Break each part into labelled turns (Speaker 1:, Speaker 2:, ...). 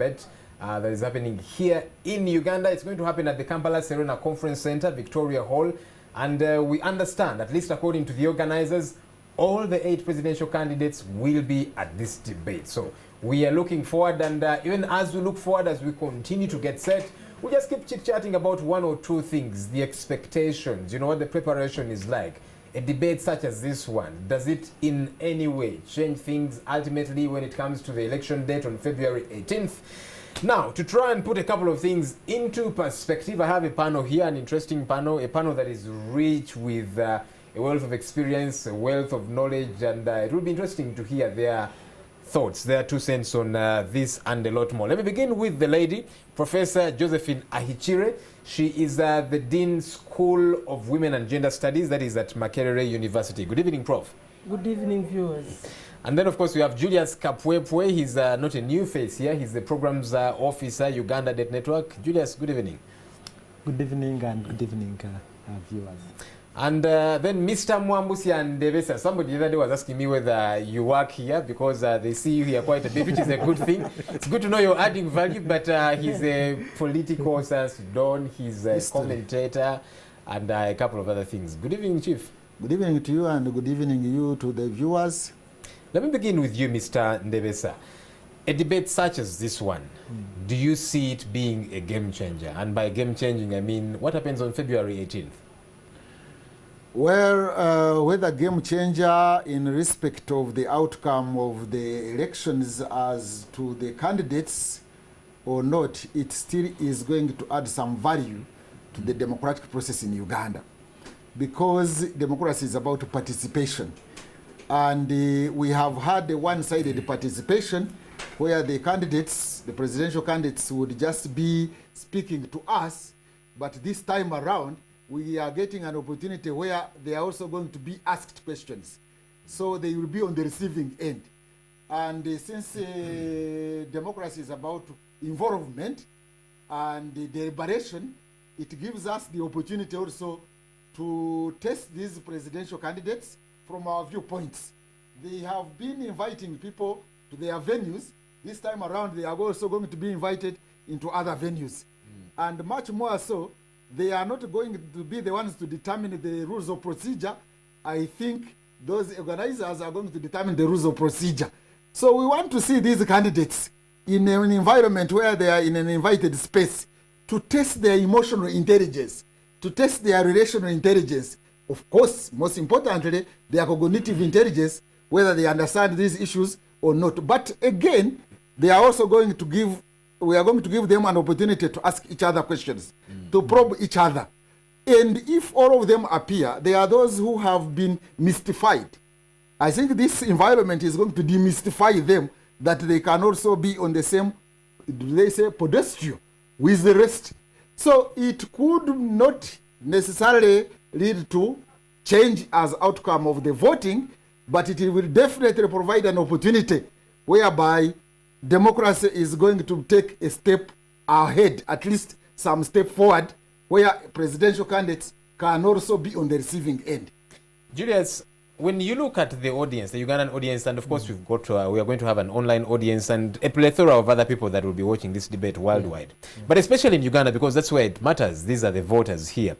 Speaker 1: debate that is happening here in Uganda. It's going to happen at the Kampala Serena Conference Center, Victoria Hall. And we understand, at least according to the organizers, all the 8 presidential candidates will be at this debate. So we are looking forward, and even as we look forward, as we continue to get set, we just keep chit-chatting about one or two things, the expectations, what the preparation is like. A debate such as this one, does it in any way change things ultimately when it comes to the election date on February 18th? Now, to try and put a couple of things into perspective, I have a panel here, an interesting panel, a panel that is rich with a wealth of experience, a wealth of knowledge, and it will be interesting to hear their thoughts, their 2 cents on this and a lot more. Let me begin with the lady, Professor Josephine Ahichire. She is the Dean School of Women and Gender Studies, that is at Makerere University. Good evening, Prof.
Speaker 2: Good evening, viewers.
Speaker 1: And then, of course, we have Julius Kapwepwe. He's not a new face here. He's the Programs Officer, Uganda Net Network. Julius, good evening.
Speaker 3: Good evening and good evening, viewers.
Speaker 1: And then Mr. Mwambusi and Devesa, somebody the other day was asking me whether you work here because they see you here quite a bit, which is a good thing. It's good to know you're adding value, but he's a political science don, he's a commentator, and a couple of other things. Good evening, Chief.
Speaker 4: Good evening to you and good evening you to the viewers.
Speaker 1: Let me begin with you, Mr. Ndebesa. A debate such as this one, do you see it being a game changer? And by game changing, I mean, what happens on February 18th?
Speaker 4: Well, whether game changer in respect of the outcome of the elections as to the candidates or not, it still is going to add some value to the democratic process in Uganda. Because democracy is about participation. And we have had a one-sided participation where the candidates, the presidential candidates, would just be speaking to us. But this time around, we are getting an opportunity where they are also going to be asked questions. So they will be on the receiving end. And since democracy is about involvement and deliberation, it gives us the opportunity also to test these presidential candidates from our viewpoints. They have been inviting people to their venues. This time around, they are also going to be invited into other venues. And much more so, they are not going to be the ones to determine the rules of procedure. I think those organizers are going to determine the rules of procedure. So we want to see these candidates in an environment where they are in an invited space to test their emotional intelligence, to test their relational intelligence. Of course, most importantly, their cognitive intelligence, whether they understand these issues or not. But again, they are also going to give we are going to give them an opportunity to ask each other questions, to probe each other. And if all of them appear, there are those who have been mystified. I think this environment is going to demystify them, that they can also be on the same, they say, pedestal with the rest. So it could not necessarily lead to change as outcome of the voting, but it will definitely provide an opportunity whereby democracy is going to take a step ahead, at least some step forward, where presidential candidates can also be on the receiving end.
Speaker 1: Julius, when you look at the audience, the Ugandan audience, and of course we are going to have an online audience and a plethora of other people that will be watching this debate worldwide, but especially in Uganda, because that's where it matters. These are the voters here.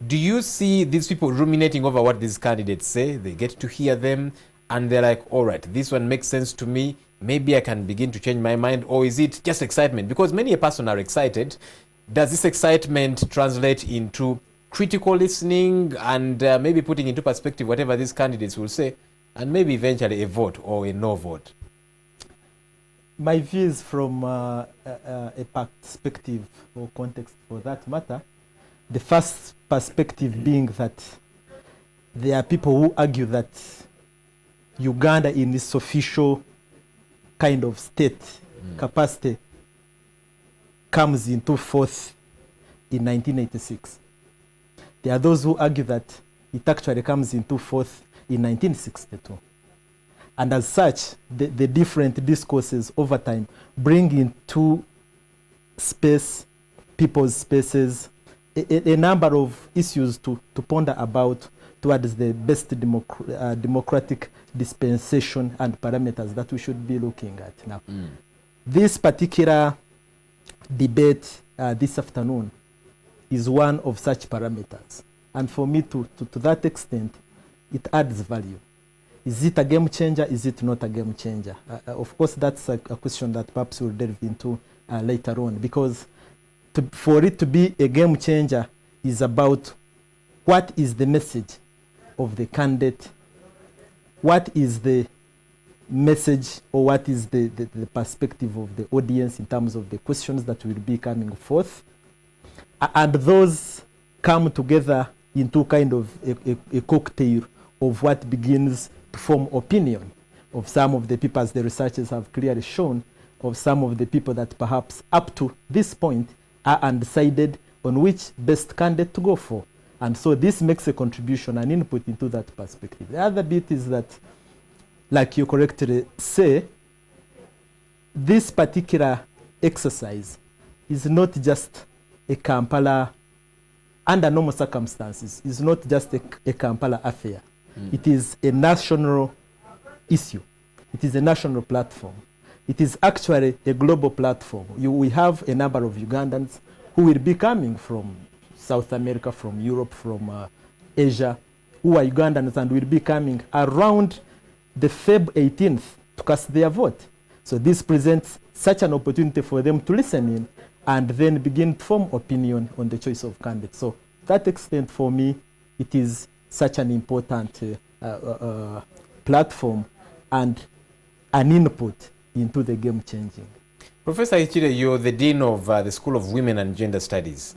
Speaker 1: Do you see these people ruminating over what these candidates say? They get to hear them and they're like, all right, this one makes sense to me. Maybe I can begin to change my mind. Or is it just excitement? Because many a person are excited. Does this excitement translate into critical listening and maybe putting into perspective whatever these candidates will say, and maybe eventually a vote or a no vote?
Speaker 3: My views from a perspective or context for that matter, the first perspective being that there are people who argue that Uganda in its official kind of state capacity comes into force in 1986. There are those who argue that it actually comes into force in 1962. And as such, the different discourses over time bring into space, people's spaces, a number of issues to ponder about towards the best democratic dispensation and parameters that we should be looking at now. This particular debate this afternoon is one of such parameters. And for me, to that extent, it adds value. Is it a game changer? Is it not a game changer? Of course, that's a question that perhaps we'll delve into later on, because for it to be a game changer is about what is the message of the candidate, what is the message or what is the perspective of the audience in terms of the questions that will be coming forth. And those come together into kind of a cocktail of what begins to form opinion of some of the people, as the researchers have clearly shown, of some of the people that perhaps up to this point are undecided on which best candidate to go for. And so this makes a contribution, an input into that perspective. The other bit is that, like you correctly say, this particular exercise is not just a Kampala, under normal circumstances, is not just a Kampala affair. It is a national issue. It is a national platform. It is actually a global platform. We have a number of Ugandans who will be coming from South America, from Europe, from Asia, who are Ugandans and will be coming around the Feb 18th to cast their vote. So this presents such an opportunity for them to listen in and then begin to form opinion on the choice of candidates. So to that extent, for me, it is such an important platform and an input into the game changing.
Speaker 1: Professor Ichire, you're the Dean of the School of Women and Gender Studies.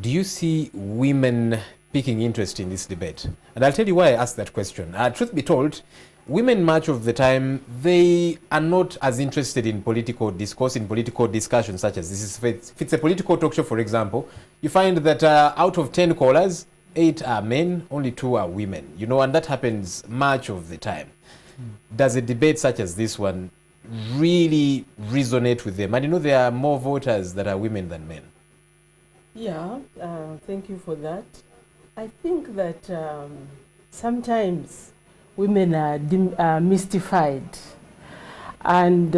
Speaker 1: Do you see women picking interest in this debate? And I'll tell you why I asked that question. Truth be told, women much of the time, they are not as interested in political discourse, in political discussion such as this. If it's a political talk show, for example, you find that out of 10 callers, 8 are men, only 2 are women, you know, and that happens much of the time. Does a debate such as this one really resonate with them? And you know, there are more voters that are women than men.
Speaker 2: Yeah, thank you for that. I think that sometimes women are mystified. And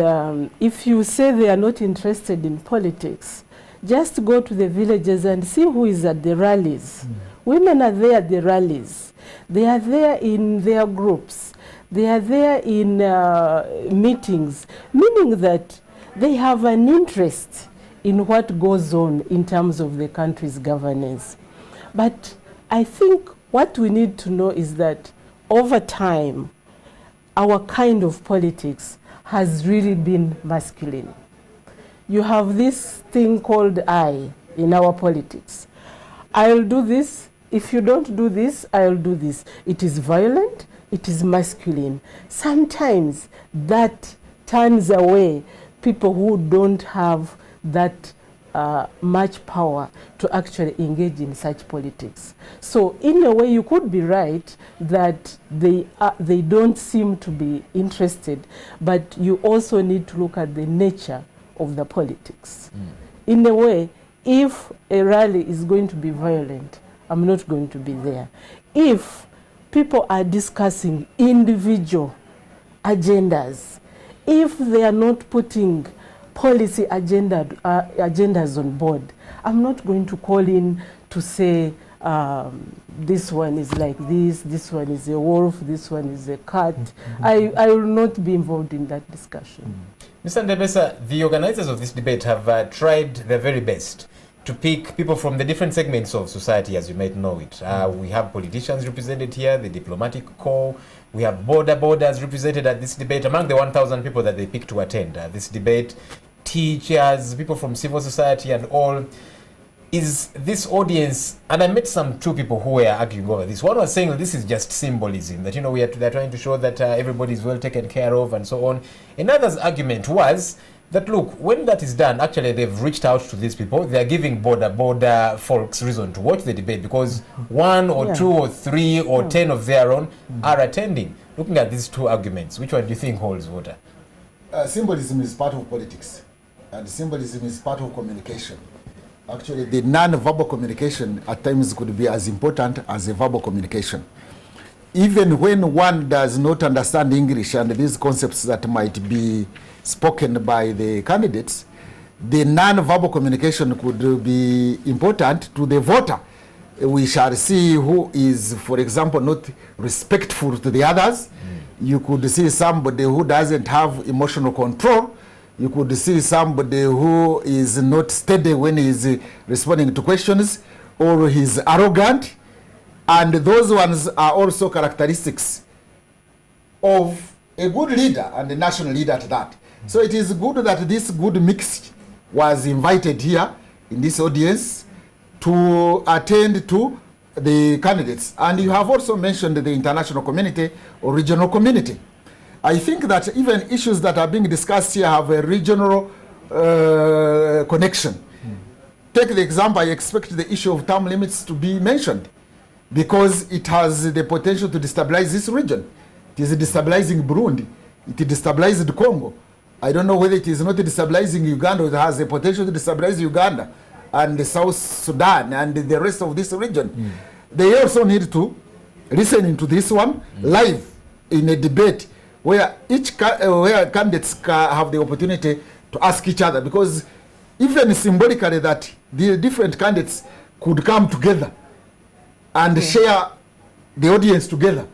Speaker 2: if you say they are not interested in politics, just go to the villages and see who is at the rallies. Women are there at the rallies. They are there in their groups. They are there in meetings, meaning that they have an interest in what goes on in terms of the country's governance. But I think what we need to know is that over time, our kind of politics has really been masculine. You have this thing called I in our politics. I'll do this. If you don't do this, I'll do this. It is violent. It is masculine. Sometimes that turns away people who don't have that much power to actually engage in such politics. So in a way, you could be right that they don't seem to be interested, but you also need to look at the nature of the politics. In a way, if a rally is going to be violent, I'm not going to be there. If people are discussing individual agendas, if they are not putting policy agendas on board, I'm not going to call in to say this one is like this one is a wolf, this one is a cat. I will not be involved in that discussion.
Speaker 1: Mr. Ndebesa, the organizers of this debate have tried their very best to pick people from the different segments of society, as you might know it. We have politicians represented here, the diplomatic corps. We have borders represented at this debate. Among the 1,000 people that they picked to attend this debate, teachers, people from civil society and all. Is this audience, and I met some 2 people who were arguing over this. One was saying that this is just symbolism, that, you know, they're trying to show that everybody is well taken care of and so on. Another's argument was that, look, when that is done, actually they've reached out to these people. They're giving border folks reason to watch the debate because 1 or 2 or 3 or 10 of their own are attending. Looking at these 2 arguments, which one do you think holds water?
Speaker 4: Symbolism is part of politics, and symbolism is part of communication. Actually, the non-verbal communication at times could be as important as the verbal communication. Even when one does not understand English and these concepts that might be spoken by the candidates, the non-verbal communication could be important to the voter. We shall see who is, for example, not respectful to the others. You could see somebody who doesn't have emotional control. You could see somebody who is not steady when he's responding to questions, or he's arrogant. And those ones are also characteristics of a good leader and a national leader at that. So it is good that this good mix was invited here in this audience to attend to the candidates. And you have also mentioned the international community or regional community. I think that even issues that are being discussed here have a regional connection. Take the example, I expect the issue of term limits to be mentioned because it has the potential to destabilize this region. It is destabilizing Burundi. It destabilized Congo. I don't know whether it is not destabilizing Uganda, or it has the potential to destabilize Uganda and South Sudan and the rest of this region. They also need to listen into this one live in a debate where where candidates have the opportunity to ask each other, because even symbolically that the different candidates could come together and share the audience together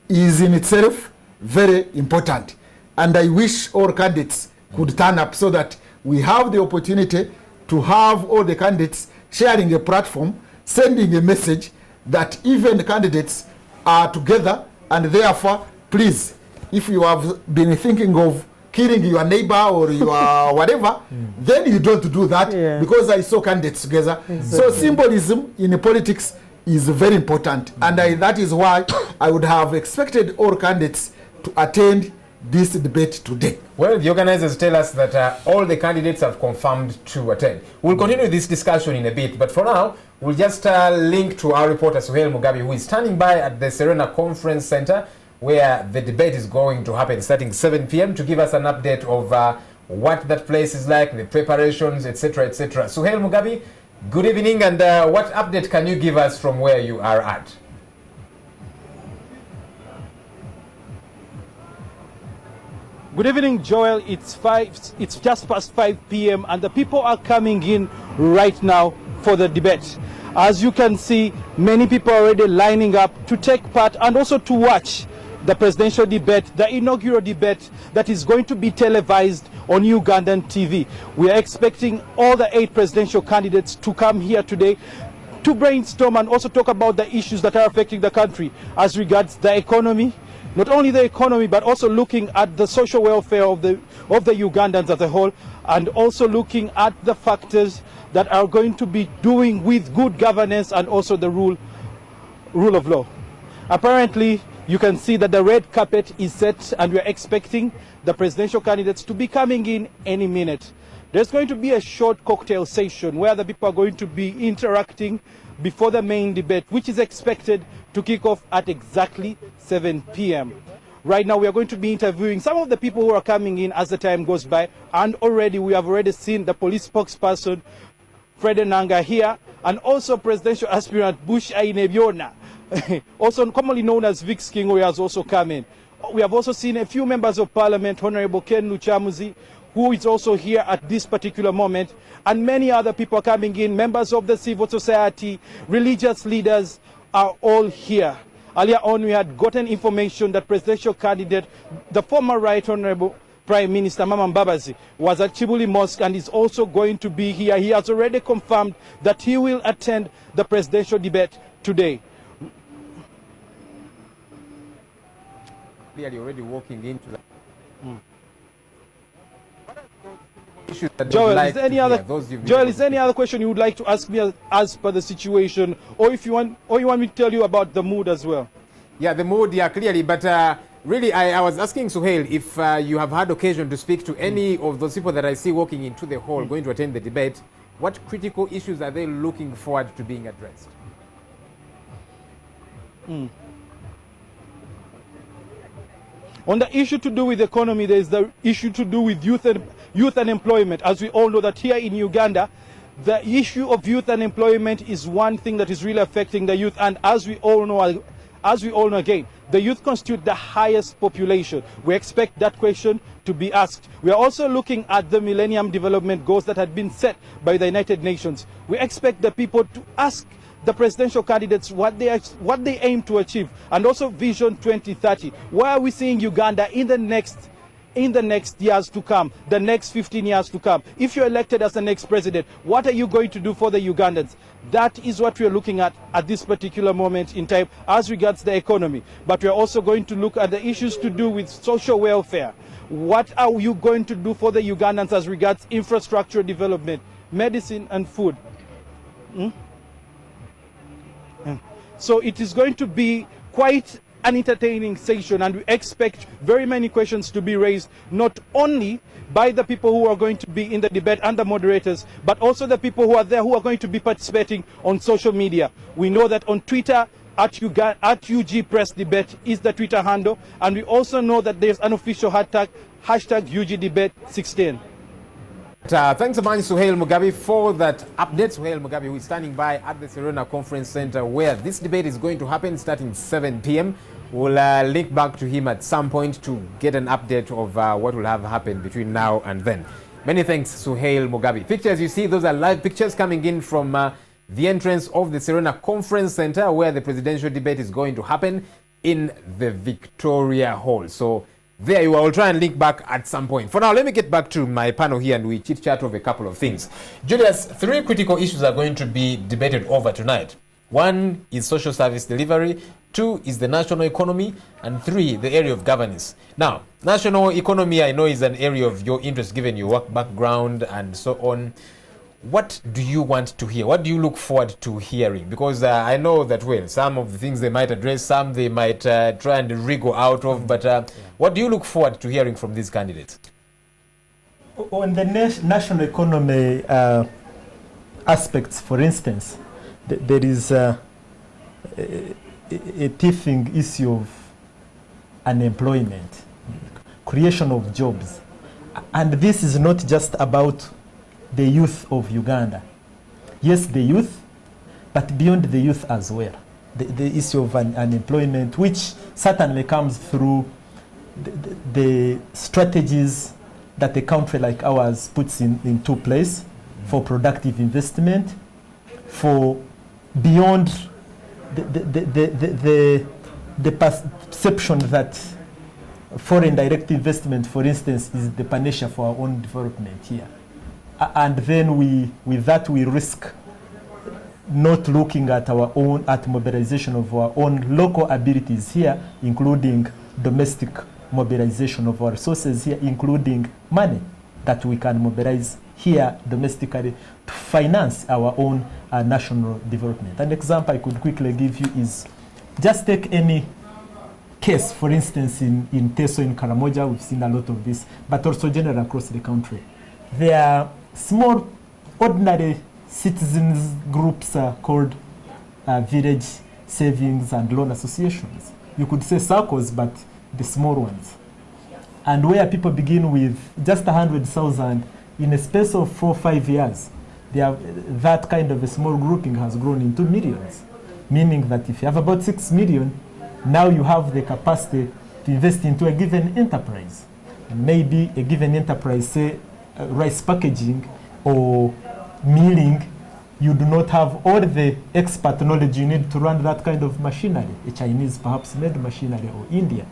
Speaker 4: is in itself very important. And I wish all candidates could turn up so that we have the opportunity to have all the candidates sharing a platform, sending a message that even the candidates are together, and therefore, please, if you have been thinking of killing your neighbor or your whatever, then you don't do that, because I saw candidates together. So symbolism in politics is very important, and that is why I would have expected all candidates to attend this debate today.
Speaker 1: Well, the organizers tell us that all the candidates have confirmed to attend. We'll continue this discussion in a bit, but for now, we'll just link to our reporter Suhail Mugabe, who is standing by at the Serena Conference Center, where the debate is going to happen starting 7 p.m. to give us an update of what that place is like, the preparations, etc., etc. Suhail Mugabe, good evening, and what update can you give us from where you are at?
Speaker 5: Good evening, Joel. It's just past 5 p.m. and the people are coming in right now for the debate. As you can see, many people are already lining up to take part and also to watch the presidential debate, the inaugural debate that is going to be televised on Ugandan TV. We are expecting all the 8 presidential candidates to come here today to brainstorm and also talk about the issues that are affecting the country as regards the economy. Not only the economy, but also looking at the social welfare of the Ugandans as a whole, and also looking at the factors that are going to be doing with good governance and also the rule of law. Apparently, you can see that the red carpet is set, and we're expecting the presidential candidates to be coming in any minute. There's going to be a short cocktail session where the people are going to be interacting before the main debate, which is expected to kick off at exactly 7 p.m. Right now, we are going to be interviewing some of the people who are coming in as the time goes by, and we have already seen the police spokesperson, Fred Enanga, here, and also presidential aspirant Bush Ainebiona, also commonly known as Vix King, who has also come in. We have also seen a few members of parliament, Honorable Ken Luchamuzi, who is also here at this particular moment, and many other people are coming in, members of the civil society, religious leaders are all here. Earlier on, we had gotten information that presidential candidate, the former Right Honorable Prime Minister Mama Mbabazi, was at Chibuli Mosque and is also going to be here. He has already confirmed that he will attend the presidential debate today.
Speaker 1: Clearly already walking into that.
Speaker 5: Joel, is there any other question you would like to ask me as per the situation, or if you want, or you want me to tell you about the mood as well?
Speaker 1: Yeah, the mood, yeah, clearly. But really, I was asking Suhail if you have had occasion to speak to any of those people that I see walking into the hall going to attend the debate. What critical issues are they looking forward to being addressed?
Speaker 5: On the issue to do with the economy, there is the issue to do with youth unemployment. As we all know that here in Uganda, the issue of youth unemployment is one thing that is really affecting the youth. And as we all know again, the youth constitute the highest population. We expect that question to be asked. We are also looking at the Millennium Development Goals that had been set by the United Nations. We expect the people to ask the presidential candidates what they aim to achieve, and also Vision 2030. Where are we seeing Uganda in the next years to come, the next 15 years to come? If you're elected as the next president, what are you going to do for the Ugandans? That is what we're looking at this particular moment in time as regards the economy. But we're also going to look at the issues to do with social welfare. What are you going to do for the Ugandans as regards infrastructure development, medicine and food? So it is going to be quite an entertaining session, and we expect very many questions to be raised, not only by the people who are going to be in the debate and the moderators, but also the people who are there who are going to be participating on social media. We know that on Twitter, at UG Press Debate is the Twitter handle, and we also know that there's an official hashtag UG Debate 16.
Speaker 1: Thanks a bunch, Suhail Mugabe, for that update. Suhail Mugabe, who is standing by at the Serena Conference Center, where this debate is going to happen starting 7 p.m. We'll link back to him at some point to get an update of what will have happened between now and then. Many thanks, Suhail Mugabe. Pictures you see, those are live pictures coming in from the entrance of the Serena Conference Center, where the presidential debate is going to happen in the Victoria Hall. So there you are. We'll try and link back at some point. For now, let me get back to my panel here and we chit-chat over a couple of things. Julius, 3 critical issues are going to be debated over tonight. 1 is social service delivery, 2 is the national economy, and 3, the area of governance. Now, national economy, I know, is an area of your interest given your work background and so on. What do you want to hear? What do you look forward to hearing? Because I know that, well, some of the things they might address, some they might try and wriggle out of, but what do you look forward to hearing from these candidates?
Speaker 3: On the national economy aspects, for instance, there is a teething issue of unemployment, creation of jobs. And this is not just about the youth of Uganda. Yes, the youth, but beyond the youth as well. The issue of unemployment, which certainly comes through the strategies that a country like ours puts into place for productive investment, for beyond the perception that foreign direct investment, for instance, is the panacea for our own development here. And then with that we risk not looking at mobilization of our own local abilities here, including domestic mobilization of our resources here, including money that we can mobilize here domestically to finance our own national development. An example I could quickly give you is just take any case, for instance, in Teso in Karamoja. We've seen a lot of this, but also generally across the country. There are small, ordinary citizens groups called village savings and loan associations. You could say circles, but the small ones. And where people begin with just 100,000, in a space of 4 or 5 years, that kind of a small grouping has grown into millions. Meaning that if you have about 6 million, now you have the capacity to invest into a given enterprise. And maybe a given enterprise, say, rice packaging or milling, you do not have all the expert knowledge you need to run that kind of machinery, a Chinese perhaps made machinery or India.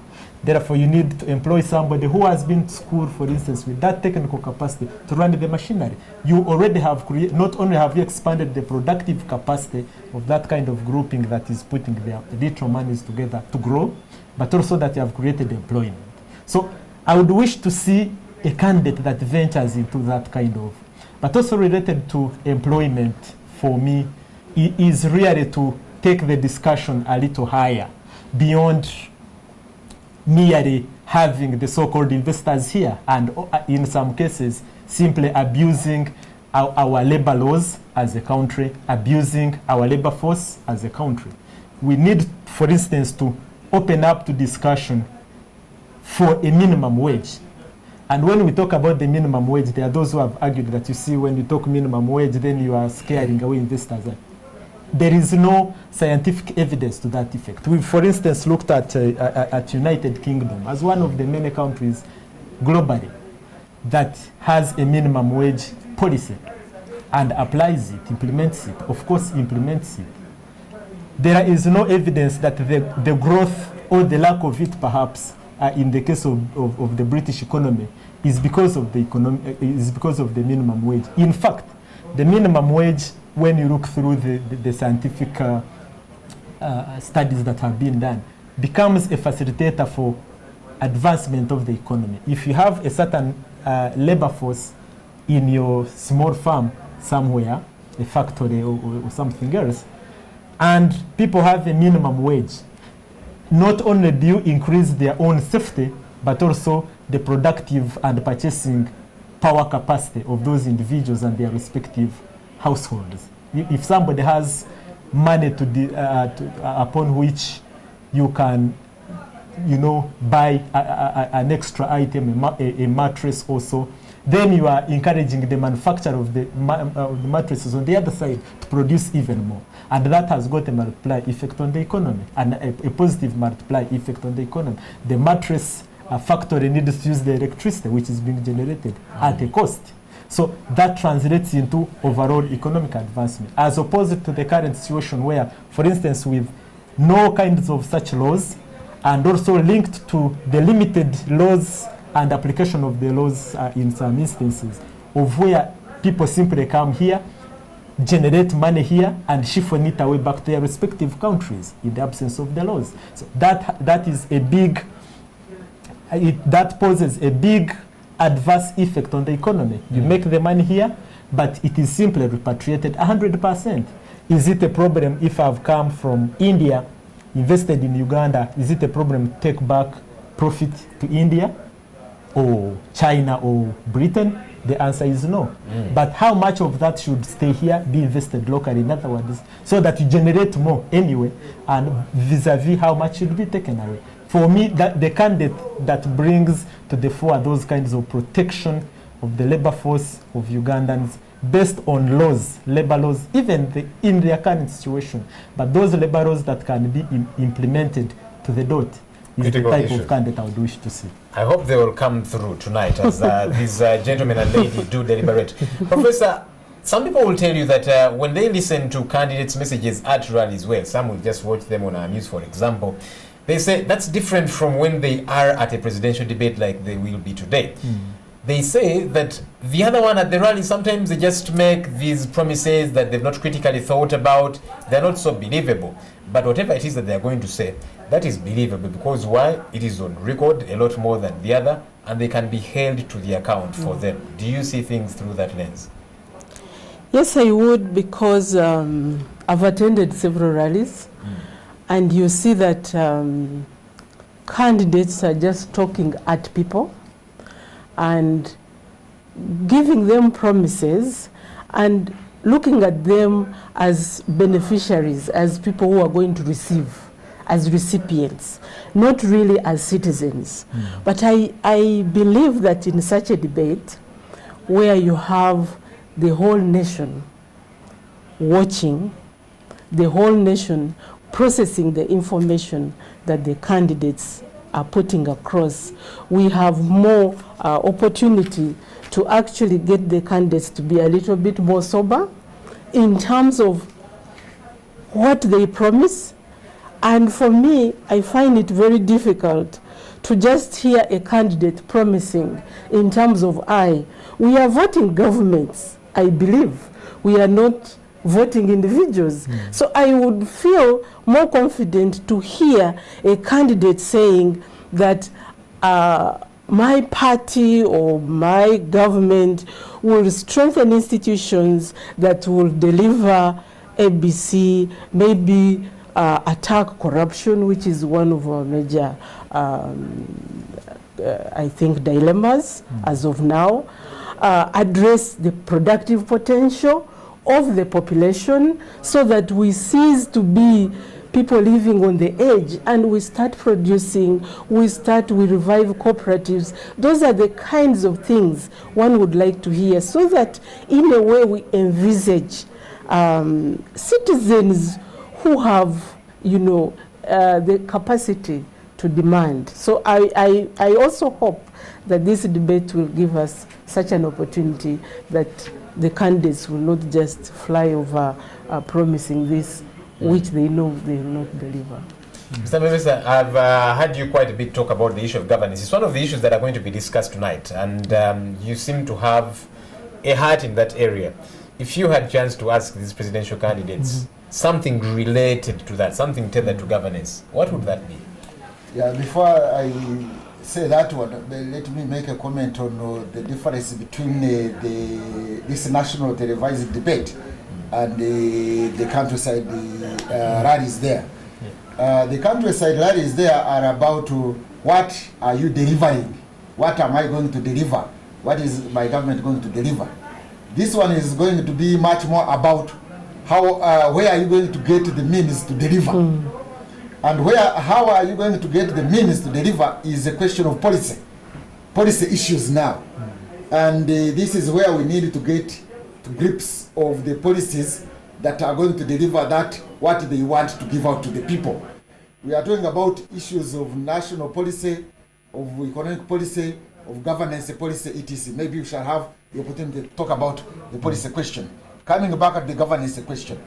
Speaker 3: Therefore, you need to employ somebody who has been to school, for instance, with that technical capacity to run the machinery. You already have not only have you expanded the productive capacity of that kind of grouping that is putting their little monies together to grow, but also that you have created employment. So I would wish to see a candidate that ventures into that kind of, but also related to employment for me is really to take the discussion a little higher beyond merely having the so-called investors here and in some cases simply abusing our labor laws as a country, abusing our labor force as a country. We need, for instance, to open up to discussion for a minimum wage. And when we talk about the minimum wage, there are those who have argued that, you see, when you talk minimum wage, then you are scaring away investors. There is no scientific evidence to that effect. We, for instance, looked at United Kingdom as one of the many countries globally that has a minimum wage policy and applies it, implements it, of course implements it, there is no evidence that the growth or the lack of it, perhaps, in the case of the British economy, is because of the minimum wage. In fact, the minimum wage, when you look through the scientific studies that have been done, becomes a facilitator for advancement of the economy. If you have a certain labor force in your small farm somewhere, a factory or something else, and people have a minimum wage, not only do you increase their own safety, but also the productive and purchasing power capacity of those individuals and their respective households. If somebody has money upon which you can, buy an extra item, a mattress also, then you are encouraging the manufacturer of the mattresses on the other side to produce even more. And that has got a multiplier effect on the economy, and a positive multiplier effect on the economy. The mattress factory needs to use the electricity which is being generated at a cost. So that translates into overall economic advancement, as opposed to the current situation where, for instance, with no kinds of such laws, and also linked to the limited laws and application of the laws in some instances, of where people simply come here, generate money here, and chiffon it away back to their respective countries in the absence of the laws. So that is a big, that poses a big adverse effect on the economy. You make the money here, but it is simply repatriated 100%. Is it a problem if I've come from India, invested in Uganda? Is it a problem to take back profit to India or China or Britain? The answer is no. But how much of that should stay here, be invested locally, in other words, so that you generate more anyway, and vis-a-vis how much should be taken away? For me, that the candidate that brings to the fore those kinds of protection of the labor force of Ugandans based on laws, labor laws, even in their current situation, but those labor laws that can be implemented to the dot, is critical the type issue of candidate I would wish to see.
Speaker 1: I hope they will come through tonight as these gentlemen and ladies do deliberate. Professor, some people will tell you that when they listen to candidates' messages at rallies, well, some will just watch them on our news, for example, they say that's different from when they are at a presidential debate like they will be today. They say that the other one at the rally, sometimes they just make these promises that they've not critically thought about. They're not so believable. But whatever it is that they're going to say, that is believable, because why? It is on record a lot more than the other, and they can be held to the account for them. Do you see things through that lens?
Speaker 2: Yes, I would, because I've attended several rallies, and you see that candidates are just talking at people and giving them promises and looking at them as beneficiaries, as people who are going to receive, as recipients, not really as citizens. But I believe that in such a debate where you have the whole nation watching, the whole nation processing the information that the candidates are putting across, we have more opportunity to actually get the candidates to be a little bit more sober in terms of what they promise. And for me, I find it very difficult to just hear a candidate promising in terms of we are voting governments, I believe. We are not voting individuals. So I would feel more confident to hear a candidate saying that my party or my government will strengthen institutions that will deliver ABC, maybe attack corruption, which is one of our major, I think, dilemmas as of now, address the productive potential of the population so that we cease to be people living on the edge and we start producing, we revive cooperatives. Those are the kinds of things one would like to hear, so that in a way we envisage citizens who have, the capacity to demand. So I also hope that this debate will give us such an opportunity that the candidates will not just fly over promising this, which they know they will not deliver.
Speaker 1: Mr. Minister, I've heard you quite a bit talk about the issue of governance. It's one of the issues that are going to be discussed tonight, and you seem to have a heart in that area. If you had a chance to ask these presidential candidates something related to that, something tethered to governance, what would that be?
Speaker 4: Yeah, before I say that one, let me make a comment on the difference between this national televised debate and the countryside rallies there. The countryside rallies there are about what are you delivering? What am I going to deliver? What is my government going to deliver? This one is going to be much more about how, where are you going to get the means to deliver? And how are you going to get the means to deliver is a question of policy issues now. And this is where we need to get to grips of the policies that are going to deliver that, what they want to give out to the people. We are talking about issues of national policy, of economic policy, of governance policy, etc. Maybe we shall have the opportunity to talk about the policy question. Coming back at the governance question.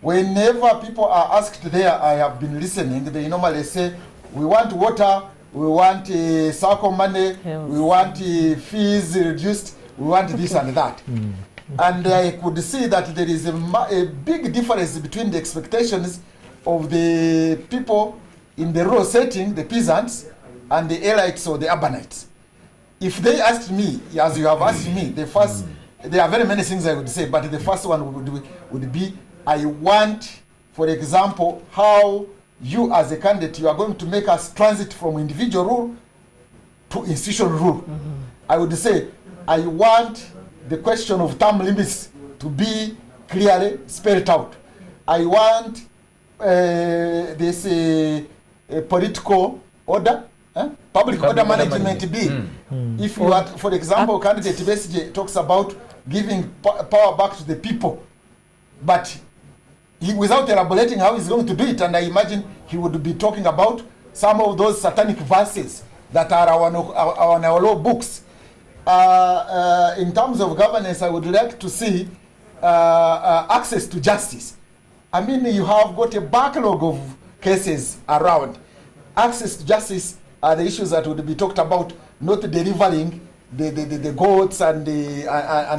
Speaker 4: Whenever people are asked there, I have been listening, they normally say, we want water, we want circle money, we want fees reduced, we want this and that. And I could see that there is a big difference between the expectations of the people in the rural setting, the peasants, and the elites or the urbanites. If they asked me, as you have asked me, the first, there are very many things I would say, but the first one would be, I want, for example, how you as a candidate, you are going to make us transit from individual rule to institutional rule. I would say, I want the question of term limits to be clearly spelled out. I want this political order, public order management bill. If you are, for example, candidate Besigye talks about giving power back to the people, but without elaborating how he's going to do it, and I imagine he would be talking about some of those satanic verses that are on our law books. In terms of governance, I would like to see access to justice. I mean, you have got a backlog of cases around. Access to justice are the issues that would be talked about, not delivering the goats and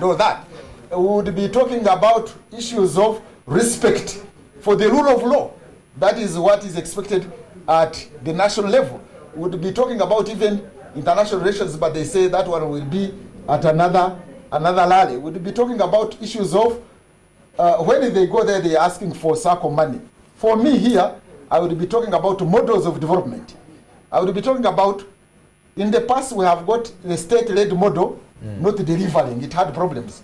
Speaker 4: all that. We would be talking about issues of respect for the rule of law. That is what is expected at the national level. We would be talking about even international relations, but they say that one will be at another rally. We would be talking about issues of when they go there, they're asking for circle money. For me here, I would be talking about models of development. I would be talking about, in the past we have got the state-led model not delivering, it had problems.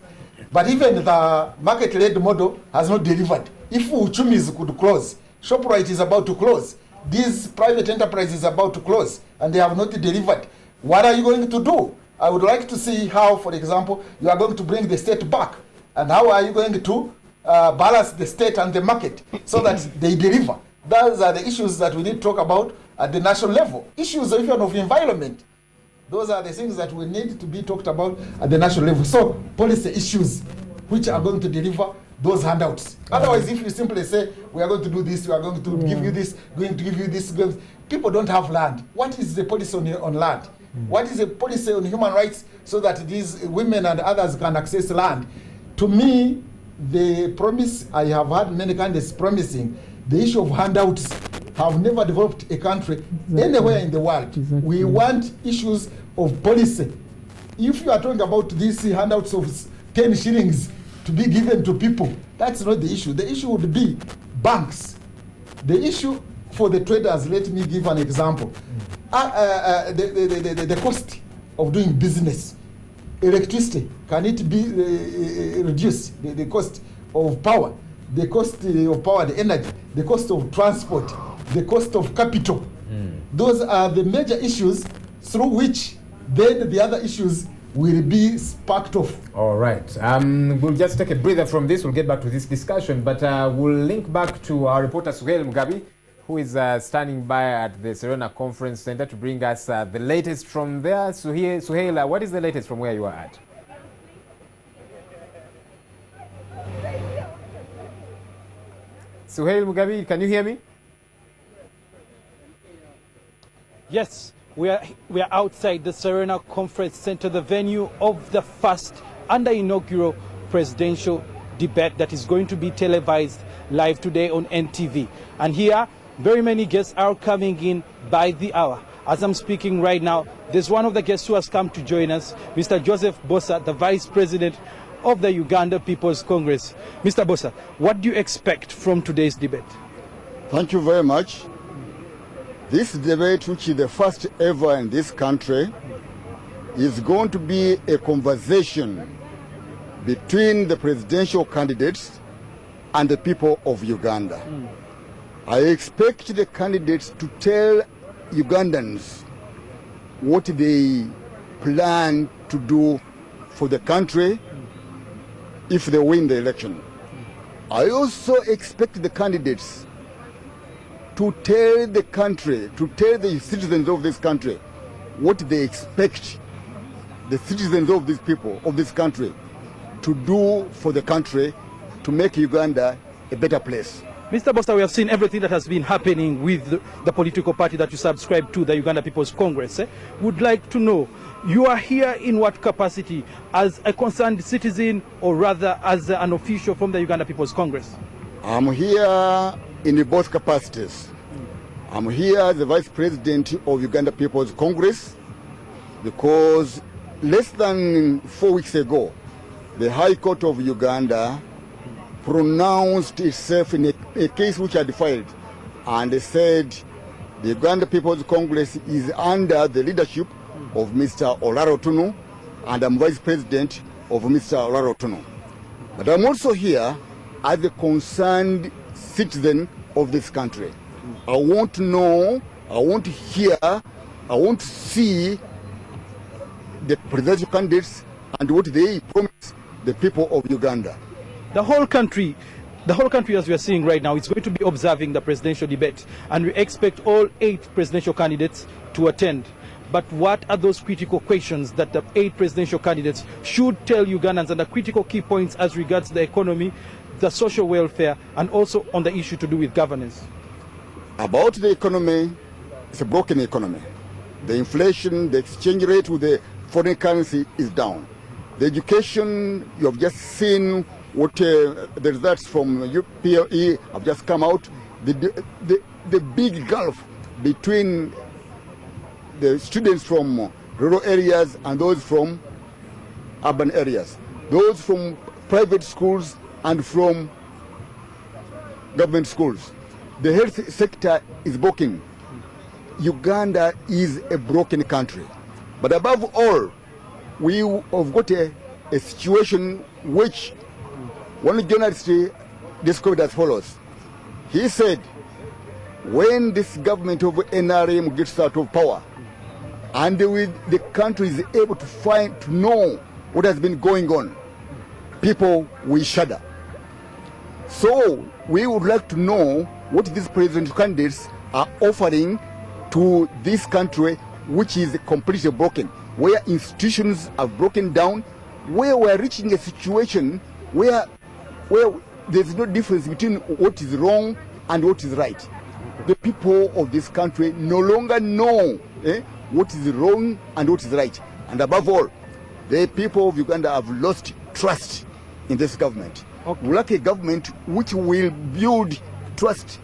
Speaker 4: But even the market-led model has not delivered. If Uchumis could close, ShopRite is about to close, these private enterprises is about to close, and they have not delivered. What are you going to do? I would like to see how, for example, you are going to bring the state back, and how are you going to balance the state and the market so that they deliver. Those are the issues that we need to talk about at the national level. Issues even of environment. Those are the things that we need to be talked about at the national level. So policy issues which are going to deliver those handouts. Otherwise, if you simply say, we are going to do this, we are going to give you this, going to give you this, people don't have land. What is the policy on land? What is the policy on human rights so that these women and others can access land? To me, the promise, I have had many candidates promising, the issue of handouts have never developed a country anywhere in the world. We want issues of policy. If you are talking about these handouts of 10 shillings to be given to people, that's not the issue. The issue would be banks. The issue for the traders, let me give an example. The cost of doing business, electricity, can it be reduced? The cost of power, the cost of power, the energy, the cost of transport, the cost of capital. Those are the major issues through which then the other issues will be sparked off.
Speaker 1: All right. We'll just take a breather from this. We'll get back to this discussion, but we'll link back to our reporter Suhail Mugabi, who is standing by at the Serena Conference Center to bring us the latest from there. Suhail, what is the latest from where you are at? Suhail Mugabi, can you hear me?
Speaker 5: Yes, we are outside the Serena Conference Center, the venue of the first inaugural presidential debate that is going to be televised live today on NTV. And here, very many guests are coming in by the hour. As I'm speaking right now, there's one of the guests who has come to join us, Mr. Joseph Bosa, the Vice President of the Uganda People's Congress. Mr. Bosa, what do you expect from today's debate?
Speaker 6: Thank you very much. This debate, which is the first ever in this country, is going to be a conversation between the presidential candidates and the people of Uganda. I expect the candidates to tell Ugandans what they plan to do for the country if they win the election. I also expect the candidates to tell the country, to tell the citizens of this country what they expect the citizens of these people, of this country, to do for the country to make Uganda a better place.
Speaker 5: Mr. Bosa, we have seen everything that has been happening with the political party that you subscribe to, the Uganda People's Congress. Would like to know, you are here in what capacity? As a concerned citizen, or rather as an official from the Uganda People's Congress?
Speaker 6: I'm here in both capacities. I'm here as the Vice President of Uganda People's Congress because less than 4 weeks ago, the High Court of Uganda pronounced itself in a case which I filed, and they said the Uganda People's Congress is under the leadership of Mr. Olaro Tunu, and I'm Vice President of Mr. Olaro Tunu. But I'm also here as a concerned citizen of this country. I want to know, I want to hear, I want to see the presidential candidates and what they promise the people of Uganda.
Speaker 5: The whole country, as we are seeing right now, is going to be observing the presidential debate, and we expect all 8 presidential candidates to attend. But what are those critical questions that the 8 presidential candidates should tell Ugandans, and the critical key points as regards the economy, the social welfare, and also on the issue to do with governance?
Speaker 6: About the economy, it's a broken economy. The inflation, the exchange rate with the foreign currency is down. The education, you have just seen what the results from UPLE have just come out. The big gulf between the students from rural areas and those from urban areas, those from private schools and from government schools. The health sector is broken. Uganda is a broken country. But above all, we have got a situation which one journalist described as follows. He said, when this government of NRM gets out of power, and the country is able to know what has been going on, people will shudder. So we would like to know what these presidential candidates are offering to this country, which is completely broken, where institutions are broken down, where we are reaching a situation where there's no difference between what is wrong and what is right. The people of this country no longer know what is wrong and what is right. And above all, the people of Uganda have lost trust in this government.
Speaker 5: Okay.
Speaker 6: We like a government which will build trust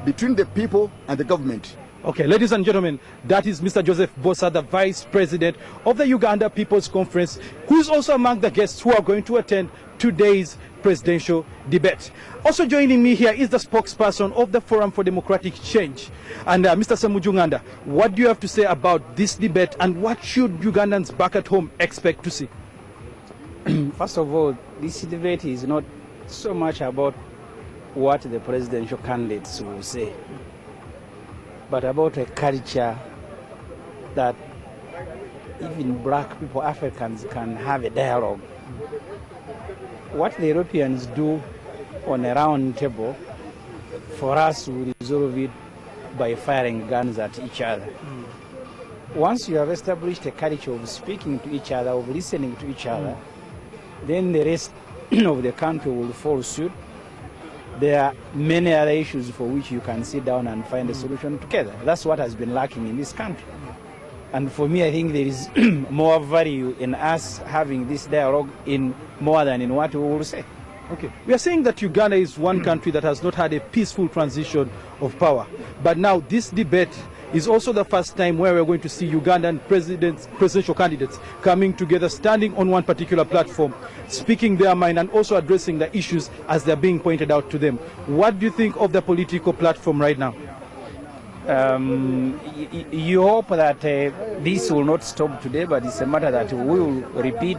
Speaker 6: between the people and the government.
Speaker 5: Okay, ladies and gentlemen, that is Mr. Joseph Bosa, the Vice President of the Uganda People's Conference, who's also among the guests who are going to attend today's presidential debate. Also joining me here is the spokesperson of the Forum for Democratic Change. And Mr. Samujunganda, what do you have to say about this debate, and what should Ugandans back at home expect to see?
Speaker 7: First of all, this debate is not so much about what the presidential candidates will say, but about a culture that even black people, Africans, can have a dialogue. What the Europeans do on a round table, for us to resolve it by firing guns at each other. Once you have established a culture of speaking to each other, of listening to each other, then the rest of the country will follow suit. There are many other issues for which you can sit down and find a solution together. That's what has been lacking in this country. And for me, I think there is more value in us having this dialogue in more than in what we will say.
Speaker 5: Okay. We are saying that Uganda is one country that has not had a peaceful transition of power. But now this debate is also the first time where we're going to see Ugandan presidential candidates coming together, standing on one particular platform, speaking their mind and also addressing the issues as they're being pointed out to them. What do you think of the political platform right now?
Speaker 7: You hope that this will not stop today, but it's a matter that we will repeat,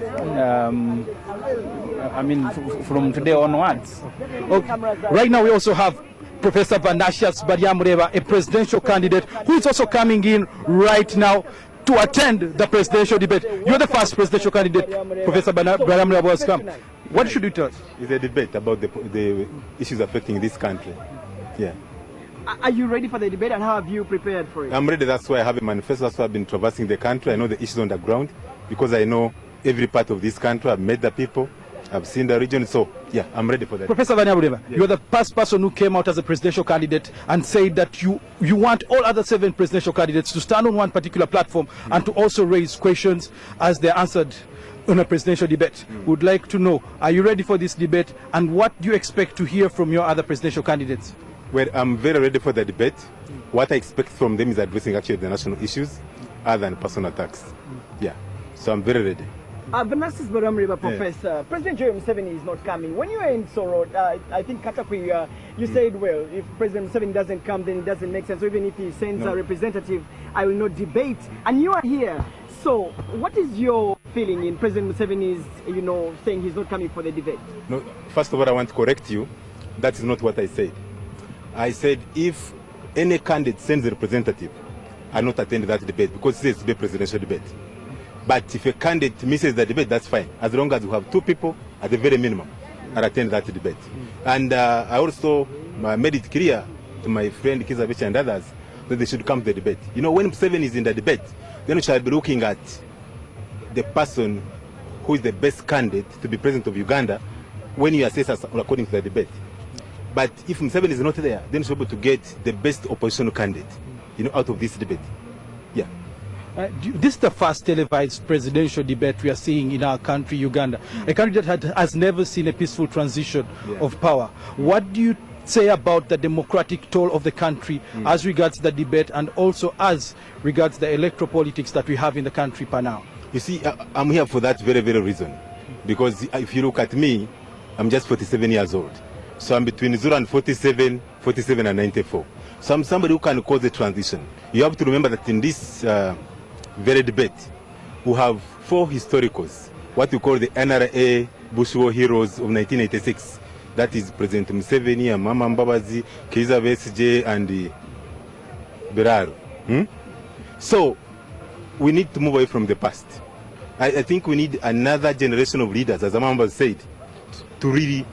Speaker 7: from today onwards.
Speaker 5: Okay. Right now we also have Professor Vanashas Baryamureba, a presidential candidate who is also coming in right now to attend the presidential debate. You're the first presidential candidate, Professor Baryamureba has come. What should you tell us?
Speaker 8: It's a debate about the issues affecting this country. Yeah.
Speaker 9: Are you ready for the debate, and how have you prepared for it?
Speaker 8: I'm ready. That's why I have a manifesto. That's why I've been traversing the country. I know the issues on the ground because I know every part of this country. I've met the people. I've seen the region. So, yeah, I'm ready for that.
Speaker 5: Professor Baryamureba, you're the first person who came out as a presidential candidate and said that you want all other 7 presidential candidates to stand on one particular platform and to also raise questions as they're answered on a presidential debate. Would like to know, are you ready for this debate, and what do you expect to hear from your other presidential candidates?
Speaker 8: Well, I'm very ready for the debate. What I expect from them is addressing actually the national issues other than personal attacks. Yeah, so I'm very ready.
Speaker 9: Vanashas Baryamureba, Professor, President Joel Museveni is not coming. When you were in Soro, I think Katakwi, you said, well, if President Museveni doesn't come, then it doesn't make sense. So even if he sends a representative, I will not debate. And you are here. So what is your feeling in President Museveni's, saying he's not coming for the debate?
Speaker 8: No, first of all, I want to correct you. That is not what I said. I said if any candidate sends a representative, I not attend that debate because it says to be a presidential debate. But if a candidate misses the debate, that's fine. As long as we have 2 people at the very minimum, I'll attend that debate. And I also made it clear to my friend Kizabich and others that they should come to the debate. When Museveni is in the debate, then we shall be looking at the person who is the best candidate to be president of Uganda when you assess us according to the debate. But if Museveni is not there, then we're able to get the best opposition candidate, out of this debate. Yeah.
Speaker 5: This is the first televised presidential debate we are seeing in our country, Uganda. A country that has never seen a peaceful transition of power. What do you say about the democratic toll of the country as regards the debate and also as regards the electoral politics that we have in the country per now?
Speaker 8: You see, I'm here for that very, very reason. Because if you look at me, I'm just 47 years old. So I'm between 0 and 47 and 94. So I'm somebody who can cause a transition. You have to remember that in this very debate, we have 4 historicals, what we call the NRA Bush War heroes of 1986. That is President Museveni, Mama Mbabazi, Kizza Besigye, and Biraro. So we need to move away from the past. I think we need another generation of leaders, as Amamba said, to really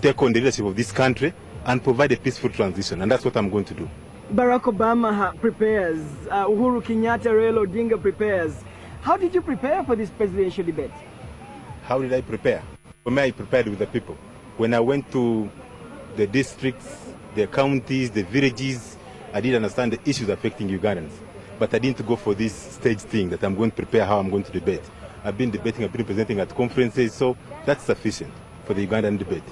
Speaker 8: take on the leadership of this country and provide a peaceful transition, and that's what I'm going to do.
Speaker 9: Barack Obama prepares, Uhuru Kenyatta, Raila Odinga prepares. How did you prepare for this presidential debate?
Speaker 8: How did I prepare? For me, I prepared with the people. When I went to the districts, the counties, the villages, I did understand the issues affecting Ugandans. But I didn't go for this stage thing that I'm going to prepare how I'm going to debate. I've been debating, I've been presenting at conferences, so that's sufficient for the Ugandan debate.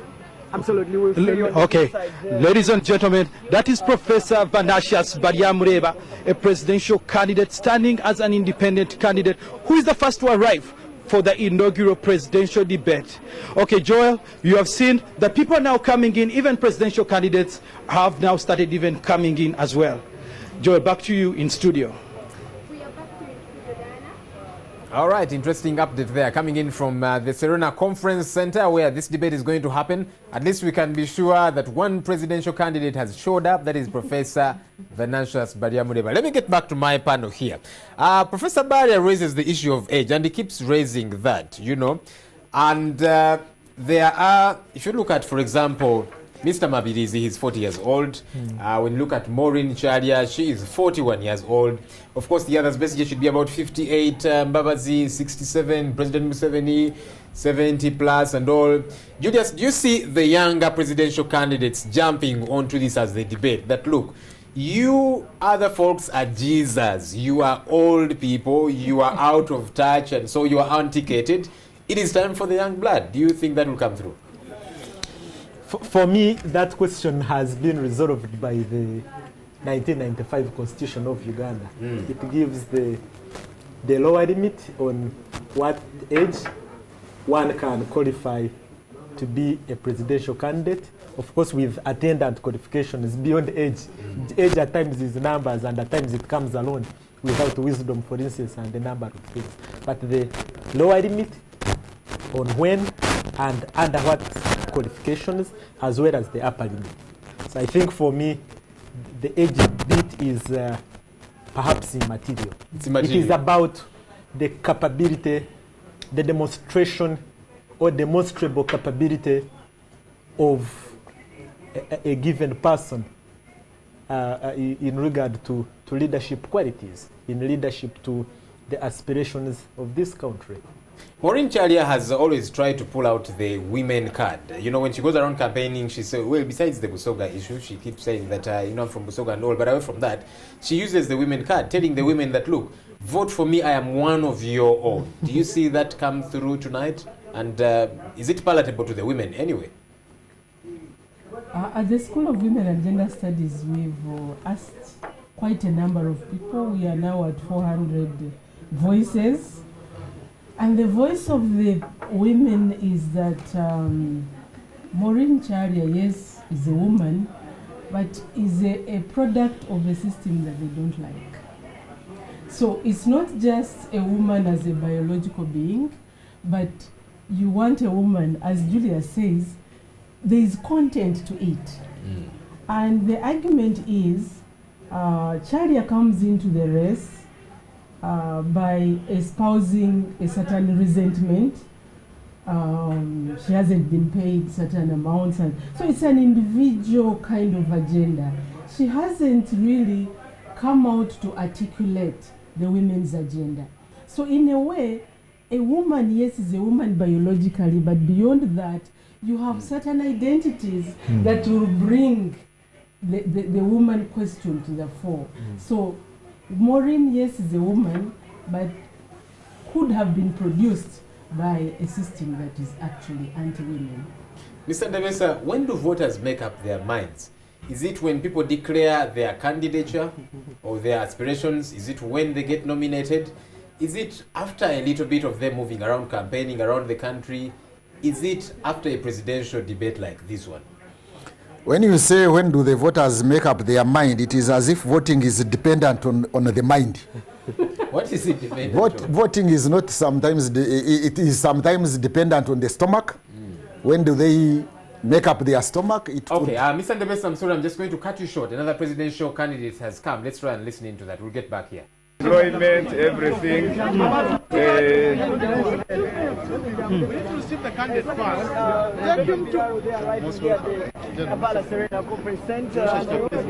Speaker 9: Absolutely. We'll
Speaker 5: okay, ladies and gentlemen, that is Professor Vanashas Baryamureba, a presidential candidate standing as an independent candidate who is the first to arrive for the inaugural presidential debate. Okay, Joel, you have seen the people now coming in, even presidential candidates have now started even coming in as well. Joel, back to you in studio.
Speaker 1: All right, interesting update there coming in from the Serena Conference Center where this debate is going to happen. At least we can be sure that one presidential candidate has showed up, that is Professor Vanashas Baryamureba. Let me get back to my panel here. Professor Barya raises the issue of age, and he keeps raising that, and there are, if you look at, for example, Mr. Mabirizi, he's 40 years old. When you look at Maureen Chalia, she is 41 years old. Of course, the others basically should be about 58. Mbabazi, 67. President Museveni, 70 plus and all. Julius, do you see the younger presidential candidates jumping onto this as they debate? That look, you other folks are Jesus. You are old people. You are out of touch, and so you are antiquated. It is time for the young blood. Do you think that will come through?
Speaker 3: For me, that question has been resolved by the 1995 Constitution of Uganda. It gives the lower limit on what age one can qualify to be a presidential candidate. Of course, with attendant qualifications beyond age. Age at times is numbers, and at times it comes alone without wisdom, for instance, and a number of things. But the lower limit on when and under what qualifications, as well as the upper limit. So I think for me, the age bit is perhaps immaterial. It is about the capability, the demonstration or demonstrable capability of a given person in regard to leadership qualities, in leadership to the aspirations of this country.
Speaker 1: Maureen Chalia has always tried to pull out the women card. You know, when she goes around campaigning, she says, well, besides the Busoga issue, she keeps saying that, I'm from Busoga and all, but away from that, she uses the women card, telling the women that, look, vote for me, I am one of your own. Do you see that come through tonight? And is it palatable to the women anyway?
Speaker 2: At the School of Women and Gender Studies, we've asked quite a number of people. We are now at 400 voices. And the voice of the women is that Maureen Chalia, yes, is a woman, but is a product of a system that they don't like. So it's not just a woman as a biological being, but you want a woman, as Julia says, there is content to it. And the argument is Chalia comes into the race by espousing a certain resentment. She hasn't been paid certain amounts, and so it's an individual kind of agenda. She hasn't really come out to articulate the women's agenda. So in a way, a woman, yes, is a woman biologically, but beyond that, you have certain identities that will bring the woman question to the fore. So Maureen, yes, is a woman, but could have been produced by a system that is actually anti-women.
Speaker 1: Mr. Ndebesa, when do voters make up their minds? Is it when people declare their candidature or their aspirations? Is it when they get nominated? Is it after a little bit of them moving around, campaigning around the country? Is it after a presidential debate like this one?
Speaker 4: When you say when do the voters make up their mind, it is as if voting is dependent on the mind.
Speaker 1: What is it dependent on?
Speaker 4: Voting is not sometimes, it is sometimes dependent on the stomach. When do they make up their stomach?
Speaker 1: Okay, Mr. Ndebesa, I'm sorry, I'm just going to cut you short. Another presidential candidate has come. Let's try and listen into that. We'll get back here.
Speaker 10: Employment, everything.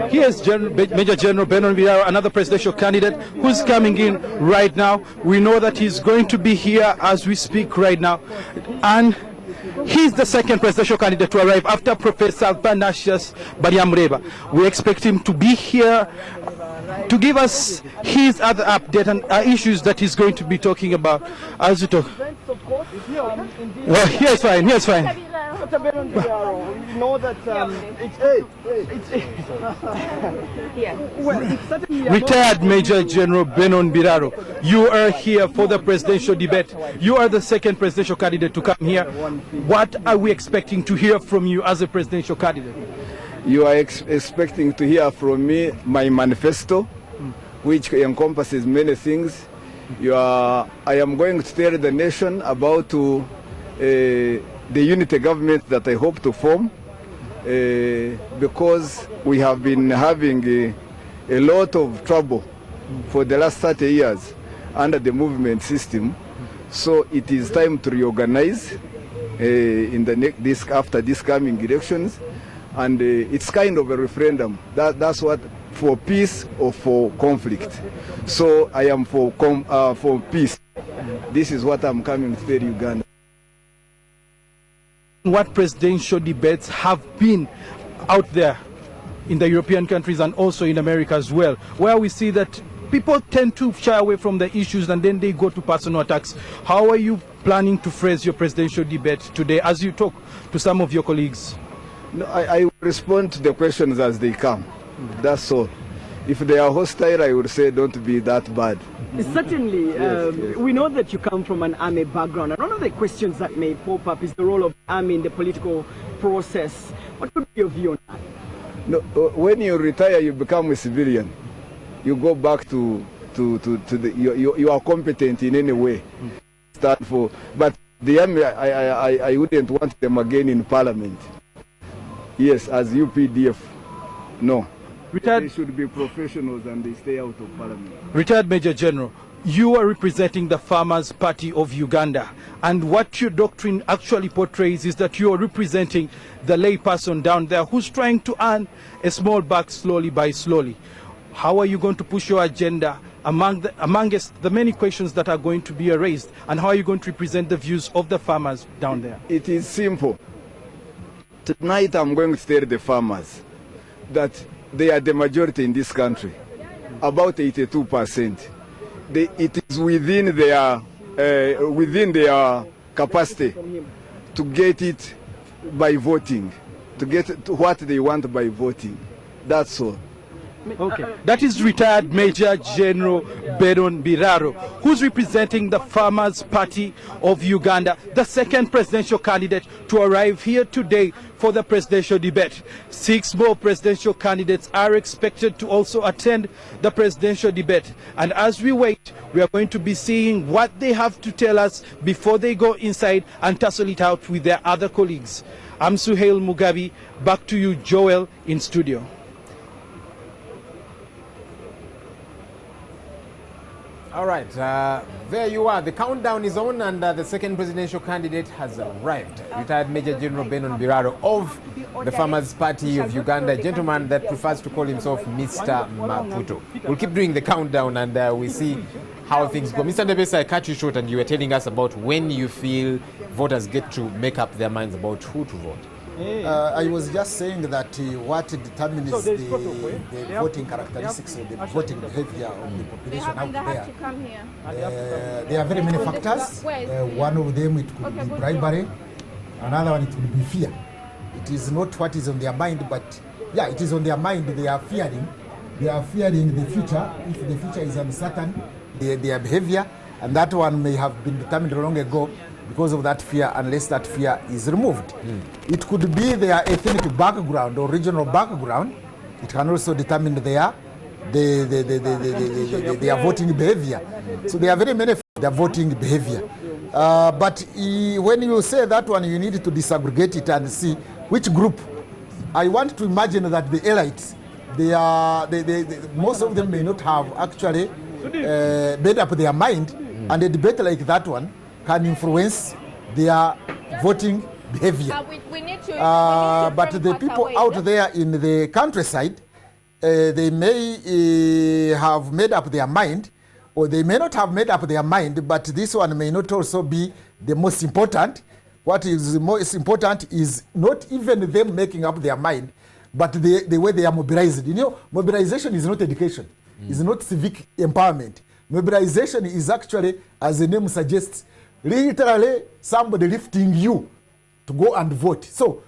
Speaker 5: Here's Major General Benon Biraro, another presidential candidate who's coming in right now. We know that he's going to be here as we speak right now. And he's the second presidential candidate to arrive after Professor Albanasius Bariamureba. We expect him to be here to give us his other update and issues that he's going to be talking about as we talk. Well, here's fine, here's fine.
Speaker 9: You know that
Speaker 5: Retired Major General Benon Biraro, you are here for the presidential debate. You are the second presidential candidate to come here. What are we expecting to hear from you as a presidential candidate?
Speaker 10: You are expecting to hear from me my manifesto, which encompasses many things. I am going to tell the nation about the unity government that I hope to form, because we have been having a lot of trouble for the last 30 years under the movement system. So it is time to reorganize in the after this coming elections, and it's kind of a referendum. That's what, for peace or for conflict. So I am for peace. This is what I'm coming to tell Uganda.
Speaker 5: What presidential debates have been out there in the European countries and also in America as well, where we see that people tend to shy away from the issues and then they go to personal attacks. How are you planning to phrase your presidential debate today as you talk to some of your colleagues?
Speaker 10: No, I will respond to the questions as they come. That's all. If they are hostile, I would say don't be that bad.
Speaker 9: Certainly,
Speaker 10: Yes.
Speaker 9: we know that you come from an army background, and one of the questions that may pop up is the role of the army in the political process. What would be your view on that?
Speaker 10: No, when you retire, you become a civilian. You go back to you are competent in any way. Stand for, but the army, I wouldn't want them again in parliament. Yes, as UPDF, no. They should be professionals and they stay out of parliament.
Speaker 5: Retired Major General, you are representing the Farmers' Party of Uganda, and what your doctrine actually portrays is that you are representing the layperson down there who's trying to earn a small buck slowly by slowly. How are you going to push your agenda amongst the many questions that are going to be raised, and how are you going to represent the views of the farmers down there?
Speaker 10: It is simple. Tonight I'm going to tell the farmers that they are the majority in this country, about 82%. It is within their capacity to get it by voting, to get what they want by voting. That's all.
Speaker 5: Okay. That is retired Major General Benon Biraro, who's representing the Farmers' Party of Uganda, the second presidential candidate to arrive here today for the presidential debate. 6 more presidential candidates are expected to also attend the presidential debate. And as we wait, we are going to be seeing what they have to tell us before they go inside and tussle it out with their other colleagues. I'm Suhail Mugabi. Back to you, Joel, in studio.
Speaker 1: All right, there you are. The countdown is on, and the second presidential candidate has arrived. Retired Major General Benon Biraro of the Farmers' Party of Uganda, a gentleman that prefers to call himself Mr. Maputo. We'll keep doing the countdown, and we see how things go. Mr. Ndebesa, I cut you short, and you were telling us about when you feel voters get to make up their minds about who to vote.
Speaker 4: I was just saying that what determines the voting characteristics or the voting behavior of the population out there. There are very many factors. One of them, it could be bribery. Another one, it could be fear. It is not what is on their mind, but yeah, it is on their mind. They are fearing. They are fearing the future. If the future is uncertain, their behavior, and that one may have been determined long ago because of that fear, unless that fear is removed. It could be their ethnic background or regional background. It can also determine their voting behavior. So there are very many their voting behavior. But when you say that one, you need to disaggregate it and see which group. I want to imagine that the elites, most of them may not have actually made up their mind, and a debate like that one can influence their voting behavior. But the people out there in the countryside, they may have made up their mind, or they may not have made up their mind, but this one may not also be the most important. What is most important is not even them making up their mind, but the way they are mobilized. You know, mobilization is not education. It's not civic empowerment. Mobilization is actually, as the name suggests, literally somebody lifting you to go and vote. So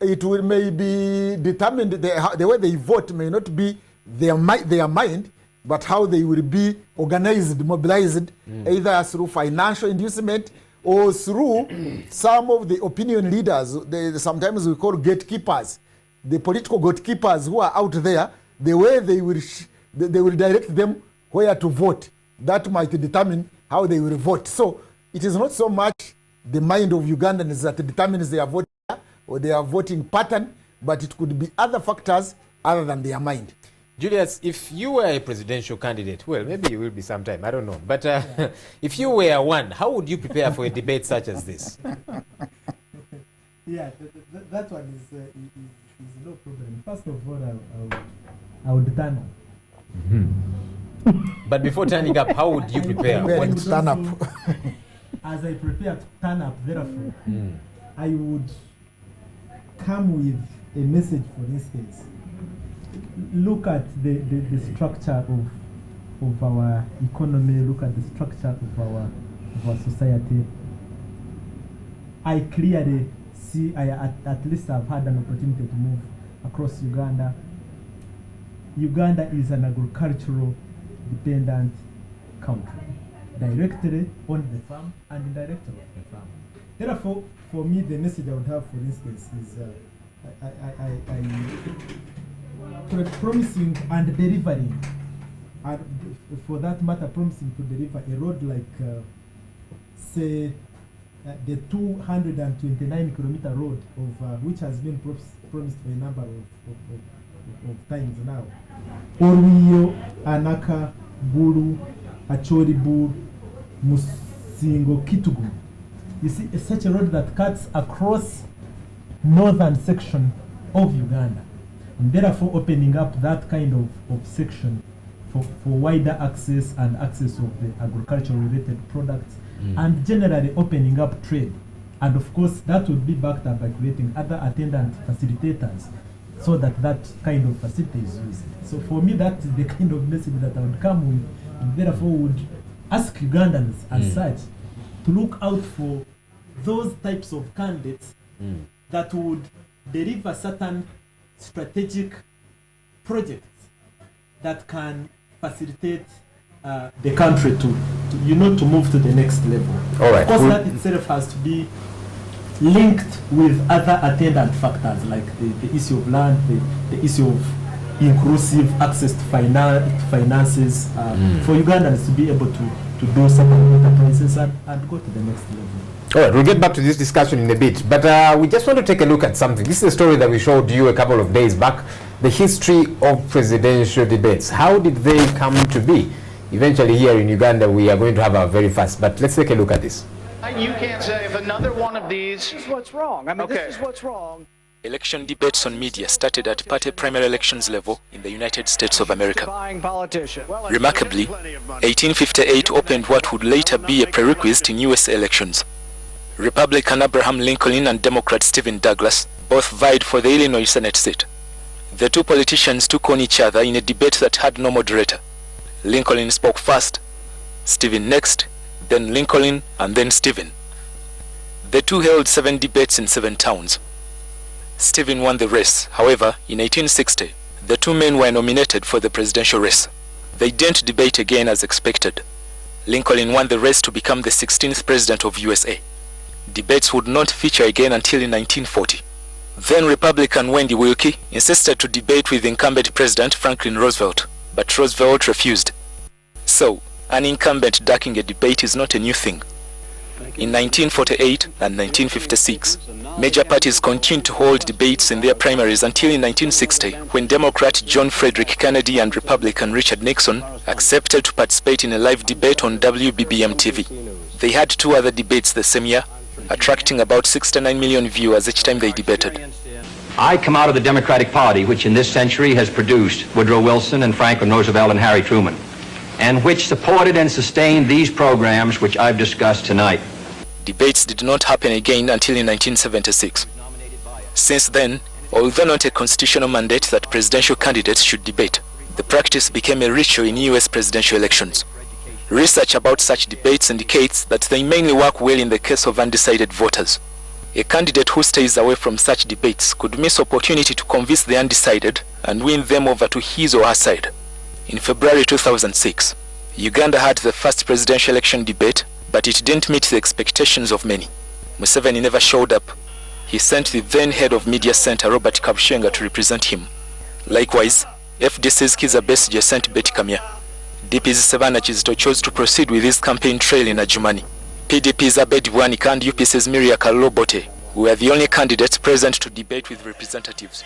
Speaker 4: it will may be determined, the way they vote may not be their mind, but how they will be organized, mobilized, either through financial inducement or through some of the opinion leaders. Sometimes we call gatekeepers, the political gatekeepers who are out there. The way they will direct them where to vote. That might determine how they will vote. So it is not so much the mind of Ugandans that determines their voting or their voting pattern, but it could be other factors other than their mind.
Speaker 1: Julius, if you were a presidential candidate, well, maybe you will be sometime, I don't know. But if you were one, how would you prepare for a debate such as this?
Speaker 3: Yeah, that one is no problem. First of all, I would turn up.
Speaker 1: But before turning up, how would you prepare?
Speaker 4: When to turn up?
Speaker 3: As I prepare to turn up, therefore, I would come with a message, for instance. Look at the structure of our economy, look at the structure of our society. I clearly see, at least I've had an opportunity to move across Uganda. Uganda is an agricultural dependent country, directly on the farm and indirectly on the farm. Therefore, for me, the message I would have, for instance, is promising and delivering, and for that matter, promising to deliver a road like, say, the 229-kilometer road of which has been promised for a number of times now. Oruyo, Anaka, Buru, Achoribu, Musingo, Kitugu. You see, it's such a road that cuts across northern section of Uganda, and therefore opening up that kind of section for wider access and access of the agricultural related products, and generally opening up trade. And of course, that would be backed up by creating other attendant facilitators so that kind of facility is used. So for me, that's the kind of message that I would come with, and therefore would ask Ugandans as such to look out for those types of candidates that would deliver certain strategic projects that can facilitate the country to move to the next level.
Speaker 1: All right.
Speaker 3: Of course, that itself has to be linked with other attendant factors like the issue of land, the issue of inclusive access to finances for Ugandans to be able to do certain enterprises and go to the next level.
Speaker 1: All right, we'll get back to this discussion in a bit, but we just want to take a look at something. This is a story that we showed you a couple of days back, the history of presidential debates. How did they come to be? Eventually here in Uganda, we are going to have our very first, but let's take a look at this.
Speaker 11: You can't say if another one of these...
Speaker 9: This is what's wrong. I mean, this is what's wrong.
Speaker 12: Election debates on media started at party primary elections level in the United States of America. Remarkably, 1858 opened what would later be a prerequisite in US elections. Republican Abraham Lincoln and Democrat Stephen Douglas both vied for the Illinois Senate seat. The two politicians took on each other in a debate that had no moderator. Lincoln spoke first, Stephen next, then Lincoln, and then Stephen. The two held 7 debates in 7 towns. Stephen won the race. However, in 1860, the two men were nominated for the presidential race. They didn't debate again as expected. Lincoln won the race to become the 16th president of USA. Debates would not feature again until in 1940. Then Republican Wendy Wilkie insisted to debate with incumbent President Franklin Roosevelt, but Roosevelt refused. So, an incumbent ducking a debate is not a new thing. In 1948 and 1956, major parties continued to hold debates in their primaries until in 1960, when Democrat John Frederick Kennedy and Republican Richard Nixon accepted to participate in a live debate on WBBM TV. They had 2 other debates the same year, attracting about 69 million viewers each time they debated.
Speaker 13: I come out of the Democratic Party, which in this century has produced Woodrow Wilson and Franklin Roosevelt and Harry Truman, and which supported and sustained these programs which I've discussed tonight.
Speaker 12: Debates did not happen again until in 1976. Since then, although not a constitutional mandate that presidential candidates should debate, the practice became a ritual in US presidential elections. Research about such debates indicates that they mainly work well in the case of undecided voters. A candidate who stays away from such debates could miss opportunity to convince the undecided and win them over to his or her side. In February 2006, Uganda had the first presidential election debate, but it didn't meet the expectations of many. Museveni never showed up. He sent the then head of media center Robert Kabushenga to represent him. Likewise, FDC's Kizza Besigye sent Betty Kamya. DP's Sebana Kizito chose to proceed with his campaign trail in Adjumani. PDP's Abedi Bwanika and UPC's Miria Kalobote were the only candidates present to debate with representatives.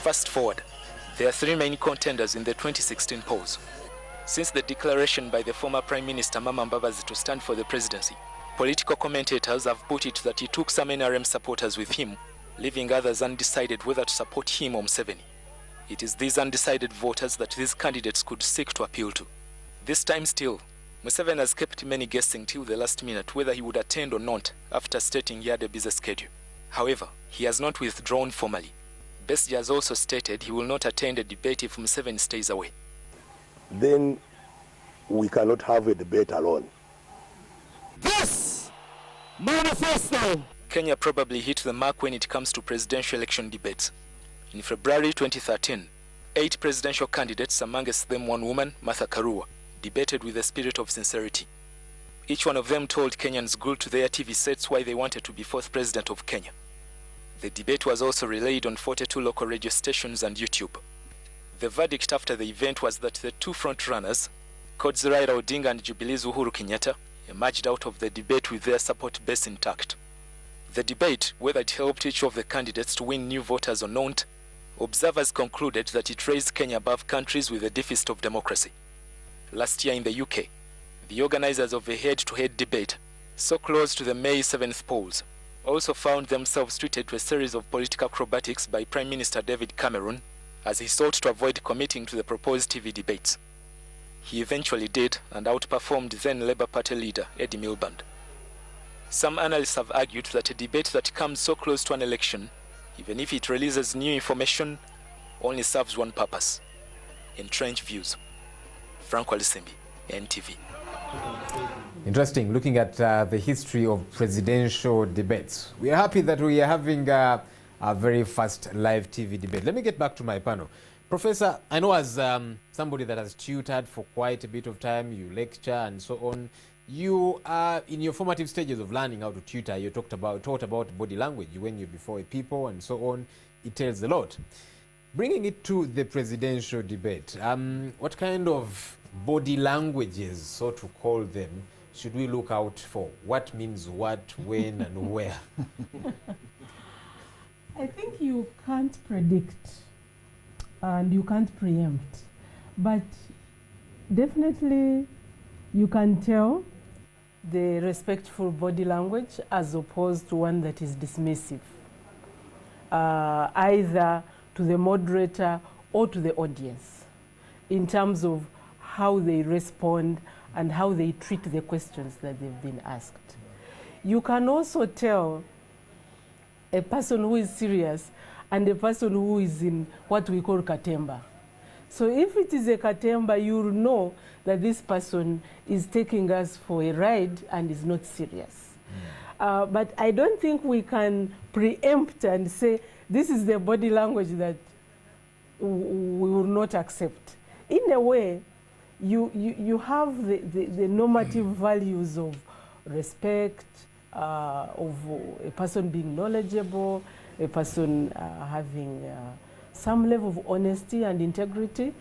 Speaker 12: Fast forward, there are 3 main contenders in the 2016 polls. Since the declaration by the former Prime Minister Mama Mbabazi to stand for the presidency, Political commentators have put it that he took some NRM supporters with him, leaving others undecided whether to support him or Museveni. It is these undecided voters that these candidates could seek to appeal to. This time still, Museveni has kept many guessing till the last minute whether he would attend or not after stating he had a busy schedule. However, he has not withdrawn formally. Besigye has also stated he will not attend a debate if Museveni stays away.
Speaker 14: Then we cannot have a debate alone.
Speaker 15: This manifesto!
Speaker 12: Kenya probably hit the mark when it comes to presidential election debates. In February 2013, 8 presidential candidates, amongst them one woman, Martha Karua, debated with a spirit of sincerity. Each one of them told Kenyans glued to their TV sets why they wanted to be 4th president of Kenya. The debate was also relayed on 42 local radio stations and YouTube. The verdict after the event was that the two front-runners, Kodzi Raila Odinga and Jubilee's Uhuru Kenyatta, emerged out of the debate with their support base intact. The debate, whether it helped each of the candidates to win new voters or not, observers concluded that it raised Kenya above countries with a deficit of democracy. Last year in the UK, the organizers of a head-to-head debate, so close to the May 7th polls, also found themselves treated to a series of political acrobatics by Prime Minister David Cameron as he sought to avoid committing to the proposed TV debates. He eventually did and outperformed then Labour Party leader Eddie Miliband. Some analysts have argued that a debate that comes so close to an election, even if it releases new information, only serves one purpose: entrench views. Franco Alisimbi, NTV.
Speaker 1: Interesting, looking at the history of presidential debates. We are happy that we are having a very first live TV debate. Let me get back to my panel. Professor, I know as somebody that has tutored for quite a bit of time, you lecture and so on. You are in your formative stages of learning how to tutor. You taught about body language when you're before people and so on. It tells a lot. Bringing it to the presidential debate, what kind of body languages, so to call them, should we look out for? What means what, when, and where?
Speaker 2: I think you can't predict and you can't preempt, but definitely you can tell the respectful body language as opposed to one that is dismissive, either to the moderator or to the audience, in terms of how they respond and how they treat the questions that they've been asked. You can also tell a person who is serious and a person who is in what we call katemba. So if it is a katemba, you'll know that this person is taking us for a ride and is not serious. But I don't think we can preempt and say, this is the body language that we will not accept. In a way, you have the normative values of respect, of a person being knowledgeable, a person having some level of honesty and integrity,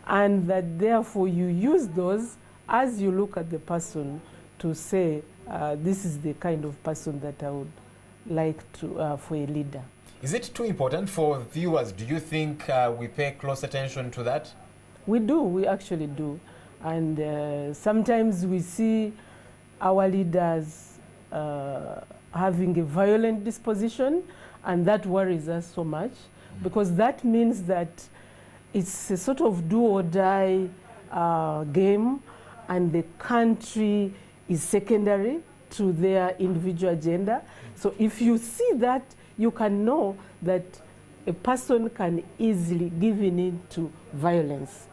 Speaker 2: and that therefore you use those as you look at the person to say, this is the kind of person that I would like to for a leader.
Speaker 1: Is it too important for viewers? Do you think we pay close attention to that?
Speaker 2: We do, we actually do. And sometimes we see our leaders having a violent disposition, and that worries us so much, because that means that it's a sort of do or die game, and the country is secondary to their individual agenda. So if you see that, you can know that a person can easily give in to violence,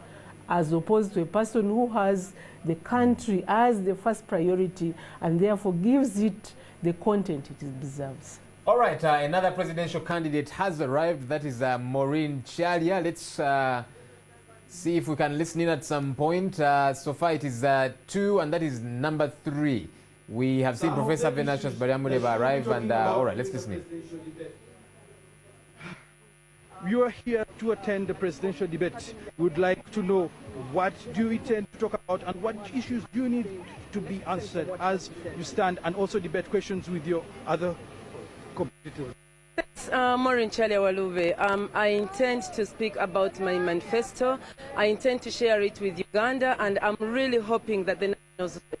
Speaker 2: as opposed to a person who has the country as the first priority and therefore gives it the content it deserves.
Speaker 1: All right, another presidential candidate has arrived. That is Maureen Chalia. Let's see if we can listen in at some point. So far it is 2, and that is number 3. We have seen Professor Venatius Bariamuleba arrive, and all right, let's listen in.
Speaker 5: You are here to attend the presidential debate. We'd like to know, what do you intend to talk about and what issues do you need to be answered as you stand and also debate questions with your other competitors?
Speaker 16: Maureen Chalia Walube. I intend to speak about my manifesto. I intend to share it with Uganda, and I'm really hoping that the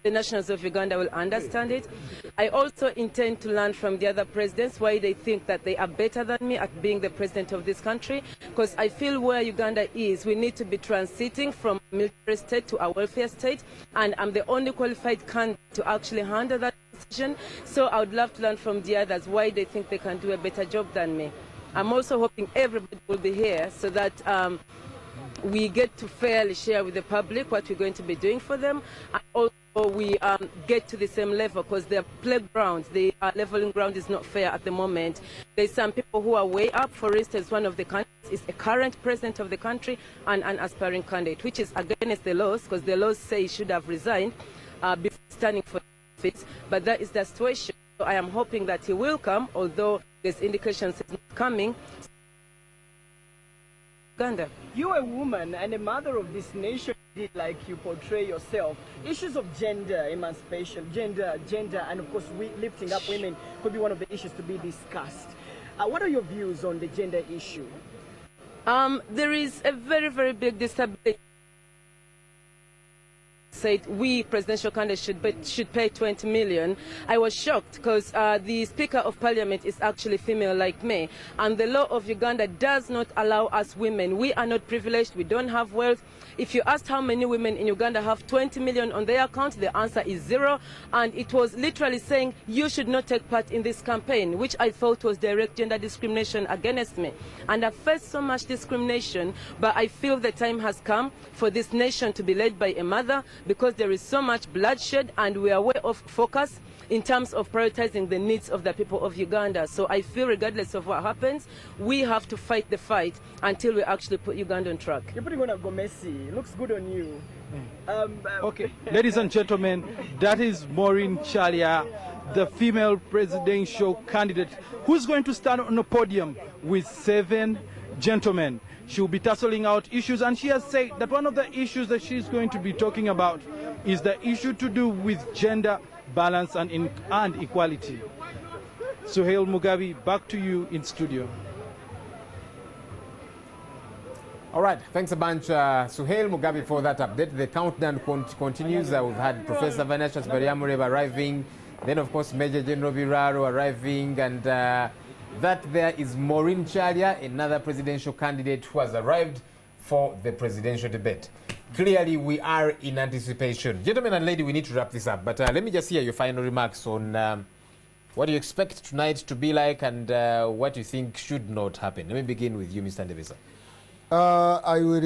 Speaker 16: nationals of Uganda will understand it. I also intend to learn from the other presidents why they think that they are better than me at being the president of this country, because I feel where Uganda is, we need to be transiting from a military state to a welfare state, and I'm the only qualified candidate to actually handle that decision. So I would love to learn from the others why they think they can do a better job than me. I'm also hoping everybody will be here so that we get to fairly share with the public what we're going to be doing for them, and also we get to the same level, because their playgrounds, the leveling ground is not fair at the moment. There's some people who are way up. For instance, one of the candidates is a current president of the country and an aspiring candidate, which is against the laws, because the laws say he should have resigned before standing for office, but that is the situation. So I am hoping that he will come, although there's indications he's not coming. Uganda.
Speaker 9: You're a woman and a mother of this nation, like you portray yourself. Issues of gender emancipation, gender, and of course lifting up women could be one of the issues to be discussed. What are your views on the gender issue?
Speaker 16: There is a very, very big disability. Said we presidential candidates should pay 20 million. I was shocked because the Speaker of Parliament is actually female like me, and the law of Uganda does not allow us women. We are not privileged, we don't have wealth. If you asked how many women in Uganda have 20 million on their account, the answer is 0, and it was literally saying you should not take part in this campaign, which I thought was direct gender discrimination against me. And I faced so much discrimination, but I feel the time has come for this nation to be led by a mother, because there is so much bloodshed and we are way off focus in terms of prioritizing the needs of the people of Uganda. So I feel regardless of what happens, we have to fight the fight until we actually put Uganda on track.
Speaker 9: You're putting on a Gomesi. It looks good on you.
Speaker 5: Okay, ladies and gentlemen, that is Maureen Chalia, the female presidential candidate, who's going to stand on a podium with 7 gentlemen. She will be tussling out issues, and she has said that one of the issues that she's going to be talking about is the issue to do with gender balance and equality. Suhail Mugabe, back to you in studio.
Speaker 1: All right, thanks a bunch, Suhail Mugabe, for that update. The countdown continues. We've had Professor Vanessa Bariamureba arriving, then of course Major General Biraro arriving, and that there is Maureen Chalia, another presidential candidate who has arrived for the presidential debate. Clearly, we are in anticipation. Gentlemen and lady, we need to wrap this up, but let me just hear your final remarks on what do you expect tonight to be like, and what you think should not happen. Let me begin with you, Mr. Ndebesa.
Speaker 4: I will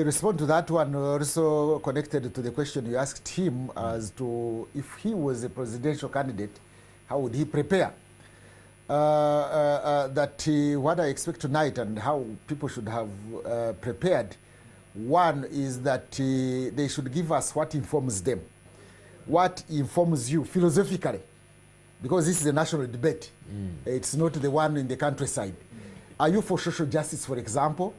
Speaker 4: respond to that one, also connected to the question you asked him as to if he was a presidential candidate, how would he prepare? What I expect tonight and how people should have prepared. One is that they should give us what informs them, what informs you philosophically, because this is a national debate. It's not the one in the countryside. Are you for social justice, for example,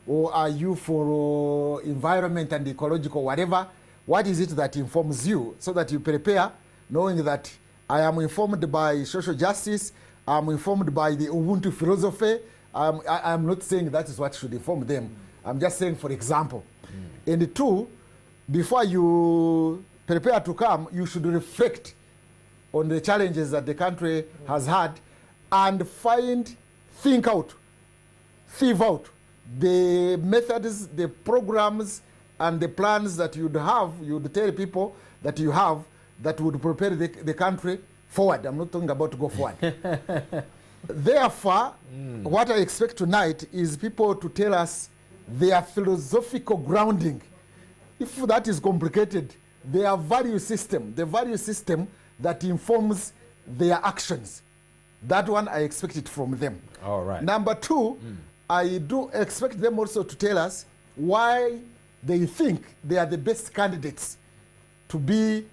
Speaker 4: or are you for environment and ecological whatever? What is it that informs you, so that you prepare knowing that I am informed by social justice, I'm informed by the Ubuntu philosophy. I'm not saying that is what should inform them. I'm just saying, for example. And 2, before you prepare to come, you should reflect on the challenges that the country has had and think out, sieve out the methods, the programs, and the plans that you'd tell people that you have that would prepare the country forward. I'm not talking about to go forward. Therefore, what I expect tonight is people to tell us their philosophical grounding. If that is complicated, their value system, the value system that informs their actions. That one, I expect it from them.
Speaker 1: All right.
Speaker 4: Number 2, I do expect them also to tell us why they think they are the best candidates to be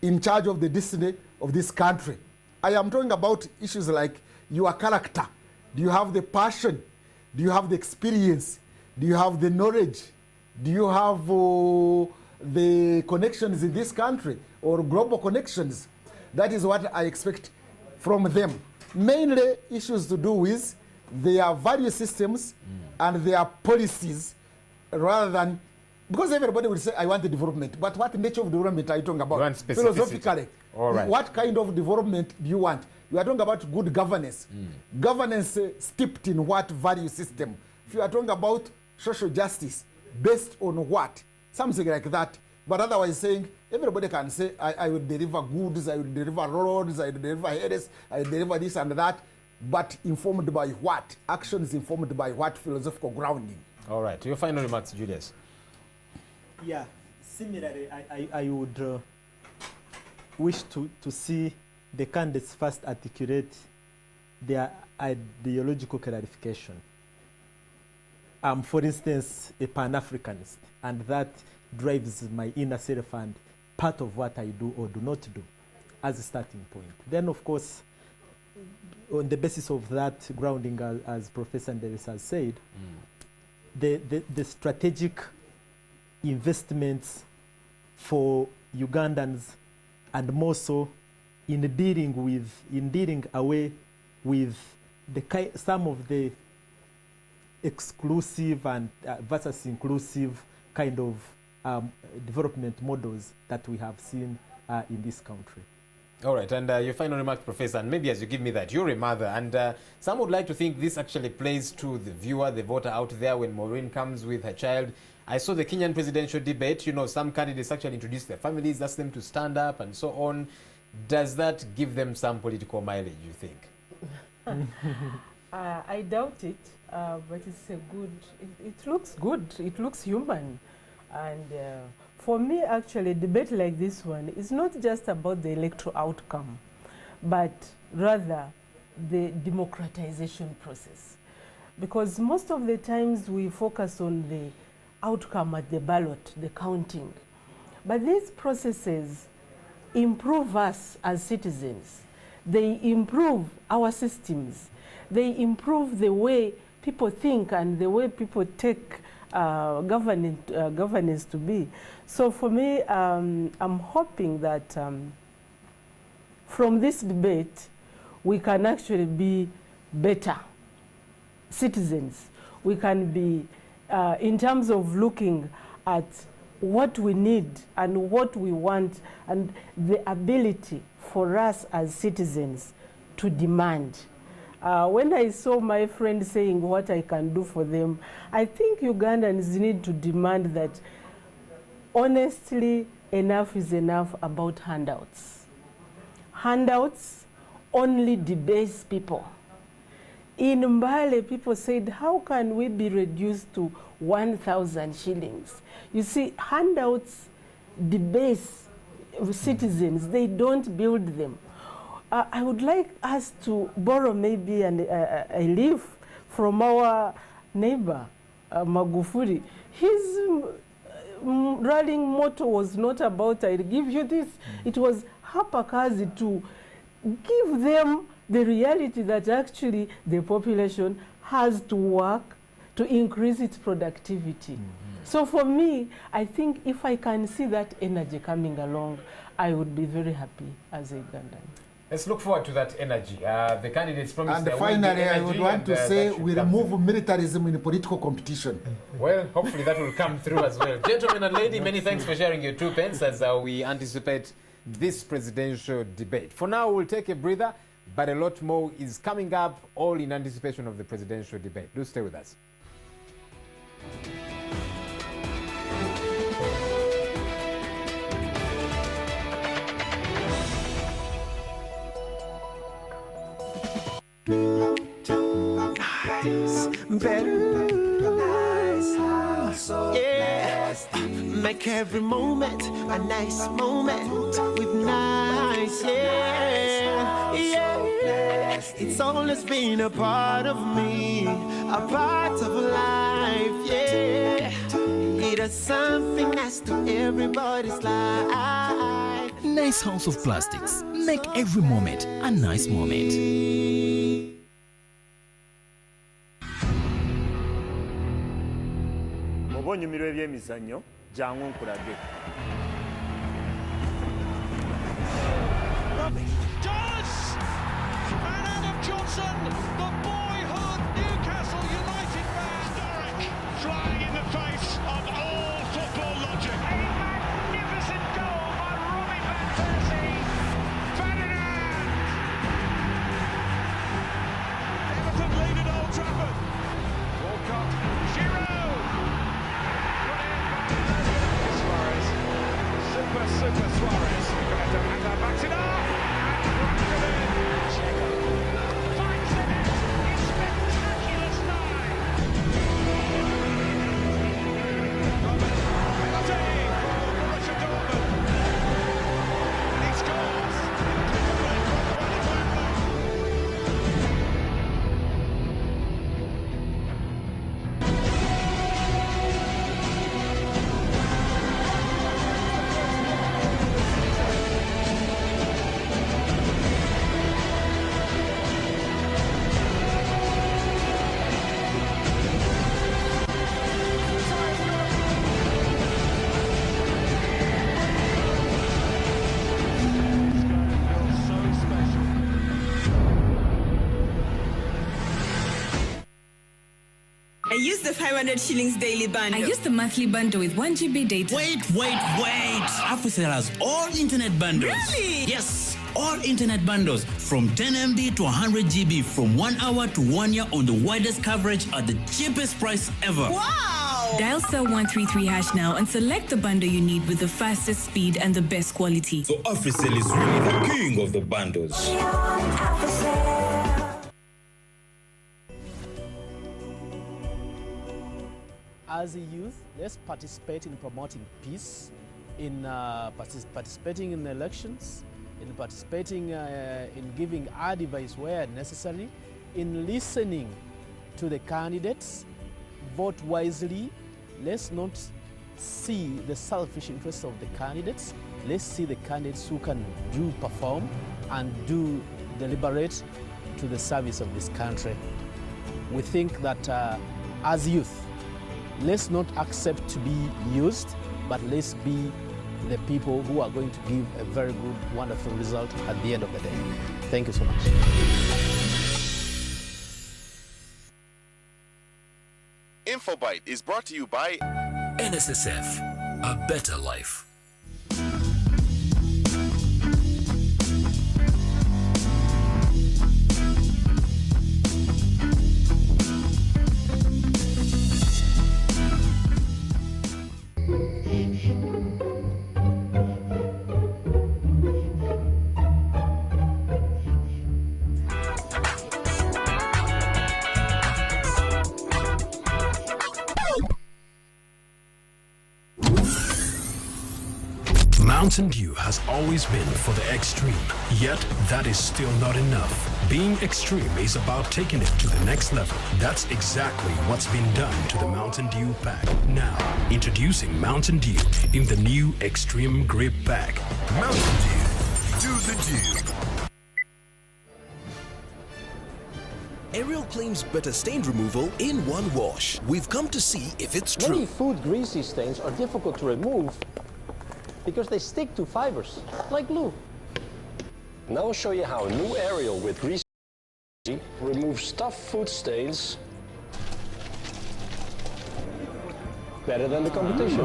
Speaker 4: in charge of the destiny of this country. I am talking about issues like your character. Do you have the passion? Do you have the experience? Do you have the knowledge? Do you have the connections in this country or global connections? That is what I expect from them. Mainly issues to do with their value systems and their policies, rather than because everybody will say, I want the development. But what nature of development are you talking about?
Speaker 1: You want specificity.
Speaker 4: Philosophically.
Speaker 1: All right.
Speaker 4: What kind of development do you want? You are talking about good governance. Governance steeped in what value system? If you are talking about social justice, based on what? Something like that. But otherwise saying, everybody can say, I will deliver goods, I will deliver roads, I will deliver heads, I will deliver this and that. But informed by what? Actions informed by what philosophical grounding?
Speaker 1: All right. Your final remarks, Julius.
Speaker 3: Yeah, similarly, I would wish to see the candidates first articulate their ideological clarification. For instance, a Pan-Africanist, and that drives my inner self and part of what I do or do not do as a starting point. Then, of course, on the basis of that grounding, as Professor Nderis has said, the strategic investments for Ugandans, and more so in dealing away with some of the exclusive and versus inclusive kind of development models that we have seen in this country.
Speaker 1: All right, and your final remark, Professor, and maybe as you give me that, you're a mother, and some would like to think this actually plays to the viewer, the voter out there when Maureen comes with her child. I saw the Kenyan presidential debate, you know, some candidates actually introduce their families, ask them to stand up and so on. Does that give them some political mileage, you think?
Speaker 2: I doubt it, but it's a good, it looks good, it looks human. And for me, actually, a debate like this one is not just about the electoral outcome, but rather the democratization process. Because most of the times we focus on the outcome at the ballot, the counting. But these processes improve us as citizens. They improve our systems. They improve the way people think and the way people take governance to be. So for me, I'm hoping that from this debate, we can actually be better citizens. We can be, in terms of looking at what we need and what we want and the ability for us as citizens to demand. When I saw my friend saying what I can do for them, I think Ugandans need to demand that honestly enough is enough about handouts. Handouts only debase people. In Mbale, people said, how can we be reduced to 1,000 shillings? You see, handouts debase citizens. They don't build them. I would like us to borrow maybe a leaf from our neighbor, Magufuli. His rallying motto was not about, I'll give you this. It was hapakazi, to give them the reality that actually the population has to work to increase its productivity. So for me, I think if I can see that energy coming along, I would be very happy as a Ugandan.
Speaker 1: Let's look forward to that energy. The candidates promised.
Speaker 4: And finally, I would want to say we remove militarism in political competition.
Speaker 1: Well, hopefully that will come through as well. Gentlemen and lady, many thanks for sharing your 2 pence as we anticipate this presidential debate. For now, we'll take a breather, but a lot more is coming up, all in anticipation of the presidential debate. Do stay with us.
Speaker 17: Make every moment a nice moment with nice, It's always been a part of me, a part of life, It is something nice to everybody's life.
Speaker 18: Nice House of Plastics. Make every moment a nice moment.
Speaker 19: Onyumirwa ebyemizannyo jangu nkulage.
Speaker 20: Does! And Adam Johnson, the boyhood Newcastle United man, historic, flying in the face of all football.
Speaker 21: use the 500 shillings daily bundle. I use the monthly bundle with 1 GB data.
Speaker 18: Wait. AfriCell has all internet bundles.
Speaker 21: Really?
Speaker 18: Yes, all internet bundles from 10 MB to 100 GB from 1 hour to 1 year on the widest coverage at the cheapest price ever.
Speaker 21: Wow! Dial *133# now and select the bundle you need with the fastest speed and the best quality.
Speaker 22: So AfriCell is really the king of the bundles.
Speaker 23: As a youth, let's participate in promoting peace, in participating in elections, in participating in giving advice where necessary, in listening to the candidates, vote wisely. Let's not see the selfish interests of the candidates. Let's see the candidates who can perform and deliberate to the service of this country. We think that as youth, let's not accept to be used, but let's be the people who are going to give a very good, wonderful result at the end of the day. Thank you so much.
Speaker 24: InfoBite is brought to you by
Speaker 25: NSSF, a better life. Mountain Dew has always been for the extreme, yet that is still not enough. Being extreme is about taking it to the next level. That's exactly what's been done to the Mountain Dew pack. Now, introducing Mountain Dew in the new Extreme Grip Pack. Mountain Dew, do the Dew.
Speaker 26: Ariel claims better stain removal in one wash. We've come to see if it's true.
Speaker 27: Many food greasy stains are difficult to remove because they stick to fibers, like glue. Now I'll show you how a new Ariel with greasy removes tough food stains better than the competition.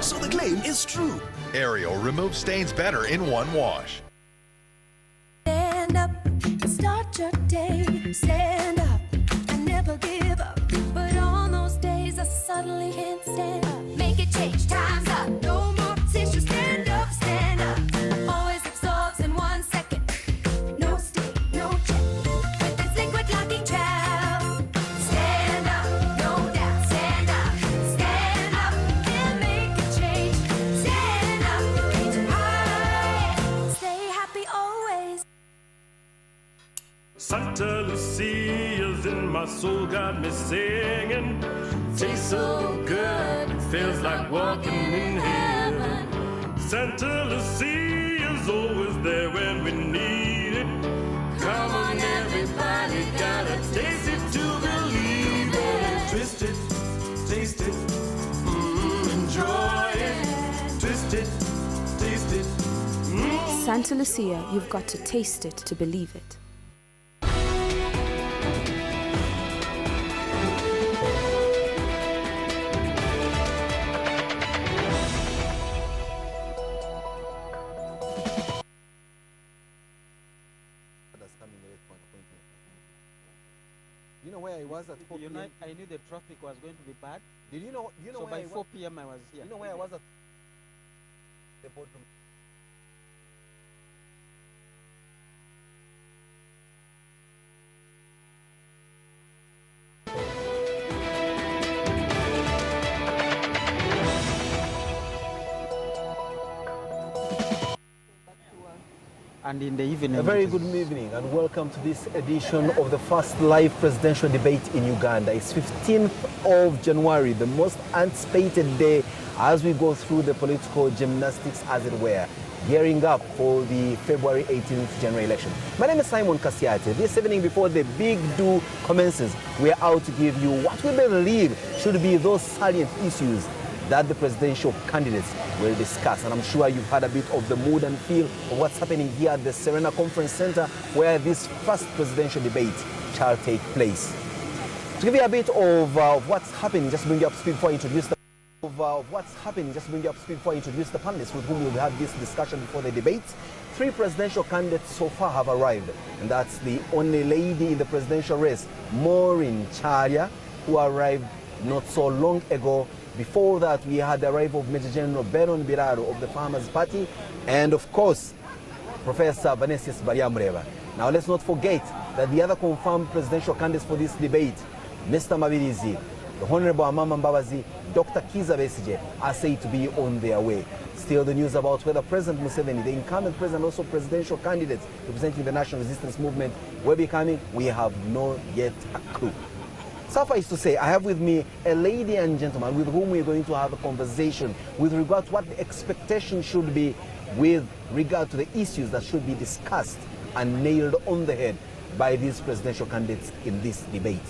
Speaker 26: So the claim is true.
Speaker 28: Ariel removes stains better in one wash.
Speaker 29: Stand up, start your day. Stand up, I never give up. But on those days I suddenly can't stand up. Make it change, time's up. No more petitions, stand up, stand up. Always absorbs in 1 second. No stick, no check. With this liquid locking trap. Stand up, no doubt, stand up. Stand up, can make a change. Stand up, reach high. Stay happy always.
Speaker 30: Santa Lucia's in my soul, got me singing. Tastes so good, feels like walking in heaven. Santa Lucia's always there when we need it. Come on, everybody, gotta taste it to believe it. Twist it, taste it, enjoy it. Twist it, taste it.
Speaker 31: Santa Lucia, you've got to taste it to believe it.
Speaker 1: You know where I was at 4 p.m.?
Speaker 3: I knew the traffic was going to be bad.
Speaker 1: Did you know?
Speaker 3: So by 4 p.m. I was here.
Speaker 1: You know where I was at? The boardroom.
Speaker 3: And in the evening.
Speaker 1: A very good evening and welcome to this edition of the first live presidential debate in Uganda. It's 15th of January, the most anticipated day as we go through the political gymnastics, as it were, gearing up for the February 18th general election. My name is Simon Kasiate. This evening before the big do commences, we are out to give you what we believe should be those salient issues that the presidential candidates will discuss. And I'm sure you've had a bit of the mood and feel of what's happening here at the Serena Conference Center, where this first presidential debate shall take place.
Speaker 6: To give you a bit of what's happening, just bring you up to speed before I introduce the panelists with whom we'll have this discussion before the debate. 3 presidential candidates so far have arrived, and that's the only lady in the presidential race, Maureen Charia, who arrived not so long ago. Before that, we had the arrival of Major General Beron Biraro of the Farmers Party, and of course, Professor Vanessius Bariamureva. Now, let's not forget that the other confirmed presidential candidates for this debate, Mr. Mabirizi, the Honorable Amama Mbabazi, Dr. Kiza Besigye, are said to be on their way. Still, the news about whether President Museveni, the incumbent president, also presidential candidates representing the National Resistance Movement, will be coming, we have not yet a clue. Suffice to say, I have with me a lady and gentleman with whom we're going to have a conversation with regard to what the expectation should be with regard to the issues that should be discussed and nailed on the head by these presidential candidates in this debate.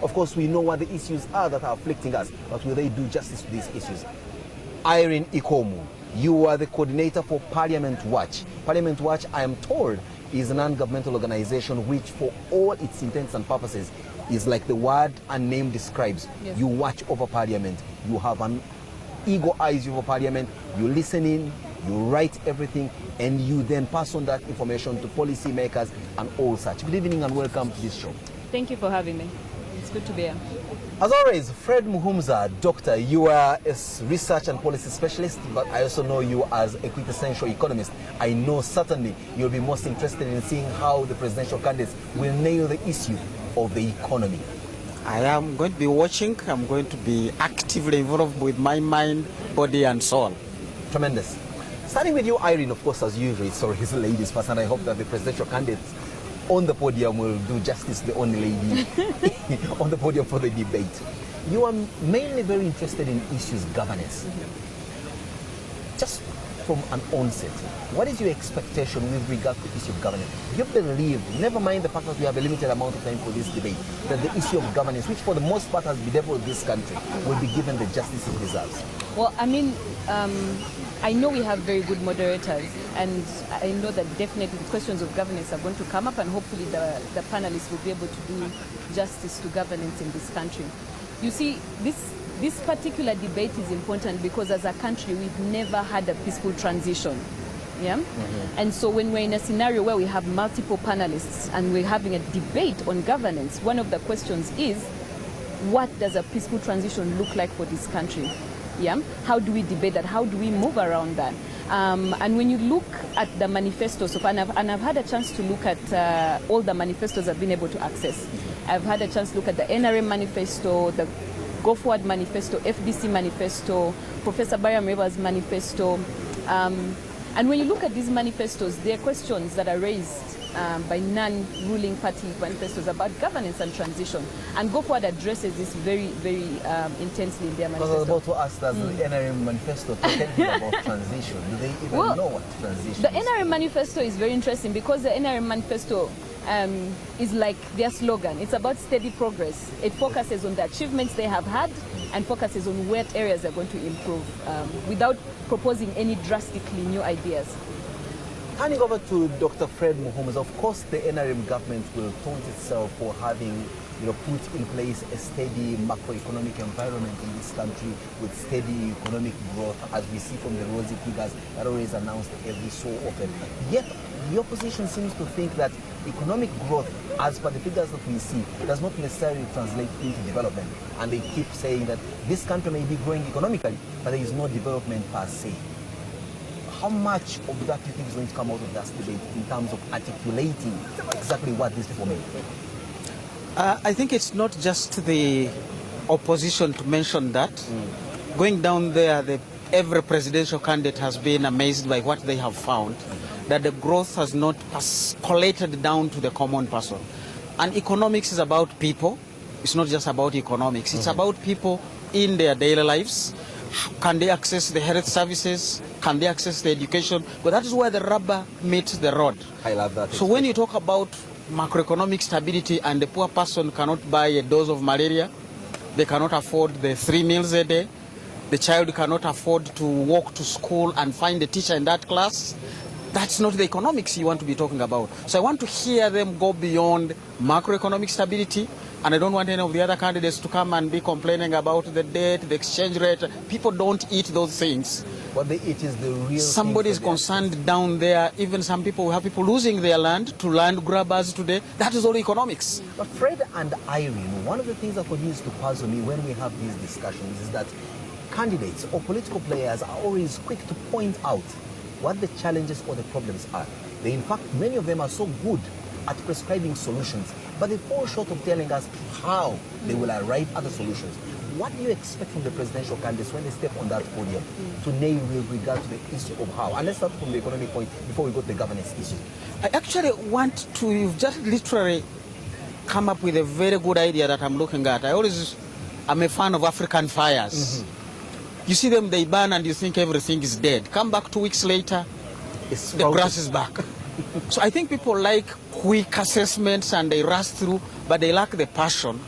Speaker 6: Of course, we know what the issues are that are afflicting us, but will they do justice to these issues? Irene Ikomu, you are the coordinator for Parliament Watch. Parliament Watch, I am told, is a non-governmental organization which, for all its intents and purposes, is like the word and name describes. Yes. You watch over Parliament. You have an eagle eyes over Parliament. You listen in, you write everything, and you then pass on that information to policy makers and all such. Good evening and welcome to this show.
Speaker 7: Thank you for having me. It's good to be here.
Speaker 6: As always, Fred Muhumza, doctor, you are a research and policy specialist, but I also know you as a quintessential economist. I know certainly you'll be most interested in seeing how the presidential candidates will nail the issue of the economy.
Speaker 8: I am going to be watching. I'm going to be actively involved with my mind, body, and soul.
Speaker 6: Tremendous. Starting with you, Irene, of course, as usual, sorry, it's ladies first, and I hope that the presidential candidates on the podium will do justice to the only lady on the podium for the debate. You are mainly very interested in issues governance. Just from an onset, what is your expectation with regard to the issue of governance? You believe, never mind the fact that we have a limited amount of time for this debate, that the issue of governance, which for the most part has bedeviled this country, will be given the justice it deserves?
Speaker 7: Well, I mean, I know we have very good moderators, and I know that definitely the questions of governance are going to come up, and hopefully the panelists will be able to do justice to governance in this country. You see, this particular debate is important because as a country, we've never had a peaceful transition. Yeah? Mm-hmm. And so when we're in a scenario where we have multiple panelists and we're having a debate on governance, one of the questions is, what does a peaceful transition look like for this country? Yeah? How do we debate that? How do we move around that? And when you look at the manifesto, so and I've had a chance to look at all the manifestos I've been able to access. I've had a chance to look at the NRM manifesto, the Go Forward manifesto, FDC manifesto, Professor Bariamureva's manifesto. And when you look at these manifestos, there are questions that are raised by non-ruling party manifestos about governance and transition. And Go Forward addresses this very, very intensely in their manifesto.
Speaker 6: Because I was about to ask, does the NRM manifesto pretend about transition? Do they even know what transition is?
Speaker 7: The NRM manifesto is very interesting because the NRM manifesto is like their slogan. It's about steady progress. It focuses on the achievements they have had and focuses on what areas they're going to improve without proposing any drastically new ideas.
Speaker 6: Handing over to Dr. Fred Muhumza, of course the NRM government will taunt itself for having put in place a steady macroeconomic environment in this country with steady economic growth, as we see from the rosy figures that are always announced every so often. Yet the opposition seems to think that economic growth, as per the figures that we see, does not necessarily translate into development. And they keep saying that this country may be growing economically, but there is no development per se. How much of that do you think is going to come out of that debate in terms of articulating exactly what these people mean?
Speaker 8: I think it's not just the opposition to mention that. Going down there, every presidential candidate has been amazed by what they have found, that the growth has not collated down to the common person. And economics is about people. It's not just about economics. It's about people in their daily lives. Can they access the health services? Can they access the education? But that is where the rubber meets the road.
Speaker 6: I love that.
Speaker 8: So when you talk about macroeconomic stability and the poor person cannot buy a dose of malaria, they cannot afford the 3 meals a day, the child cannot afford to walk to school and find a teacher in that class, that's not the economics you want to be talking about. So I want to hear them go beyond macroeconomic stability And I don't want any of the other candidates to come and be complaining about the debt, the exchange rate. People don't eat those things.
Speaker 6: What they eat is the real.
Speaker 8: Somebody is concerned down there. Even some people, we have people losing their land to land grabbers today. That is all economics.
Speaker 6: But Fred and Irene, one of the things that continues to puzzle me when we have these discussions is that candidates or political players are always quick to point out what the challenges or the problems are. They, in fact, many of them are so good at prescribing solutions, but they fall short of telling us how they will arrive at the solutions. What do you expect from the presidential candidates when they step on that podium to nail with regard to the issue of how? And let's start from the economic point before we go to the governance issue.
Speaker 8: I actually want to, you've just literally come up with a very good idea that I'm looking at. I'm a fan of African fires. You see them, they burn and you think everything is dead. Come back 2 weeks later, the grass is back. So I think people like quick assessments and they rush through, but they lack the passion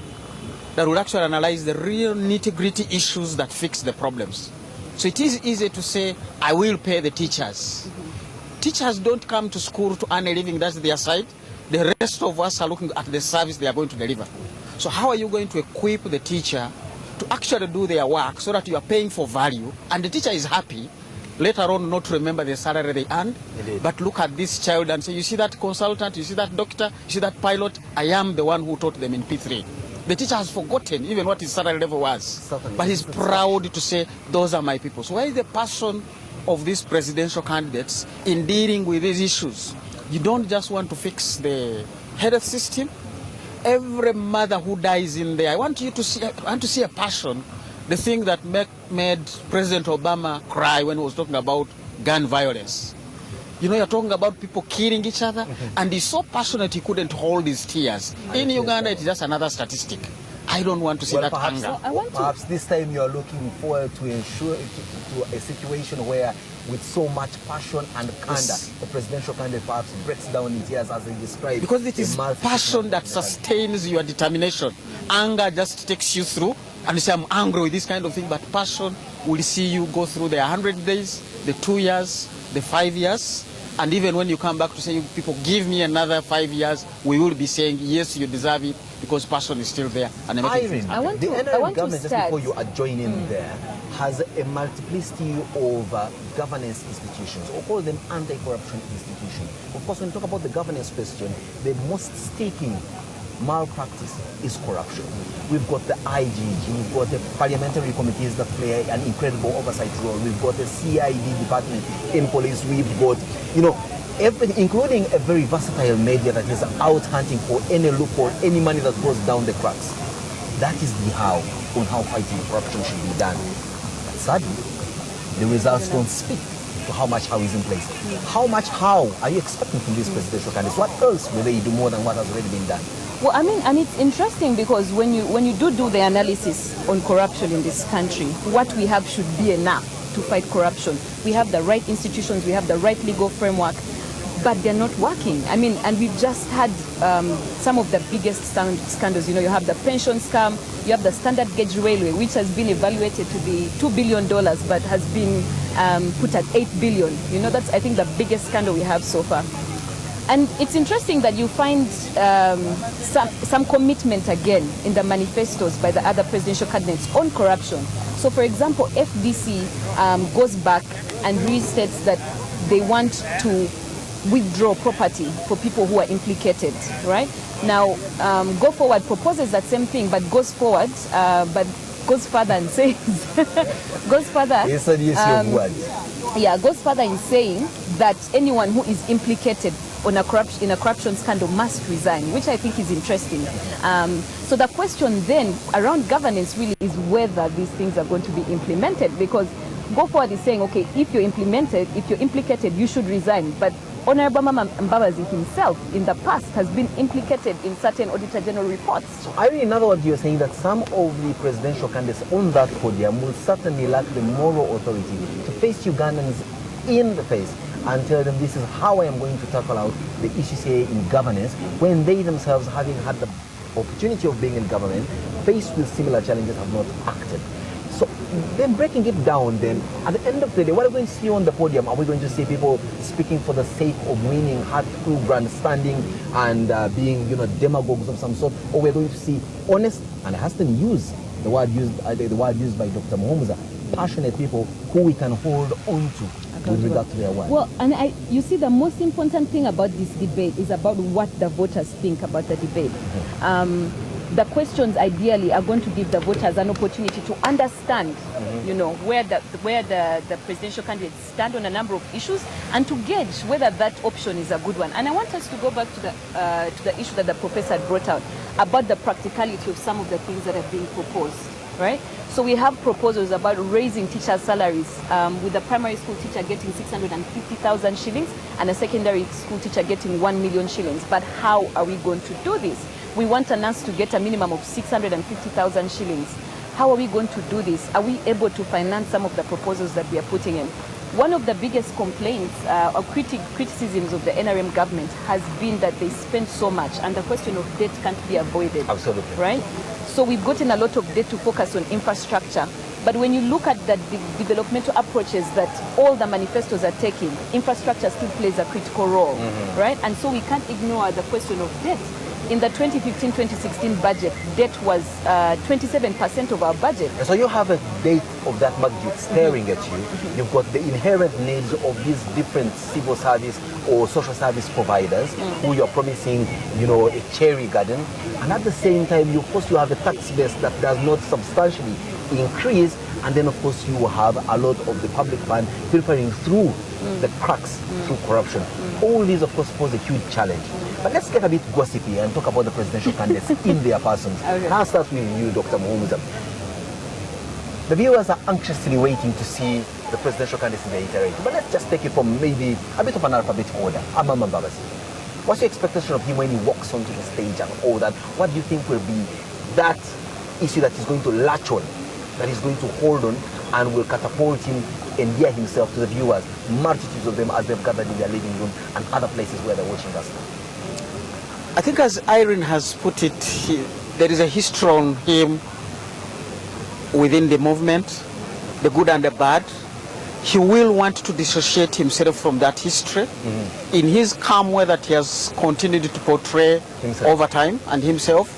Speaker 8: that will actually analyze the real nitty-gritty issues that fix the problems. So it is easy to say, I will pay the teachers. Teachers don't come to school to earn a living, that's their side. The rest of us are looking at the service they are going to deliver. So how are you going to equip the teacher to actually do their work so that you are paying for value and the teacher is happy, later on not to remember the salary they earned, but look at this child and say, you see that consultant, you see that doctor, you see that pilot, I am the one who taught them in P3. The teacher has forgotten even what his salary level was, certainly, but he's proud to say, those are my people. So where is the passion of these presidential candidates in dealing with these issues? You don't just want to fix the health system. Every mother who dies in there, I want to see a passion. The thing that made President Obama cry when he was talking about gun violence. You know, you're talking about people killing each other, and he's so passionate he couldn't hold his tears. In Uganda, it's just another statistic. I don't want to see that anger.
Speaker 6: Perhaps this time you're looking forward to ensure to a situation where, with so much passion and candor, the presidential candidate perhaps breaks down in tears as they describe.
Speaker 8: Because it is passion that sustains your determination. Anger just takes you through, and you say, I'm angry with this kind of thing, but passion will see you go through the 100 days, the 2 years, the 5 years, and even when you come back to say, people, give me another 5 years, we will be saying, yes, you deserve it, because passion is still there. And
Speaker 6: Irene, the NRM government, just before you adjoin in there, has a multiplicity of governance institutions, or call them anti-corruption institutions. Of course, when you talk about the governance question, the most sticking malpractice is corruption. We've got the IGG, we've got the parliamentary committees that play an incredible oversight role, we've got the CID department in police, we've got, you know, everything, including a very versatile media that is out hunting for any loophole, any money that goes down the cracks. That is the how on how fighting corruption should be done. But sadly, the results don't speak to how much how is in place. How much how are you expecting from these presidential candidates? What else will they do more than what has already been done?
Speaker 7: Well, I mean, and it's interesting because when you do the analysis on corruption in this country, what we have should be enough to fight corruption. We have the right institutions, we have the right legal framework, but they're not working. I mean, and we've just had some of the biggest scandals. You know, you have the pension scam, you have the standard gauge railway, which has been evaluated to be $2 billion, but has been put at $8 billion. You know, that's, I think, the biggest scandal we have so far. And it's interesting that you find some commitment again in the manifestos by the other presidential candidates on corruption. So, for example, FDC goes back and restates that they want to withdraw property for people who are implicated, right? Now, Go Forward proposes that same thing, but goes forward, but goes further and says, goes further. Goes further in saying that anyone who is implicated in a corruption scandal must resign, which I think is interesting. So the question then around governance really is whether these things are going to be implemented, because Go Forward is saying, okay, if you're implicated, you should resign. But Honorable Mama Mbabazi himself in the past has been implicated in certain Auditor General reports.
Speaker 6: So, Irene, in other words, you're saying that some of the presidential candidates on that podium will certainly lack the moral authority to face Ugandans in the face and tell them this is how I am going to tackle out the issues here in governance, when they themselves, having had the opportunity of being in government, faced with similar challenges, have not acted. So then breaking it down then, at the end of the day, what are we going to see on the podium? Are we going to see people speaking for the sake of winning, hard-through grandstanding and being, demagogues of some sort? Or we're going to see honest, and it has to use the word used by Dr. Muhumuza, passionate people who we can hold on to with regard to their work.
Speaker 7: Well, and you see, the most important thing about this debate is about what the voters think about the debate. The questions ideally are going to give the voters an opportunity to understand, where the presidential candidates stand on a number of issues, and to gauge whether that option is a good one. And I want us to go back to the issue that the professor had brought out about the practicality of some of the things that are being proposed, right? So we have proposals about raising teachers' salaries, with a primary school teacher getting 650,000 shillings and a secondary school teacher getting 1 million shillings. But how are we going to do this? We want a nurse to get a minimum of 650,000 shillings. How are we going to do this? Are we able to finance some of the proposals that we are putting in? One of the biggest complaints or criticisms of the NRM government has been that they spend so much, and the question of debt can't be avoided.
Speaker 6: Absolutely.
Speaker 7: Right? So we've gotten a lot of debt to focus on infrastructure. But when you look at the developmental approaches that all the manifestos are taking, infrastructure still plays a critical role, right? And so we can't ignore the question of debt. In the 2015-2016 budget, debt was 27% of our budget.
Speaker 6: And so you have a debt of that magnitude staring at you. You've got the inherent needs of these different civil service or social service providers who you're promising, a cherry garden. And at the same time, of course, you have a tax base that does not substantially increase. And then, of course, you have a lot of the public fund filtering through the cracks through corruption. All these, of course, pose a huge challenge. But let's get a bit gossipy and talk about the presidential candidates in their persons. Okay. I'll start with you, Dr. Muhumuza. The viewers are anxiously waiting to see the presidential candidates in the iteration. But let's just take it from maybe a bit of an alphabet order. Amama Babasi. What's your expectation of him when he walks onto the stage and all that? What do you think will be that issue that is going to latch on, that is going to hold on and will catapult him, endear himself to the viewers, multitudes of them as they've gathered in their living room and other places where they're watching us?
Speaker 8: I think, as Irene has put it, there is a history on him within the movement, the good and the bad. He will want to dissociate himself from that history in his calm way that he has continued to portray over time and himself.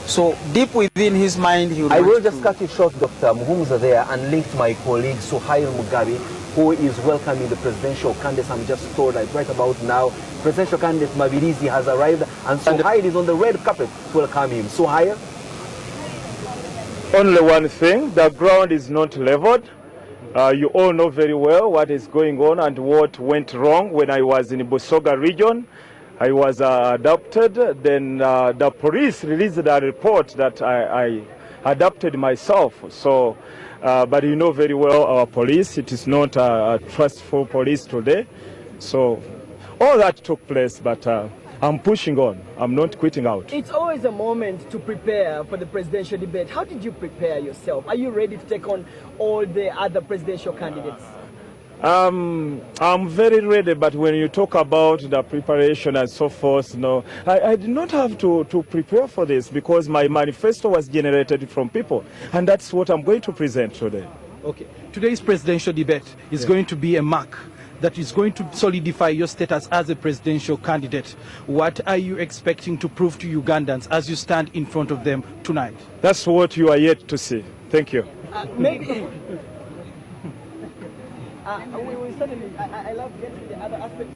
Speaker 8: So deep within his mind, he will
Speaker 6: I will just cut you short, Dr. Muhumuza, there, and link to my colleague Suhail Mugabe, who is welcoming the presidential candidate. I'm just told right about now, presidential candidate Mavirizi has arrived, and Suhail is on the red carpet to welcome him. Suhail?
Speaker 2: Only one thing, the ground is not leveled. You all know very well what is going on and what went wrong when I was in Busoga region. I was adopted, then the police released a report that I adopted myself. So, but you know very well our police, it is not a trustful police today. So all that took place, but I'm pushing on. I'm not quitting out.
Speaker 4: It's always a moment to prepare for the presidential debate. How did you prepare yourself? Are you ready to take on all the other presidential candidates?
Speaker 2: I'm very ready, but when you talk about the preparation and so forth, no, I did not have to prepare for this because my manifesto was generated from people, and that's what I'm going to present today.
Speaker 3: Okay. Today's presidential debate is going to be a mark that is going to solidify your status as a presidential candidate. What are you expecting to prove to Ugandans as you stand in front of them tonight?
Speaker 2: That's what you are yet to see. Thank you.
Speaker 4: Maybe... we certainly, I love getting the other aspect.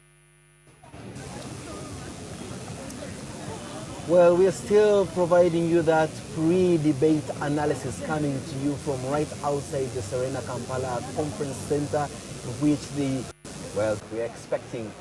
Speaker 6: Well, we're still providing you that pre-debate analysis coming to you from right outside the Serena Kampala Conference Center, which we're expecting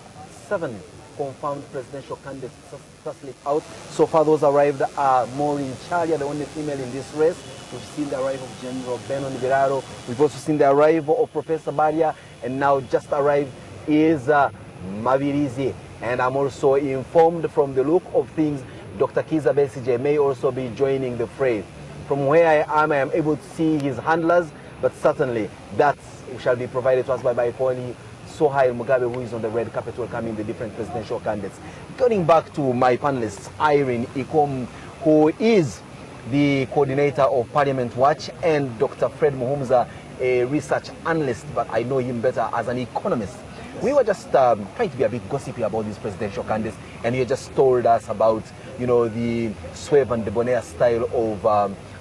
Speaker 6: 7 confirmed presidential candidates to slip out. So far, those arrived are Maureen Chalia, the only female in this race. We've seen the arrival of General Benon Biraro. We've also seen the arrival of Professor Baria. And now just arrived is Mavirizi. And I'm also informed from the look of things, Dr. Kiza Besije may also be joining the fray. From where I am able to see his handlers, but certainly that shall be provided to us by my colleague Suhail Mugabe, who is on the red carpet welcoming the different presidential candidates. Going back to my panelists, Irene Ikom, who is the coordinator of Parliament Watch, and Dr. Fred Muhumuza, a research analyst, but I know him better as an economist. We were just trying to be a bit gossipy about these presidential candidates, and you just told us about, you know, the suave and debonair style of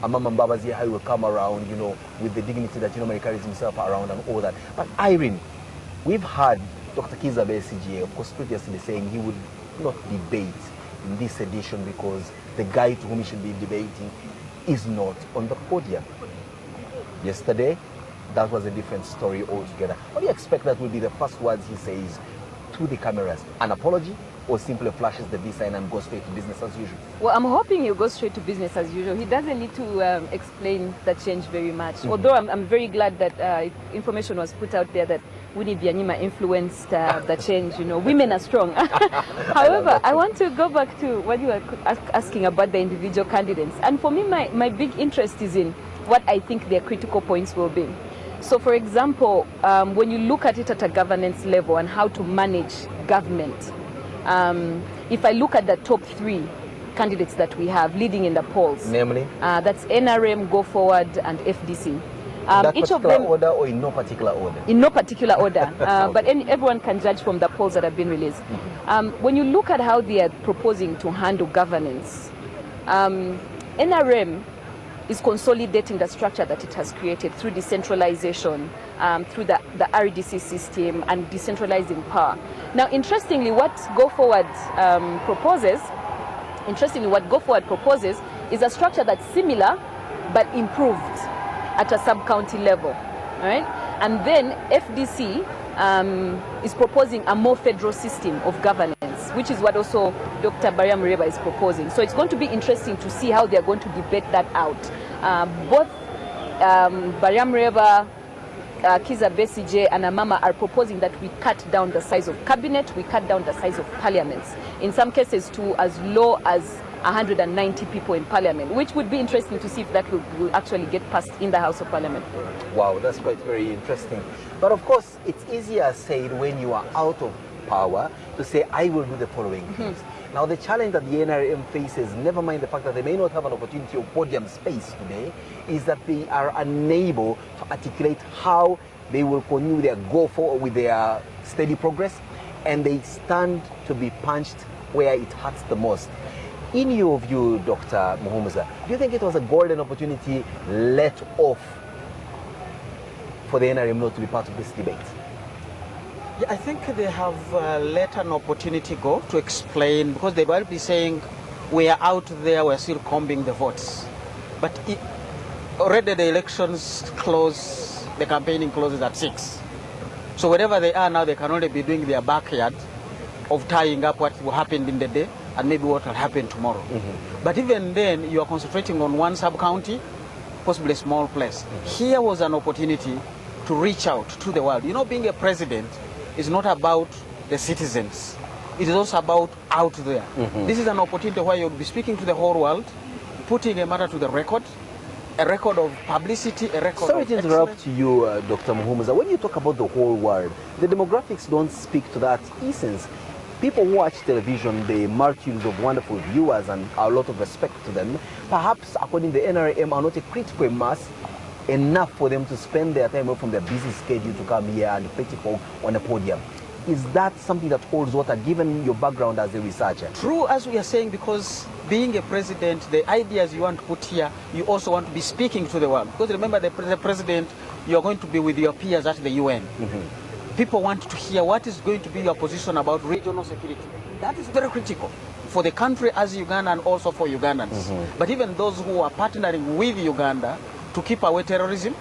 Speaker 6: Amama Mbabazi, how he will come around, you know, with the dignity that, you know, he carries himself around and all that. But Irene, we've heard Dr. Kizza Besigye, of course, previously saying he would not debate in this edition because the guy to whom he should be debating is not on the podium. Yesterday, that was a different story altogether. What do you expect that will be the first words he says to the cameras? An apology, or simply flashes the V sign and goes straight to business as usual?
Speaker 7: Well, I'm hoping he'll go straight to business as usual. He doesn't need to explain the change very much. Although I'm very glad that information was put out there that Winnie Byanyima influenced the change. You know, women are strong. However, I want to go back to what you were asking about the individual candidates. And for me, my big interest is in what I think their critical points will be. So, for example, when you look at it at a governance level and how to manage government, if I look at the top 3 candidates that we have leading in the polls,
Speaker 6: namely,
Speaker 7: that's NRM, Go Forward, and FDC.
Speaker 6: That
Speaker 7: Each of
Speaker 6: particular
Speaker 7: them,
Speaker 6: order or in no particular order?
Speaker 7: in no particular order, but everyone can judge from the polls that have been released. When you look at how they are proposing to handle governance, NRM is consolidating the structure that it has created through decentralization, through the RDC system and decentralizing power. Now, interestingly, what Go Forward proposes is a structure that's similar but improved at a sub-county level, right? And then FDC is proposing a more federal system of governance, which is what also Dr. Bariam Reba is proposing. So it's going to be interesting to see how they're going to debate that out. Both Bariam Reba, Kizza Besigye and Amama are proposing that we cut down the size of cabinet, we cut down the size of parliaments, in some cases to as low as 190 people in parliament, which would be interesting to see if that will actually get passed in the House of Parliament.
Speaker 6: Wow, that's quite very interesting. But of course, it's easier said when you are out of power to say, I will do the following things. Now, the challenge that the NRM faces, never mind the fact that they may not have an opportunity of podium space today, is that they are unable to articulate how they will continue their go forward with their steady progress, and they stand to be punched where it hurts the most. In your view, Dr. Muhumuza, do you think it was a golden opportunity let off for the NRM not to be part of this debate?
Speaker 8: Yeah, I think they have let an opportunity go to explain, because they might be saying, we are out there, we're still combing the votes. But already the elections close, the campaigning closes at 6. So wherever they are now, they can only be doing their backyard of tying up what happened in the day and maybe what will happen tomorrow. But even then, you are concentrating on one sub-county, possibly a small place. Here was an opportunity to reach out to the world. You know, being a president is not about the citizens. It is also about out there. This is an opportunity where you'll be speaking to the whole world, putting a matter to the record, a record of publicity, a record
Speaker 6: Sorry
Speaker 8: of
Speaker 6: to interrupt you, Dr. Muhumuza. When you talk about the whole world, the demographics don't speak to that essence. People who watch television, the multitudes of wonderful viewers and a lot of respect to them, perhaps according to the NRM are not a critical mass enough for them to spend their time away from their busy schedule to come here and critical on a podium. Is that something that holds water given your background as a researcher?
Speaker 8: True, as we are saying, because being a president, the ideas you want to put here, you also want to be speaking to the world. Because remember, the president, you are going to be with your peers at the UN. People want to hear what is going to be your position about regional security. That is very critical for the country as Uganda and also for Ugandans. But even those who are partnering with Uganda to keep away terrorism.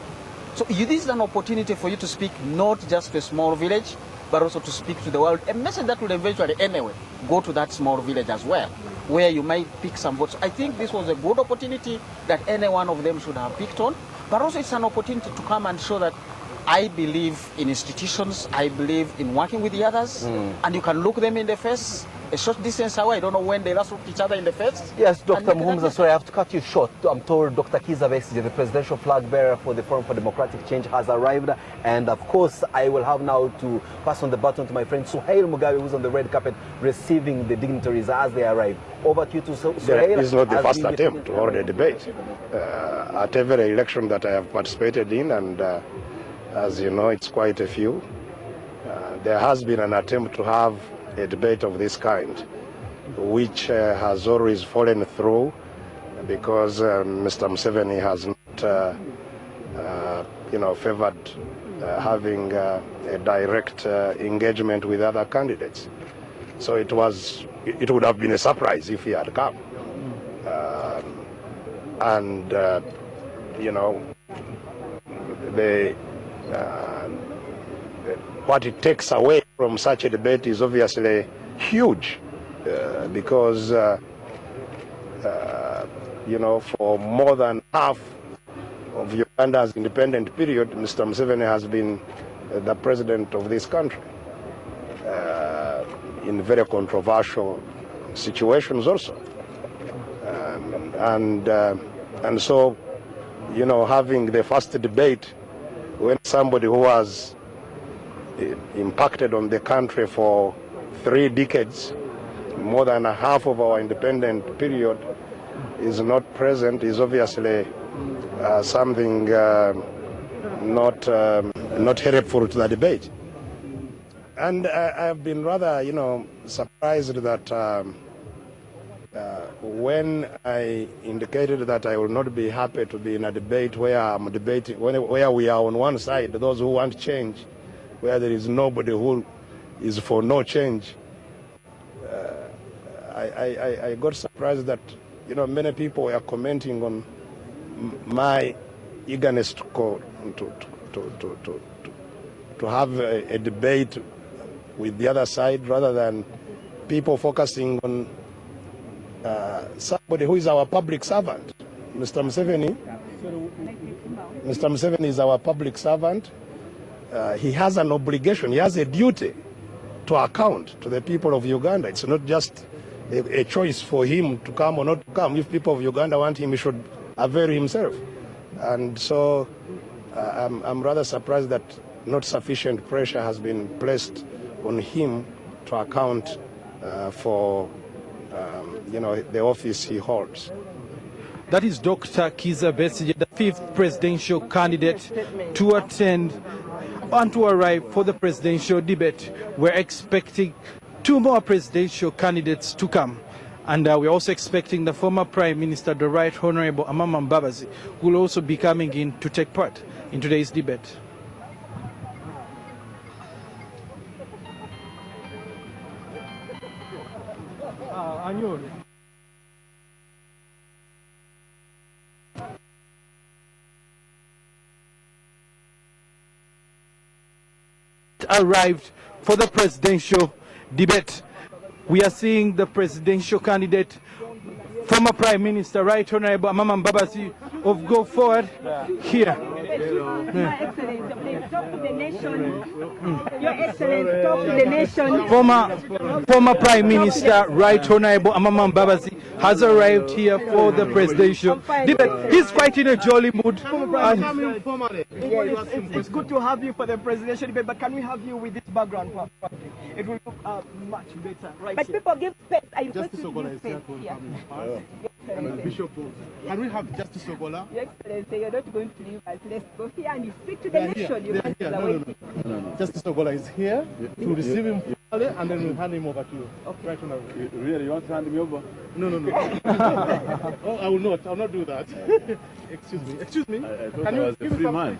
Speaker 8: So this is an opportunity for you to speak not just to a small village, but also to speak to the world. A message that will eventually, anyway, go to that small village as well, where you might pick some votes. I think this was a good opportunity that any one of them should have picked on, but also it's an opportunity to come and show that I believe in institutions, I believe in working with the others, and you can look them in the face a short distance away. I don't know when they last looked each other in the face.
Speaker 6: Yes, Dr. Muhumuza, sorry, I have to cut you short. I'm told Dr. Kizza Besigye, the presidential flag bearer for the Forum for Democratic Change, has arrived. And of course, I will have now to pass on the baton to my friend Suhail Mugabe, who's on the red carpet receiving the dignitaries as they arrive. Over to you to Suhail.
Speaker 5: There is not the first attempt to hold a debate. At every election that I have participated in, and as you know, it's quite a few, there has been an attempt to have a debate of this kind, which has always fallen through because Mr. Museveni has not, favored having a direct engagement with other candidates. So it would have been a surprise if he had come. What it takes away from such a debate is obviously huge, because for more than half of Uganda's independent period, Mr. Museveni has been the president of this country in very controversial situations also, and so having the first debate when somebody who has impacted on the country for 3 decades, more than a half of our independent period, is not present is obviously something not helpful to the debate. And I've been rather, surprised that when I indicated that I will not be happy to be in a debate where I'm debating, where we are on one side, those who want change, where there is nobody who is for no change, I got surprised that many people were commenting on my eagerness to have a debate with the other side, rather than people focusing on somebody who is our public servant. Mr. Museveni is our public servant. He has an obligation, he has a duty to account to the people of Uganda. It's not just a choice for him to come or not to come. If people of Uganda want him, he should avail himself. And so I'm rather surprised that not sufficient pressure has been placed on him to account for the office he holds.
Speaker 9: That is Dr. Kizza Besigye, the 5th presidential candidate to attend and to arrive for the presidential debate. We're expecting 2 more presidential candidates to come. And we're also expecting the former Prime Minister, the Right Honorable Amama Mbabazi, who will also be coming in to take part in today's debate. Arrived for the presidential debate. We are seeing the presidential candidate, former Prime Minister, Right Honorable Amama Mbabazi, of Go Forward here.
Speaker 10: Your Excellency, talk to the nation. Your Excellency, talk to the nation.
Speaker 9: Former Prime Minister, Right Honorable Amama Mbabazi, has arrived here for the presidential debate. He's quite in a jolly mood.
Speaker 4: Yes, it's good to have you for the presidential debate, but can we have you with this background? It will look much better right
Speaker 10: But
Speaker 4: here.
Speaker 10: people give space. I request
Speaker 23: Justice
Speaker 10: you to
Speaker 23: Ogola
Speaker 10: give
Speaker 23: is
Speaker 10: space.
Speaker 23: here to
Speaker 10: Yeah.
Speaker 23: Bishop, can we have Justice Ogola?
Speaker 10: Your Excellency, you're not going to leave us. Let's go here and speak to the nation. You guys are waiting.
Speaker 23: No. Justice Ogola is here to receive him formally, and then we'll hand him over to you. Okay. Right on. Really? You want to hand me over? No. Oh, I will not. I will not do that. Excuse me.
Speaker 11: I thought I was a free man.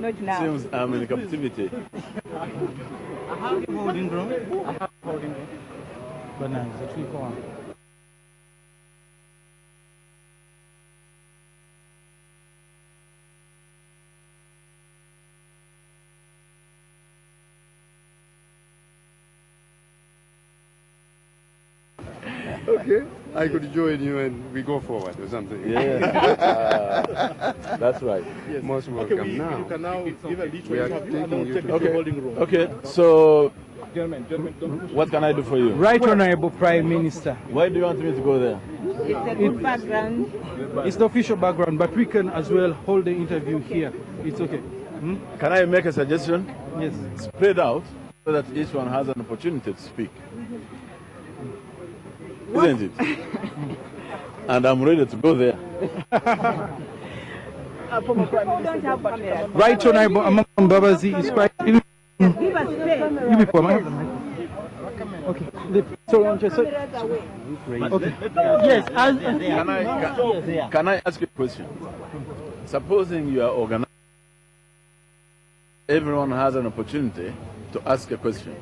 Speaker 10: Not now.
Speaker 11: Seems I'm in captivity.
Speaker 9: I have the holding room. Bananas, actually, go on.
Speaker 11: Okay, I could join you and we go forward or something.
Speaker 12: Yeah, that's right.
Speaker 11: Yes.
Speaker 12: Most welcome.
Speaker 23: Okay,
Speaker 12: Now
Speaker 23: you can now give a lead
Speaker 12: we are
Speaker 23: and
Speaker 12: taking you
Speaker 23: take
Speaker 12: to
Speaker 23: the holding room.
Speaker 11: Okay, so
Speaker 12: What can I do for you?
Speaker 9: Right Honorable Prime Minister.
Speaker 12: Why do you want me to go there?
Speaker 10: It's a good background.
Speaker 9: It's the official background, but we can as well hold the interview here. It's okay.
Speaker 12: Can I make a suggestion?
Speaker 9: Yes.
Speaker 12: Spread out so that each one has an opportunity to speak. Isn't it? And I'm ready to go there.
Speaker 10: Right
Speaker 9: Honorable Amambabazi is quite...
Speaker 10: Give us space.
Speaker 9: Okay. Okay. Yes.
Speaker 12: Can I ask you a question? Supposing you are organized, everyone has an opportunity to ask a question.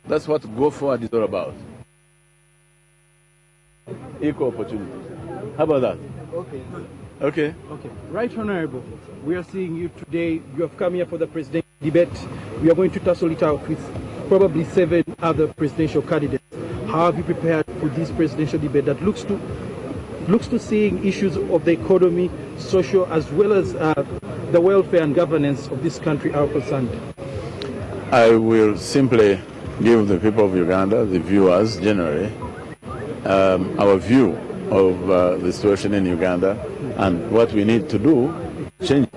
Speaker 12: That's what Go Forward is all about. Equal opportunity. How about that?
Speaker 9: Okay.
Speaker 12: Okay.
Speaker 9: Okay. Right Honorable, we are seeing you today. You have come here for the presidential debate. We are going to tussle it out with probably 7 other presidential candidates. How have you prepared for this presidential debate that looks to seeing issues of the economy, social, as well as the welfare and governance of this country are concerned?
Speaker 12: I will simply give the people of Uganda, the viewers generally, our view of the situation in Uganda and what we need to do to change.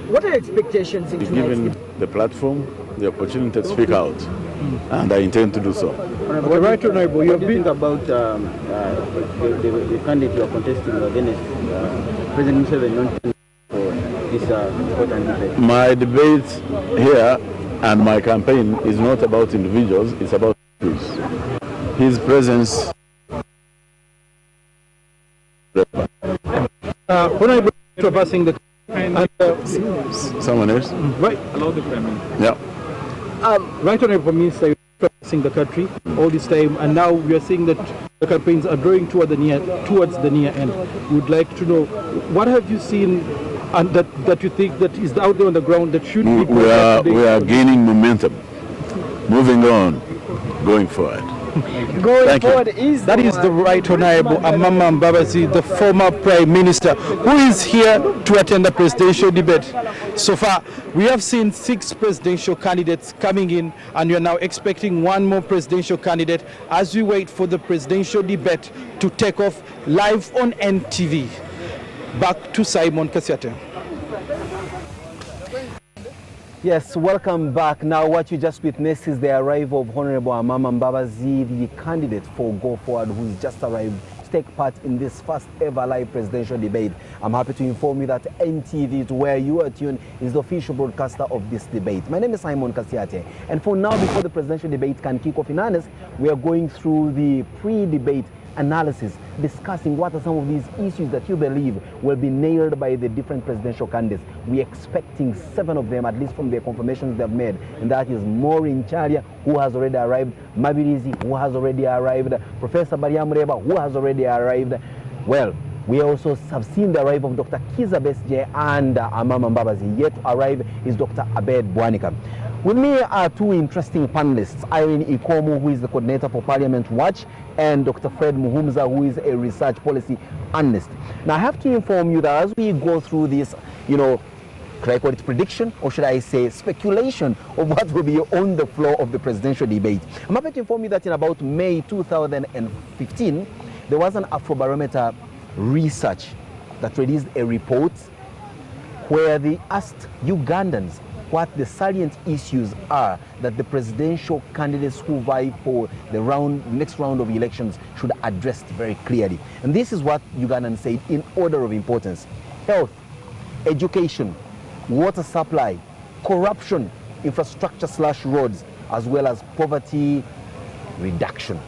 Speaker 4: What are your expectations in
Speaker 12: Given the platform, the opportunity to speak out, and I intend to do so.
Speaker 9: Okay, Right Honorable, you have been
Speaker 13: about the candidate you are contesting against President Museveni for this important debate?
Speaker 12: My debate here and my campaign is not about individuals, it's about issues. His presence.
Speaker 9: Honorable traversing the
Speaker 12: someone else?
Speaker 9: Right.
Speaker 13: Allow the Prime Minister.
Speaker 12: Yeah.
Speaker 9: Right Honorable Minister, you're traversing the country all this time, and now we are seeing that the campaigns are drawing towards the near end. We would like to know, what have you seen and that you think that is out there on the ground that should be...
Speaker 12: We are gaining momentum, moving on, going forward.
Speaker 9: That is the Right Honorable Amama Mbabazi, the former Prime Minister, who is here to attend the presidential debate. So far, we have seen 6 presidential candidates coming in, and we are now expecting 1 more presidential candidate as we wait for the presidential debate to take off live on NTV. Back to Simon Kasiate.
Speaker 6: Yes, welcome back. Now what you just witnessed is the arrival of Honorable Amama Mbabazi, the candidate for Go Forward, who's just arrived to take part in this first ever live presidential debate. I'm happy to inform you that NTV, to where you are tuned, is the official broadcaster of this debate. My name is Simon Kasiate, and for now, before the presidential debate can kick off in earnest, we are going through the pre-debate analysis, discussing what are some of these issues that you believe will be nailed by the different presidential candidates. We're expecting 7 of them, at least from the confirmations they've made, and that is Maureen Charia, who has already arrived, Mabirizi, who has already arrived, Professor Bariamureba, who has already arrived. Well, we also have seen the arrival of Dr. Kiza Besje and Amama Mbabazi. Yet to arrive is Dr. Abed Bwanika. With me are 2 interesting panelists, Irene Ikomo, who is the coordinator for Parliament Watch, and Dr. Fred Muhumza, who is a research policy analyst. Now, I have to inform you that as we go through this, could I call it prediction, or should I say speculation of what will be on the floor of the presidential debate? I'm happy to inform you that in about May 2015, there was an Afrobarometer research that released a report where they asked Ugandans what the salient issues are that the presidential candidates who vie for the next round of elections should address very clearly. And this is what Ugandans said in order of importance: health, education, water supply, corruption, infrastructure/roads, as well as poverty reduction.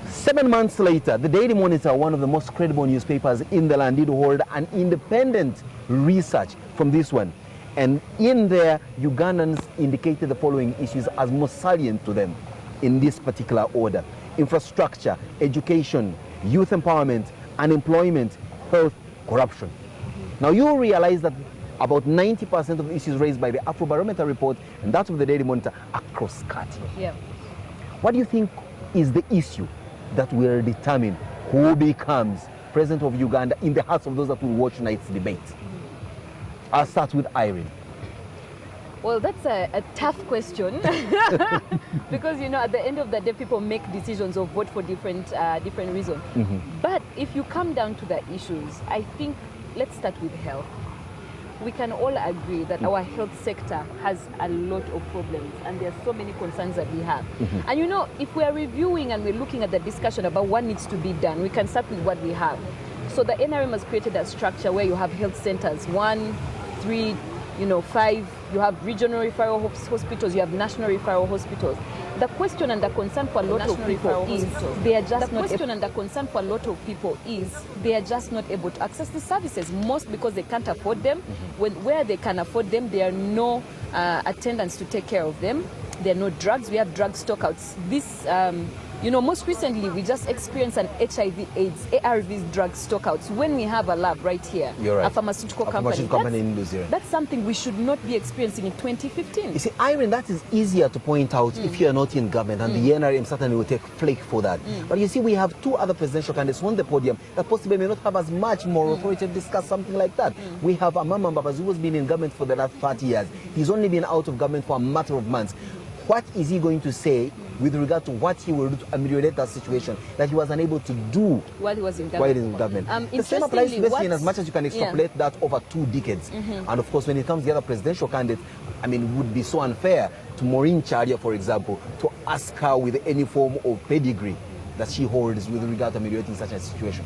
Speaker 6: 7 months later, the Daily Monitor, one of the most credible newspapers in the land, did hold an independent research from this one. And in there, Ugandans indicated the following issues as most salient to them in this particular order: infrastructure, education, youth empowerment, unemployment, health, corruption. Now you realize that about 90% of the issues raised by the Afrobarometer report and that of the Daily Monitor are cross-cutting.
Speaker 7: Yeah.
Speaker 6: What do you think is the issue that will determine who becomes president of Uganda in the hearts of those that will watch tonight's debate? I'll start with Irene.
Speaker 7: Well, that's a tough question because, you know, at the end of the day, people make decisions or vote for different reasons. But if you come down to the issues, I think let's start with health. We can all agree that our health sector has a lot of problems and there are so many concerns that we have. And you know, if we are reviewing and we're looking at the discussion about what needs to be done, we can start with what we have. So the NRM has created a structure where you have health centers, 1, 3, 5, you have regional referral hospitals, you have national referral hospitals. The question and the concern for a lot of people is they are just not able to access the services, most because they can't afford them. Where they can afford them, there are no attendants to take care of them. There are no drugs. We have drug stockouts. This most recently, we just experienced an HIV/AIDS ARVs drug stockouts when we have a lab right here,
Speaker 6: right.
Speaker 7: a pharmaceutical company
Speaker 6: in Louisiana.
Speaker 7: That's something we should not be experiencing in 2015.
Speaker 6: You see, Irene, that is easier to point out if you're not in government, and the NRM certainly will take flake for that. But you see, we have 2 other presidential candidates on the podium that possibly may not have as much moral authority to discuss something like that. We have Amama Mbabazi, who has been in government for the last 30 years. He's only been out of government for a matter of months. What is he going to say with regard to what he will do to ameliorate that situation that he was unable to do
Speaker 7: while he was in government?
Speaker 6: The same applies to Bessie in as much as you can extrapolate that over 2 decades. And of course, when it comes to the other presidential candidates, I mean, it would be so unfair to Maureen Charia, for example, to ask her with any form of pedigree that she holds with regard to ameliorating such a situation.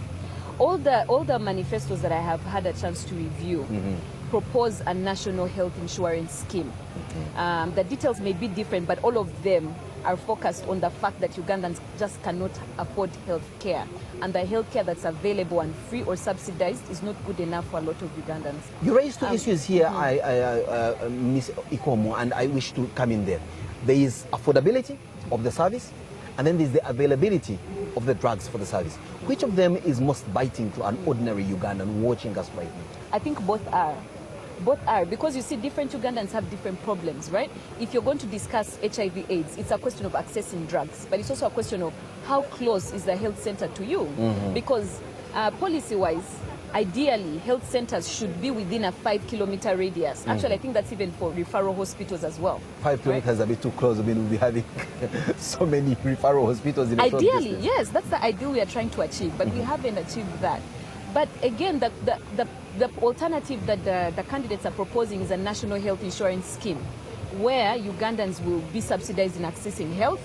Speaker 7: All the manifestos that I have had a chance to review propose a national health insurance scheme. The details may be different, but all of them are focused on the fact that Ugandans just cannot afford health care. And the health care that's available and free or subsidized is not good enough for a lot of Ugandans.
Speaker 6: You raised 2 issues here, Ms. Ikomo, and I wish to come in there. There is affordability of the service, and then there's the availability of the drugs for the service. Which of them is most biting to an ordinary Ugandan watching us right now?
Speaker 7: I think both are. Both are, because you see, different Ugandans have different problems, right? If you're going to discuss HIV/AIDS, it's a question of accessing drugs, but it's also a question of how close is the health center to you? Because policy-wise, ideally, health centers should be within a 5-kilometer radius. Actually, I think that's even for referral hospitals as well. 5
Speaker 6: kilometers is a bit too close. I mean, we'll be having so many referral hospitals in a short distance.
Speaker 7: Ideally, yes, that's the ideal we are trying to achieve, but we haven't achieved that. But again, the alternative that the candidates are proposing is a national health insurance scheme where Ugandans will be subsidized in accessing health.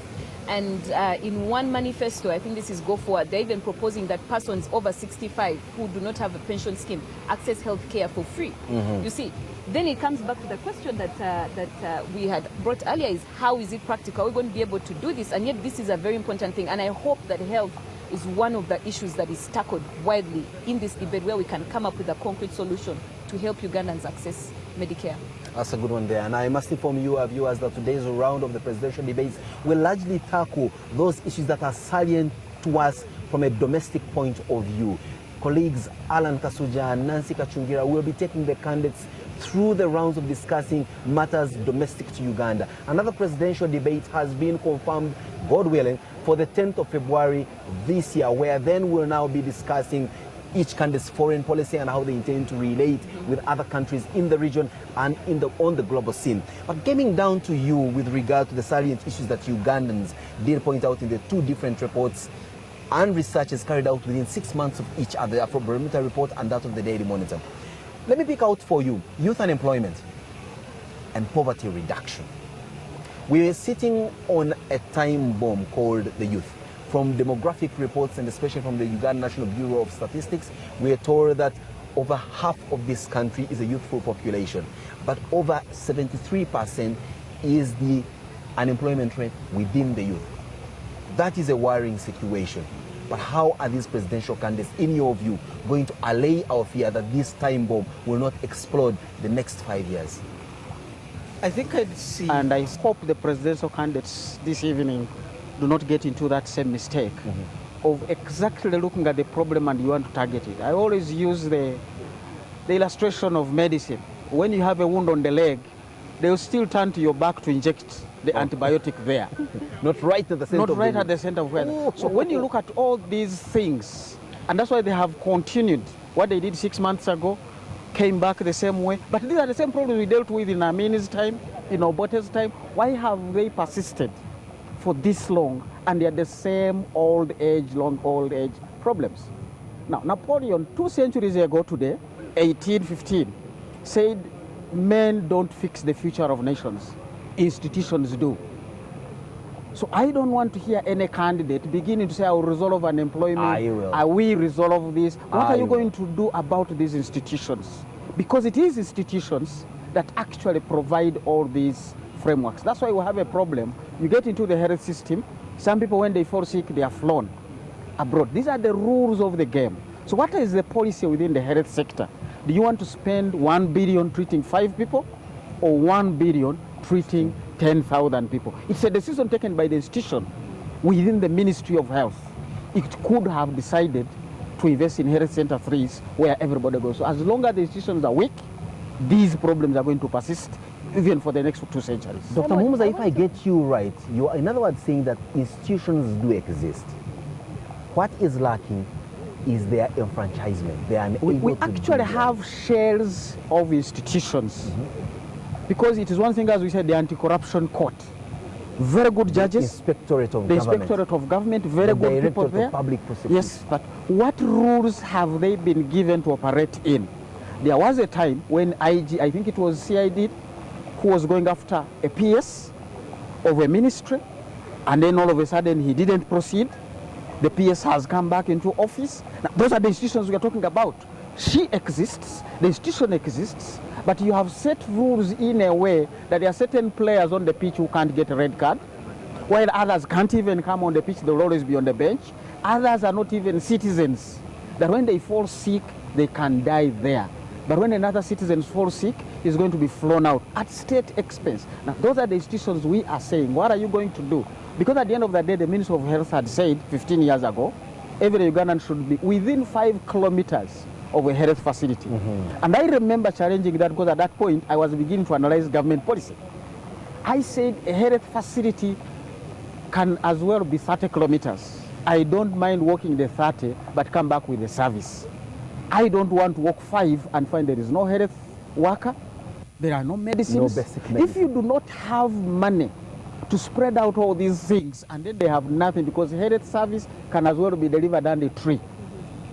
Speaker 7: And in one manifesto, I think this is Go Forward, they're even proposing that persons over 65 who do not have a pension scheme access health care for free. You see, then it comes back to the question that we had brought earlier is how is it practical? Are we going to be able to do this? And yet this is a very important thing. And I hope that health is one of the issues that is tackled widely in this debate where we can come up with a concrete solution to help Ugandans access Medicare.
Speaker 6: That's a good one there. And I must inform you, our viewers, that today's round of the presidential debates will largely tackle those issues that are salient to us from a domestic point of view. Colleagues Alan Kasuja and Nancy Kachungira will be taking the candidates through the rounds of discussing matters domestic to Uganda. Another presidential debate has been confirmed, God willing, for the 10th of February this year, where then we'll now be discussing each candidate's foreign policy and how they intend to relate with other countries in the region and on the global scene. But getting down to you with regard to the salient issues that Ugandans did point out in the 2 different reports and researches carried out within 6 months of each other, the Afrobarometer report and that of the Daily Monitor. Let me pick out for you youth unemployment and poverty reduction. We are sitting on a time bomb called the youth. From demographic reports and especially from the Uganda National Bureau of Statistics, we are told that over half of this country is a youthful population, but over 73% is the unemployment rate within the youth. That is a worrying situation. But how are these presidential candidates, in your view, going to allay our fear that this time bomb will not explode the next 5 years?
Speaker 8: I think I'd see, and I hope the presidential candidates this evening do not get into that same mistake of exactly looking at the problem and you want to target it. I always use the illustration of medicine. When you have a wound on the leg, they'll still turn to your back to inject the antibiotic there.
Speaker 6: Not right at the center.
Speaker 8: Not right at the center of where. So when you look at all these things, and that's why they have continued what they did 6 months ago, came back the same way. But these are the same problems we dealt with in Amin's time, in Obote's time. Why have they persisted for this long and they are the same old age problems? Now, Napoleon, 2 centuries ago today, 1815, said men don't fix the future of nations, institutions do. So I don't want to hear any candidate beginning to say, I will resolve unemployment.
Speaker 6: I will.
Speaker 8: I will resolve this. What are you going to do about these institutions? Because it is institutions that actually provide all these frameworks. That's why we have a problem. You get into the health system, some people, when they fall sick, they are flown abroad. These are the rules of the game. So what is the policy within the health sector? Do you want to spend 1 billion treating 5 people or 1 billion treating 10,000 people? It's a decision taken by the institution within the Ministry of Health. It could have decided to invest in health center 3s where everybody goes. So as long as the institutions are weak, these problems are going to persist even for the next 2 centuries.
Speaker 6: Dr. Mumuza, if I get you right, you are in other words saying that institutions do exist. What is lacking is their enfranchisement. They are
Speaker 8: we actually have shells of institutions. Because it is one thing, as we said, the anti-corruption court. Very good judges.
Speaker 6: Inspectorate of
Speaker 8: the
Speaker 6: Government.
Speaker 8: Inspectorate of Government, very good people there.
Speaker 6: Of Public Prosecution.
Speaker 8: Yes, but what rules have they been given to operate in? There was a time when IG, I think it was CID, who was going after a PS of a ministry, and then all of a sudden he didn't proceed. The PS has come back into office. Now, those are the institutions we are talking about. She exists, the institution exists, but you have set rules in a way that there are certain players on the pitch who can't get a red card, while others can't even come on the pitch, they'll always be on the bench. Others are not even citizens, that when they fall sick, they can die there. But when another citizen falls sick, he's going to be flown out at state expense. Now, those are the institutions we are saying, what are you going to do? Because at the end of the day, the Minister of Health had said 15 years ago, every Ugandan should be within 5 kilometers of a health facility. And I remember challenging that because at that point, I was beginning to analyze government policy. I said a health facility can as well be 30 kilometers. I don't mind walking the 30, but come back with a service. I don't want to walk 5 and find there is no health worker, there are no medicines.
Speaker 6: No basic medicine.
Speaker 8: If you do not have money to spread out all these things, and then they have nothing, because health service can as well be delivered under a tree.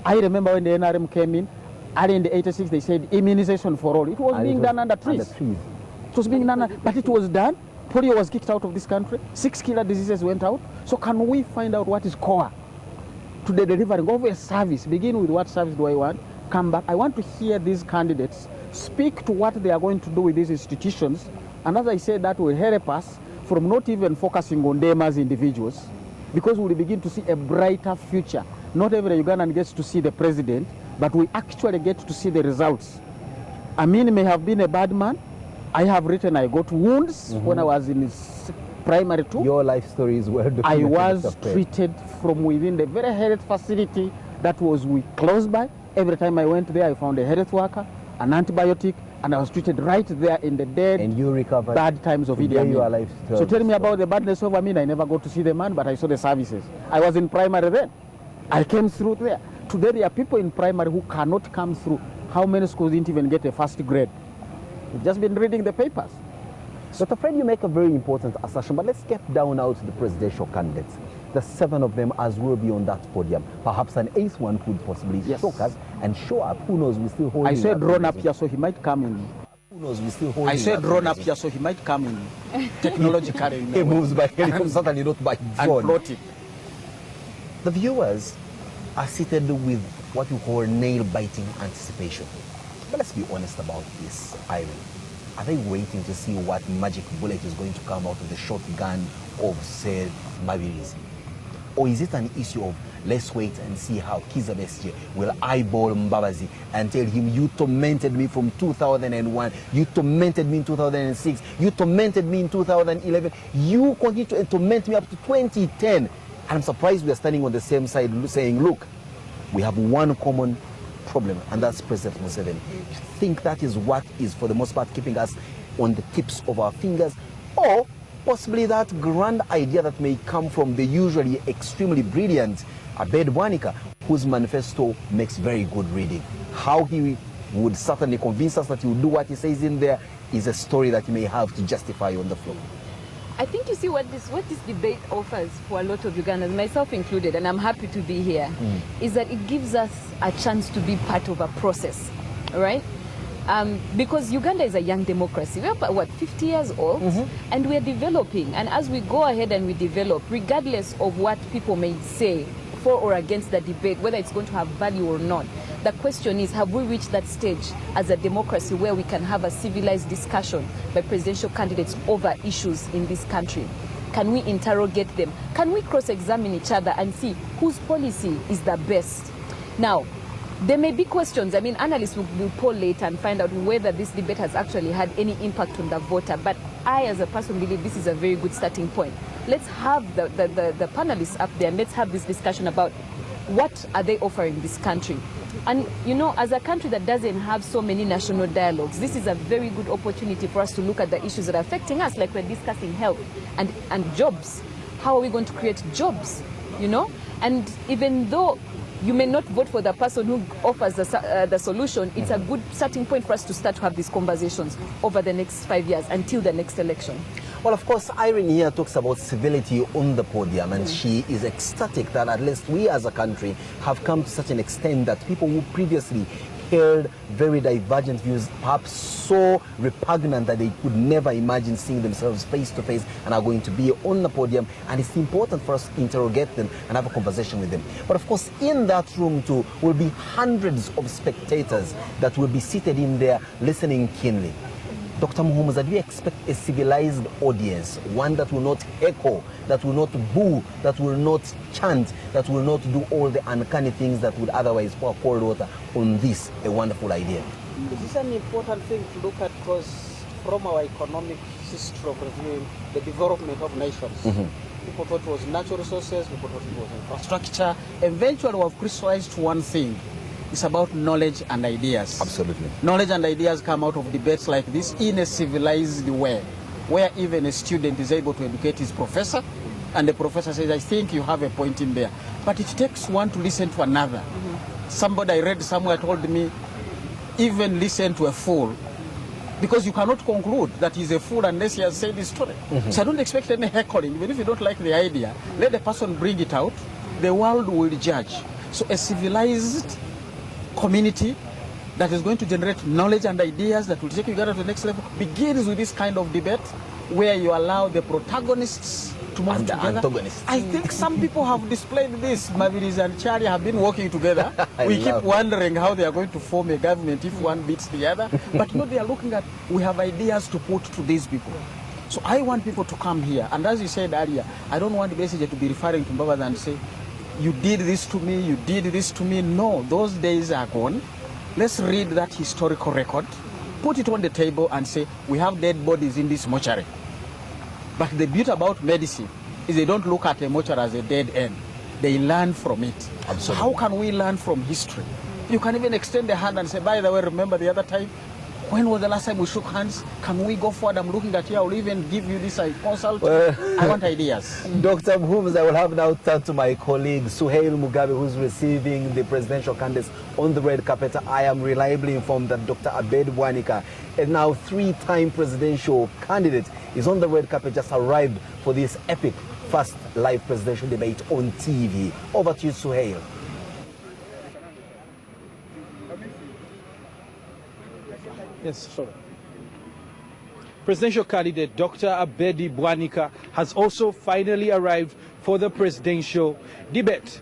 Speaker 8: I remember when the NRM came in, early in the 86, they said immunization for all. It was being done under trees. It was being done, but it was done. Polio was kicked out of this country. 6 killer diseases went out. So can we find out what is core to the delivering of a service? Begin with what service do I want? Come back. I want to hear these candidates speak to what they are going to do with these institutions. And as I said, that will help us from not even focusing on them as individuals, because we'll begin to see a brighter future. Not every Ugandan gets to see the president, but we actually get to see the results. Amin may have been a bad man. I have written I got wounds when I was in primary 2.
Speaker 6: Your life story is well documented.
Speaker 8: I was treated from within the very health facility that was close by. Every time I went there, I found a health worker, an antibiotic, and I was treated right there in the dead,
Speaker 6: and you recovered
Speaker 8: bad times of Idi Amin. So tell me about the badness of Amin. I never got to see the man, but I saw the services. I was in primary then. I came through there. Today there are people in primary who cannot come through. How many schools didn't even get a first grade? We've just been reading the papers.
Speaker 6: Dr. Fred, you make a very important assertion, but let's get down now to the presidential candidates. The 7 of them as will be on that podium. Perhaps an 8th one could possibly shock us and show up. Who knows, we're still holding.
Speaker 8: I said Ron up here, so he might come in.
Speaker 6: Who knows, we're still holding.
Speaker 8: I said Ron up here, so he might come in. Technologically.
Speaker 6: He moves by helicopter, certainly not by drone. The viewers are seated with what you call nail-biting anticipation. But let's be honest about this, Irene. Are they waiting to see what magic bullet is going to come out of the shotgun of said Mabirizi? Or is it an issue of let's wait and see how Kizza Besigye will eyeball Mbabazi and tell him, you tormented me from 2001, you tormented me in 2006, you tormented me in 2011, you continue to torment me up to 2010. And I'm surprised we are standing on the same side saying, look, we have one common problem, and that's President Museveni. You think that is what is, for the most part, keeping us on the tips of our fingers? Or possibly that grand idea that may come from the usually extremely brilliant Abed Bwanika, whose manifesto makes very good reading. How he would certainly convince us that he will do what he says in there, is a story that he may have to justify on the floor.
Speaker 7: I think you see what this debate offers for a lot of Ugandans, myself included, and I'm happy to be here, is that it gives us a chance to be part of a process, all right? Because Uganda is a young democracy. We're about, what, 50 years old? And we're developing. And as we go ahead and we develop, regardless of what people may say for or against the debate, whether it's going to have value or not, the question is, have we reached that stage as a democracy where we can have a civilized discussion by presidential candidates over issues in this country? Can we interrogate them? Can we cross-examine each other and see whose policy is the best? Now, there may be questions. I mean, analysts will poll later and find out whether this debate has actually had any impact on the voter. But I, as a person, believe this is a very good starting point. Let's have the panelists up there and let's have this discussion about what are they offering this country. And, you know, as a country that doesn't have so many national dialogues, this is a very good opportunity for us to look at the issues that are affecting us, like we're discussing health and jobs. How are we going to create jobs, you know? And even though you may not vote for the person who offers the solution, it's a good starting point for us to start to have these conversations over the next 5 years until the next election.
Speaker 6: Well, of course, Irene here talks about civility on the podium, and she is ecstatic that at least we as a country have come to such an extent that people who previously held very divergent views, perhaps so repugnant that they could never imagine seeing themselves face to face, and are going to be on the podium. And it's important for us to interrogate them and have a conversation with them. But of course, in that room too will be hundreds of spectators that will be seated in there listening keenly. Dr. Muhumuza, do you expect a civilized audience, one that will not echo, that will not boo, that will not chant, that will not do all the uncanny things that would otherwise pour cold water on this, a wonderful idea?
Speaker 8: This is an important thing to look at, because from our economic history of reviewing the development of nations, people thought it was natural resources, people thought it was infrastructure. Eventually we have crystallized to one thing. It's about knowledge and ideas.
Speaker 6: Absolutely.
Speaker 8: Knowledge and ideas come out of debates like this in a civilized way, where even a student is able to educate his professor, and the professor says, I think you have a point in there. But it takes one to listen to another. Somebody I read somewhere told me, even listen to a fool, because you cannot conclude that he's a fool unless he has said his story. So I don't expect any heckling. Even if you don't like the idea, let the person bring it out. The world will judge. So a civilized community that is going to generate knowledge and ideas that will take Uganda to the next level begins with this kind of debate, where you allow the protagonists to move together.
Speaker 6: Antagonists.
Speaker 8: I think some people have displayed this. Maviris and Chari have been working together. We keep wondering how they are going to form a government if one beats the other. But you know, they are looking at, we have ideas to put to these people. So I want people to come here. And as you said earlier, I don't want the message to be referring to Mbaba and say, you did this to me, you did this to me. No, those days are gone. Let's read that historical record, put it on the table and say, we have dead bodies in this mortuary. But the beauty about medicine is they don't look at a mortuary as a dead end. They learn from it. Absolutely. So how can we learn from history? You can even extend the hand and say, by the way, remember the other time? When was the last time we shook hands? Can we go forward? I'm looking at you. I will even give you this consult. I want ideas.
Speaker 6: Dr. Muhumuza, I will have now turned to my colleague Suhail Mugabe, who's receiving the presidential candidates on the red carpet. I am reliably informed that Dr. Abed Bwanika, a now three-time presidential candidate, is on the red carpet, just arrived for this epic first live presidential debate on TV. Over to you, Suhail.
Speaker 9: Yes, sorry. Presidential candidate Dr. Abedi Bwanika has also finally arrived for the presidential debate.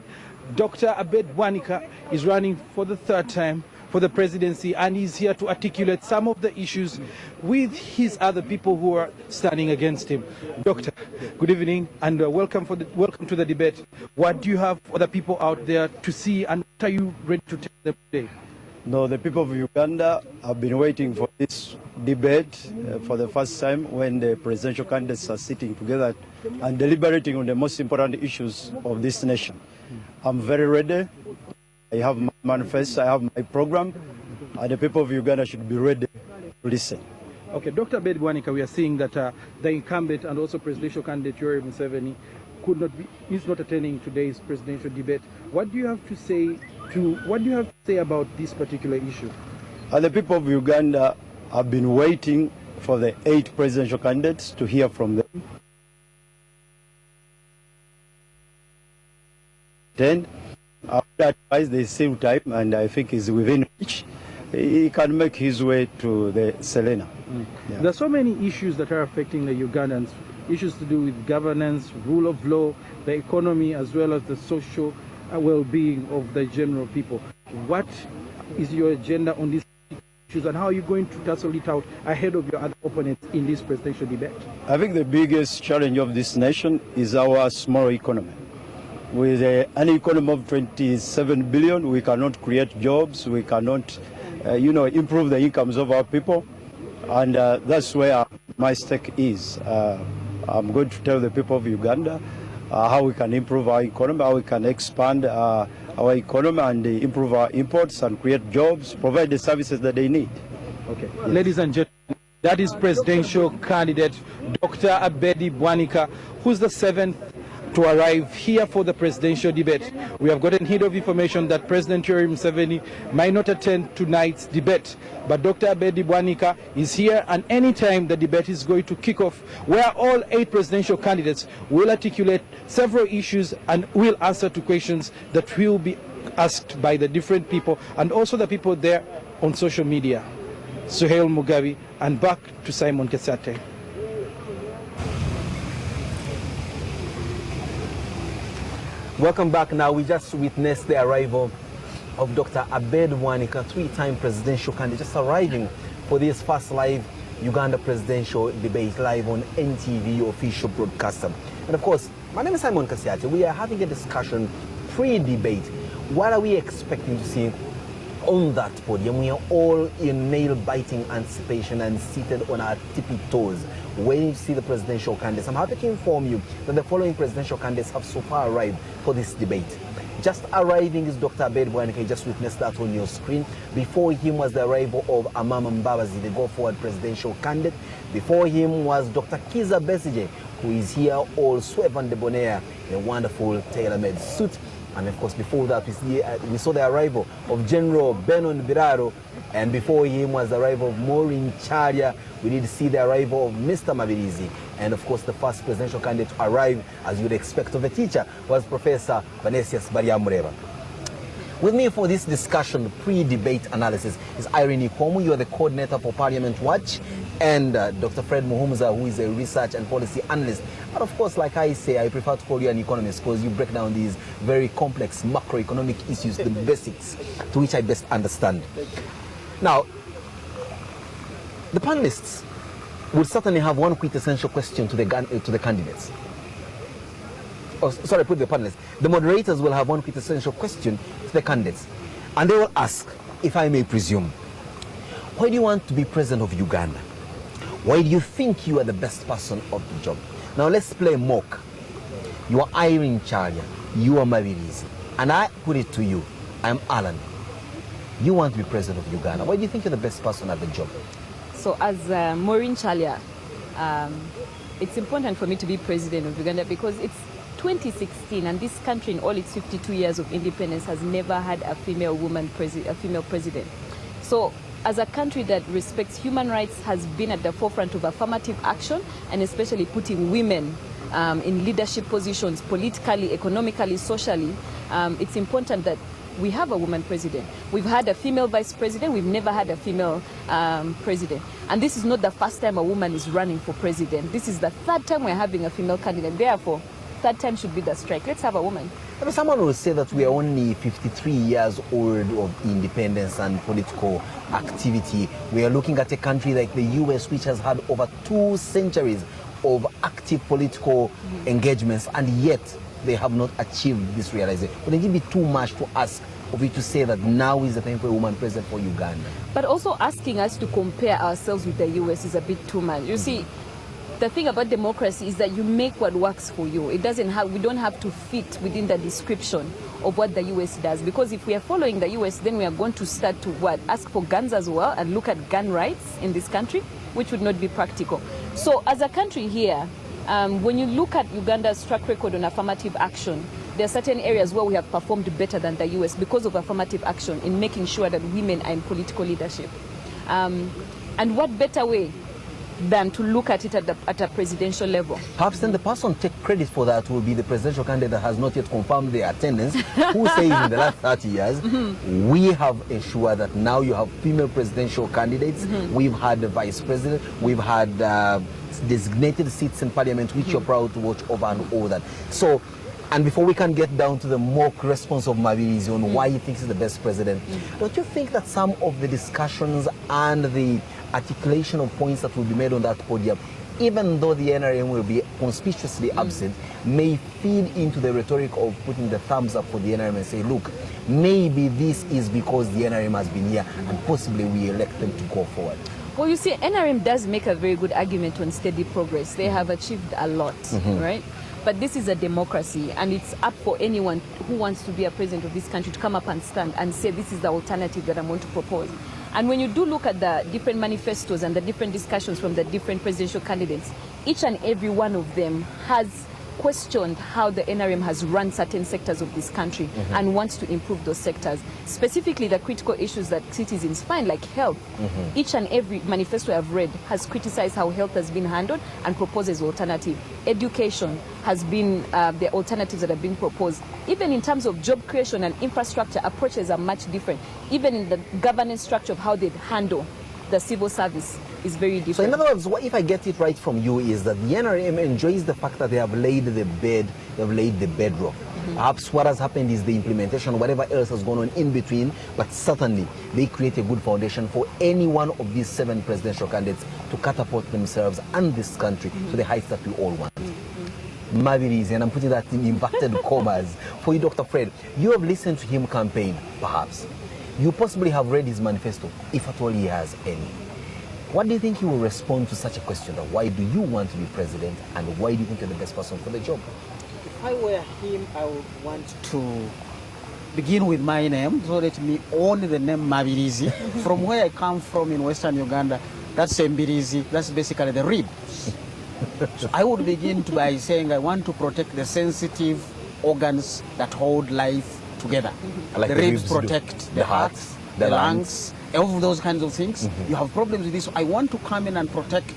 Speaker 9: Dr. Abed Bwanika is running for the third time for the presidency, and he's here to articulate some of the issues with his other people who are standing against him. Doctor, good evening and welcome to the debate. What do you have for the people out there to see, and what are you ready to tell them today?
Speaker 14: No, the people of Uganda have been waiting for this debate for the first time, when the presidential candidates are sitting together and deliberating on the most important issues of this nation. I'm very ready. I have my manifesto, I have my program, and the people of Uganda should be ready to listen.
Speaker 9: Okay, Dr. Abedi Bwanika, we are seeing that the incumbent and also presidential candidate Yoweri Museveni is not attending today's presidential debate. What do you have to say about this particular issue?
Speaker 14: And the people of Uganda have been waiting for the 8 presidential candidates to hear from them. Then, after advice, they save time, and I think is within which he can make his way to the Selena. Yeah.
Speaker 9: There are so many issues that are affecting the Ugandans, issues to do with governance, rule of law, the economy, as well as the social well-being of the general people. What is your agenda on these issues, and how are you going to tussle it out ahead of your other opponents in this presidential debate?
Speaker 14: I think the biggest challenge of this nation is our small economy. With an economy of 27 billion, we cannot create jobs, we cannot, improve the incomes of our people, and that's where my stake is. I'm going to tell the people of Uganda how we can improve our economy, how we can expand our economy and improve our imports and create jobs, provide the services that they need.
Speaker 9: Okay. Yes. Ladies and gentlemen, that is presidential candidate Dr. Abedi Bwanika, who's the 7th to arrive here for the presidential debate. We have gotten hint of information that President Yoweri Museveni might not attend tonight's debate, but Dr. Abedi Bwanika is here, and anytime the debate is going to kick off, where all 8 presidential candidates will articulate several issues and will answer to questions that will be asked by the different people and also the people there on social media. Suhail Mugabi, and back to Simon Kesate.
Speaker 6: Welcome back. Now, we just witnessed the arrival of Dr. Abedi Bwanika, 3-time presidential candidate, just arriving for this first live Uganda presidential debate live on NTV official broadcaster. And of course, my name is Simon Kasiate. We are having a discussion pre-debate. What are we expecting to see on that podium? We are all in nail-biting anticipation and seated on our tippy toes waiting to see the presidential candidates. I'm happy to inform you that the following presidential candidates have so far arrived for this debate. Just arriving is Dr. Abedi Bwanika. You just witnessed that on your screen. Before him was the arrival of Amama Mbabazi, the go-forward presidential candidate. Before him was Dr. Kizza Besigye, who is here all suave and debonair in a wonderful tailor-made suit. And of course, before that, we saw the arrival of General Benon Biraro, and before him was the arrival of Maureen Charia. We did see the arrival of Mr. Mabirizi. And of course, the first presidential candidate to arrive, as you'd expect of a teacher, was Professor Vanessius Bariamureba. With me for this discussion, pre-debate analysis, is Irene Komu. You are the coordinator for Parliament Watch, and Dr. Fred Muhumuza, who is a research and policy analyst. But of course, like I say, I prefer to call you an economist because you break down these very complex macroeconomic issues, the basics, to which I best understand. Now, the panelists would certainly have one quintessential question to the candidates. Oh, sorry, put the panelists. The moderators will have one quintessential question to the candidates. And they will ask, if I may presume, why do you want to be president of Uganda? Why do you think you are the best person of the job? Now let's play mock. You are Irene Charia, you are Mabirizi, and I put it to you, I'm Alan. You want to be president of Uganda. Why do you think you're the best person at the job?
Speaker 7: So as Maureen Charia, it's important for me to be president of Uganda because it's 2016 and this country in all its 52 years of independence has never had a female president. So as a country that respects human rights, has been at the forefront of affirmative action and especially putting women in leadership positions politically, economically, socially, it's important that we have a woman president. We've had a female vice president. We've never had a female president. And this is not the first time a woman is running for president. This is the 3rd time we're having a female candidate. Therefore, 3rd time should be the strike. Let's have a woman.
Speaker 6: But someone will say that we are only 53 years old of independence and political activity. We are looking at a country like the US, which has had over 2 centuries of active political engagements, and yet they have not achieved this realization. Would it be too much to ask of you to say that now is the time for a woman president for Uganda?
Speaker 7: But also asking us to compare ourselves with the US is a bit too much. You see, the thing about democracy is that you make what works for you. We don't have to fit within the description of what the US does, because if we are following the US, then we are going to start to ask for guns as well and look at gun rights in this country, which would not be practical. So as a country here, when you look at Uganda's track record on affirmative action, there are certain areas where we have performed better than the US because of affirmative action in making sure that women are in political leadership. And what better way than to look at it at a presidential level?
Speaker 6: Perhaps then the person to take credit for that will be the presidential candidate that has not yet confirmed their attendance, who says in the last 30 years, we have ensured that now you have female presidential candidates, we've had the vice president, we've had designated seats in parliament, which you're proud to watch over and all that. So, and before we can get down to the mock response of Mabirizi on why he thinks he's the best president, don't you think that some of the discussions and the articulation of points that will be made on that podium, even though the NRM will be conspicuously absent, may feed into the rhetoric of putting the thumbs up for the NRM and say, look, maybe this is because the NRM has been here and possibly we elect them to go forward?
Speaker 7: Well, you see, NRM does make a very good argument on steady progress. They have achieved a lot, right? But this is a democracy, and it's up for anyone who wants to be a president of this country to come up and stand and say, this is the alternative that I'm going to propose. And when you do look at the different manifestos and the different discussions from the different presidential candidates, each and every one of them has questioned how the NRM has run certain sectors of this country and wants to improve those sectors. Specifically, the critical issues that citizens find, like health. Each and every manifesto I've read has criticized how health has been handled and proposes alternative. Education has been the alternatives that have been proposed. Even in terms of job creation and infrastructure, approaches are much different. Even in the governance structure of how they handle the civil service is very different.
Speaker 6: So in other words, what if I get it right from you is that the NRM enjoys the fact that they have laid the bed, they've laid the bedrock. Perhaps what has happened is the implementation, whatever else has gone on in between, but certainly they create a good foundation for any one of these 7 presidential candidates to catapult themselves and this country to the heights that we all want. Mabirizi, and I'm putting that in inverted commas. For you, Dr. Fred, you have listened to him campaign, perhaps. You possibly have read his manifesto, if at all he has any. What do you think he will respond to such a question? Why do you want to be president, and why do you think you're the best person for the job?
Speaker 8: If I were him, I would want to begin with my name, so let me own the name Mabirizi. From where I come from in Western Uganda, that's Mbirizi, that's basically the rib. So I would begin by saying I want to protect the sensitive organs that hold life together.
Speaker 6: Like
Speaker 8: the ribs protect the heart, the lungs, all of those kinds of things. You have problems with this. So I want to come in and protect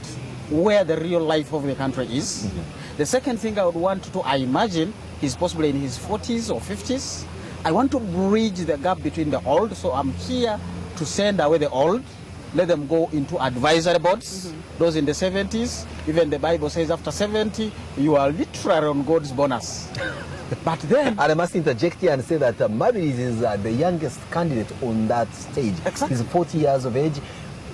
Speaker 8: where the real life of the country is. The second thing I would want to do, I imagine, he's possibly in his 40s or 50s. I want to bridge the gap between the old. So I'm here to send away the old, let them go into advisory boards. Those in the 70s, even the Bible says after 70, you are literally on God's bonus. But then...
Speaker 6: And I must interject here and say that Mabirizi is the youngest candidate on that stage.
Speaker 8: Exactly.
Speaker 6: He's 40 years of age,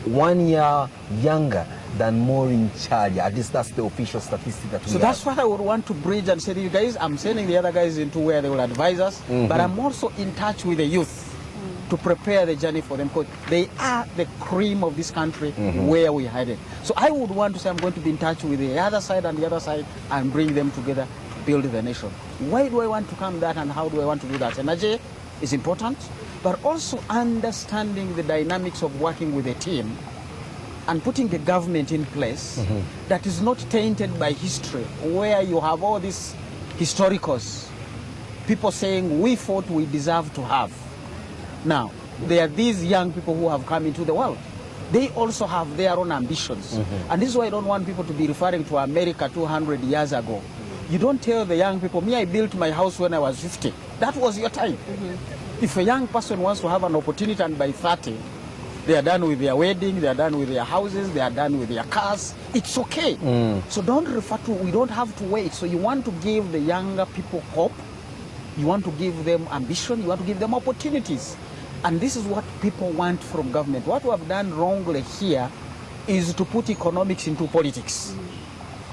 Speaker 6: 1 year younger than Maureen Charia. At least that's the official statistic that we have.
Speaker 8: So that's what I would want to bridge and say to you guys, I'm sending the other guys into where they will advise us, but I'm also in touch with the youth to prepare the journey for them, because they are the cream of this country where we headed. So I would want to say I'm going to be in touch with the other side and the other side and bring them together to build the nation. Why do I want to come that, and how do I want to do that? Energy is important, but also understanding the dynamics of working with a team and putting a government in place that is not tainted by history, where you have all these historicals, people saying we fought, we deserve to have. Now, there are these young people who have come into the world. They also have their own ambitions. And this is why I don't want people to be referring to America 200 years ago. You don't tell the young people, me, I built my house when I was 50. That was your time. If a young person wants to have an opportunity and by 30, they are done with their wedding, they are done with their houses, they are done with their cars, it's okay. So don't refer to, we don't have to wait. So you want to give the younger people hope, you want to give them ambition, you want to give them opportunities. And this is what people want from government. What we have done wrongly here is to put economics into politics.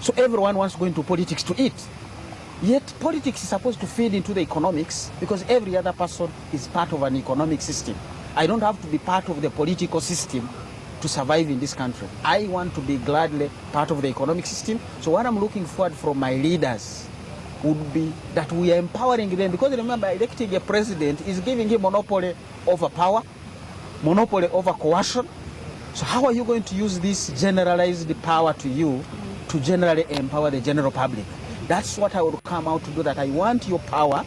Speaker 8: So everyone wants to go into politics to eat. Yet politics is supposed to feed into the economics, because every other person is part of an economic system. I don't have to be part of the political system to survive in this country. I want to be gladly part of the economic system. So what I'm looking forward from my leaders would be that we are empowering them, because remember, electing a president is giving him monopoly over power, monopoly over coercion. So how are you going to use this generalized power to you to generally empower the general public? That's what I would come out to do, that I want your power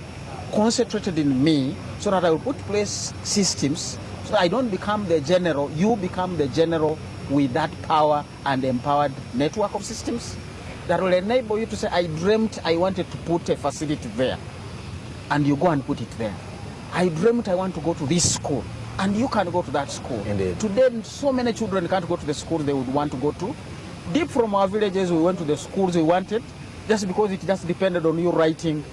Speaker 8: concentrated in me so that I will put place systems so that I don't become the general, you become the general with that power and empowered network of systems that will enable you to say, I dreamt I wanted to put a facility there, and you go and put it there. I dreamt I want to go to this school, and you can go to that school.
Speaker 6: Indeed.
Speaker 8: Today, so many children can't go to the school they would want to go to. Deep from our villages, we went to the schools we wanted, just because it just depended on you writing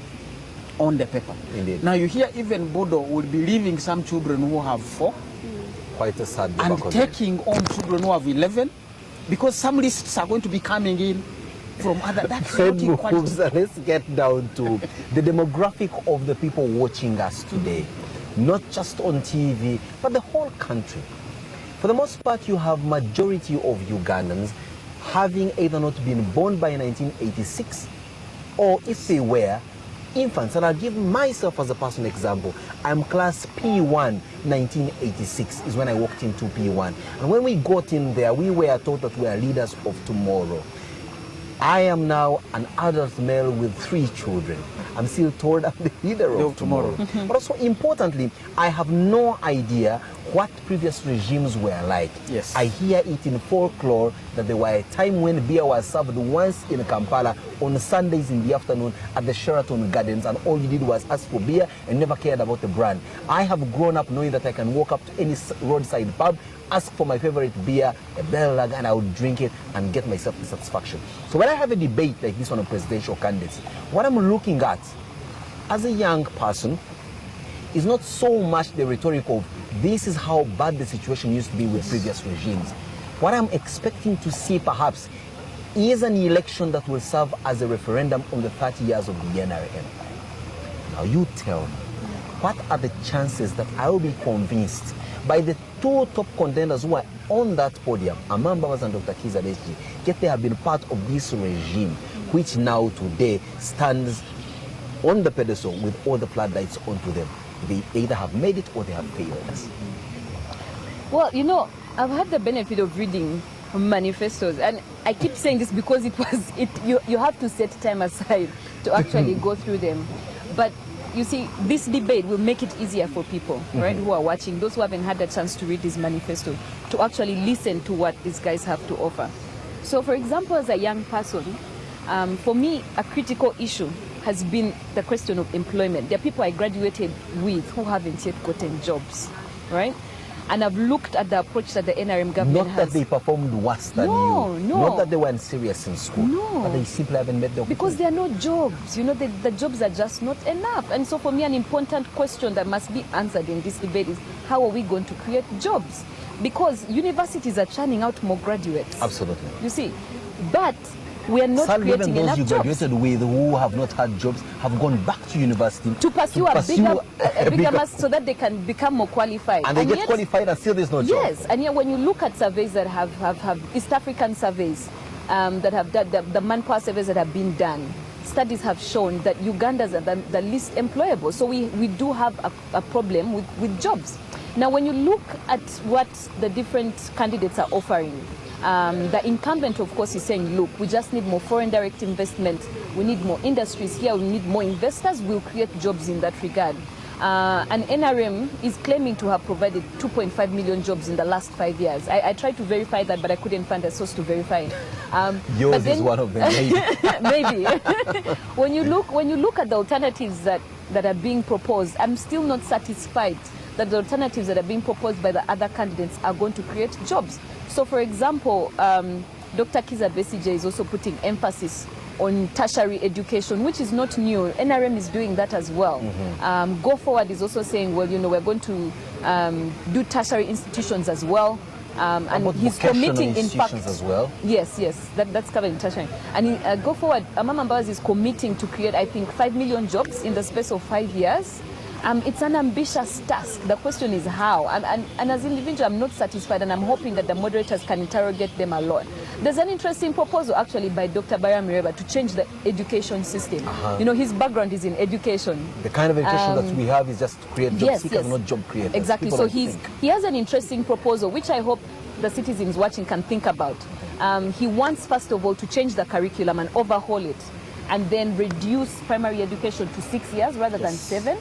Speaker 8: on the paper.
Speaker 6: Indeed.
Speaker 8: Now you hear even Bodo will be leaving some children who have 4,
Speaker 6: quite a sad
Speaker 8: and
Speaker 6: debacle.
Speaker 8: taking on children who have 11, because some lists are going to be coming in from other. That's not equality.
Speaker 6: Let's get down to the demographic of the people watching us today, not just on TV, but the whole country. For the most part, you have majority of Ugandans having either not been born by 1986, or if they were, infants. And I'll give myself as a personal example. I'm class P1, 1986 is when I walked into P1. And when we got in there, we were taught that we are leaders of tomorrow. I am now an adult male with 3 children. I'm still told I'm the leader of tomorrow. But also importantly, I have no idea what previous regimes were like.
Speaker 8: Yes.
Speaker 6: I hear it in folklore that there were a time when beer was served once in Kampala on Sundays in the afternoon at the Sheraton Gardens, and all you did was ask for beer and never cared about the brand. I have grown up knowing that I can walk up to any roadside pub, ask for my favorite beer, a Bell Lager, and I would drink it and get myself the satisfaction. So when I have a debate like this one of presidential candidates, what I'm looking at as a young person is not so much the rhetoric of this is how bad the situation used to be with previous regimes. What I'm expecting to see perhaps is an election that will serve as a referendum on the 30 years of the NRM. Now you tell me, what are the chances that I will be convinced by the 2 top contenders who are on that podium, Amambas and Dr. Kizza Besigye, yet they have been part of this regime, which now today stands on the pedestal with all the floodlights onto them. They either have made it or they have failed us.
Speaker 7: Well, you know, I've had the benefit of reading manifestos, and I keep saying this because you have to set time aside to actually go through them. But you see, this debate will make it easier for people, right, who are watching, those who haven't had the chance to read this manifesto, to actually listen to what these guys have to offer. So, for example, as a young person, for me, a critical issue has been the question of employment. There are people I graduated with who haven't yet gotten jobs, right? And I've looked at the approach that the NRM government has.
Speaker 6: Not that they performed worse than you.
Speaker 7: No.
Speaker 6: Not that they weren't serious in school.
Speaker 7: No.
Speaker 6: But they simply haven't met the opportunity.
Speaker 7: Because there are no jobs. You know, the jobs are just not enough. And so for me, an important question that must be answered in this debate is, how are we going to create jobs? Because universities are churning out more graduates.
Speaker 6: Absolutely.
Speaker 7: You see, but we are not creating enough jobs.
Speaker 6: Those you graduated with who have not had jobs have gone back to university
Speaker 7: to pursue a bigger master so that they can become more qualified.
Speaker 6: And they get qualified and still there's no job.
Speaker 7: Yes, and yet when you look at surveys that have East African surveys that have done, the manpower surveys that have been done, studies have shown that Ugandans are the least employable. So we do have a problem with jobs. Now, when you look at what the different candidates are offering, the incumbent, of course, is saying, look, we just need more foreign direct investment. We need more industries here. We need more investors. We'll create jobs in that regard. And NRM is claiming to have provided 2.5 million jobs in the last 5 years. I tried to verify that, but I couldn't find a source to verify it.
Speaker 6: Yours is one of them, maybe.
Speaker 7: Maybe. When you look at the alternatives that are being proposed, I'm still not satisfied that the alternatives that are being proposed by the other candidates are going to create jobs. So, for example, Dr. Kizza Besigye is also putting emphasis on tertiary education, which is not new. NRM is doing that as well. Go Forward is also saying, well, you know, we're going to do tertiary institutions as well. And he's committing, in fact,
Speaker 6: as well.
Speaker 7: Yes, that's covered in tertiary. And Go Forward, Amambas is committing to create, I think, 5 million jobs in the space of 5 years. It's an ambitious task. The question is how. And as an individual, I'm not satisfied, and I'm hoping that the moderators can interrogate them a lot. There's an interesting proposal, actually, by Dr. Bara Mireba to change the education system. You know, his background is in education.
Speaker 6: The kind of education that we have is just to create job seekers, not job creators.
Speaker 7: Exactly. So he has an interesting proposal, which I hope the citizens watching can think about. He wants, first of all, to change the curriculum and overhaul it. and then reduce primary education to 6 years rather than 7.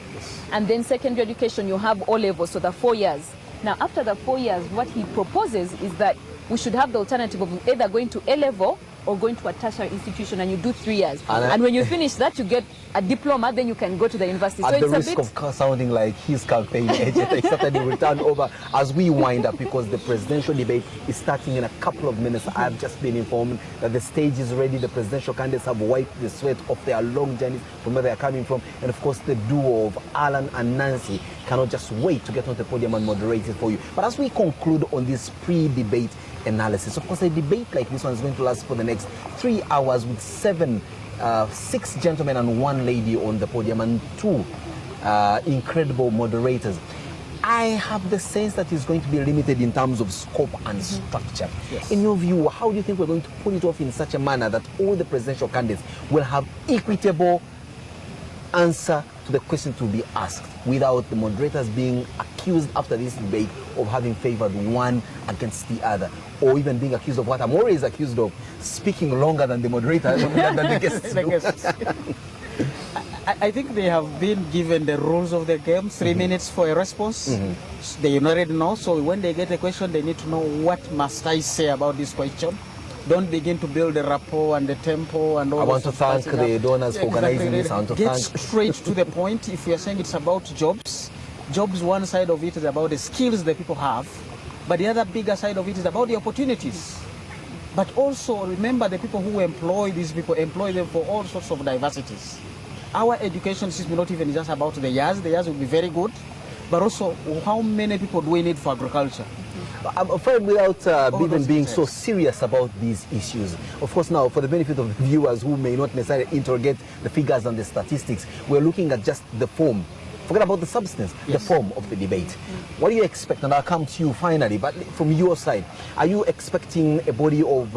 Speaker 7: And then secondary education, you have O level, so the 4 years. Now, after the 4 years, what he proposes is that we should have the alternative of either going to A level or going to a tertiary institution, and you do 3 years. And when you finish that, you get a diploma, then you can go to the university.
Speaker 6: At
Speaker 7: so
Speaker 6: the
Speaker 7: it's
Speaker 6: risk of sounding like his campaign agent, I certainly will turn over as we wind up, because the presidential debate is starting in a couple of minutes. I have just been informed that the stage is ready. The presidential candidates have wiped the sweat off their long journeys from where they are coming from. And of course, the duo of Alan and Nancy cannot just wait to get on the podium and moderate it for you. But as we conclude on this pre-debate analysis, of course, a debate like this one is going to last for the next 3 hours with 6 gentlemen and 1 lady on the podium and 2 incredible moderators. I have the sense that it's going to be limited in terms of scope and structure. Yes. In your view, how do you think we're going to pull it off in such a manner that all the presidential candidates will have equitable answer to the question to be asked, without the moderators being accused after this debate of having favored one against the other, or even being accused of what Amore is accused of, speaking longer than the moderator than the guests do?
Speaker 8: I think they have been given the rules of the game, 3 minutes for a response. They already know, so when they get a question, they need to know, what must I say about this question? Don't begin to build the rapport and the tempo and all. I
Speaker 6: want to thank the donors for organizing this. I want to
Speaker 8: get straight to the point. If we are saying it's about jobs, one side of it is about the skills that people have, but the other bigger side of it is about the opportunities. But also remember, the people who employ these people employ them for all sorts of diversities. Our education system is not even just about the years. The years will be very good, but also how many people do we need for agriculture?
Speaker 6: I'm afraid without even being so serious about these issues. Of course, now, for the benefit of the viewers who may not necessarily interrogate the figures and the statistics, we're looking at just the form. Forget about the substance, the form of the debate. What do you expect? And I'll come to you finally, but from your side, are you expecting a body of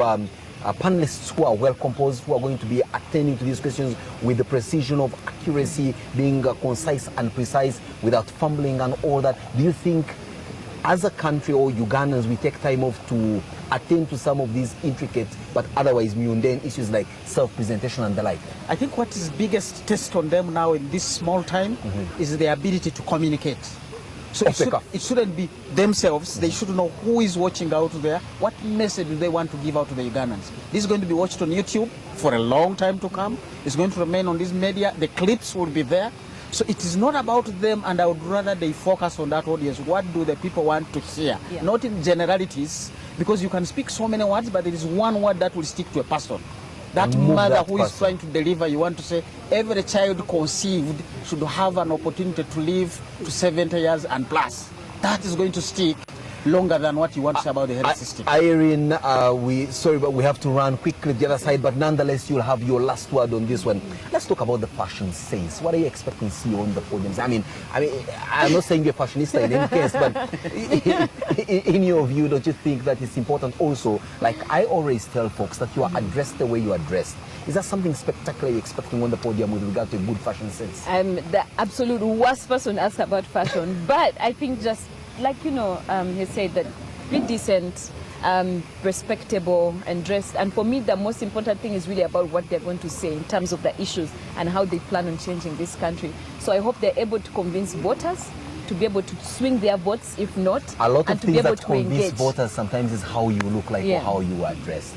Speaker 6: panelists who are well composed, who are going to be attending to these questions with the precision of accuracy, being concise and precise without fumbling and all that? Do you think, as a country or Ugandans, we take time off to attend to some of these intricate but otherwise mundane issues like self-presentation and the like?
Speaker 8: I think what is biggest test on them now in this small time is the ability to communicate. So it shouldn't be themselves. They should know who is watching out there, what message do they want to give out to the Ugandans. This is going to be watched on YouTube for a long time to come. It's going to remain on this media. The clips will be there. So it is not about them, and I would rather they focus on that audience. What do the people want to hear? Yeah. Not in generalities, because you can speak so many words, but there is one word that will stick to a person. That mother who is trying to deliver, you want to say every child conceived should have an opportunity to live to 70 years and plus. That is going to stick longer than what you want to say about the health system.
Speaker 6: Irene, sorry, but we have to run quickly to the other side, but nonetheless, you'll have your last word on this one. Let's talk about the fashion sense. What are you expecting to see on the podiums? I mean, I'm not saying you're a fashionista in any case, but in your view, don't you think that it's important also, like I always tell folks, that you are addressed the way you are dressed? Is that something spectacular you're expecting on the podium with regard to a good fashion sense?
Speaker 7: I'm the absolute worst person to ask about fashion, but I think just like, you know, he said that be decent, respectable and dressed. And for me, the most important thing is really about what they're going to say in terms of the issues and how they plan on changing this country. So I hope they're able to convince voters to be able to swing their votes, if not,
Speaker 6: a lot of
Speaker 7: and to
Speaker 6: things
Speaker 7: be able
Speaker 6: that
Speaker 7: to
Speaker 6: convince
Speaker 7: engage.
Speaker 6: voters sometimes is how you look like or how you are dressed.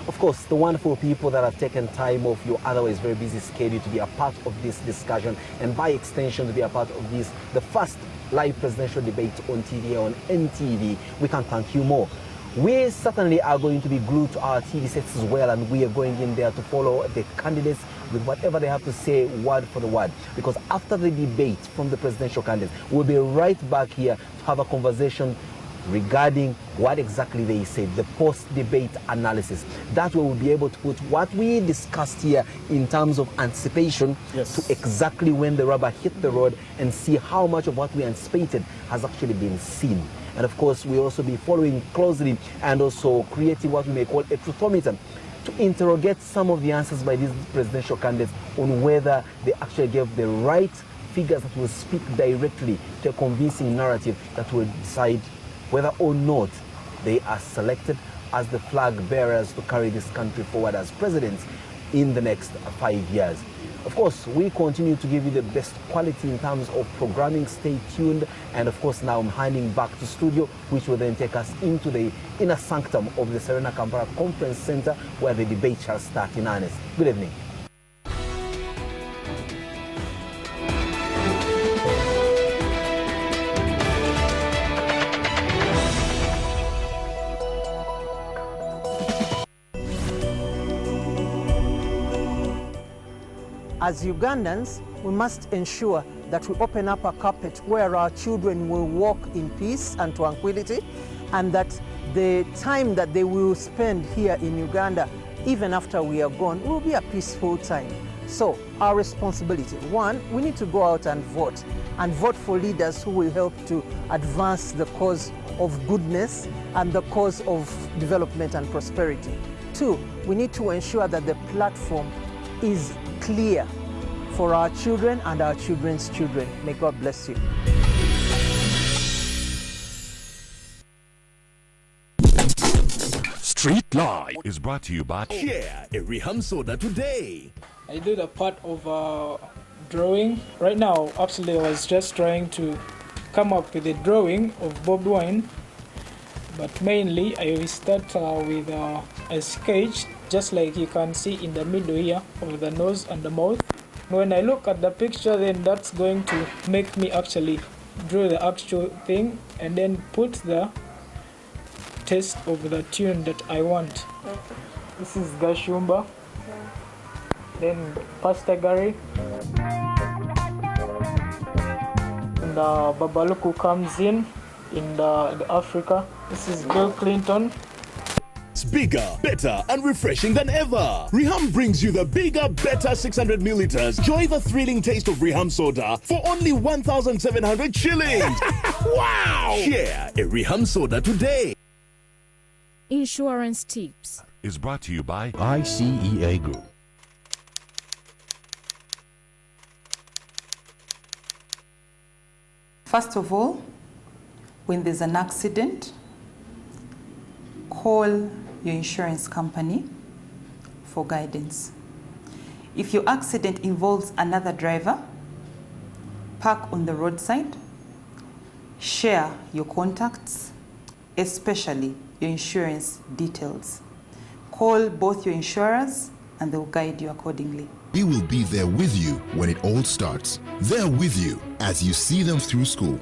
Speaker 6: Of course, the wonderful people that have taken time off your otherwise very busy schedule to be a part of this discussion, and by extension to be a part of this, the first live presidential debate on TV, on NTV, we can thank you more. We certainly are going to be glued to our TV sets as well, and we are going in there to follow the candidates with whatever they have to say word for the word. Because after the debate from the presidential candidates, we'll be right back here to have a conversation regarding what exactly they said, the post-debate analysis. That way we'll be able to put what we discussed here in terms of anticipation to exactly when the rubber hit the road, and see how much of what we anticipated has actually been seen. And of course, we'll also be following closely and also creating what we may call a truthometer to interrogate some of the answers by these presidential candidates on whether they actually gave the right figures that will speak directly to a convincing narrative that will decide whether or not they are selected as the flag bearers to carry this country forward as presidents in the next 5 years. Of course, we continue to give you the best quality in terms of programming. Stay tuned. And of course, now I'm handing back to studio, which will then take us into the inner sanctum of the Serena Kampala Conference Center, where the debate shall start in earnest. Good evening.
Speaker 15: As Ugandans, we must ensure that we open up a carpet where our children will walk in peace and tranquility, and that the time that they will spend here in Uganda, even after we are gone, will be a peaceful time. So our responsibility, one, we need to go out and vote for leaders who will help to advance the cause of goodness and the cause of development and prosperity. Two, we need to ensure that the platform is clear for our children and our children's children. May God bless you.
Speaker 16: Street Live is brought to you by Share a Riham Soda today.
Speaker 17: I did a part of drawing. Right now, actually, I was just trying to come up with a drawing of bobbed wine, but mainly I will start with a sketch, just like you can see in the middle here of the nose and the mouth. When I look at the picture, then that's going to make me actually draw the actual thing and then put the taste of the tune that I want. This is Gashumba, then Pastor Gary, and Babaluku comes in the Africa. This is Bill Clinton.
Speaker 16: It's bigger, better, and refreshing than ever. Riham brings you the bigger, better 600 milliliters. Enjoy the thrilling taste of Riham soda for only 1,700 shillings. Wow! Share a Riham soda today.
Speaker 18: Insurance tips
Speaker 16: Is brought to you by ICEA Group.
Speaker 19: First of all, when there's an accident, call your insurance company for guidance. If your accident involves another driver, park on the roadside, share your contacts, especially your insurance details. Call both your insurers and they'll guide you accordingly.
Speaker 20: We will be there with you when it all starts. There with you as you see them through school.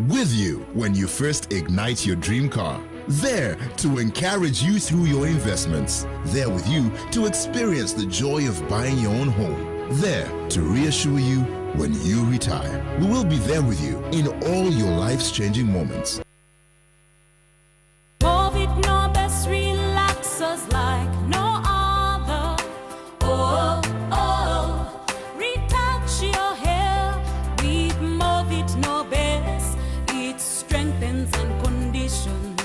Speaker 20: With you when you first ignite your dream car. There to encourage you through your investments. There with you to experience the joy of buying your own home. There to reassure you when you retire. We will be there with you in all your life's changing moments.
Speaker 29: Movit no best relaxers like no other. Oh, oh, retouch your hair with Movit no best. It strengthens and conditions.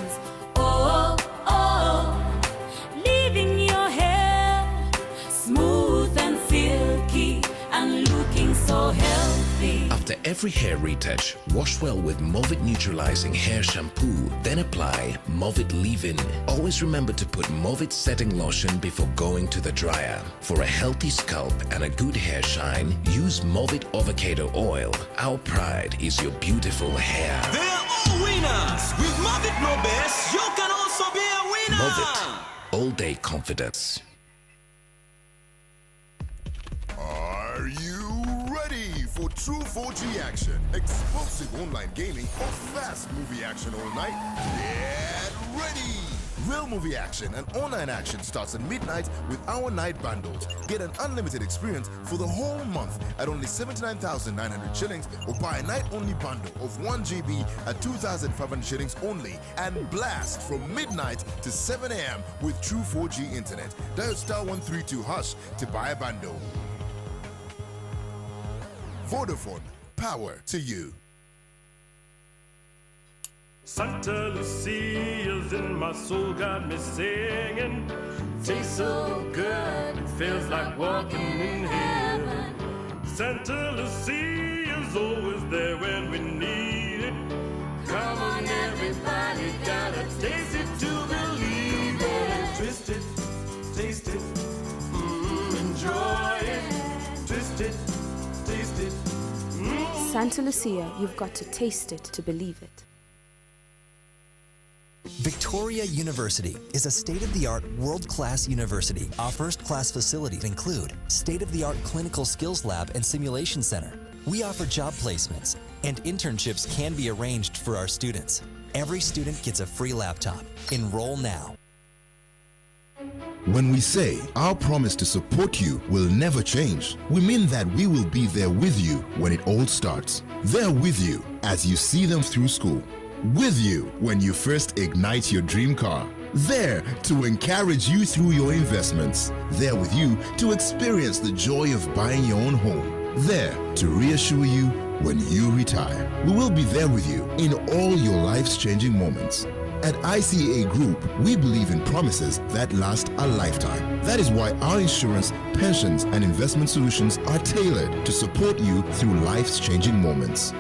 Speaker 29: Oh, oh, leaving your hair smooth and silky and looking so healthy.
Speaker 26: After every hair retouch, wash well with Movit Neutralizing Hair Shampoo, then apply Movit Leave-In. Always remember to put Movit Setting Lotion before going to the dryer. For a healthy scalp and a good hair shine, use Movit Avocado Oil. Our pride is your beautiful hair.
Speaker 21: They're all winners! With Movit No Best, you can also be a winner!
Speaker 26: Movit, all day confidence.
Speaker 22: Are you ready for true 4G action, explosive online gaming, or fast movie action all night? Get ready! Real movie action and online action starts at midnight with our night bundles. Get an unlimited experience for the whole month at only 79,900 shillings, or buy a night-only bundle of 1 GB at 2,500 shillings only, and blast from midnight to 7 a.m. with true 4G internet. Dial *132# to buy a bundle. Vodafone, power to you.
Speaker 30: Santa Lucia's in my soul, got me singing. Tastes so good, it feels like walking in heaven. Santa Lucia's always there when we need it. Come on everybody, gotta taste it to believe it. Twist it, taste it,
Speaker 1: Santa Lucia, you've got to taste it to believe it.
Speaker 2: Victoria University is a state-of-the-art, world-class university. Our first-class facilities include state-of-the-art clinical skills lab and simulation center. We offer job placements, and internships can be arranged for our students. Every student gets a free laptop. Enroll now.
Speaker 20: When we say our promise to support you will never change, we mean that we will be there with you when it all starts. There with you as you see them through school. With you when you first ignite your dream car. There to encourage you through your investments. There with you to experience the joy of buying your own home. There to reassure you when you retire. We will be there with you in all your life's changing moments. At ICA Group, we believe in promises that last a lifetime. That is why our insurance, pensions, and investment solutions are tailored to support you through life's changing moments.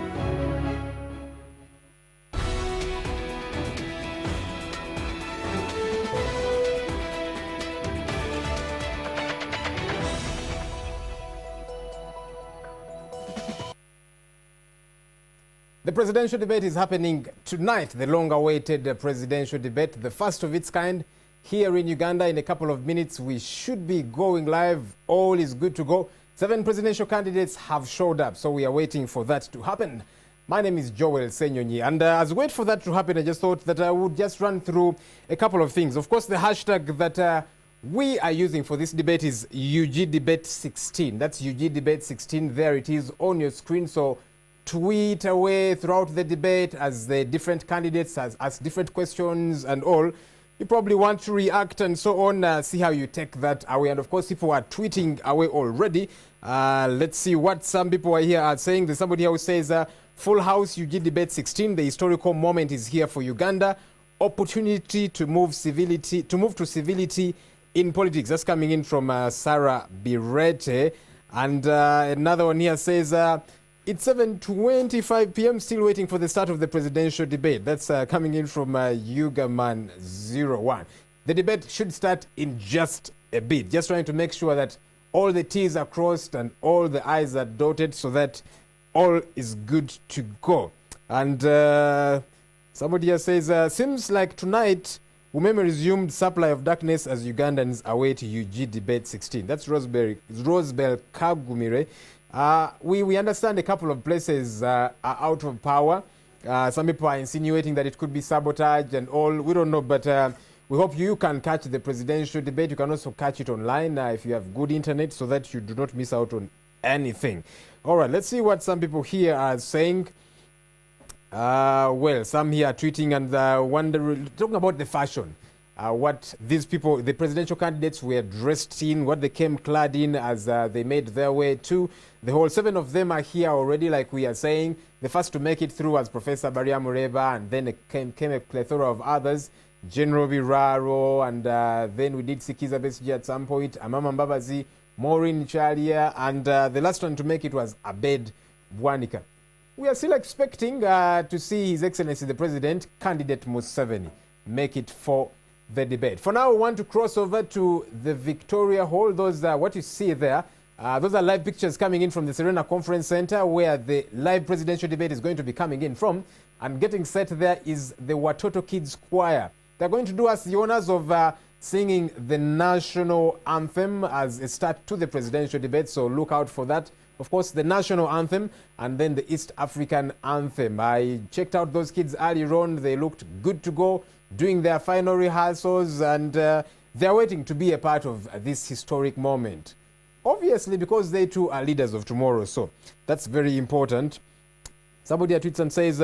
Speaker 3: The presidential debate is happening tonight, the long-awaited presidential debate, the first of its kind here in Uganda. In a couple of minutes, we should be going live. All is good to go. 7 presidential candidates have showed up, so we are waiting for that to happen. My name is Joel Senyonyi, and as we wait for that to happen, I just thought that I would just run through a couple of things. Of course, the hashtag that we are using for this debate is UGDebate16. That's UGDebate16. There it is on your screen. So tweet away throughout the debate as the different candidates ask different questions and all. You probably want to react and so on, see how you take that away. And of course, people are tweeting away already. Let's see what some people are here are saying. There's somebody here who says, full house, UG debate 16. The historical moment is here for Uganda. Opportunity to move to civility in politics. That's coming in from Sarah Birete. And another one here says, it's 7:25 p.m. Still waiting for the start of the presidential debate. That's coming in from Yugaman01. The debate should start in just a bit. Just trying to make sure that all the T's are crossed and all the I's are dotted so that all is good to go. And somebody here says, seems like tonight Umeme resumed supply of darkness as Ugandans await UG debate 16. That's Rosebel Kagumire. We understand a couple of places are out of power. Some people are insinuating that it could be sabotage and all. We don't know, but we hope you can catch the presidential debate. You can also catch it online if you have good internet so that you do not miss out on anything. All right, let's see what some people here are saying. Well, some here are tweeting and talking about the fashion. What these people, the presidential candidates, were dressed in, what they came clad in as they made their way to. The whole 7 of them are here already, like we are saying. The first to make it through was Professor Baria Mureba, and then came a plethora of others. General Biraro, and then we did Sikiza Besigye at some point, Amama Mbabazi, Maureen Chalia, and the last one to make it was Abed Bwanika. We are still expecting to see His Excellency the President, candidate Museveni, make it for the debate. For now, we want to cross over to the Victoria Hall. Those are what you see there. Those are live pictures coming in from the Serena Conference Center, where the live presidential debate is going to be coming in from. And getting set there is the Watoto Kids Choir. They're going to do us the honors of singing the national anthem as a start to the presidential debate, so look out for that. Of course, the national anthem and then the East African anthem. I checked out those kids earlier on. They looked good to go, doing their final rehearsals, and they're waiting to be a part of this historic moment. Obviously, because they too are leaders of tomorrow, so that's very important. Somebody tweets and says,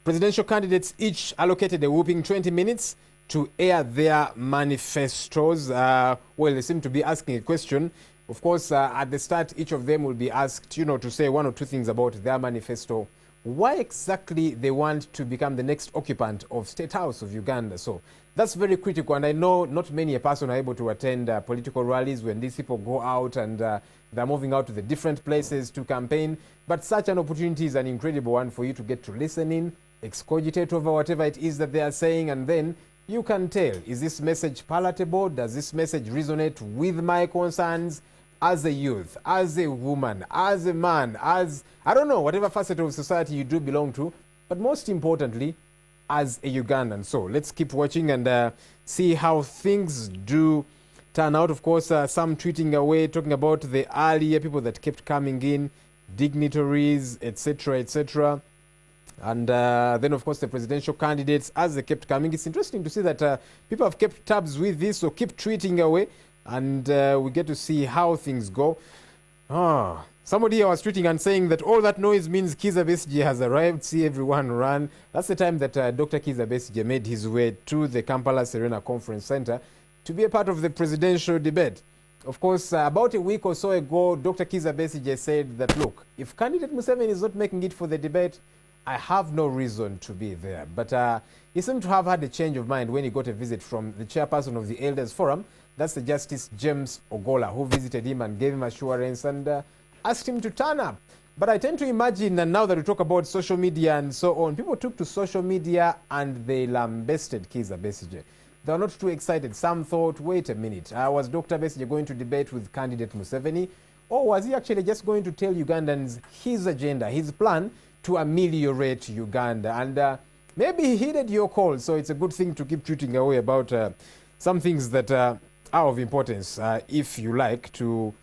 Speaker 3: presidential candidates each allocated a whooping 20 minutes to air their manifestos. Well, they seem to be asking a question. Of course, at the start, each of them will be asked, to say 1 or 2 things about their manifesto. Why exactly they want to become the next occupant of State House of Uganda. So that's very critical, and I know not many a person are able to attend political rallies when these people go out and they're moving out to the different places to campaign. But such an opportunity is an incredible one for you to get to listen in, excogitate over whatever it is that they are saying, and then you can tell, is this message palatable? Does this message resonate with my concerns? as a youth, as a woman, as a man, as, I don't know, whatever facet of society you do belong to, but most importantly, as a Ugandan. So let's keep watching and see how things do turn out. Of course, some tweeting away, talking about the earlier people that kept coming in, dignitaries, etc., etc. And then, of course, the presidential candidates, as they kept coming. It's interesting to see that people have kept tabs with this, so keep tweeting away, and we get to see how things go. Somebody here was tweeting and saying that all that noise means Kizza Besigye has arrived. See everyone run. That's the time that Dr. Kizza Besigye made his way to the Kampala Serena Conference Center to be a part of the presidential debate. Of course, about a week or so ago, Dr. Kizza Besigye said that, look, if candidate Museveni is not making it for the debate, I have no reason to be there. But he seemed to have had a change of mind when he got a visit from the chairperson of the Elders Forum. That's the Justice James Ogola, who visited him and gave him assurance and asked him to turn up. But I tend to imagine, and now that we talk about social media and so on, people took to social media and they lambasted Kizza Besigye. They were not too excited. Some thought, wait a minute, was Dr. Besigye going to debate with candidate Museveni? Or was he actually just going to tell Ugandans his agenda, his plan to ameliorate Uganda? And maybe he heeded your call, so it's a good thing to keep tweeting away about some things that are of importance, if you like, to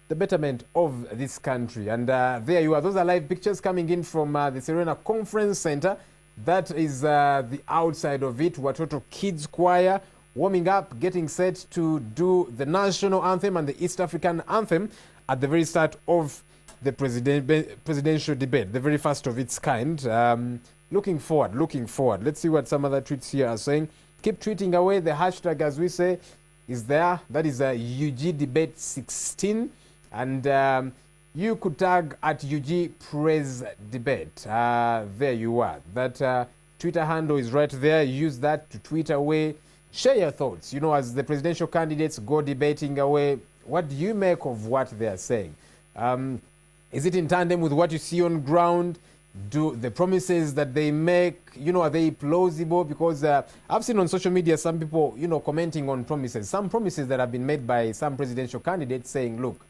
Speaker 3: the betterment of this country. And there you are. Those are live pictures coming in from the Serena Conference Center. That is the outside of it. Watoto Kids Choir warming up, getting set to do the national anthem and the East African anthem at the very start of the presidential debate, the very first of its kind. Looking forward. Let's see what some other tweets here are saying. Keep tweeting away. The hashtag, as we say, is there. That is UG Debate 16. And you could tag at UG Praise Debate. There you are. That Twitter handle is right there. Use that to tweet away. Share your thoughts. You know, as the presidential candidates go debating away, what do you make of what they are saying? Is it in tandem with what you see on ground? Do the promises that they make, you know, are they plausible? Because I've seen on social media some people, you know, commenting on promises. Some promises that have been made by some presidential candidates saying, look,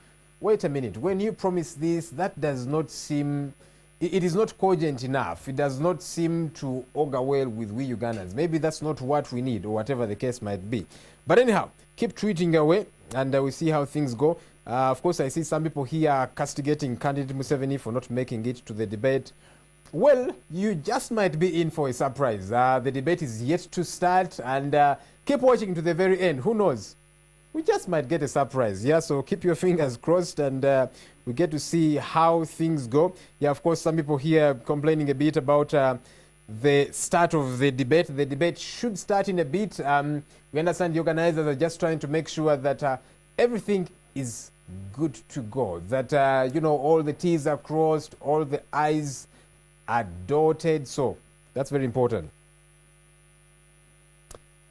Speaker 3: wait a minute, when you promise this, that does not seem, it is not cogent enough. It does not seem to augur well with we Ugandans. Maybe that's not what we need, or whatever the case might be. But anyhow, keep tweeting away, and we see how things go. Of course, I see some people here castigating candidate Museveni for not making it to the debate. Well, you just might be in for a surprise. The debate is yet to start, and keep watching to the very end. Who knows? We just might get a surprise. Yeah, so keep your fingers crossed, and we get to see how things go. Yeah, of course, some people here complaining a bit about the start of the debate. The debate should start in a bit. We understand the organizers are just trying to make sure that everything is good to go. That, you know, all the T's are crossed, all the I's are dotted. So that's very important.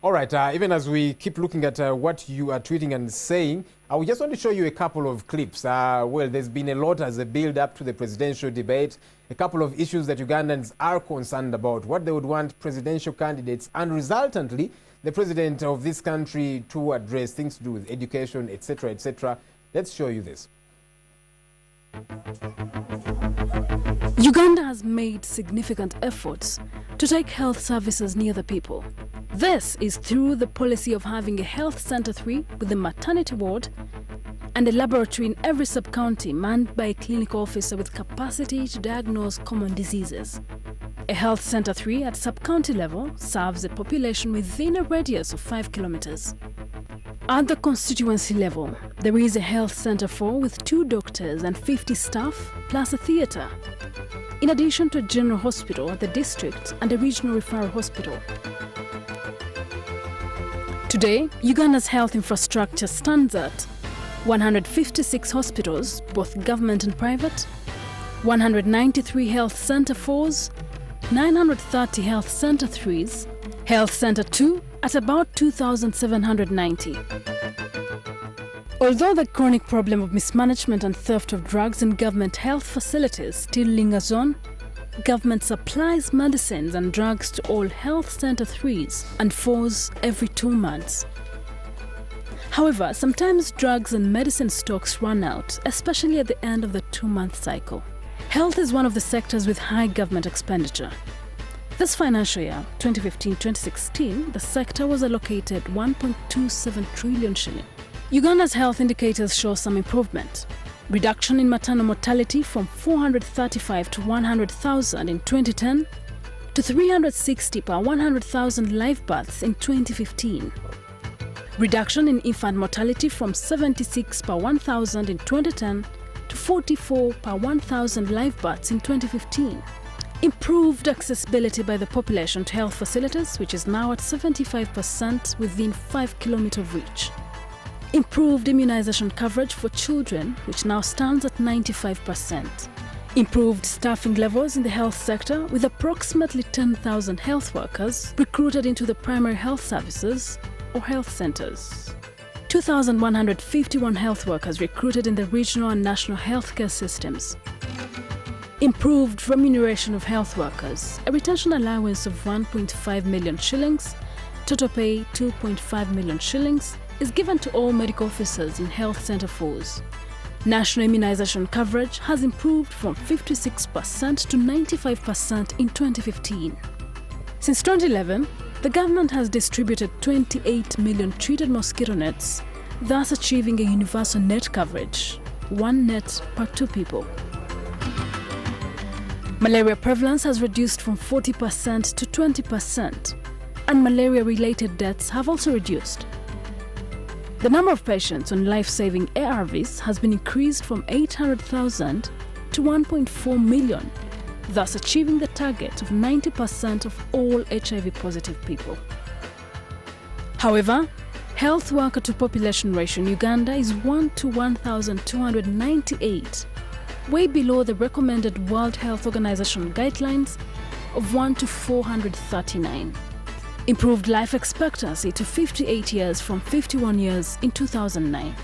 Speaker 3: All right, even as we keep looking at what you are tweeting and saying, we just want to show you a couple of clips. Well, there's been a lot as a build-up to the presidential debate, a couple of issues that Ugandans are concerned about, what they would want presidential candidates and resultantly the president of this country to address, things to do with education, etc., etc. Let's show you this.
Speaker 1: Uganda has made significant efforts to take health services near the people. This is through the policy of having a health center 3 with a maternity ward and a laboratory in every sub-county manned by a clinical officer with capacity to diagnose common diseases. A health center 3 at sub-county level serves a population within a radius of 5 kilometers. At the constituency level, there is a health center 4 with 2 doctors and 50 staff, plus a theatre, in addition to a general hospital at the district and a regional referral hospital. Today, Uganda's health infrastructure stands at 156 hospitals, both government and private, 193 health center 4s, 930 health center 3s, health center 2 at about 2,790. Although the chronic problem of mismanagement and theft of drugs in government health facilities still lingers on, government supplies medicines and drugs to all health center 3s and 4s every 2 months. However, sometimes drugs and medicine stocks run out, especially at the end of the 2-month cycle. Health is one of the sectors with high government expenditure. This financial year, 2015-2016, the sector was allocated 1.27 trillion shilling. Uganda's health indicators show some improvement. Reduction in maternal mortality from 435 to 100,000 in 2010 to 360 per 100,000 live births in 2015. Reduction in infant mortality from 76 per 1,000 in 2010 to 44 per 1,000 live births in 2015. Improved accessibility by the population to health facilities, which is now at 75% within 5 km reach. Improved immunization coverage for children, which now stands at 95%. Improved staffing levels in the health sector, with approximately 10,000 health workers recruited into the primary health services or health centers. 2,151 health workers recruited in the regional and national healthcare systems. Improved remuneration of health workers, a retention allowance of 1.5 million shillings, total pay 2.5 million shillings, is given to all medical officers in health center force. National immunization coverage has improved from 56% to 95% in 2015. Since 2011, the government has distributed 28 million treated mosquito nets, thus achieving a universal net coverage, 1 net per 2 people. Malaria prevalence has reduced from 40% to 20%, and malaria-related deaths have also reduced. The number of patients on life-saving ARVs has been increased from 800,000 to 1.4 million, thus achieving the target of 90% of all HIV-positive people. However, health worker to population ratio in Uganda is 1 to 1,298, way below the recommended World Health Organization guidelines of 1 to 439. Improved life expectancy to 58 years from 51 years in 2009.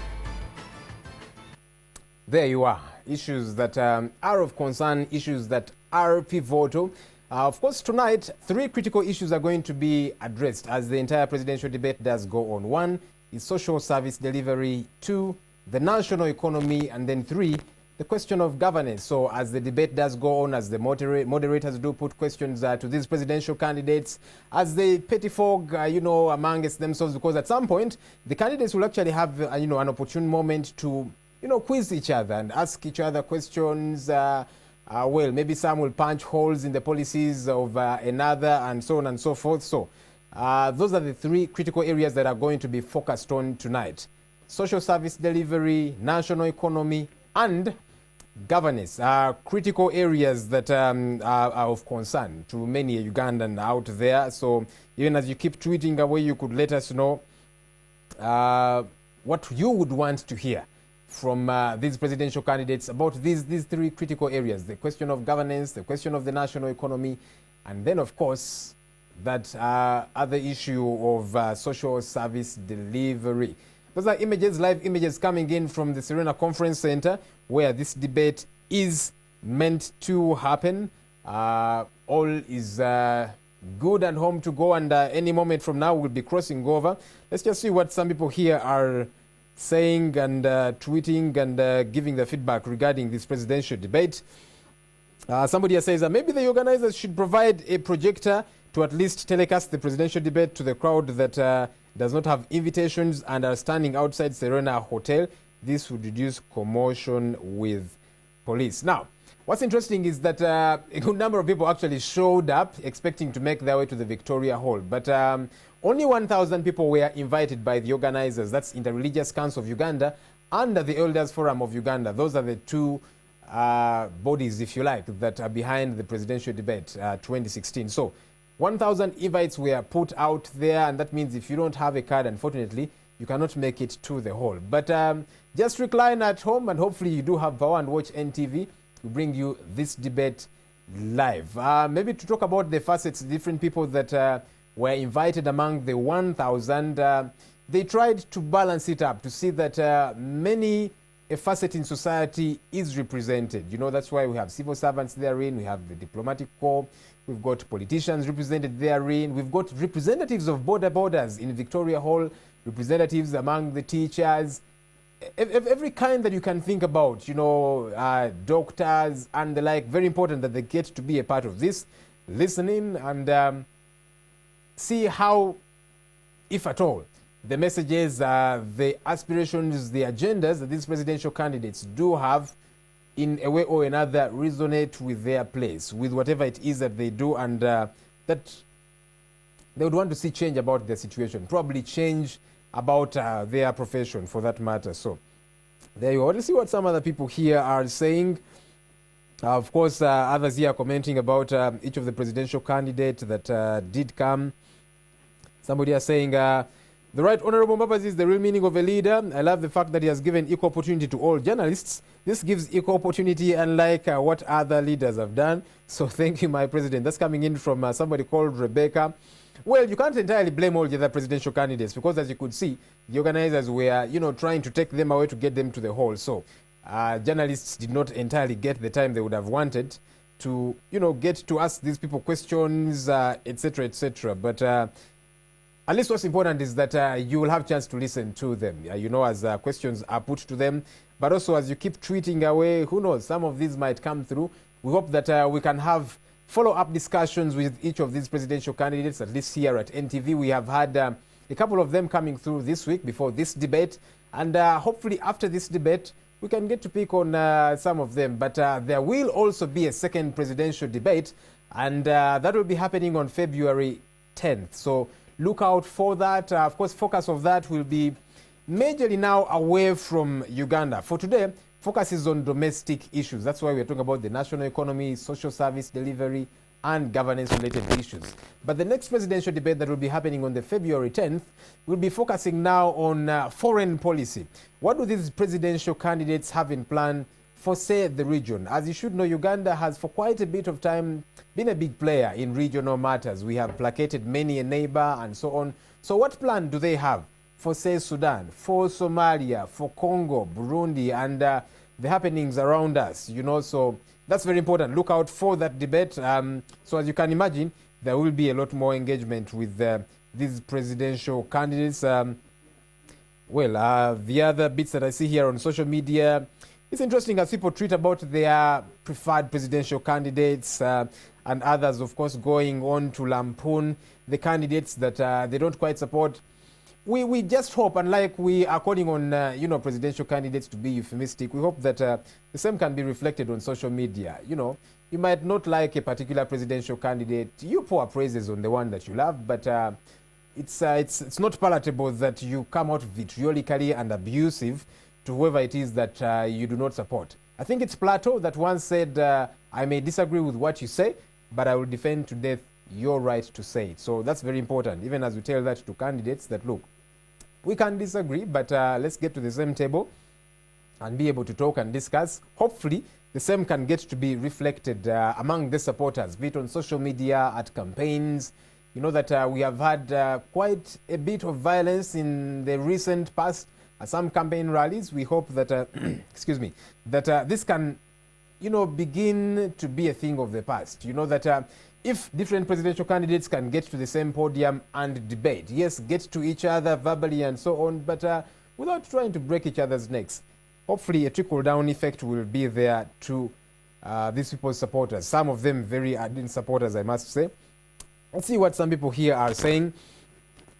Speaker 3: There you are. Issues that are of concern, issues that are pivotal. Of course, tonight, 3 critical issues are going to be addressed as the entire presidential debate does go on. 1 is social service delivery, 2, the national economy, and then 3, the question of governance. So as the debate does go on, as the moderators do put questions to these presidential candidates, as they pettifog, amongst themselves, because at some point, the candidates will actually have, an opportune moment to, quiz each other and ask each other questions. Well, maybe some will punch holes in the policies of another, and so on and so forth. So those are the 3 critical areas that are going to be focused on tonight. Social service delivery, national economy, and governance are critical areas that are of concern to many Ugandan out there. So even as you keep tweeting away, you could let us know what you would want to hear from these presidential candidates about these 3 critical areas: the question of governance, the question of the national economy, and then, of course, that other issue of social service delivery. Those are images, live images coming in from the Serena Conference Center, where this debate is meant to happen. All is good and home to go, and any moment from now we'll be crossing over. Let's just see what some people here are saying and tweeting and giving their feedback regarding this presidential debate. Somebody here says that maybe the organizers should provide a projector to at least telecast the presidential debate to the crowd that does not have invitations and are standing outside Serena Hotel. This would reduce commotion with police. Now, what's interesting is that a good number of people actually showed up expecting to make their way to the Victoria Hall, but only 1,000 people were invited by the organizers. That's Interreligious Council of Uganda and the Elders Forum of Uganda. Those are the 2 bodies, if you like, that are behind the presidential debate 2016. So 1,000 invites were put out there, and that means if you don't have a card, unfortunately, you cannot make it to the hall. But just recline at home, and hopefully you do have power and watch NTV. We bring you this debate live. Maybe to talk about the facets, different people that were invited among the 1,000, they tried to balance it up to see that many a facet in society is represented. That's why we have civil servants therein, we have the diplomatic corps, We've got politicians represented therein. We've got representatives of borders in Victoria Hall, representatives among the teachers, every kind that you can think about, doctors and the like. Very important that they get to be a part of this, listening and see how, if at all, the messages, the aspirations, the agendas that these presidential candidates do have in a way or another resonate with their place, with whatever it is that they do, and that they would want to see change about their situation, probably change about their profession for that matter. So there you go. Let's see what some other people here are saying. Of course, others here are commenting about each of the presidential candidates that did come. Somebody is saying, the Right Honourable Mbabazi is the real meaning of a leader. I love the fact that he has given equal opportunity to all journalists. This gives equal opportunity, unlike what other leaders have done. So thank you, my president. That's coming in from somebody called Rebecca. Well, you can't entirely blame all the other presidential candidates because, as you could see, the organizers were, trying to take them away to get them to the hall. So journalists did not entirely get the time they would have wanted to, get to ask these people questions, etc., etc. But at least what's important is that you will have a chance to listen to them, as questions are put to them. But also, as you keep tweeting away, who knows, some of these might come through. We hope that we can have follow-up discussions with each of these presidential candidates. At least here at NTV, we have had a couple of them coming through this week before this debate. And hopefully after this debate, we can get to pick on some of them. But there will also be a second presidential debate, and that will be happening on February 10th. So look out for that. Of course, focus of that will be majorly now away from Uganda. For today, focus is on domestic issues. That's why we're talking about the national economy, social service delivery, and governance-related issues. But the next presidential debate that will be happening on the February 10th will be focusing now on foreign policy. What do these presidential candidates have in plan for, say, the region? As you should know, Uganda has for quite a bit of time been a big player in regional matters. We have placated many a neighbor and so on. So what plan do they have for, say, Sudan, for Somalia, for Congo, Burundi, and the happenings around us, So that's very important. Look out for that debate. So as you can imagine, there will be a lot more engagement with these presidential candidates. The other bits that I see here on social media, it's interesting as people tweet about their preferred presidential candidates and others, of course, going on to lampoon the candidates that they don't quite support. We just hope, unlike we are calling on presidential candidates to be euphemistic, we hope that the same can be reflected on social media. You might not like a particular presidential candidate. You pour praises on the one that you love, but it's not palatable that you come out vitriolically and abusive to whoever it is that you do not support. I think it's Plato that once said, I may disagree with what you say, but I will defend to death your right to say it. So that's very important, even as we tell that to candidates, that look, we can disagree, but let's get to the same table and be able to talk and discuss. Hopefully, the same can get to be reflected among the supporters, be it on social media, at campaigns. You know that we have had quite a bit of violence in the recent past at some campaign rallies. We hope that, excuse me, that this can, begin to be a thing of the past. That if different presidential candidates can get to the same podium and debate, yes, get to each other verbally and so on, but without trying to break each other's necks, hopefully a trickle-down effect will be there to these people's supporters. Some of them very ardent supporters, I must say. Let's see what some people here are saying.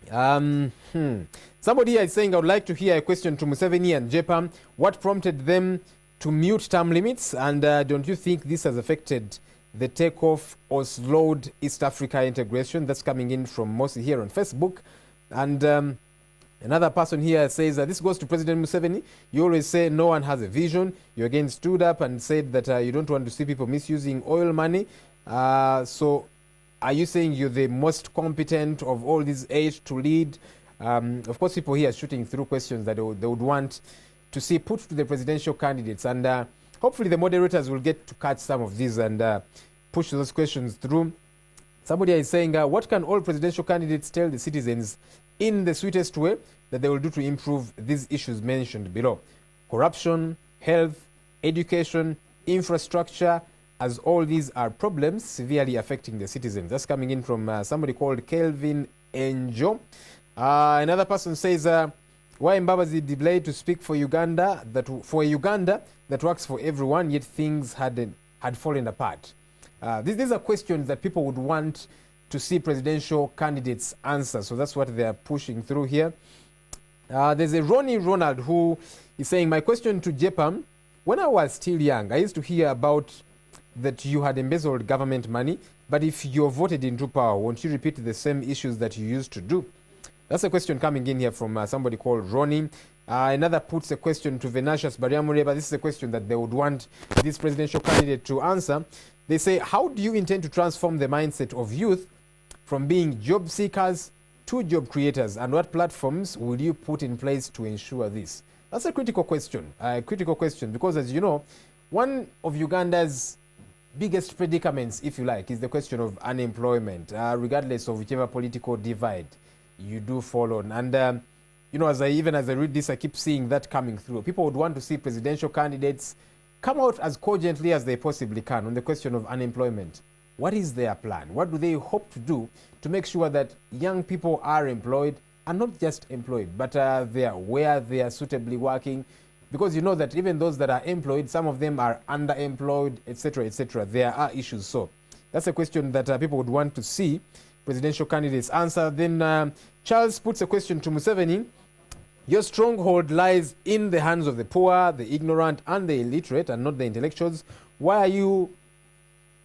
Speaker 3: Somebody here is saying, I would like to hear a question to Museveni and JPAM. What prompted them to mute term limits? And don't you think this has affected the takeoff or slowed East Africa integration? That's coming in from Mosi here on Facebook. And another person here says, this goes to President Museveni. You always say no one has a vision. You again stood up and said that you don't want to see people misusing oil money. So are you saying you're the most competent of all these 8 to lead? Of course, people here are shooting through questions that they would want to see put to the presidential candidates. And hopefully the moderators will get to catch some of these and push those questions through. Somebody is saying, what can all presidential candidates tell the citizens in the sweetest way that they will do to improve these issues mentioned below? Corruption, health, education, infrastructure, as all these are problems severely affecting the citizens. That's coming in from somebody called Kelvin Enjo. Another person says, why Mbabazi delayed to speak for Uganda, that works for everyone, yet things had fallen apart. These are questions that people would want to see presidential candidates answer. So that's what they are pushing through here. There's a Ronnie Ronald who is saying, my question to JPAM, when I was still young, I used to hear about that you had embezzled government money, but if you're voted into power, won't you repeat the same issues that you used to do? That's a question coming in here from somebody called Ronnie. Another puts a question to Venatius Bariamure, but this is a question that they would want this presidential candidate to answer. They say, how do you intend to transform the mindset of youth from being job seekers to job creators, and what platforms will you put in place to ensure this? That's a critical question, because as you know, one of Uganda's biggest predicaments, if you like, is the question of unemployment, regardless of whichever political divide you do fall on. And you know, as I read this, I keep seeing that coming through. People would want to see presidential candidates come out as cogently as they possibly can on the question of unemployment. What is their plan? What do they hope to do to make sure that young people are employed, and not just employed, but they are where they are suitably working? Because you know that even those that are employed, some of them are underemployed, etc., etc. There are issues. So that's a question that people would want to see presidential candidates answer. Then Charles puts a question to Museveni. Your stronghold lies in the hands of the poor, the ignorant, and the illiterate, and not the intellectuals. Why are you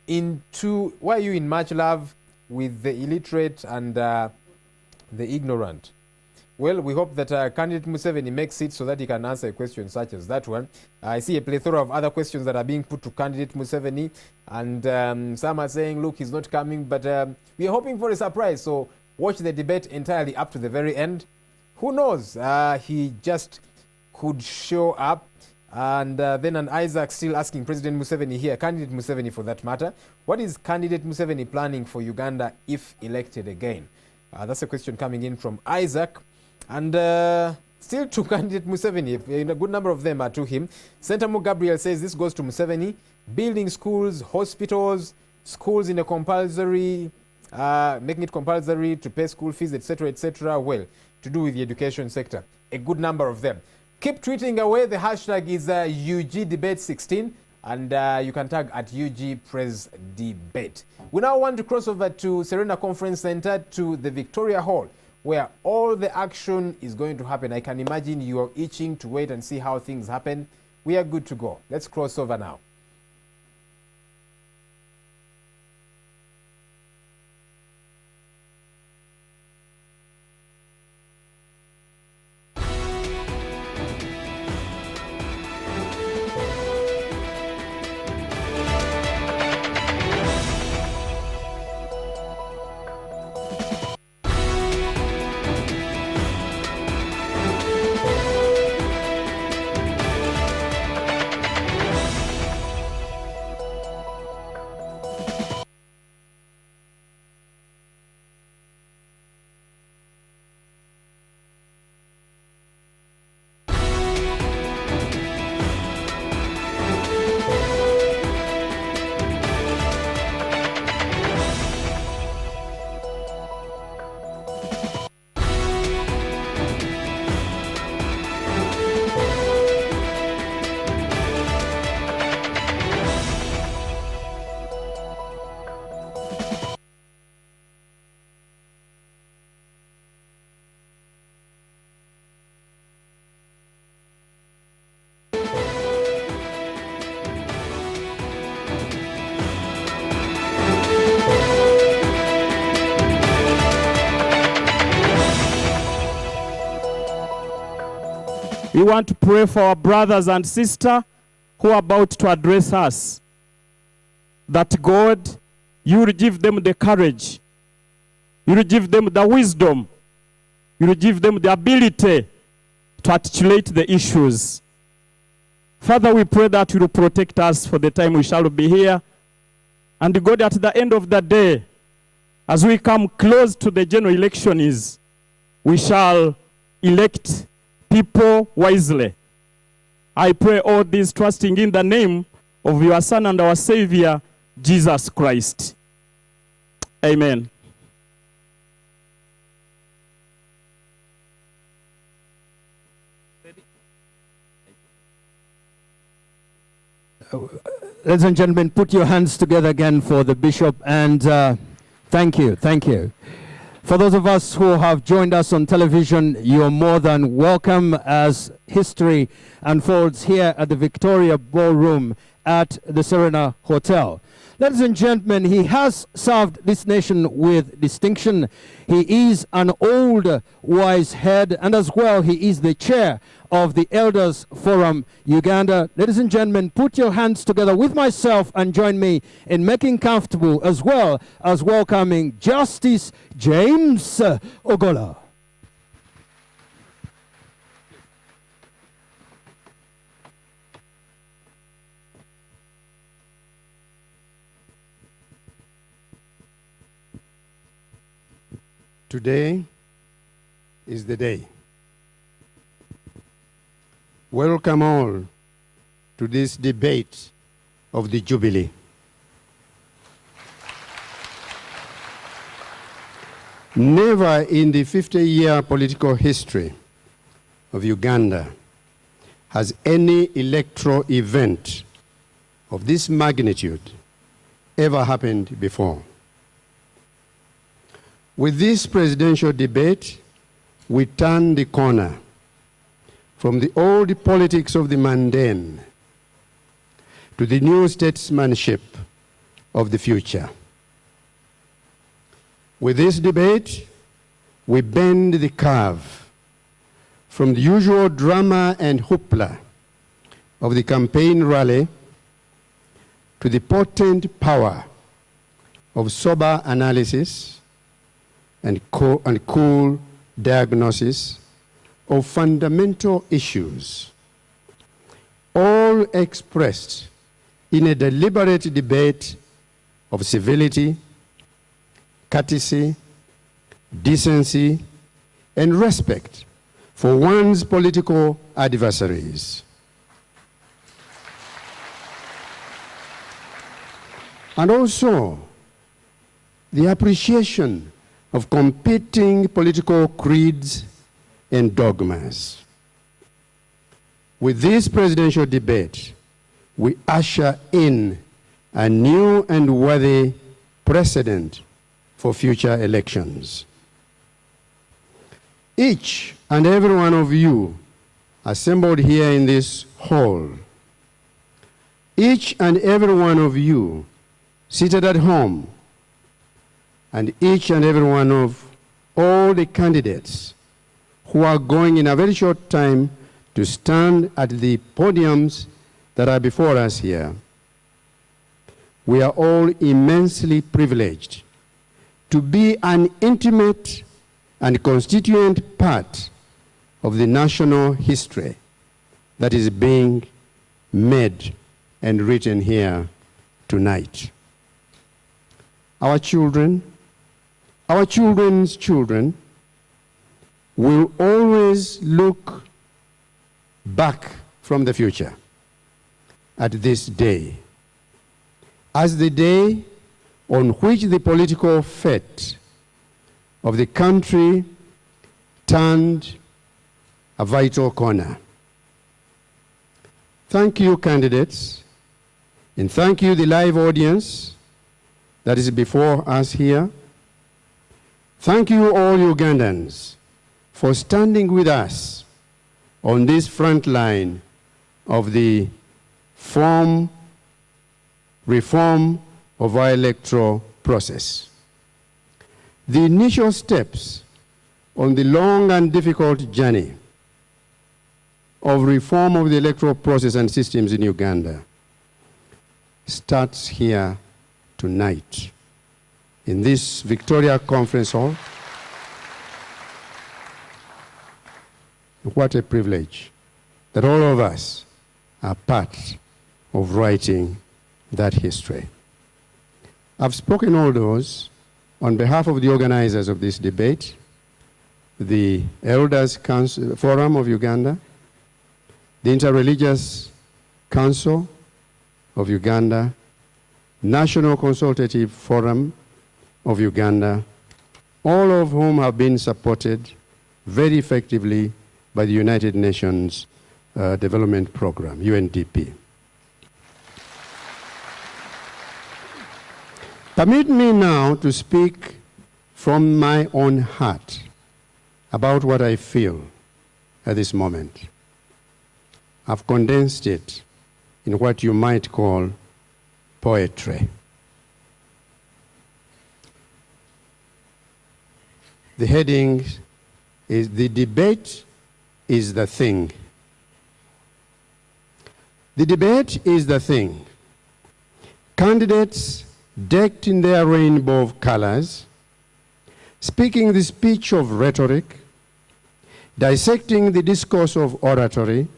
Speaker 3: in much love with the illiterate and the ignorant? Well, we hope that candidate Museveni makes it so that he can answer a question such as that one. I see a plethora of other questions that are being put to candidate Museveni, and some are saying, look, he's not coming, but we are hoping for a surprise. So watch the debate entirely up to the very end. Who knows? He just could show up. And then an Isaac still asking President Museveni here, candidate Museveni for that matter, what is candidate Museveni planning for Uganda if elected again? That's a question coming in from Isaac. And still to candidate Museveni, a good number of them are to him. Sentamo Gabriel says this goes to Museveni, building schools, hospitals, schools in a compulsory, making it compulsory to pay school fees, etc., etc. Well, to do with the education sector, a good number of them. Keep tweeting away. The hashtag is UGDebate16, and you can tag at UGPresDebate. We now want to cross over to Serena Conference Center, to the Victoria Hall, where all the action is going to happen. I can imagine you are itching to wait and see how things happen. We are good to go. Let's cross over now.
Speaker 4: We want to pray for our brothers and sisters who are about to address us, that God, you will give them the courage, you will give them the wisdom, you will give them the ability to articulate the issues. Father, we pray that you will protect us for the time we shall be here. And God, at the end of the day, as we come close to the general election, we shall elect people wisely. I pray all this trusting in the name of your Son and our Savior, Jesus Christ. Amen.
Speaker 5: Ladies and gentlemen, put your hands together again for the bishop, and thank you, thank you. For those of us who have joined us on television, you're more than welcome as history unfolds here at the Victoria Ballroom at the Serena Hotel. Ladies and gentlemen, he has served this nation with distinction. He is an old, wise head, and as well, he is the chair of the Elders Forum Uganda. Ladies and gentlemen, put your hands together with myself and join me in making comfortable as well as welcoming Justice James Ogola.
Speaker 10: Today is the day. Welcome all to this debate of the Jubilee. Never in the 50-year political history of Uganda has any electoral event of this magnitude ever happened before. With this presidential debate, we turn the corner from the old politics of the mundane to the new statesmanship of the future. With this debate, we bend the curve from the usual drama and hoopla of the campaign rally to the potent power of sober analysis and cool diagnosis of fundamental issues, all expressed in a deliberate debate of civility, courtesy, decency, and respect for one's political adversaries. And also the appreciation of competing political creeds and dogmas. With this presidential debate, we usher in a new and worthy precedent for future elections. Each and every one of you assembled here in this hall, each and every one of you seated at home, and each and every one of all the candidates who are going in a very short time to stand at the podiums that are before us here. We are all immensely privileged to be an intimate and constituent part of the national history that is being made and written here tonight. Our children, our children's children will always look back from the future at this day as the day on which the political fate of the country turned a vital corner. Thank you, candidates, and thank you, the live audience that is before us here. Thank you, all Ugandans, for standing with us on this front line of the reform of our electoral process. The initial steps on the long and difficult journey of reform of the electoral process and systems in Uganda starts here tonight in this Victoria Conference Hall. What a privilege that all of us are part of writing that history. I've spoken all those on behalf of the organizers of this debate, the Elders Forum of Uganda, the Interreligious Council, of Uganda, National Consultative Forum of Uganda, all of whom have been supported very effectively by the United Nations Development Program, UNDP. Permit me now to speak from my own heart about what I feel at this moment. I've condensed it in what you might call poetry. The heading is "The Debate is the Thing." The debate is the thing. Candidates decked in their rainbow of colors, speaking the speech of rhetoric, dissecting the discourse of oratory,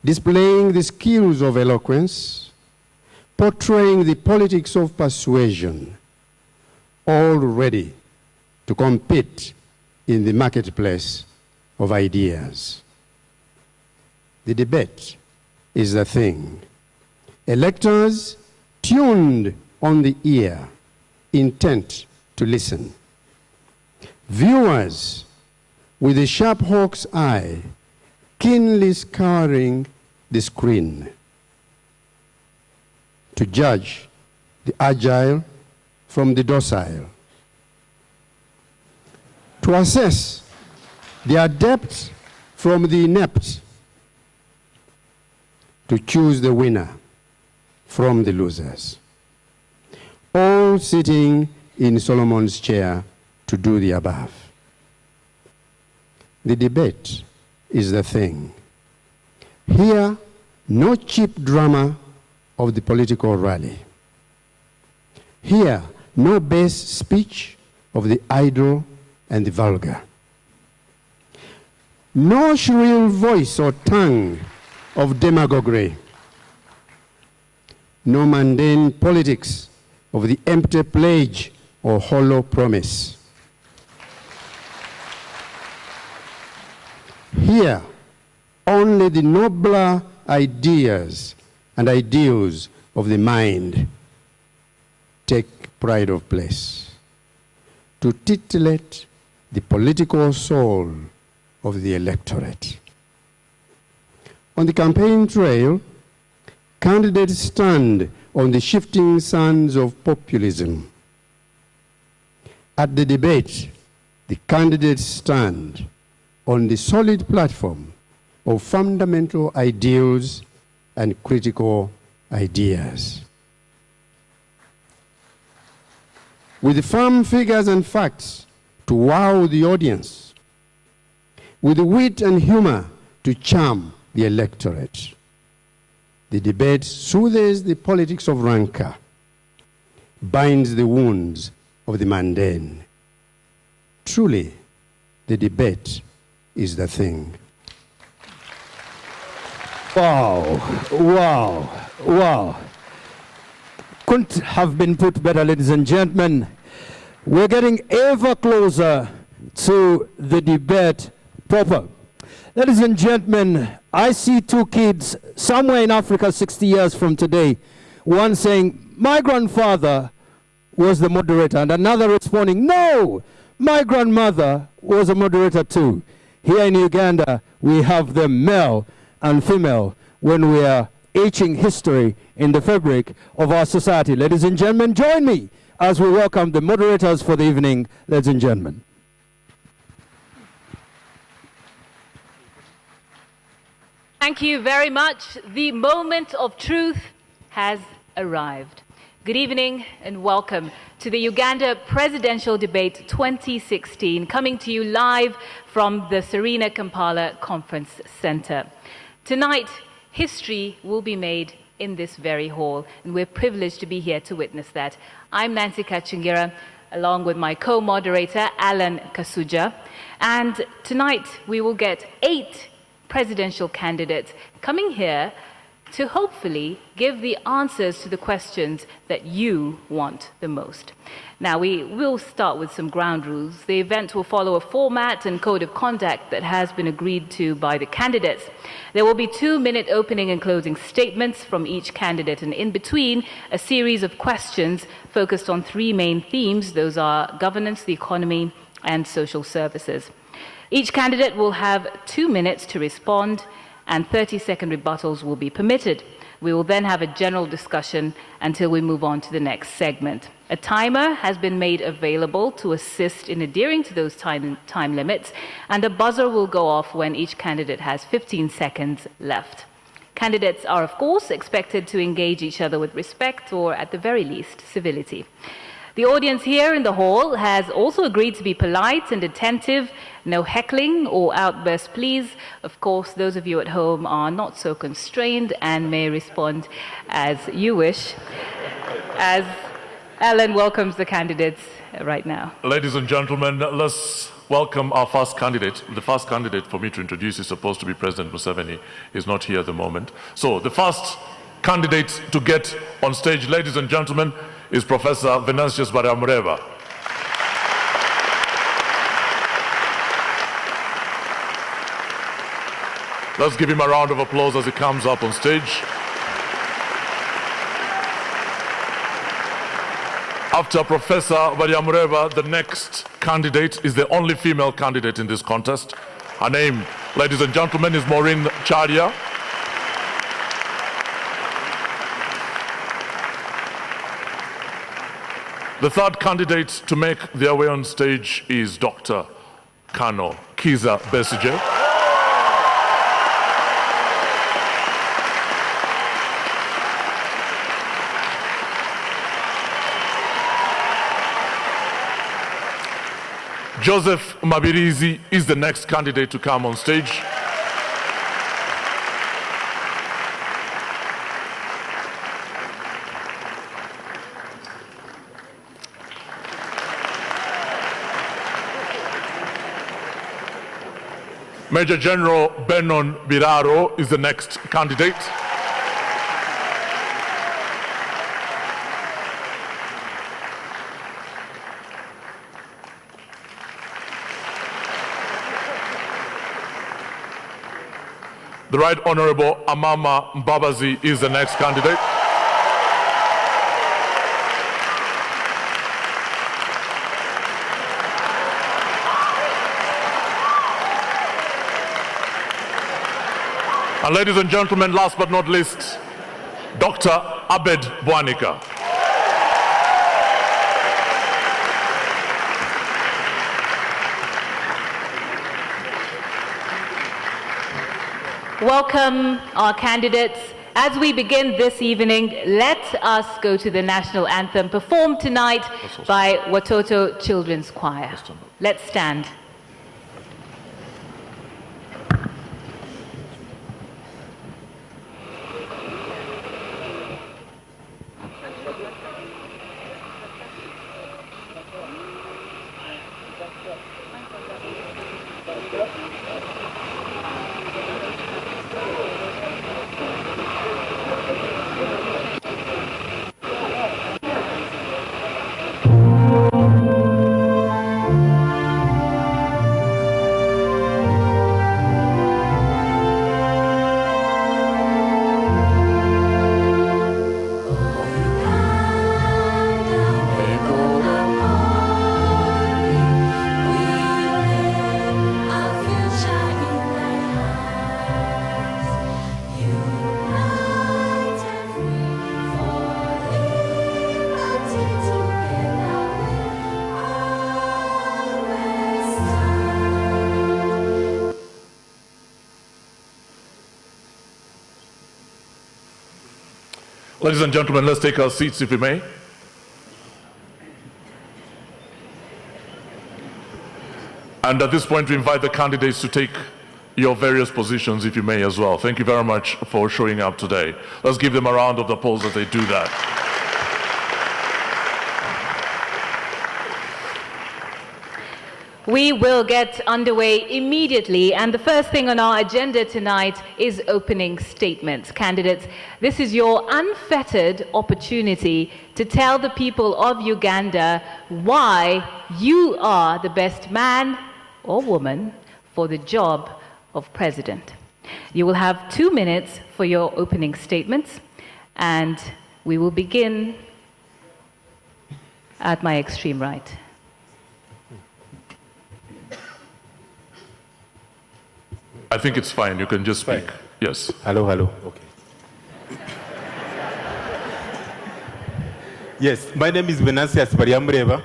Speaker 10: displaying the skills of eloquence, portraying the politics of persuasion, all ready to compete in the marketplace of ideas. The debate is the thing. Electors tuned on the ear, intent to listen. Viewers with a sharp hawk's eye, keenly scouring the screen to judge the agile from the docile, to assess the adept from the inept, to choose the winner from the losers, all sitting in Solomon's chair to do the above. The debate is the thing. Here, no cheap drama of the political rally. Here, no base speech of the idle and the vulgar. No shrill voice or tongue of demagoguery. No mundane politics of the empty pledge or hollow promise. Here, only the nobler ideas and ideals of the mind take pride of place to titillate the political soul of the electorate. On the campaign trail, candidates stand on the shifting sands of populism. At the debate, the candidates stand on the solid platform of fundamental ideals and critical ideas. With firm figures and facts to wow the audience, with wit and humor to charm the electorate. The debate soothes the politics of rancor, binds the wounds of the mundane. Truly, the debate is the thing.
Speaker 5: Wow, wow, wow. Couldn't have been put better, ladies and gentlemen. We're getting ever closer to the debate proper. Ladies and gentlemen, I see two kids somewhere in Africa 60 years from today. One saying, my grandfather was the moderator, and another responding, no, my grandmother was a moderator too. Here in Uganda, we have them male and female when we are etching history in the fabric of our society. Ladies and gentlemen, join me as we welcome the moderators for the evening. Ladies and gentlemen.
Speaker 11: Thank you very much. The moment of truth has arrived. Good evening and welcome to the Uganda Presidential Debate 2016, coming to you live from the Serena Kampala Conference Center. Tonight, history will be made in this very hall, and we're privileged to be here to witness that. I'm Nancy Kachingira, along with my co-moderator, Alan Kasuja, and tonight we will get 8 presidential candidates coming here to hopefully give the answers to the questions that you want the most. Now, we will start with some ground rules. The event will follow a format and code of conduct that has been agreed to by the candidates. There will be 2-minute opening and closing statements from each candidate, and in between, a series of questions focused on 3 main themes. Those are governance, the economy, and social services. Each candidate will have 2 minutes to respond, and 30-second rebuttals will be permitted. We will then have a general discussion until we move on to the next segment. A timer has been made available to assist in adhering to those time limits, and a buzzer will go off when each candidate has 15 seconds left. Candidates are, of course, expected to engage each other with respect, or at the very least, civility. The audience here in the hall has also agreed to be polite and attentive. No heckling or outbursts, please. Of course, those of you at home are not so constrained and may respond as you wish. As Alan welcomes the candidates right now.
Speaker 9: Ladies and gentlemen, let's welcome our first candidate. The first candidate for me to introduce is supposed to be President Museveni. He's not here at the moment. So the first candidate to get on stage, ladies and gentlemen, is Professor Venantius Bariamureba. Let's give him a round of applause as he comes up on stage. After Professor Bariamureba, the next candidate is the only female candidate in this contest. Her name, ladies and gentlemen, is Maureen Charia. The third candidate to make their way on stage is Dr. Kano Kiza Besigye. Joseph Mabirizi is the next candidate to come on stage. Major General Benon Biraro is the next candidate. The Right Honorable Amama Mbabazi is the next candidate. And ladies and gentlemen, last but not least, Dr. Abed Bwanika.
Speaker 11: Welcome our candidates. As we begin this evening, let us go to the national anthem performed tonight by Watoto Children's Choir. Let's stand.
Speaker 9: Ladies and gentlemen, let's take our seats if we may. And at this point, we invite the candidates to take your various positions if you may as well. Thank you very much for showing up today. Let's give them a round of applause as they do that.
Speaker 11: We will get underway immediately, and the first thing on our agenda tonight is opening statements. Candidates, this is your unfettered opportunity to tell the people of Uganda why you are the best man or woman for the job of president. You will have 2 minutes for your opening statements, and we will begin at my extreme right.
Speaker 9: I think it's fine. You can just speak. Fine. Yes.
Speaker 8: Hello, hello. Okay. Yes, my name is Venantius Bariamureba.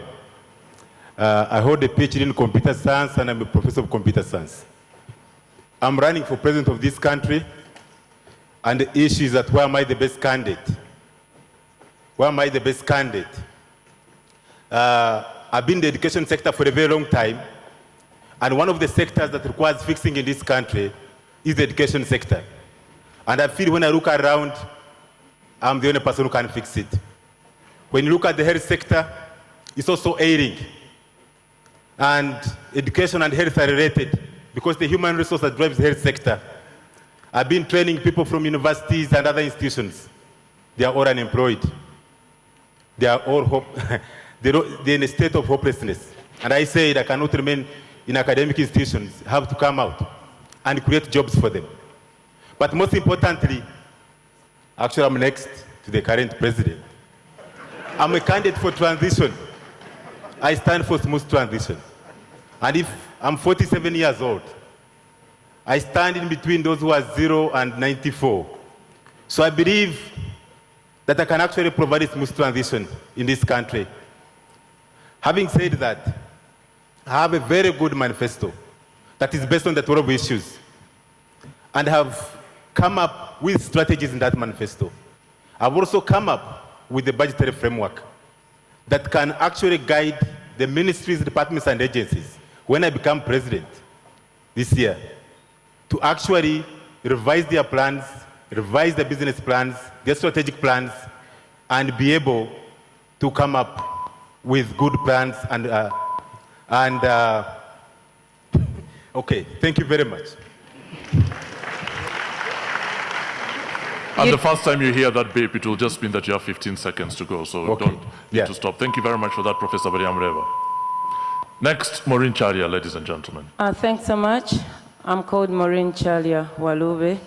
Speaker 8: I hold a PhD in computer science and I'm a professor of computer science. I'm running for president of this country, and the issue is that why am I the best candidate? Why am I the best candidate? I've been in the education sector for a very long time. And one of the sectors that requires fixing in this country is the education sector. And I feel when I look around, I'm the only person who can fix it. When you look at the health sector, it's also ailing. And education and health are related because the human resource that drives the health sector. I've been training people from universities and other institutions. They are all unemployed. They are all they're in a state of hopelessness. And I said I cannot remain in academic institutions, have to come out and create jobs for them. But most importantly, actually I'm next to the current president. I'm a candidate for transition. I stand for smooth transition. And if I'm 47 years old, I stand in between those who are 0 and 94. So I believe that I can actually provide a smooth transition in this country. Having said that, I have a very good manifesto that is based on the 12 issues and have come up with strategies in that manifesto. I've also come up with a budgetary framework that can actually guide the ministries, departments, and agencies when I become president this year to actually revise their plans, revise their business plans, their strategic plans, and be able to come up with good plans okay, thank you very much.
Speaker 9: And the first time you hear that beep, it will just mean that you have 15 seconds to go, so
Speaker 8: okay.
Speaker 9: Don't need to stop. Thank you very much for that, Professor Bariamureba. Next, Maureen Charia, ladies and gentlemen.
Speaker 12: Thanks so much. I'm called Maureen Charia Walube.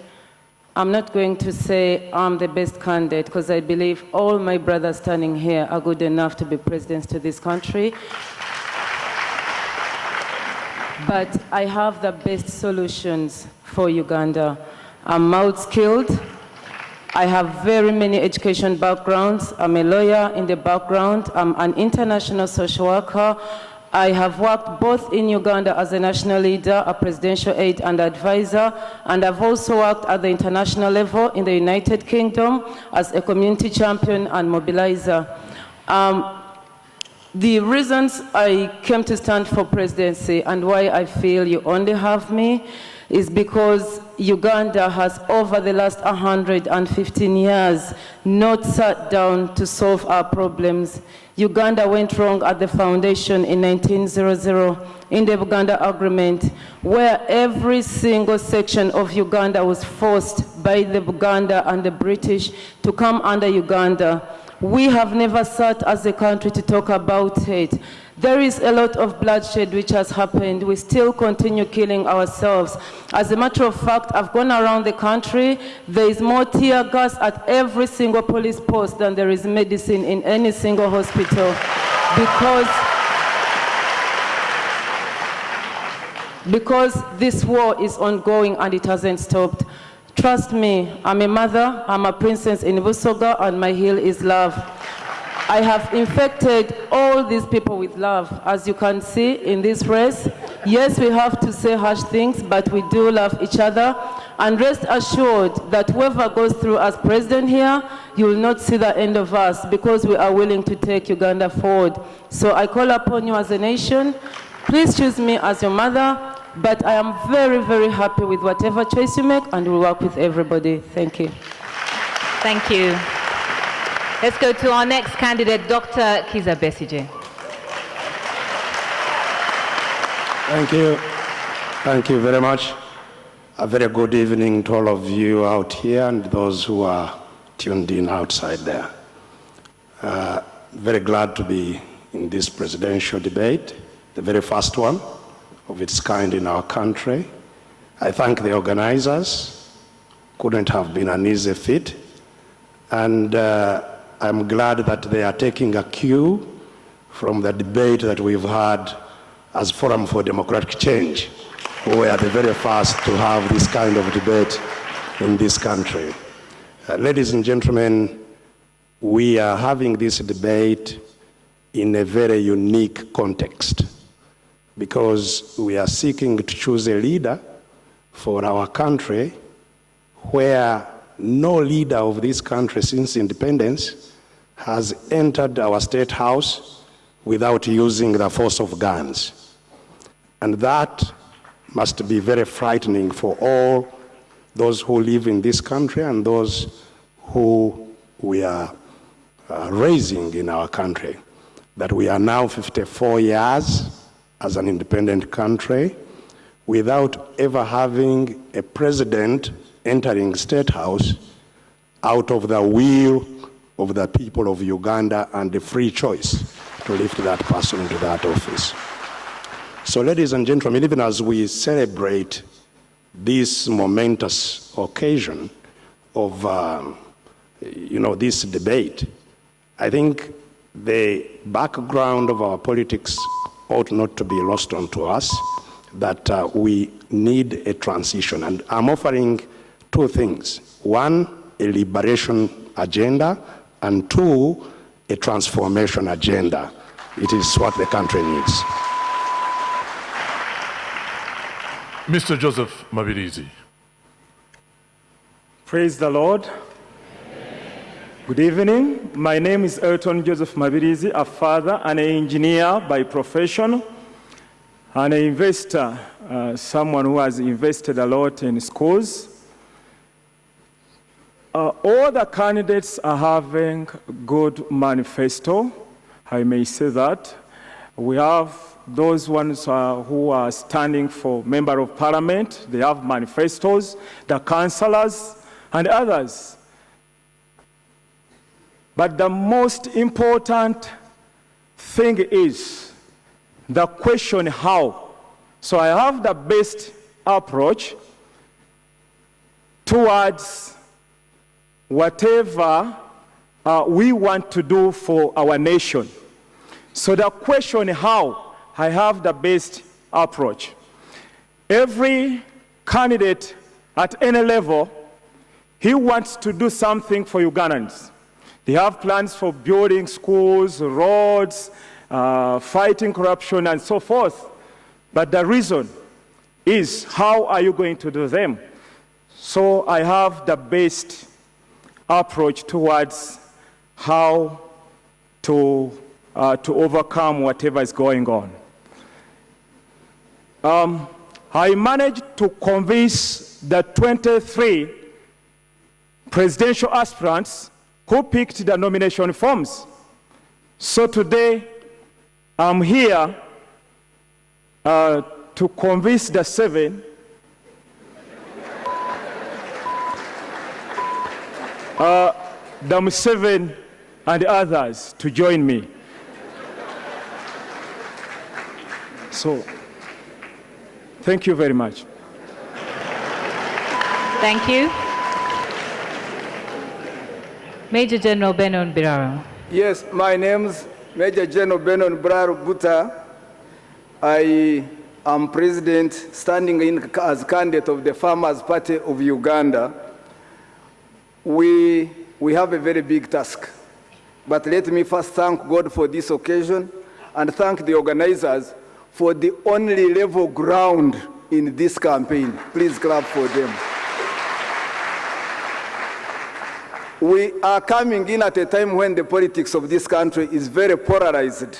Speaker 12: I'm not going to say I'm the best candidate because I believe all my brothers standing here are good enough to be presidents to this country. But I have the best solutions for Uganda. I'm multi-skilled. I have very many education backgrounds. I'm a lawyer in the background. I'm an international social worker. I have worked both in Uganda as a national leader, a presidential aide and advisor, and I've also worked at the international level in the United Kingdom as a community champion and mobilizer. The reasons I came to stand for presidency and why I feel you only have me is because Uganda has, over the last 115 years, not sat down to solve our problems. Uganda went wrong at the foundation in 1900 in the Uganda Agreement, where every single section of Uganda was forced by the Uganda and the British to come under Uganda. We have never sat as a country to talk about it. There is a lot of bloodshed which has happened. We still continue killing ourselves. As a matter of fact, I've gone around the country. There is more tear gas at every single police post than there is medicine in any single hospital because this war is ongoing and it hasn't stopped. Trust me, I'm a mother, I'm a princess in Busoga, and my heel is love. I have infected all these people with love. As you can see in this race, yes, we have to say harsh things, but we do love each other. And rest assured that whoever goes through as president here, you will not see the end of us because we are willing to take Uganda forward. So I call upon you as a nation, please choose me as your mother. But I am very, very happy with whatever choice you make, and we'll work with everybody. Thank you.
Speaker 11: Thank you. Let's go to our next candidate, Dr. Kiza Besige.
Speaker 10: Thank you. Thank you very much. A very good evening to all of you out here and those who are tuned in outside there. Very glad to be in this presidential debate, the very first one of its kind in our country. I thank the organizers. Couldn't have been an easy feat. And I'm glad that they are taking a cue from the debate that we've had as Forum for Democratic Change, who were the very first to have this kind of debate in this country. Ladies and gentlemen, we are having this debate in a very unique context because we are seeking to choose a leader for our country where no leader of this country since independence has entered our state house without using the force of guns. And that must be very frightening for all those who live in this country and those who we are raising in our country. That we are now 54 years as an independent country without ever having a president entering State House out of the will of the people of Uganda and the free choice to lift that person into that office. So ladies and gentlemen, even as we celebrate this momentous occasion of this debate, I think the background of our politics ought not to be lost onto us, that we need a transition. And I'm offering two things. One, a liberation agenda, and two, a transformation agenda. It is what the country needs.
Speaker 9: Mr. Joseph Mabirizi.
Speaker 6: Praise the Lord. Good evening. My name is Elton Joseph Mabirizi, a father and an engineer by profession, and an investor, someone who has invested a lot in schools. All the candidates are having good manifesto, I may say that. We have those ones who are standing for member of parliament, they have manifestos, the councillors and others. But the most important thing is the question how. So I have the best approach towards whatever we want to do for our nation. So the question how, I have the best approach. Every candidate at any level, he wants to do something for Ugandans. They have plans for building schools, roads, fighting corruption, and so forth. But the reason is, how are you going to do them? So I have the best approach towards how to overcome whatever is going on. I managed to convince the 23 presidential aspirants who picked the nomination forms. So today, I'm here to convince the 7 the 7 and others to join me. So, thank you very much.
Speaker 11: Thank you. Major General Benon Biraro.
Speaker 7: Yes, my name is Major General Benon Biraro Buta. I am president standing in as candidate of the Farmers Party of Uganda. We have a very big task. But let me first thank God for this occasion and thank the organizers for the only level ground in this campaign. Please clap for them. We are coming in at a time when the politics of this country is very polarized.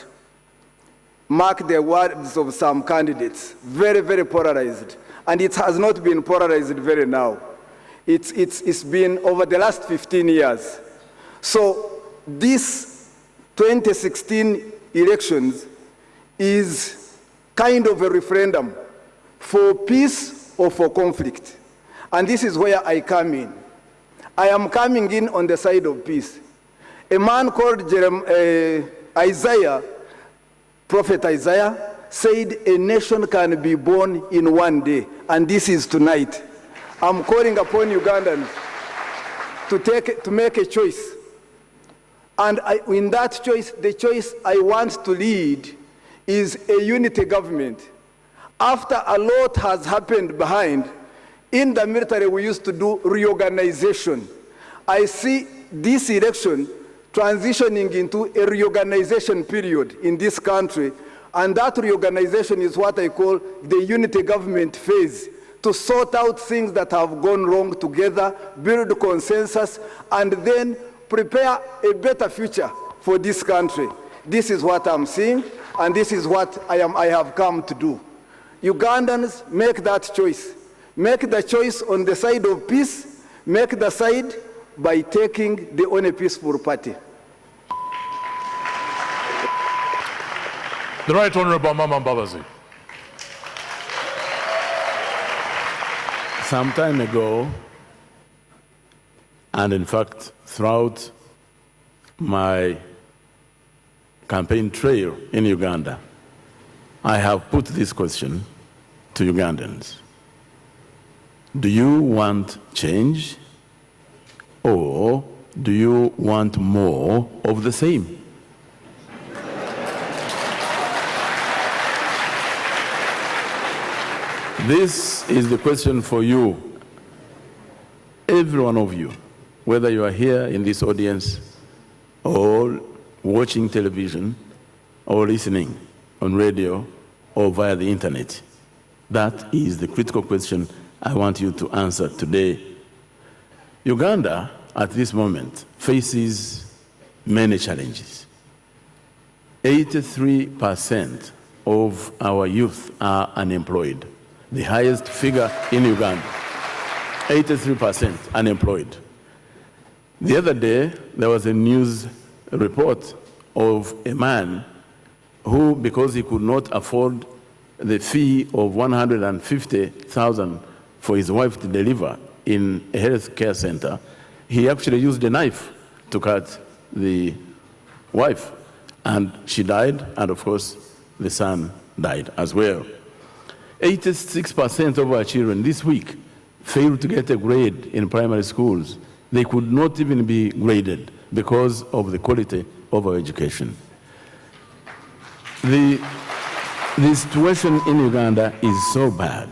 Speaker 7: Mark the words of some candidates, very, very polarized. And it has not been polarized very now. It's been over the last 15 years. So this 2016 elections is kind of a referendum for peace or for conflict. And this is where I come in. I am coming in on the side of peace. A man called Isaiah, Prophet Isaiah, said a nation can be born in one day, and this is tonight. I'm calling upon Ugandans to make a choice. And in that choice, the choice I want to lead is a unity government. After a lot has happened behind, in the military we used to do reorganization. I see this election transitioning into a reorganization period in this country, and that reorganization is what I call the unity government phase, to sort out things that have gone wrong together, build consensus, and then prepare a better future for this country. This is what I'm seeing, and this is what I have come to do. Ugandans, make that choice. Make the choice on the side of peace, make the side by taking the only peaceful party.
Speaker 9: The Right Honorable Mama Mbabazi.
Speaker 13: Some time ago, and in fact, throughout my campaign trail in Uganda, I have put this question to Ugandans. Do you want change, or do you want more of the same? This is the question for you, every one of you, whether you are here in this audience or watching television or listening on radio or via the internet. That is the critical question I want you to answer today. Uganda, at this moment, faces many challenges. 83% of our youth are unemployed, the highest figure in Uganda. 83% unemployed. The other day, there was a news report of a man who, because he could not afford the fee of $150,000 for his wife to deliver in a health care center, he actually used a knife to cut the wife. And she died, and of course, the son died as well. 86% of our children this week failed to get a grade in primary schools. They could not even be graded because of the quality of our education. The situation in Uganda is so bad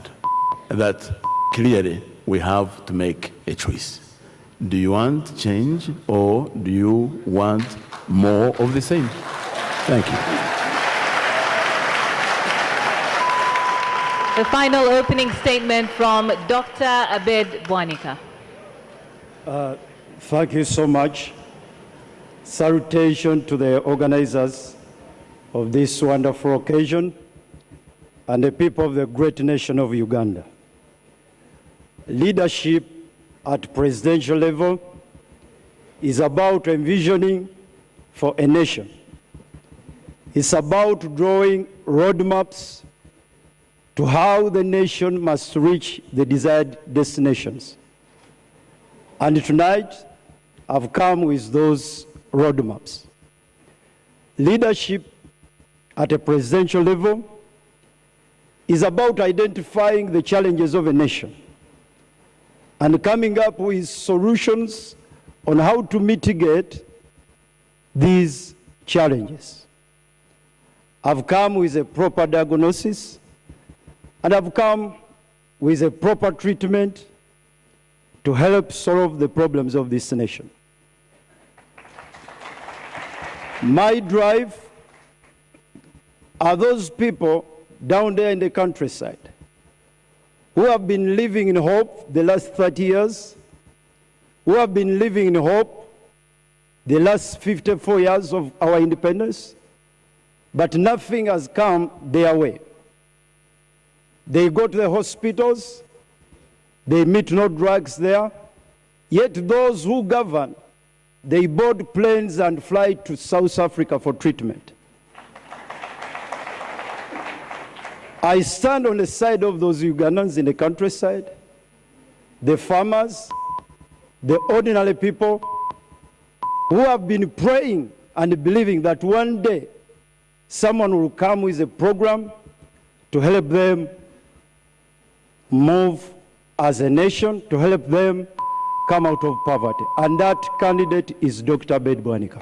Speaker 13: that clearly we have to make a choice. Do you want change, or do you want more of the same? Thank you.
Speaker 11: The final opening statement from Dr. Abed Bwanika.
Speaker 14: Thank you so much. Salutation to the organizers of this wonderful occasion and the people of the great nation of Uganda. Leadership at presidential level is about envisioning for a nation. It's about drawing roadmaps to how the nation must reach the desired destinations. And tonight, I've come with those roadmaps. Leadership at a presidential level is about identifying the challenges of a nation and coming up with solutions on how to mitigate these challenges. I've come with a proper diagnosis, and I've come with a proper treatment to help solve the problems of this nation. My drive are those people down there in the countryside who have been living in hope the last 30 years, who have been living in hope the last 54 years of our independence, but nothing has come their way. They go to the hospitals, they meet no drugs there, yet those who govern, they board planes and fly to South Africa for treatment. I stand on the side of those Ugandans in the countryside, the farmers, the ordinary people who have been praying and believing that one day someone will come with a program to help them move as a nation, to help them come out of poverty. And that candidate is Dr. Bed Bwanika.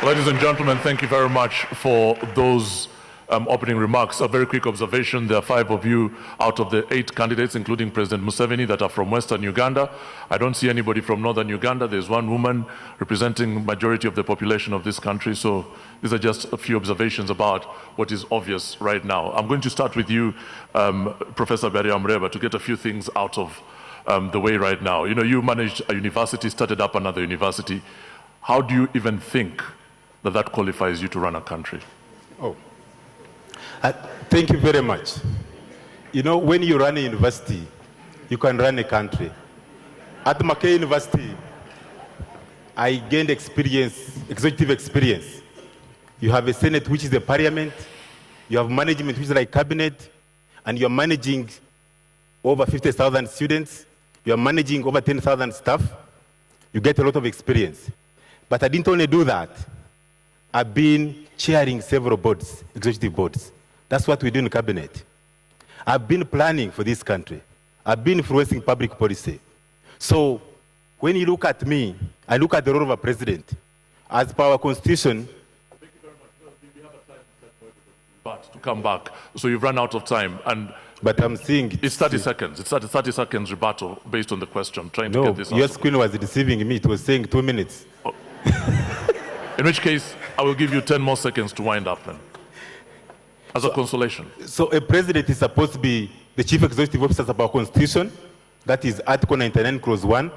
Speaker 9: Ladies and gentlemen, thank you very much for those opening remarks. A very quick observation: there are 5 of you out of the 8 candidates, including President Museveni, that are from Western Uganda. I don't see anybody from Northern Uganda. There's one woman representing majority of the population of this country. So these are just a few observations about what is obvious right now. I'm going to start with you, Professor Bariamreba, to get a few things out of the way right now. You know, you managed a university, started up another university. How do you even think that that qualifies you to run a country?
Speaker 8: Oh. Thank you very much. You know, when you run a university, you can run a country. At Mackay University, I gained experience, executive experience. You have a Senate, which is the parliament. You have management, which is like cabinet. And you're managing over 50,000 students. You're managing over 10,000 staff. You get a lot of experience. But I didn't only do that. I've been chairing several boards, executive boards. That's what we do in cabinet. I've been planning for this country. I've been influencing public policy. So when you look at me, I look at the role of a president. As per our constitution.
Speaker 9: But to come back, so you've run out of time,
Speaker 8: but I'm seeing
Speaker 9: it's 30 seconds. It's 30 seconds rebuttal based on the question. Trying to
Speaker 8: no,
Speaker 9: get this.
Speaker 8: Your screen was deceiving me. It was saying 2 minutes.
Speaker 9: Oh. In which case, I will give you 10 more seconds to wind up then, as a consolation.
Speaker 8: So a president is supposed to be the chief executive officer of our constitution. That is Article 99, Clause 1,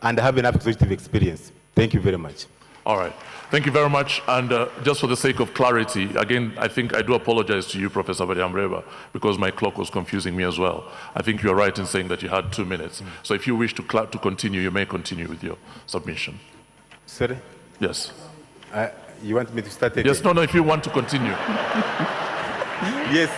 Speaker 8: and have enough executive experience. Thank you very much.
Speaker 9: All right. Thank you very much. And just for the sake of clarity, again, I think I do apologize to you, Professor Bariamreba, because my clock was confusing me as well. I think you are right in saying that you had 2 minutes. So if you wish to continue, you may continue with your submission.
Speaker 8: Sorry?
Speaker 9: Yes.
Speaker 8: You want me to start again?
Speaker 9: Yes, no, if you want to continue.
Speaker 8: Yes.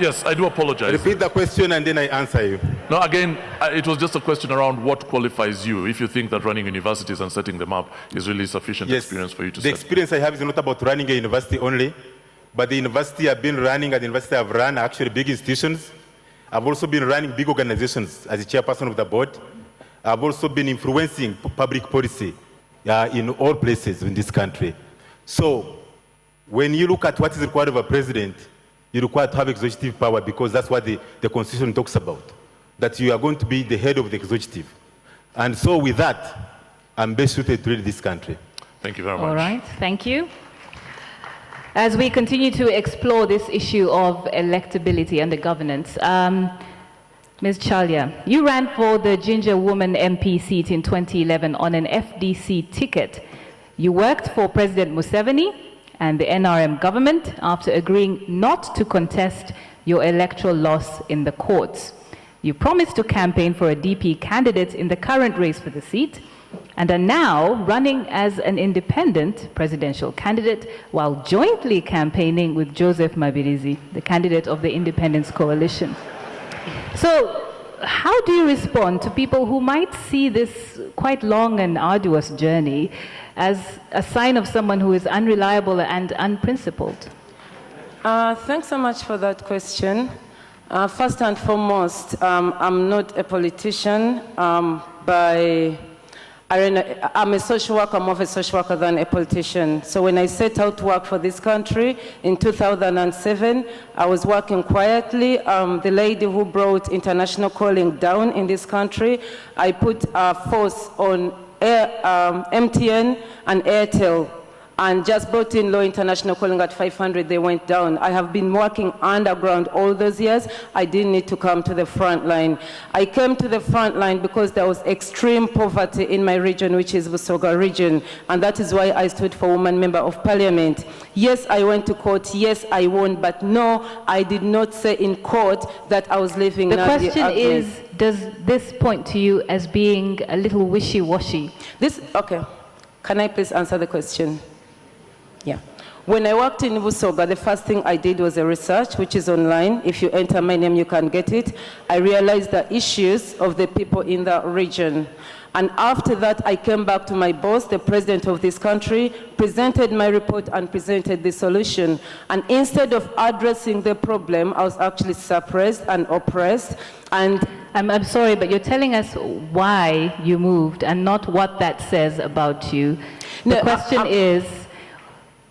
Speaker 9: Yes, I do apologize.
Speaker 8: Repeat the question and then I answer you.
Speaker 9: No, again, it was just a question around what qualifies you, if you think that running universities and setting them up is really sufficient experience for you to
Speaker 8: The experience I have is not about running a university only, but the university I've been running and the university I've run are actually big institutions. I've also been running big organizations as the chairperson of the board. I've also been influencing public policy in all places in this country. So when you look at what is required of a president, you require to have executive power, because that's what the Constitution talks about, that you are going to be the head of the executive. And so with that, I'm best suited to lead this country.
Speaker 9: Thank you very much.
Speaker 11: All right, thank you. As we continue to explore this issue of electability under governance, Ms. Chalia, you ran for the Ginger Woman MP seat in 2011 on an FDC ticket. You worked for President Museveni and the NRM government after agreeing not to contest your electoral loss in the courts. You promised to campaign for a DP candidate in the current race for the seat and are now running as an independent presidential candidate while jointly campaigning with Joseph Mabirizi, the candidate of the Independence Coalition. So how do you respond to people who might see this quite long and arduous journey as a sign of someone who is unreliable and unprincipled?
Speaker 12: Thanks so much for that question. First and foremost, I'm not a politician. I'm a social worker, more of a social worker than a politician. So when I set out to work for this country in 2007, I was working quietly. The lady who brought international calling down in this country, I put a force on MTN and Airtel, and just brought in low international calling at 500, they went down. I have been working underground all those years. I didn't need to come to the front line. I came to the front line because there was extreme poverty in my region, which is Busoga region, and that is why I stood for Woman Member of Parliament. Yes, I went to court, yes, I won, but no, I did not say in court that I was living.
Speaker 11: The question is, does this point to you as being a little wishy-washy?
Speaker 12: Okay, can I please answer the question? Yeah. When I worked in Busoga, the first thing I did was a research, which is online. If you enter my name, you can get it. I realized the issues of the people in that region. And after that, I came back to my boss, the president of this country, presented my report and presented the solution. And instead of addressing the problem, I was actually suppressed and oppressed. And
Speaker 11: I'm sorry, but you're telling us why you moved and not what that says about you. The question is,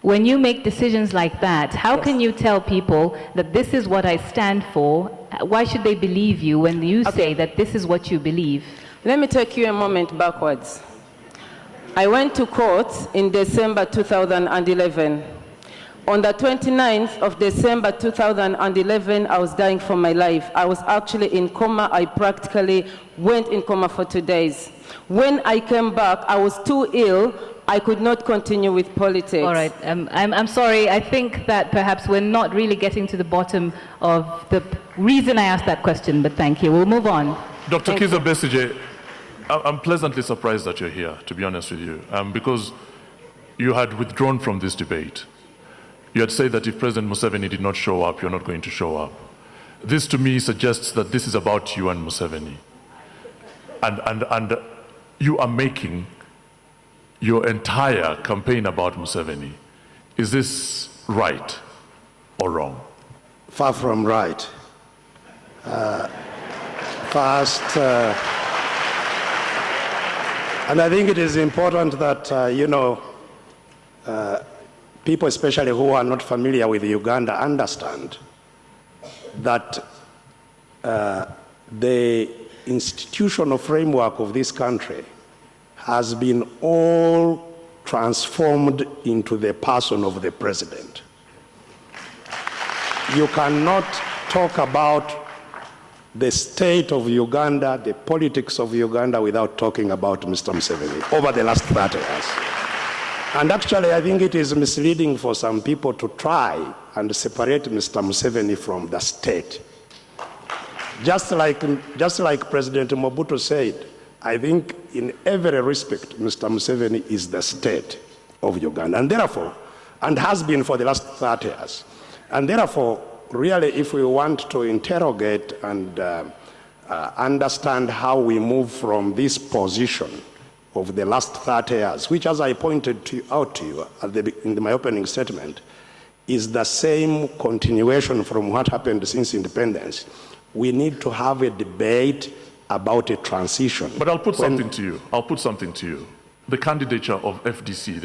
Speaker 11: when you make decisions like that, how can you tell people that this is what I stand for? Why should they believe you when you say that this is what you believe?
Speaker 12: Let me take you a moment backwards. I went to court in December 2011. On the 29th of December 2011, I was dying for my life. I was actually in coma. I practically went in coma for 2 days. When I came back, I was too ill. I could not continue with politics.
Speaker 11: All right, I'm sorry. I think that perhaps we're not really getting to the bottom of the reason I asked that question, but thank you. We'll move on.
Speaker 9: Dr. Kiza Besigye, I'm pleasantly surprised that you're here, to be honest with you, because you had withdrawn from this debate. You had said that if President Museveni did not show up, you're not going to show up. This to me suggests that this is about you and Museveni. And you are making your entire campaign about Museveni. Is this right or wrong?
Speaker 10: Far from right. First, and I think it is important that, people, especially who are not familiar with Uganda, understand that the institutional framework of this country has been all transformed into the person of the president. You cannot talk about the state of Uganda, the politics of Uganda, without talking about Mr. Museveni over the last 30 years. And actually, I think it is misleading for some people to try and separate Mr. Museveni from the state. Just like President Mobutu said, I think in every respect, Mr. Museveni is the state of Uganda, and therefore, and has been for the last 30 years. And therefore, really, if we want to interrogate and understand how we move from this position of the last 30 years, which, as I pointed out to you in my opening statement, is the same continuation from what happened since independence, we need to have a debate about a transition.
Speaker 9: But I'll put something to you. I'll put something to you. The candidature of FDC,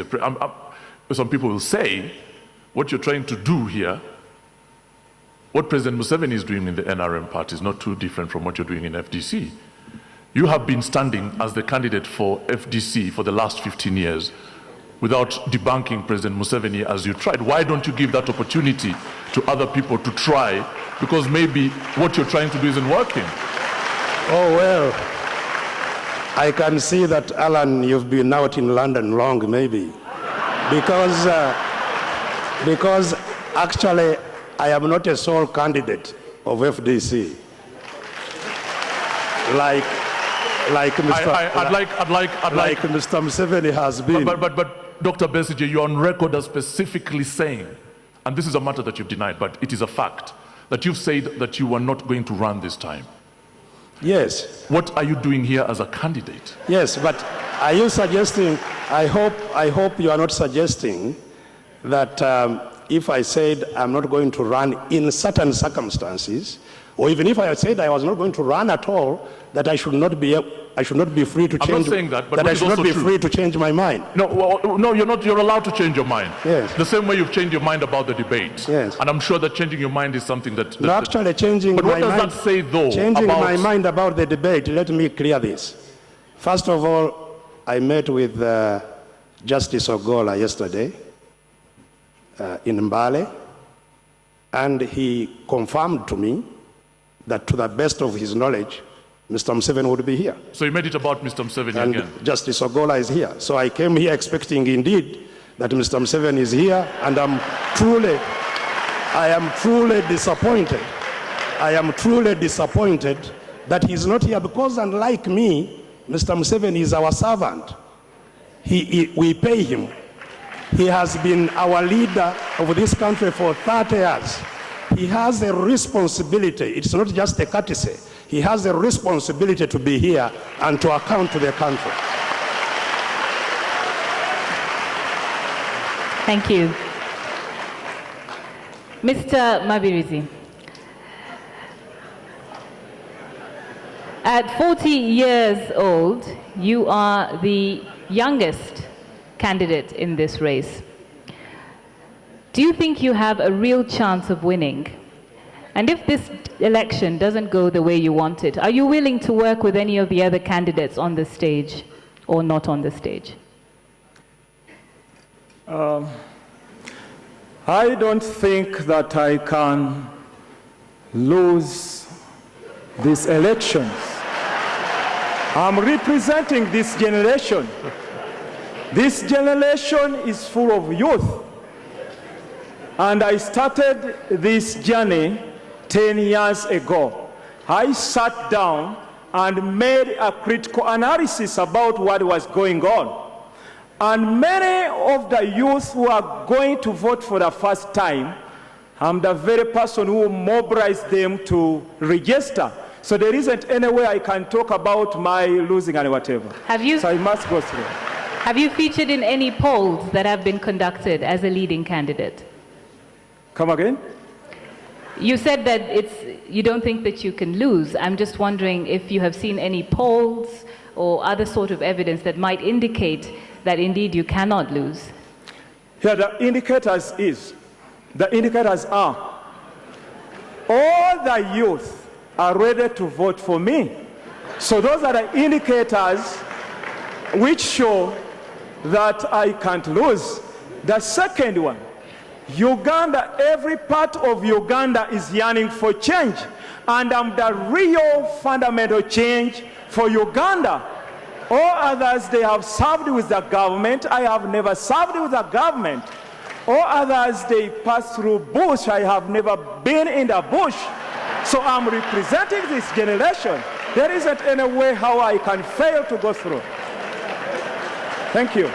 Speaker 9: some people will say, what you're trying to do here, what President Museveni is doing in the NRM party is not too different from what you're doing in FDC. You have been standing as the candidate for FDC for the last 15 years without debunking President Museveni as you tried. Why don't you give that opportunity to other people to try? Because maybe what you're trying to do isn't working.
Speaker 10: Oh, well, I can see that, Alan, you've been out in London long, maybe. Because actually, I am not a sole candidate of FDC. Like Mr. Museveni has been.
Speaker 9: But Dr. Besigye, you're on record as specifically saying, and this is a matter that you've denied, but it is a fact, that you've said that you were not going to run this time.
Speaker 10: Yes.
Speaker 9: What are you doing here as a candidate?
Speaker 10: Yes, but are you suggesting, I hope you are not suggesting that if I said I'm not going to run in certain circumstances, or even if I said I was not going to run at all, that I should not be free to change.
Speaker 9: I'm not saying that, but
Speaker 10: that I should not be free to change my mind.
Speaker 9: No, no, you're not. You're allowed to change your mind.
Speaker 10: Yes.
Speaker 9: The same way you've changed your mind about the debate.
Speaker 10: Yes.
Speaker 9: And I'm sure that changing your mind is something that.
Speaker 10: No, actually, changing
Speaker 9: but
Speaker 10: my
Speaker 9: what does
Speaker 10: mind.
Speaker 9: that say, though?
Speaker 10: Changing my mind about the debate. Let me clear this. First of all, I met with Justice Ogola yesterday in Mbale, and he confirmed to me that, to the best of his knowledge, Mr. Museveni would be here.
Speaker 9: So you made it about Mr. Museveni
Speaker 10: and
Speaker 9: again?
Speaker 10: Justice Ogola is here. So I came here expecting indeed that Mr. Museveni is here, and I am truly disappointed. I am truly disappointed that he's not here, because unlike me, Mr. Museveni is our servant. We pay him.
Speaker 14: He has been our leader of this country for 30 years. He has a responsibility. It's not just a courtesy. He has a responsibility to be here and to account to the country.
Speaker 11: Thank you. Mr. Mabirizi, at 40 years old, you are the youngest candidate in this race. Do you think you have a real chance of winning? And if this election doesn't go the way you want it, are you willing to work with any of the other candidates on the stage or not on the stage?
Speaker 6: I don't think that I can lose these elections. I'm representing this generation. This generation is full of youth. And I started this journey 10 years ago. I sat down and made a critical analysis about what was going on. And many of the youth who are going to vote for the first time, I'm the very person who mobilized them to register. So there isn't any way I can talk about my losing and whatever. So I must go through.
Speaker 11: Have you featured in any polls that have been conducted as a leading candidate?
Speaker 6: Come again?
Speaker 11: You said that you don't think that you can lose. I'm just wondering if you have seen any polls or other sort of evidence that might indicate that indeed you cannot lose.
Speaker 6: Here the indicators are, all the youth are ready to vote for me. So those are the indicators which show that I can't lose. The second one, Uganda, every part of Uganda is yearning for change. And I'm the real fundamental change for Uganda. All others, they have served with the government. I have never served with the government. All others, they pass through bush. I have never been in the bush. So I'm representing this generation. There isn't any way how I can fail to go through. Thank you.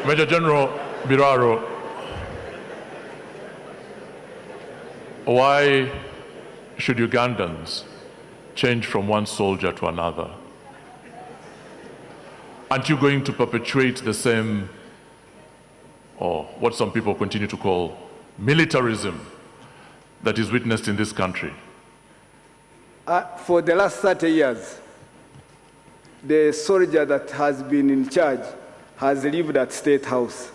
Speaker 9: Major General Biraro, why should Ugandans change from one soldier to another? Aren't you going to perpetuate the same, or what some people continue to call militarism, that is witnessed in this country?
Speaker 7: For the last 30 years, the soldier that has been in charge has lived at State House.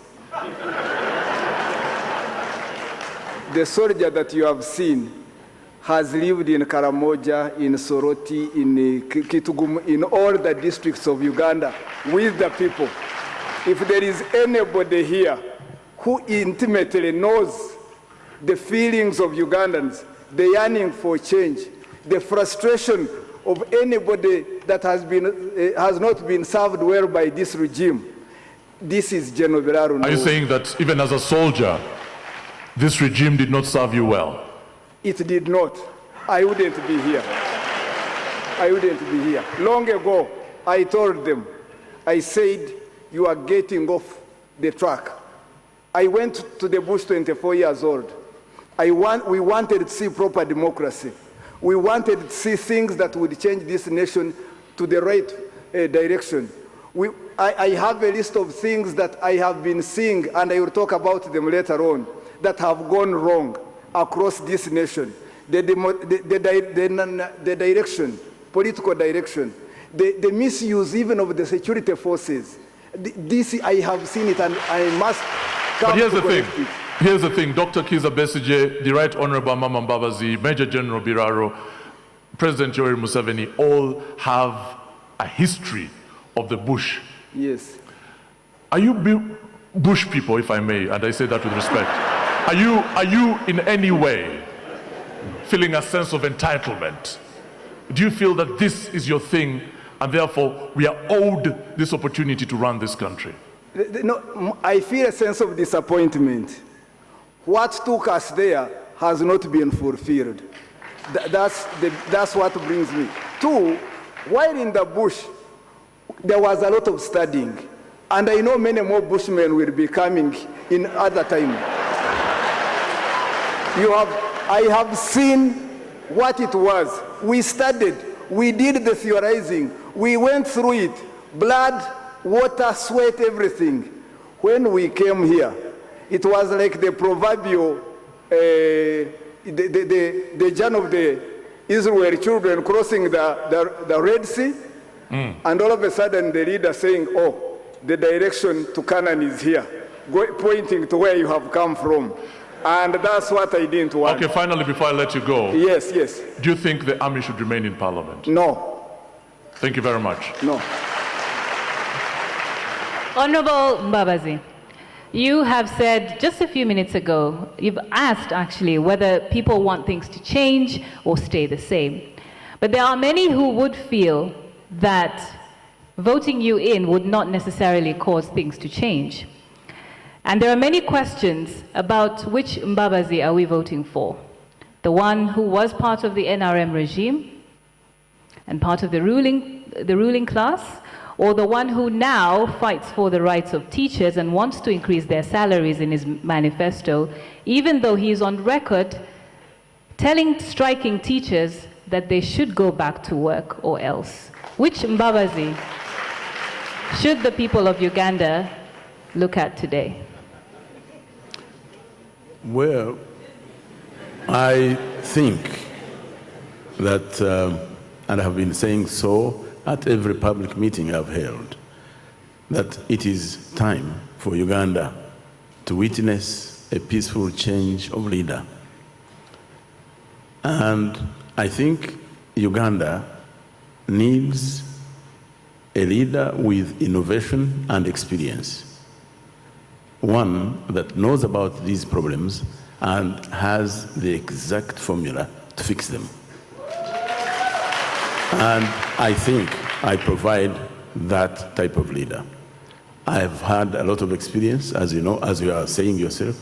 Speaker 7: The soldier that you have seen has lived in Karamoja, in Soroti, in Kitgum, in all the districts of Uganda with the people. If there is anybody here who intimately knows the feelings of Ugandans, the yearning for change, the frustration of anybody that has not been served well by this regime, this is General Biraro.
Speaker 9: Are you saying that even as a soldier, this regime did not serve you well?
Speaker 7: It did not. I wouldn't be here. I wouldn't be here. Long ago, I told them, I said, you are getting off the track. I went to the bush 24 years old. We wanted to see proper democracy. We wanted to see things that would change this nation to the right direction. I have a list of things that I have been seeing, and I will talk about them later on, that have gone wrong across this nation. The direction, political direction, the misuse even of the security forces. This, I have seen it, and I must come to correct it.
Speaker 9: Here's the thing, Dr. Kiza Besigye, the Right Honorable Mama Mbabazi, Major General Biraro, President Yoweri Museveni, all have a history of the bush.
Speaker 7: Yes.
Speaker 9: Are you bush people, if I may, and I say that with respect, are you in any way feeling a sense of entitlement? Do you feel that this is your thing and therefore we are owed this opportunity to run this country?
Speaker 7: No, I feel a sense of disappointment. What took us there has not been fulfilled. That's what brings me. Two, while in the bush, there was a lot of studying. And I know many more bushmen will be coming in other time. I have seen what it was. We studied, we did the theorizing, we went through it, blood, water, sweat, everything. When we came here, it was like the proverbial, the journey of the Israel children crossing the Red Sea, and all of a sudden the leader saying, oh, the direction to Canaan is here, pointing to where you have come from. And that's what I didn't want.
Speaker 9: Okay, finally, before I let you go.
Speaker 7: Yes, yes.
Speaker 9: Do you think the army should remain in parliament?
Speaker 7: No.
Speaker 9: Thank you very much.
Speaker 7: No.
Speaker 11: Honorable Mbabazi, you have said just a few minutes ago, you've asked actually whether people want things to change or stay the same. But there are many who would feel that voting you in would not necessarily cause things to change. And there are many questions about which Mbabazi are we voting for? The one who was part of the NRM regime and part of the ruling class, or the one who now fights for the rights of teachers and wants to increase their salaries in his manifesto, even though he is on record telling striking teachers that they should go back to work or else? Which Mbabazi should the people of Uganda look at today?
Speaker 13: Well, I think that, and I have been saying so at every public meeting I've held, that it is time for Uganda to witness a peaceful change of leader. And I think Uganda needs a leader with innovation and experience. One that knows about these problems and has the exact formula to fix them. And I think I provide that type of leader. I've had a lot of experience, as you know, as you are saying yourself.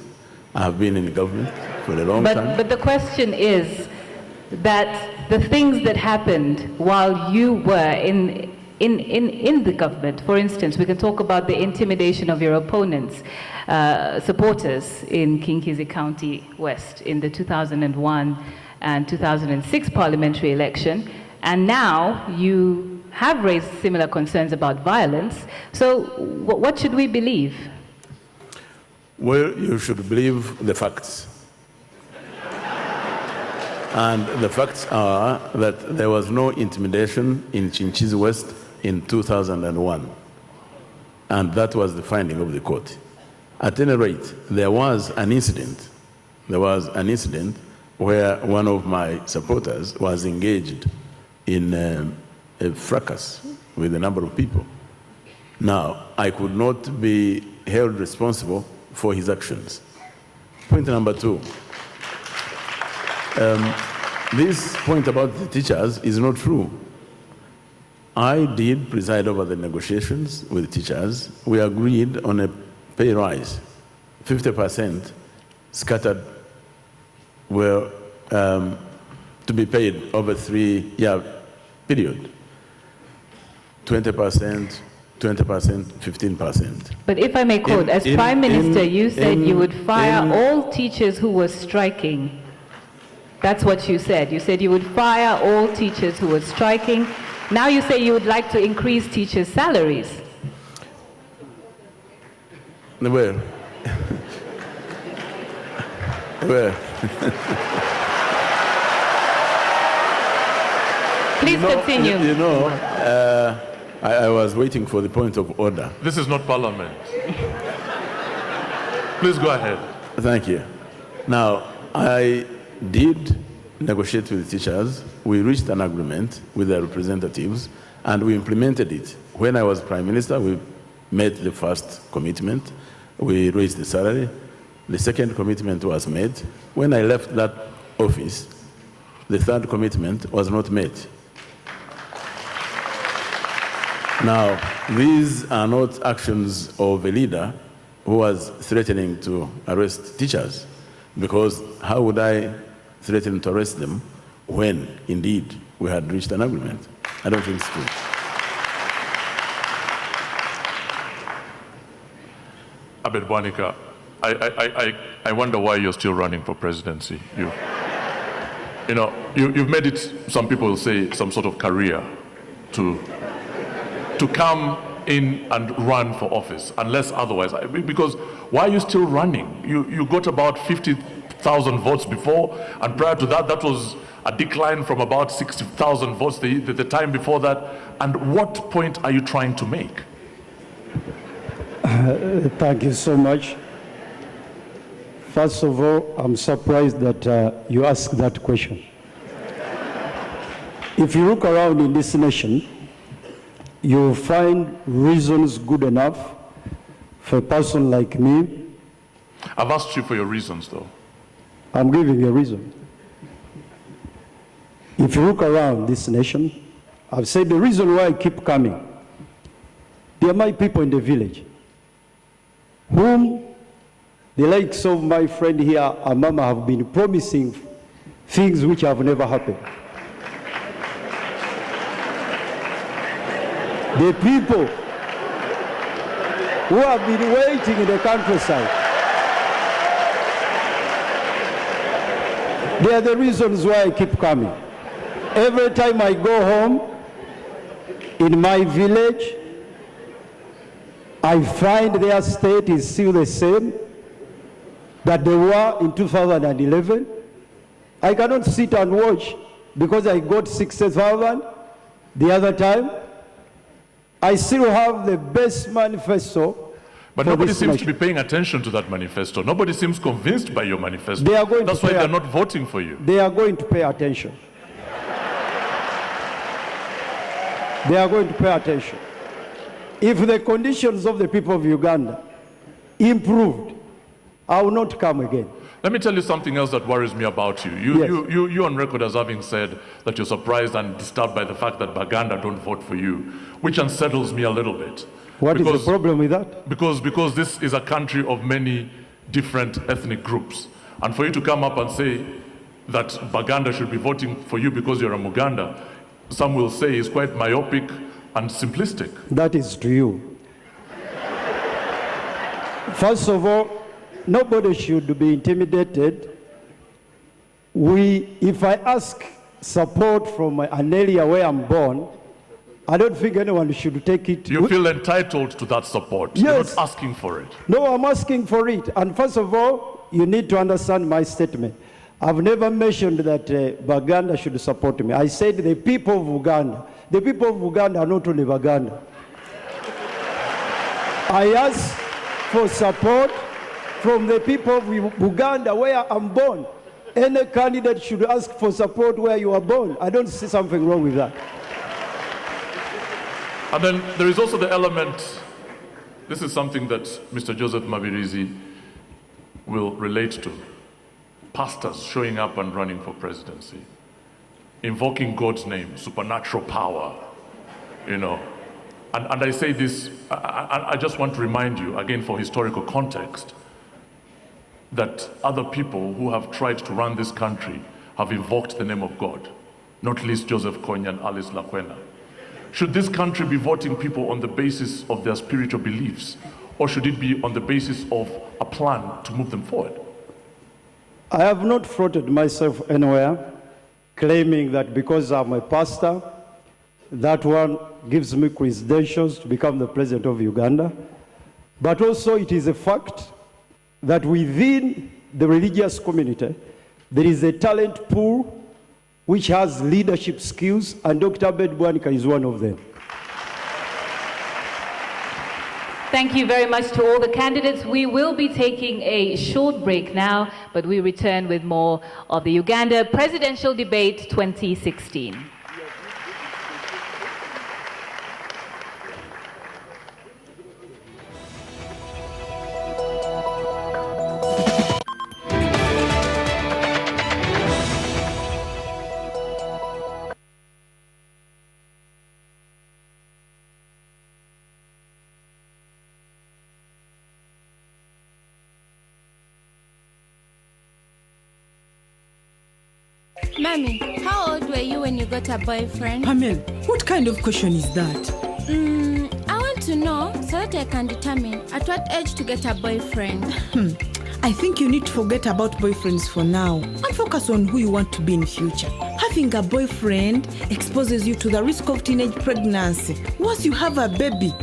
Speaker 13: I've been in the government for a long time.
Speaker 11: But the question is that the things that happened while you were in the government, for instance, we can talk about the intimidation of your opponents, supporters in Kinkizi County West in the 2001 and 2006 parliamentary election, and now you have raised similar concerns about violence. So what should we believe?
Speaker 13: Well, you should believe the facts. And the facts are that there was no intimidation in Kinkizi West in 2001. And that was the finding of the court. At any rate, there was an incident. There was an incident where one of my supporters was engaged in a fracas with a number of people. Now, I could not be held responsible for his actions. Point number two. This point about the teachers is not true. I did preside over the negotiations with teachers. We agreed on a pay rise. 50% scattered were to be paid over a 3-year period. 20%, 20%, 15%.
Speaker 11: But if I may quote, as Prime Minister, you said you would fire all teachers who were striking. That's what you said. You said you would fire all teachers who were striking. Now you say you would like to increase teachers' salaries.
Speaker 13: Well,
Speaker 11: Please continue.
Speaker 13: You know, I was waiting for the point of order.
Speaker 9: This is not parliament. Please go ahead.
Speaker 13: Thank you. Now, I did negotiate with the teachers. We reached an agreement with their representatives, and we implemented it. When I was Prime Minister, we made the first commitment. We raised the salary. The second commitment was made. When I left that office, the third commitment was not made. Now, these are not actions of a leader who was threatening to arrest teachers, because how would I threaten to arrest them when, indeed, we had reached an agreement. I don't think it's true.
Speaker 9: Abed Bwanika, I wonder why you're still running for presidency. You've made it, some people will say, some sort of career to come in and run for office, unless otherwise. Because why are you still running? You got about 50,000 votes before, and prior to that, that was a decline from about 60,000 votes the time before that. And what point are you trying to make?
Speaker 14: Thank you so much. First of all, I'm surprised that you asked that question. If you look around in this nation, you'll find reasons good enough for a person like me.
Speaker 9: I've asked you for your reasons, though.
Speaker 14: I'm giving you a reason. If you look around this nation, I've said the reason why I keep coming, they are my people in the village, whom the likes of my friend here, Amama, have been promising things which have never happened. The people who have been waiting in the countryside, they are the reasons why I keep coming. Every time I go home, in my village, I find their state is still the same that they were in 2011. I cannot sit and watch because I got 60,000 the other time. I still have the best manifesto.
Speaker 9: But nobody seems to be paying attention to that manifesto. Nobody seems convinced by your manifesto.
Speaker 14: They are going
Speaker 9: That's why they're not voting for you.
Speaker 14: They are going to pay attention. They are going to pay attention. If the conditions of the people of Uganda improved, I will not come again.
Speaker 9: Let me tell you something else that worries me about you. You on record as having said that you're surprised and disturbed by the fact that Baganda don't vote for you, which unsettles me a little bit.
Speaker 14: What is the problem with that?
Speaker 9: Because this is a country of many different ethnic groups. And for you to come up and say that Baganda should be voting for you because you're a Muganda, some will say is quite myopic and simplistic.
Speaker 14: That is to you. First of all, nobody should be intimidated. If I ask support from an area where I'm born, I don't think anyone should take it.
Speaker 9: You feel entitled to that support.
Speaker 14: Yes.
Speaker 9: You're not asking for it.
Speaker 14: No, I'm asking for it. And first of all, you need to understand my statement. I've never mentioned that Baganda should support me. I said the people of Uganda. The people of Uganda are not only Baganda. I ask for support from the people of Uganda where I'm born. Any candidate should ask for support where you are born. I don't see something wrong with that.
Speaker 9: And then there is also the element, this is something that Mr. Joseph Mabirizi will relate to. Pastors showing up and running for presidency, invoking God's name, supernatural power, And I say this, I just want to remind you, again for historical context, that other people who have tried to run this country have invoked the name of God, not least Joseph Kony and Alice Lakwena. Should this country be voting people on the basis of their spiritual beliefs, or should it be on the basis of a plan to move them forward?
Speaker 14: I have not floated myself anywhere claiming that because I'm a pastor, that one gives me credentials to become the president of Uganda. But also it is a fact that within the religious community, there is a talent pool which has leadership skills, and Dr. Abed Bwanika is one of them.
Speaker 11: Thank you very much to all the candidates. We will be taking a short break now, but we return with more of the Uganda Presidential Debate 2016.
Speaker 15: Mommy, how old were you when you got a boyfriend?
Speaker 16: Pamela, what kind of question is that?
Speaker 15: I want to know so that I can determine at what age to get a boyfriend.
Speaker 16: I think you need to forget about boyfriends for now and focus on who you want to be in future. Having a boyfriend exposes you to the risk of teenage pregnancy. Once you have a baby,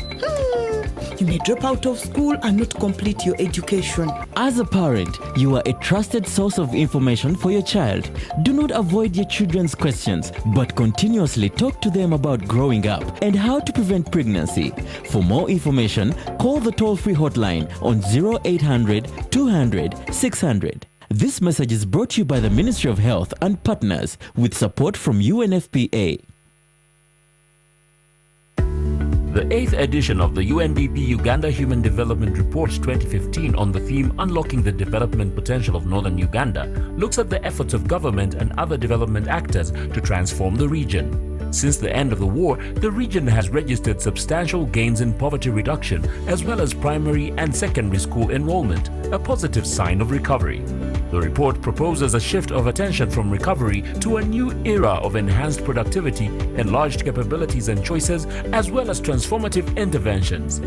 Speaker 16: you may drop out of school and not complete your education.
Speaker 17: As a parent, you are a trusted source of information for your child. Do not avoid your children's questions, but continuously talk to them about growing up and how to prevent pregnancy. For more information, call the toll-free hotline on 0800 200 600. This message is brought to you by the Ministry of Health and partners with support from UNFPA.
Speaker 18: The 8th edition of the UNDP Uganda Human Development Report 2015 on the theme Unlocking the Development Potential of Northern Uganda looks at the efforts of government and other development actors to transform the region. Since the end of the war, the region has registered substantial gains in poverty reduction as well as primary and secondary school enrollment, a positive sign of recovery. The report proposes a shift of attention from recovery to a new era of enhanced productivity, enlarged capabilities and choices, as well as transformative interventions.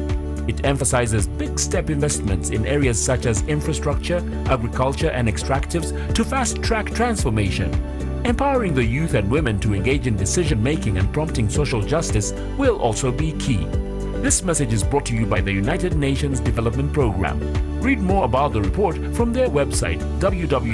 Speaker 18: It emphasizes big step investments in areas such as infrastructure, agriculture and extractives to fast-track transformation. Empowering the youth and women to engage in decision-making and prompting social justice will also be key. This message is brought to you by the United Nations Development Programme. Read more about the report from their website www.ug.undp.org.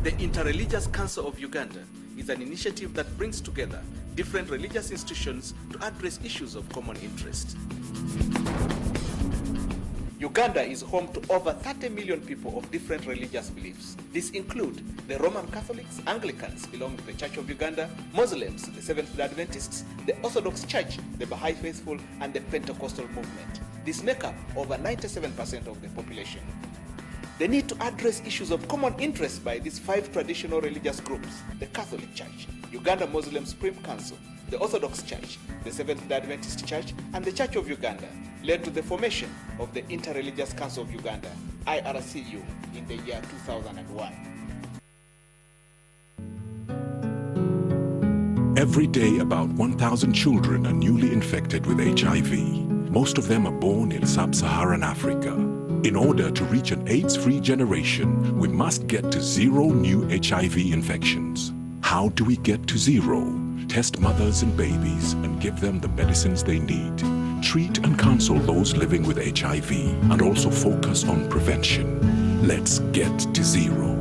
Speaker 19: The Interreligious Council of Uganda is an initiative that brings together different religious institutions to address issues of common interest. Uganda is home to over 30 million people of different religious beliefs. These include the Roman Catholics, Anglicans belonging to the Church of Uganda, Muslims, the Seventh-day Adventists, the Orthodox Church, the Baha'i Faithful, and the Pentecostal movement. These make up over 97% of the population. The need to address issues of common interest by these 5 traditional religious groups: the Catholic Church, Uganda Muslim Supreme Council, the Orthodox Church, the Seventh-day Adventist Church, and the Church of Uganda, led to the formation of the Interreligious Council of Uganda, IRCU, in the year 2001.
Speaker 23: Every day, about 1,000 children are newly infected with HIV. Most of them are born in sub-Saharan Africa. In order to reach an AIDS-free generation, we must get to 0 new HIV infections. How do we get to 0? Test mothers and babies and give them the medicines they need. Treat and counsel those living with HIV and also focus on prevention. Let's get to 0.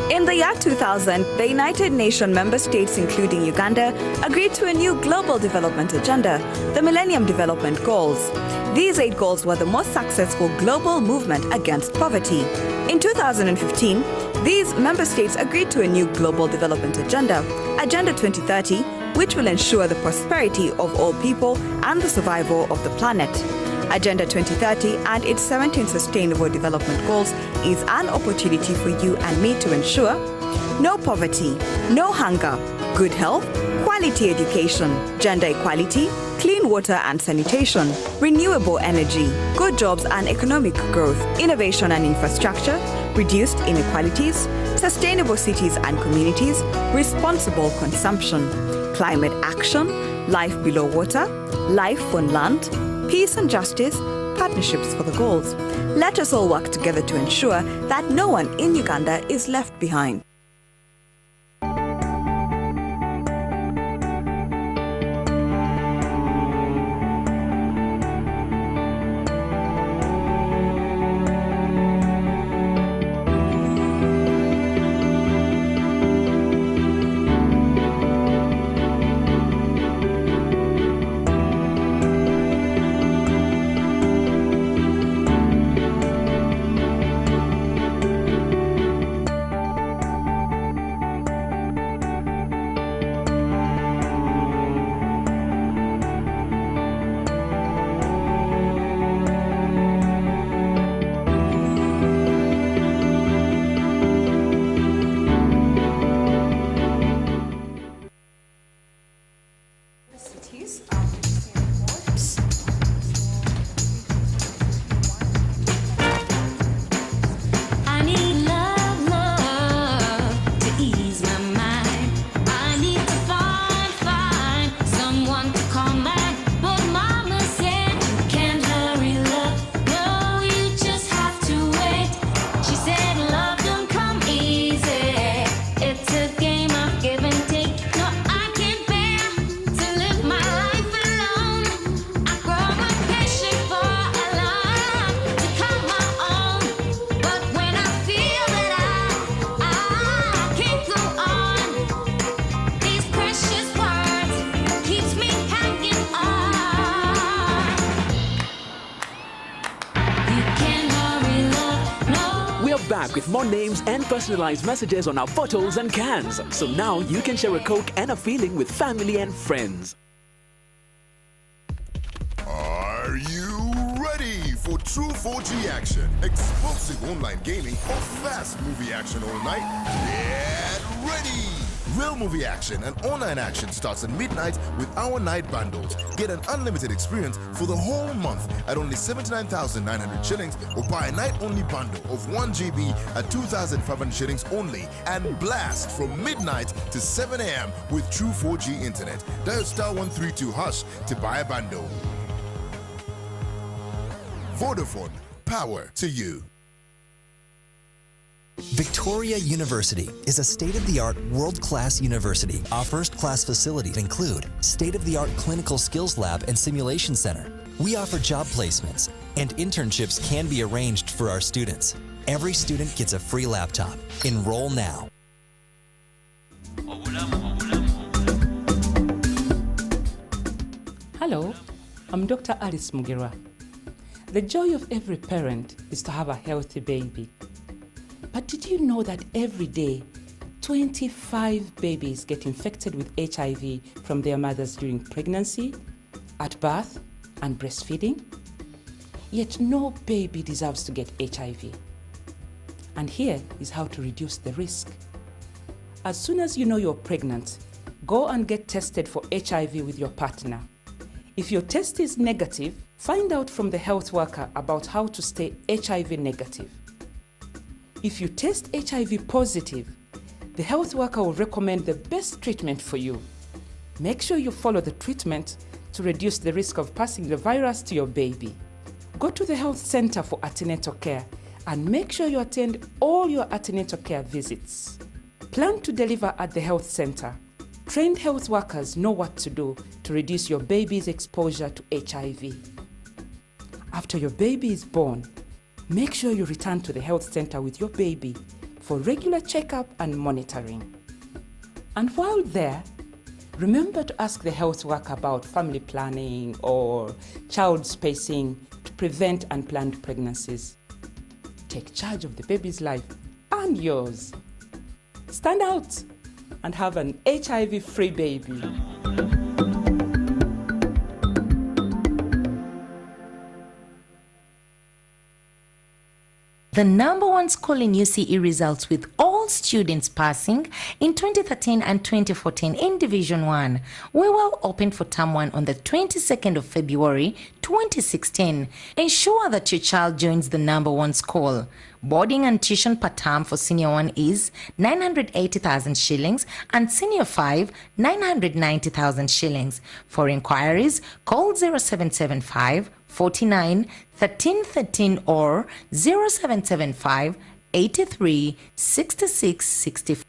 Speaker 24: In the year 2000, the United Nations member states, including Uganda, agreed to a new global development agenda, the Millennium Development Goals. These 8 goals were the most successful global movement against poverty. In 2015, these member states agreed to a new global development agenda, Agenda 2030, which will ensure the prosperity of all people and the survival of the planet. Agenda 2030 and its 17 Sustainable Development Goals is an opportunity for you and me to ensure no poverty, no hunger, good health, quality education, gender equality, clean water and sanitation, renewable energy, good jobs and economic growth, innovation and infrastructure, reduced inequalities, sustainable cities and communities, responsible consumption, climate action, life below water, life on land, peace and justice, partnerships for the goals. Let us all work together to ensure that no one in Uganda is left behind.
Speaker 2: with more names and personalized messages on our bottles and cans. So now you can share a Coke and a feeling with family and friends.
Speaker 20: Are you ready for true 4G action, explosive online gaming, or fast movie action all night? Get ready! Real movie action and online action starts at midnight with our night bundles. Get an unlimited experience for the whole month at only 79,900 shillings, or buy a night-only bundle of 1 GB at 2,500 shillings only, and blast from midnight to 7 a.m. with true 4G internet. Dial *132# to buy a bundle. Vodafone, power to you.
Speaker 21: Victoria University is a state-of-the-art, world-class university. Our first-class facilities include state-of-the-art clinical skills lab and simulation center. We offer job placements, and internships can be arranged for our students. Every student gets a free laptop. Enroll now.
Speaker 22: Hello, I'm Dr. Alice Mugira. The joy of every parent is to have a healthy baby. But did you know that every day, 25 babies get infected with HIV from their mothers during pregnancy, at birth, and breastfeeding? Yet no baby deserves to get HIV. And here is how to reduce the risk. As soon as you know you're pregnant, go and get tested for HIV with your partner. If your test is negative, find out from the health worker about how to stay HIV negative. If you test HIV positive, the health worker will recommend the best treatment for you. Make sure you follow the treatment to reduce the risk of passing the virus to your baby. Go to the health center for antenatal care and make sure you attend all your antenatal care visits. Plan to deliver at the health center. Trained health workers know what to do to reduce your baby's exposure to HIV. After your baby is born, make sure you return to the health center with your baby for regular checkup and monitoring. And while there, remember to ask the health worker about family planning or child spacing to prevent unplanned pregnancies. Take charge of the baby's life and yours. Stand out and have an HIV-free baby.
Speaker 25: The #1 school in UCE results with all students passing in 2013 and 2014 in Division 1. We will open for Term 1 on the 22nd of February 2016. Ensure that your child joins the #1 school. Boarding and tuition per term for Senior 1 is 980,000 shillings and Senior 5, 990,000 shillings. For inquiries, call 0775 49 1313 or 0775 83 66 64.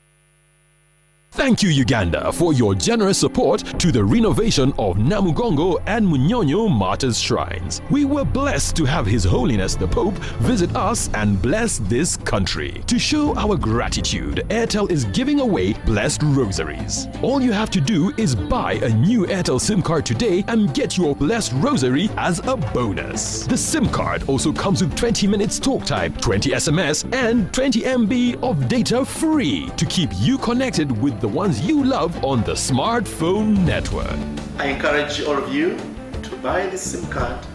Speaker 26: Thank you, Uganda, for your generous support to the renovation of Namugongo and Munyonyo Martyrs Shrines. We were blessed to have His Holiness the Pope visit us and bless this country. To show our gratitude, Airtel is giving away blessed rosaries. All you have to do is buy a new Airtel SIM card today and get your blessed rosary as a bonus. The SIM card also comes with 20 minutes talk time, 20 SMS, and 20 MB of data free to keep you connected with the ones you love on the smartphone network.
Speaker 19: I encourage all of you to buy this SIM card,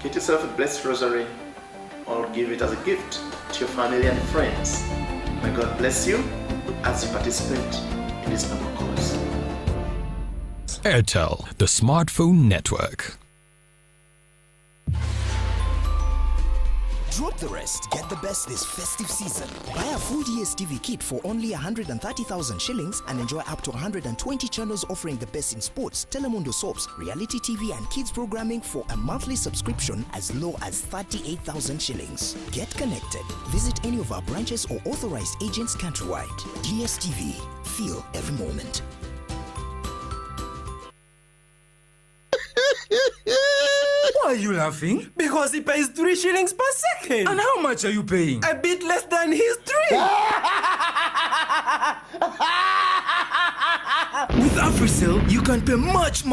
Speaker 19: get yourself a blessed rosary, or give it as a gift to your family and friends. May God bless you as you participate in this noble cause.
Speaker 26: Airtel, the smartphone network.
Speaker 27: Drop the rest, get the best this festive season. Buy a full DSTV kit for only 130,000 shillings and enjoy up to 120 channels offering the best in sports, Telemundo soaps, reality TV and kids programming for a monthly subscription as low as 38,000 shillings. Get connected. Visit any of our branches or authorized agents countrywide. DSTV. Feel every moment.
Speaker 28: Why are you laughing? Because he pays 3 shillings per second. And how much are you paying? A bit less than his 3. With a AfriCell, you can pay much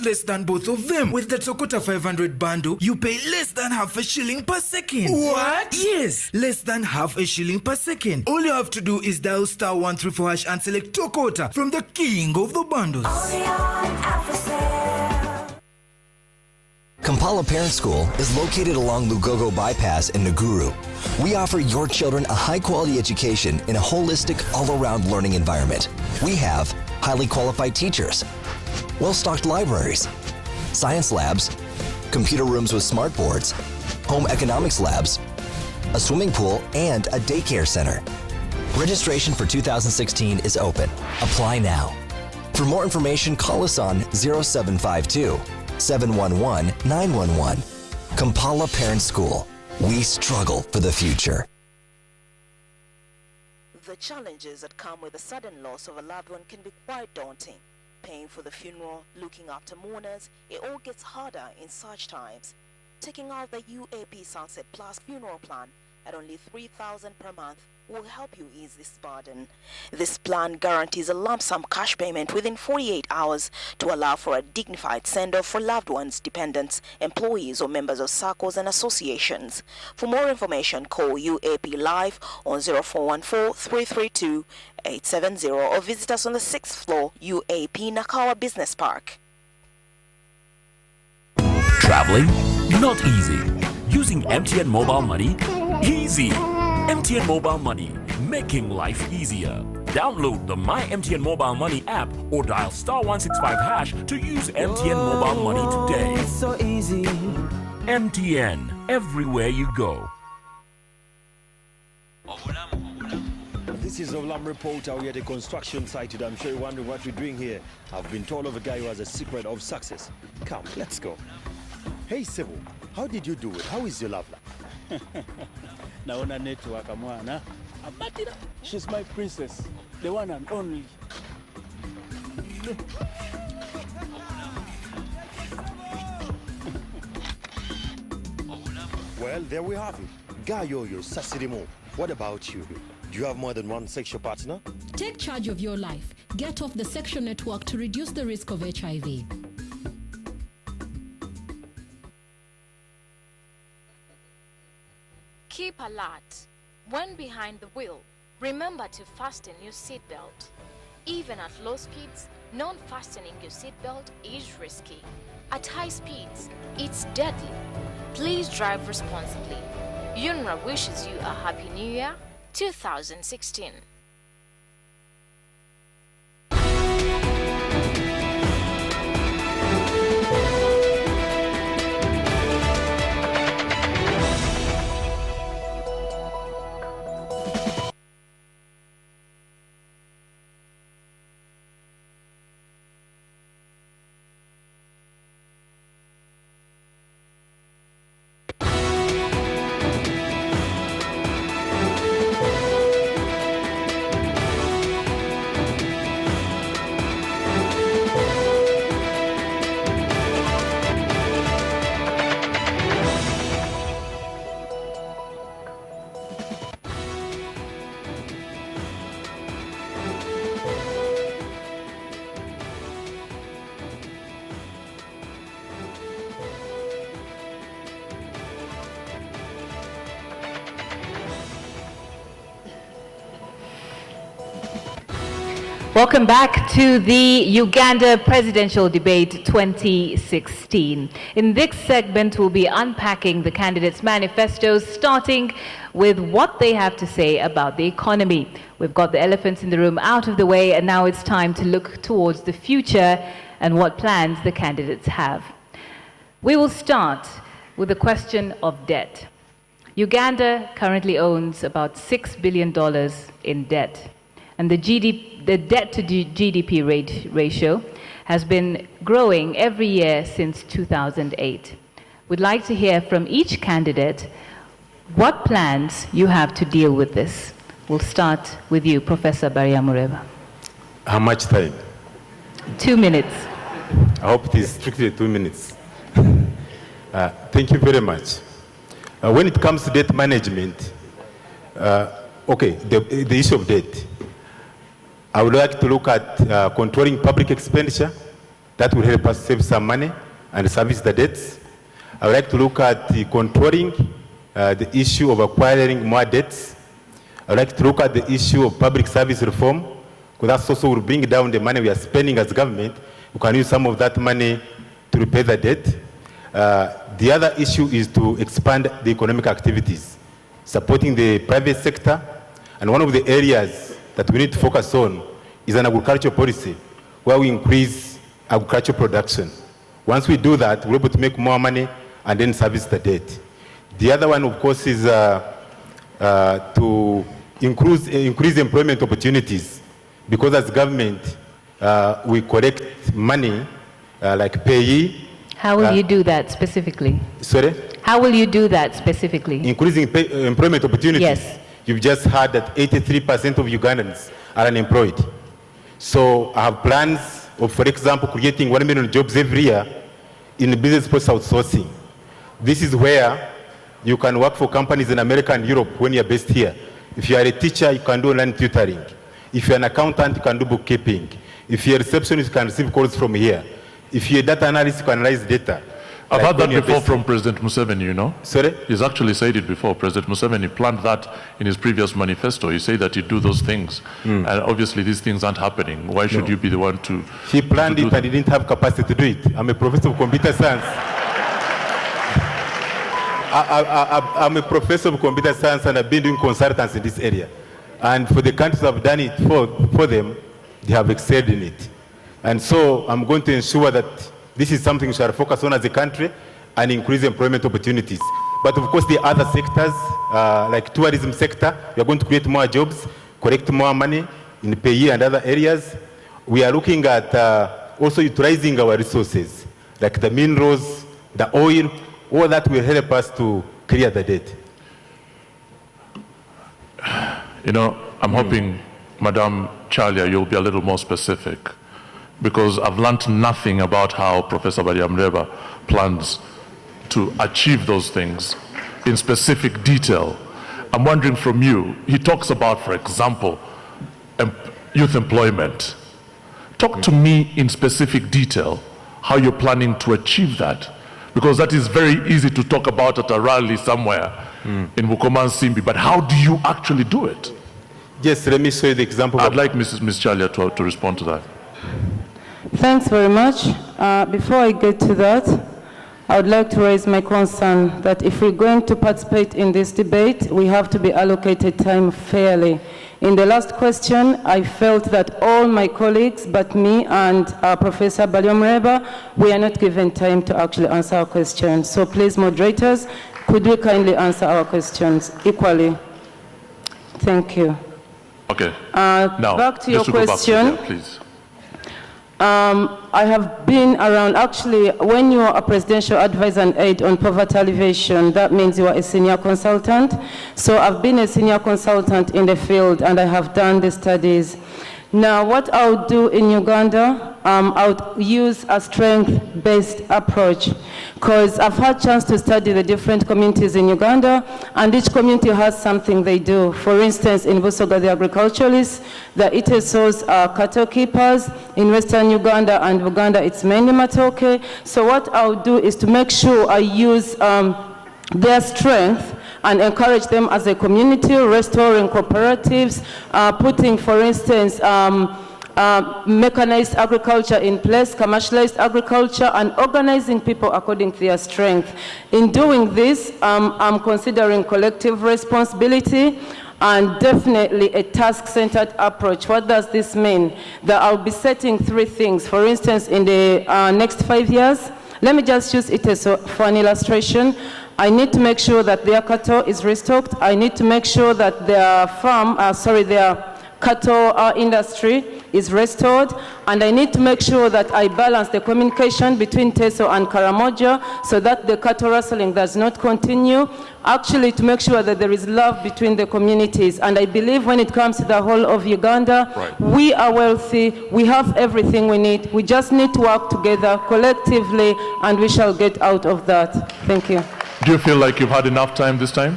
Speaker 28: less than both of them. With the Tokota 500 bundle, you pay less than half a shilling per second. What? Yes, less than half a shilling per second. All you have to do is dial *134# and select Tokota from the king of the bundles.
Speaker 21: Kampala Parent School is located along Lugogo Bypass in Naguru. We offer your children a high-quality education in a holistic, all-around learning environment. We have highly qualified teachers, well-stocked libraries, science labs, computer rooms with smart boards, home economics labs, a swimming pool, and a daycare center. Registration for 2016 is open. Apply now. For more information, call us on 0752 711 911. Kampala Parent School. We struggle for the future.
Speaker 1: The challenges that come with the sudden loss of a loved one can be quite daunting. Paying for the funeral, looking after mourners, it all gets harder in such times. Taking out the UAP Sunset Plus funeral plan at only $3,000 per month will help you ease this burden. This plan guarantees a lump sum cash payment within 48 hours to allow for a dignified send-off for loved ones, dependents, employees, or members of circles and associations. For more information, call UAP Live on 0414-332-870 or visit us on the 6th floor, UAP Nakawa Business Park.
Speaker 18: Traveling? Not easy. Using MTN Mobile Money? Easy. MTN Mobile Money, making life easier. Download the My MTN Mobile Money app or dial *165# to use MTN Mobile Money today.
Speaker 28: It's so easy.
Speaker 18: MTN, everywhere you go.
Speaker 3: This is Olam reporter. We're at a construction site today. I'm sure you're wondering what we're doing here. I've been told of a guy who has a secret of success. Come, let's go. Hey, Sibu, how did you do it? How is your love life?
Speaker 4: Naona network mwana. Amatira. She's my princess, the one and only.
Speaker 3: Well, there we have it. Gayoyo Sassirimo. What about you? Do you have more than one sexual partner?
Speaker 5: Take charge of your life. Get off the sexual network to reduce the risk of HIV.
Speaker 6: Keep alert. When behind the wheel, remember to fasten your seatbelt. Even at low speeds, non-fastening your seatbelt is risky. At high speeds, it's deadly. Please drive responsibly. UNRWA wishes you a Happy New Year 2016.
Speaker 11: Welcome back to the Uganda Presidential Debate 2016. In this segment, we'll be unpacking the candidates' manifestos, starting with what they have to say about the economy. We've got the elephants in the room out of the way, and now it's time to look towards the future and what plans the candidates have. We will start with the question of debt. Uganda currently owns about $6 billion in debt, and the debt to GDP ratio has been growing every year since 2008. We'd like to hear from each candidate what plans you have to deal with this. We'll start with you, Professor Barriamureba.
Speaker 8: How much time?
Speaker 11: 2 minutes.
Speaker 8: I hope it is strictly 2 minutes. Thank you very much. When it comes to debt management, the issue of debt, I would like to look at controlling public expenditure. That will help us save some money and service the debts. I would like to look at controlling the issue of acquiring more debts. I would like to look at the issue of public service reform, because that also will bring down the money we are spending as government. We can use some of that money to repay the debt. The other issue is to expand the economic activities, supporting the private sector. And one of the areas that we need to focus on is an agricultural policy, where we increase agricultural production. Once we do that, we're able to make more money and then service the debt. The other one, of course, is to increase employment opportunities, because as government, we collect money like payee.
Speaker 11: How will you do that specifically?
Speaker 8: Sorry?
Speaker 11: How will you do that specifically?
Speaker 8: Increasing employment opportunities.
Speaker 11: Yes.
Speaker 8: You've just heard that 83% of Ugandans are unemployed. So I have plans of, for example, creating 1 million jobs every year in business process outsourcing. This is where you can work for companies in America and Europe when you're based here. If you are a teacher, you can do online tutoring. If you're an accountant, you can do bookkeeping. If you're a receptionist, you can receive calls from here. If you're a data analyst, you can analyze data.
Speaker 7: I've heard that before from President Museveni, you know?
Speaker 8: Sorry?
Speaker 7: He's actually said it before. President Museveni planned that in his previous manifesto. He said that he'd do those things. And obviously these things aren't happening. Why should you be the one to...
Speaker 8: He planned it and he didn't have capacity to do it. I'm a professor of computer science. I'm a professor of computer science and I've been doing consultants in this area. And for the countries that have done it for them, they have excelled in it. And so I'm going to ensure that this is something we shall focus on as a country and increase employment opportunities. But of course, the other sectors, like tourism sector, we are going to create more jobs, collect more money in payee and other areas. We are looking at also utilizing our resources, like the minerals, the oil, all that will help us to clear the debt.
Speaker 7: You know, I'm hoping, Madam Chalia, you'll be a little more specific, because I've learned nothing about how Professor Balyamureba plans to achieve those things in specific detail. I'm wondering from you, he talks about, for example, youth employment. Talk to me in specific detail how you're planning to achieve that, because that is very easy to talk about at a rally somewhere in Bukoman Simbi, but how do you actually do it?
Speaker 8: Yes, let me show you the example.
Speaker 7: I'd like Ms. Chalia to respond to that.
Speaker 9: Thanks very much. Before I get to that, I would like to raise my concern that if we're going to participate in this debate, we have to be allocated time fairly. In the last question, I felt that all my colleagues, but me and Professor Balyamureba, we are not given time to actually answer our questions. So please, moderators, could we kindly answer our questions equally? Thank you.
Speaker 7: Okay.
Speaker 9: Now, back to your question.
Speaker 7: Back to please.
Speaker 9: I have been around, actually, when you are a presidential advisor and aide on poverty alleviation, that means you are a senior consultant. So I've been a senior consultant in the field and I have done the studies. Now, what I would do in Uganda, I would use a strength-based approach, because I've had a chance to study the different communities in Uganda, and each community has something they do. For instance, in Busoga, the agriculturalists, the Itesos are cattle keepers. In Western Uganda and Uganda, it's mainly Matoke. So what I would do is to make sure I use their strength and encourage them as a community, restoring cooperatives, putting, for instance, mechanized agriculture in place, commercialized agriculture, and organizing people according to their strength. In doing this, I'm considering collective responsibility and definitely a task-centered approach. What does this mean? That I'll be setting 3 things. For instance, in the next 5 years, let me just use it as for an illustration. I need to make sure that their cattle is restocked. I need to make sure that their their cattle industry is restored. And I need to make sure that I balance the communication between Teso and Karamoja so that the cattle rustling does not continue. Actually, to make sure that there is love between the communities. And I believe when it comes to the whole of Uganda, we are wealthy, we have everything we need. We just need to work together collectively and we shall get out of that. Thank you.
Speaker 7: Do you feel like you've had enough time this time?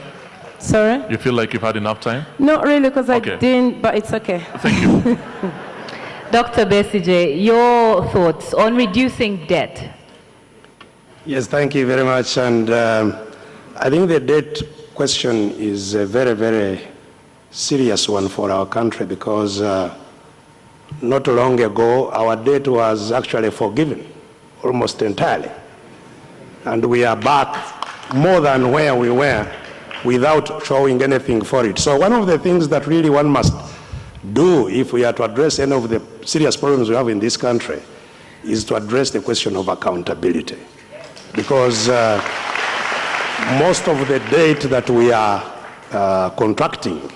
Speaker 9: Sorry?
Speaker 7: You feel like you've had enough time?
Speaker 9: Not really, because I didn't, but it's okay.
Speaker 7: Thank you.
Speaker 11: Dr. Besije, your thoughts on reducing debt?
Speaker 10: Yes, thank you very much. And I think the debt question is a very, very serious one for our country because not long ago, our debt was actually forgiven almost entirely. And we are back more than where we were without showing anything for it. So one of the things that really one must do if we are to address any of the serious problems we have in this country is to address the question of accountability. Because most of the debt that we are contracting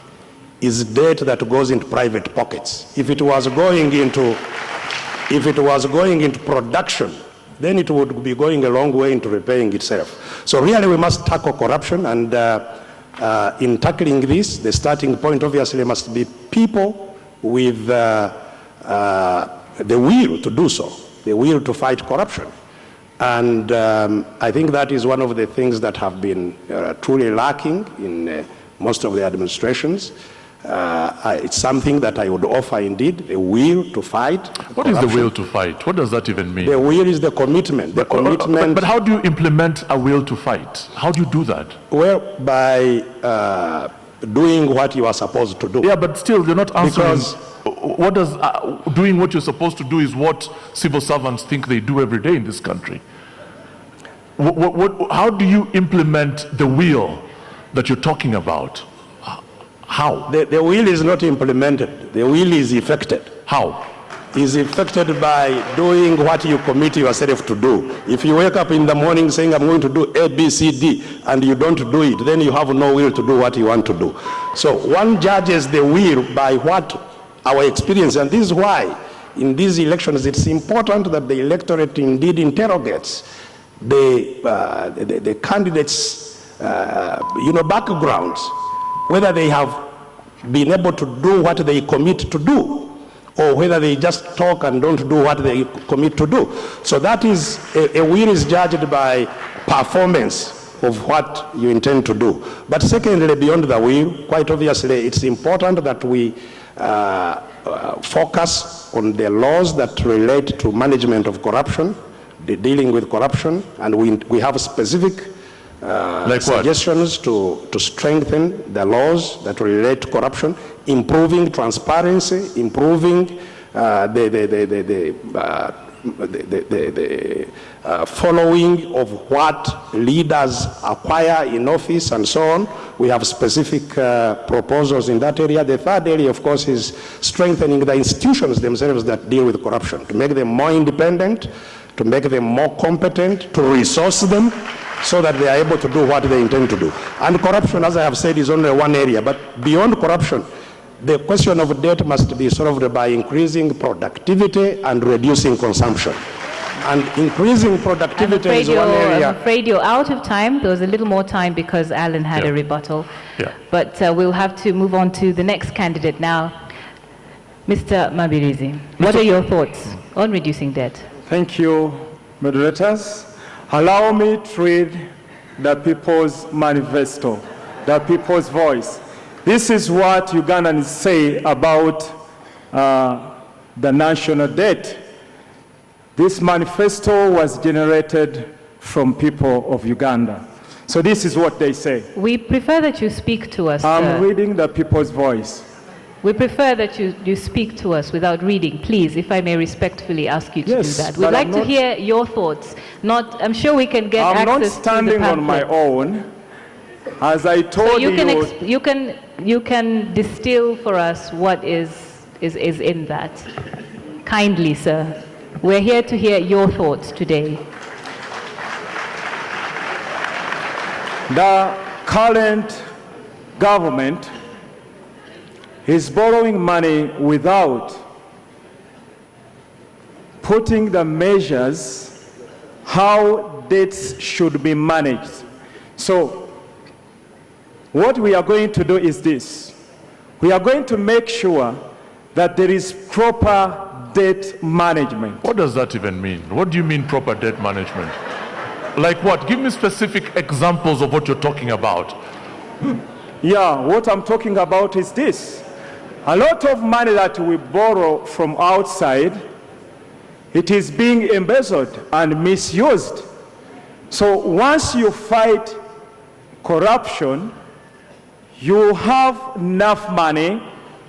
Speaker 10: is debt that goes into private pockets. If it was going into production, then it would be going a long way into repaying itself. So really we must tackle corruption, and in tackling this, the starting point obviously must be people with the will to do so, the will to fight corruption. And I think that is one of the things that have been truly lacking in most of the administrations. It's something that I would offer indeed, a will to fight.
Speaker 7: What is the will to fight? What does that even mean?
Speaker 10: The will is the commitment. The commitment.
Speaker 7: But how do you implement a will to fight? How do you do that?
Speaker 10: Well, by doing what you are supposed to do.
Speaker 7: Yeah, but still you're not answering. Because what does doing what you're supposed to do is what civil servants think they do every day in this country. How do you implement the will that you're talking about? How?
Speaker 10: The will is not implemented. The will is effected.
Speaker 7: How?
Speaker 10: Is effected by doing what you commit yourself to do. If you wake up in the morning saying, I'm going to do A, B, C, D, and you don't do it, then you have no will to do what you want to do. So one judges the will by what our experience, and this is why in these elections it's important that the electorate indeed interrogates the candidates' backgrounds, whether they have been able to do what they commit to do, or whether they just talk and don't do what they commit to do. So that is, a will is judged by performance of what you intend to do. But secondly, beyond the will, quite obviously, it's important that we focus on the laws that relate to management of corruption, the dealing with corruption, and we have specific suggestions to strengthen the laws that relate to corruption, improving transparency, improving the following of what leaders acquire in office and so on. We have specific proposals in that area. The third area, of course, is strengthening the institutions themselves that deal with corruption, to make them more independent, to make them more competent, to resource them, so that they are able to do what they intend to do. And corruption, as I have said, is only one area. But beyond corruption, the question of debt must be solved by increasing productivity and reducing consumption. And increasing productivity is one area.
Speaker 11: I'm afraid you're out of time. There was a little more time because Alan had a rebuttal.
Speaker 7: Yeah.
Speaker 11: But we'll have to move on to the next candidate now. Mr. Mabirizi, what are your thoughts on reducing debt?
Speaker 12: Thank you, moderators. Allow me to read the People's Manifesto, the People's Voice. This is what Ugandans say about the national debt. This manifesto was generated from people of Uganda. So this is what they say.
Speaker 11: We prefer that you speak to us.
Speaker 12: I'm reading the People's Voice.
Speaker 11: We prefer that you speak to us without reading. Please, if I may respectfully ask you to do that. We'd like to hear your thoughts. I'm sure we can get access to the
Speaker 12: I'm not standing on my own. As I told
Speaker 11: you can distill for us what is in that. Kindly, sir. We're here to hear your thoughts today.
Speaker 12: The current government is borrowing money without putting the measures how debts should be managed. So what we are going to do is this. We are going to make sure that there is proper debt management.
Speaker 7: What does that even mean? What do you mean proper debt management? Like what? Give me specific examples of what you're talking about.
Speaker 12: Yeah, what I'm talking about is this. A lot of money that we borrow from outside, it is being embezzled and misused. So once you fight corruption, you have enough money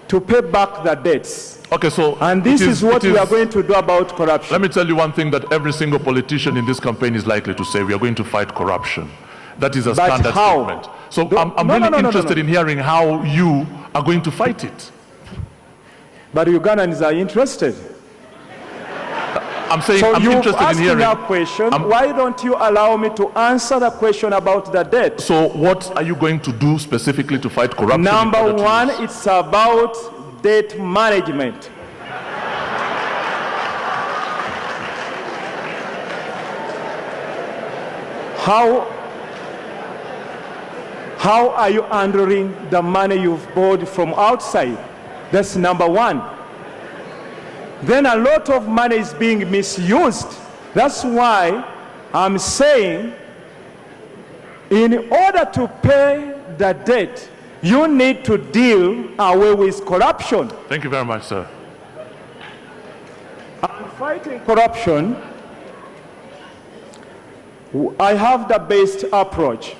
Speaker 12: to pay back the debts.
Speaker 7: Okay, so
Speaker 12: and this is what we are going to do about corruption.
Speaker 7: Let me tell you one thing that every single politician in this campaign is likely to say: we are going to fight corruption. That is a
Speaker 12: But
Speaker 7: standard
Speaker 12: how?
Speaker 7: statement. So I'm really interested in hearing how you are going to fight it.
Speaker 12: But Ugandans are interested.
Speaker 7: I'm saying
Speaker 12: so
Speaker 7: I'm interested in hearing.
Speaker 12: That question. Why don't you allow me to answer the question about the debt?
Speaker 7: So what are you going to do specifically to fight corruption?
Speaker 12: Number one, it's about debt management. How are you handling the money you've borrowed from outside? That's number one. Then a lot of money is being misused. That's why I'm saying, in order to pay the debt, you need to deal away with corruption.
Speaker 7: Thank you very much, sir.
Speaker 12: I'm fighting corruption. I have the best approach.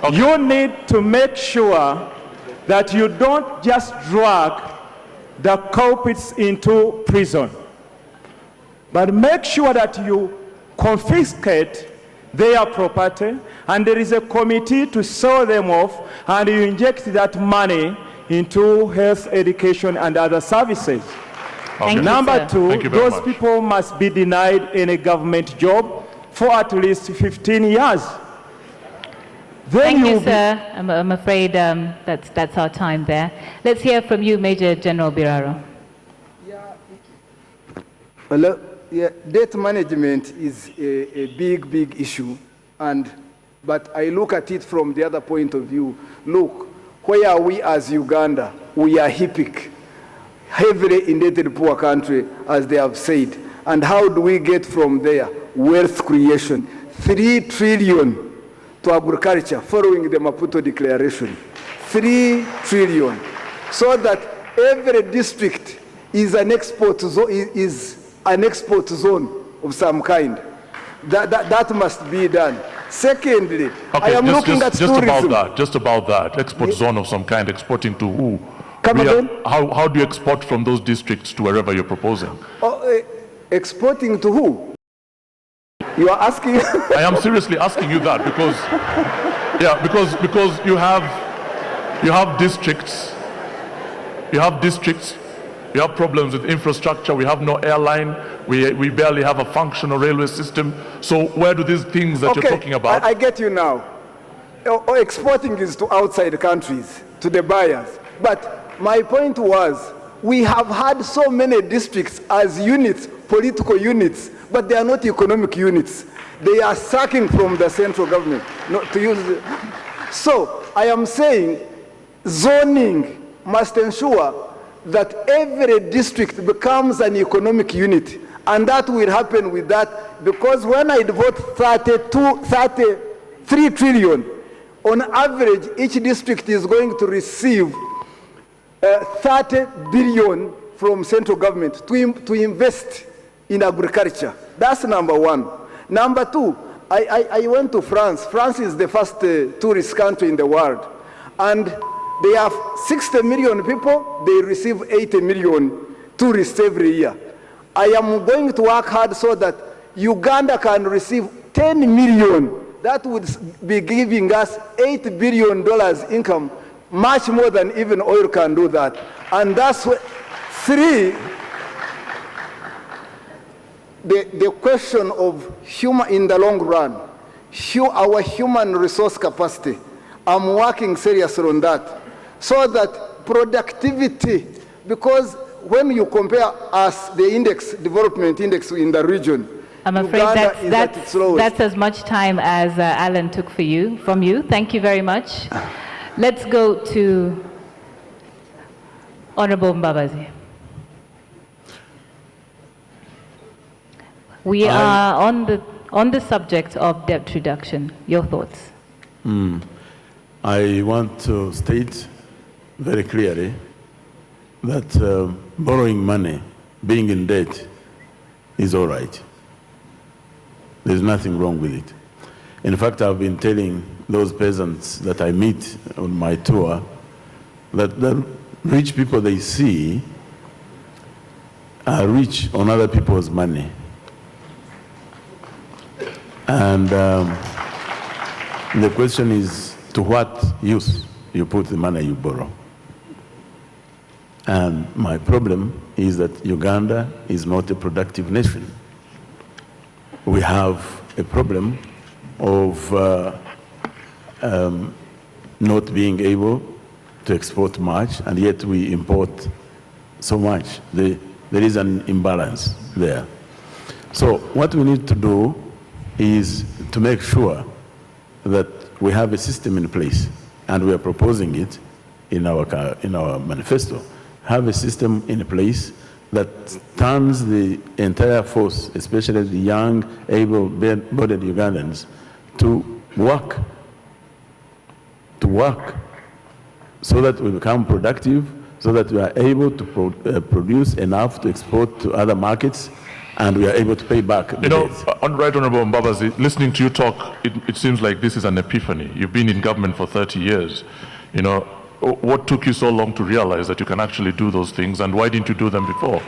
Speaker 12: Okay. You need to make sure that you don't just drag the culprits into prison, but make sure that you confiscate their property, and there is a committee to sell them off, and you inject that money into health, education, and other services.
Speaker 7: Okay.
Speaker 12: Number two, those
Speaker 7: much.
Speaker 12: people must be denied any government job for at least 15 years.
Speaker 11: Thank you, sir. I'm afraid that's our time there. Let's hear from you, Major General Biraro.
Speaker 2: Well, debt management is a big issue, but I look at it from the other point of view. Look, where are we as Uganda? We are HIPIC, heavily indebted poor country, as they have said. And how do we get from there? Wealth creation. 3 trillion to agriculture following the Maputo Declaration. 3 trillion. So that every district is an export zone of some kind. That must be done. Secondly, I am looking at tourism.
Speaker 7: Just about that. Export zone of some kind, exporting to who? How do you export from those districts to wherever you're proposing?
Speaker 2: Exporting to who? You are asking?
Speaker 7: I am seriously asking you that because you have districts, you have problems with infrastructure, we have no airline, we barely have a functional railway system. So where do these things that you're talking about?
Speaker 2: I get you now. Exporting is to outside countries, to the buyers. But my point was, we have had so many districts as units, political units, but they are not economic units. They are sucking from the central government. Not to use So I am saying zoning must ensure that every district becomes an economic unit. And that will happen with that, because when I devote 33 trillion, on average, each district is going to receive 30 billion from central government to invest in agriculture. That's number one. Number two, I went to France. France is the first tourist country in the world. And they have 60 million people, they receive 80 million tourists every year. I am going to work hard so that Uganda can receive 10 million. That would be giving us $8 billion income, much more than even oil can do that. And that's what, three, the question of human in the long run, our human resource capacity. I'm working seriously on that, so that productivity, because when you compare us, the development index in the region,
Speaker 11: I'm afraid that's as much time as Alan took from you. Thank you very much. Let's go to Honorable Mbabazi. We are on the subject of debt reduction. Your thoughts?
Speaker 13: I want to state very clearly that borrowing money, being in debt, is all right. There's nothing wrong with it. In fact, I've been telling those peasants that I meet on my tour that the rich people they see are rich on other people's money. And the question is, to what use you put the money you borrow? And my problem is that Uganda is not a productive nation. We have a problem of not being able to export much, and yet we import so much. There is an imbalance there. So what we need to do is to make sure that we have a system in place, and we are proposing it in our manifesto, have a system in place that turns the entire force, especially the young, able-bodied Ugandans, to work so that we become productive, so that we are able to produce enough to export to other markets, and we are able to pay back the debts.
Speaker 7: Right Honorable Mbabazi, listening to you talk, it seems like this is an epiphany. You've been in government for 30 years. You know, what took you so long to realize that you can actually do those things, and why didn't you do them before?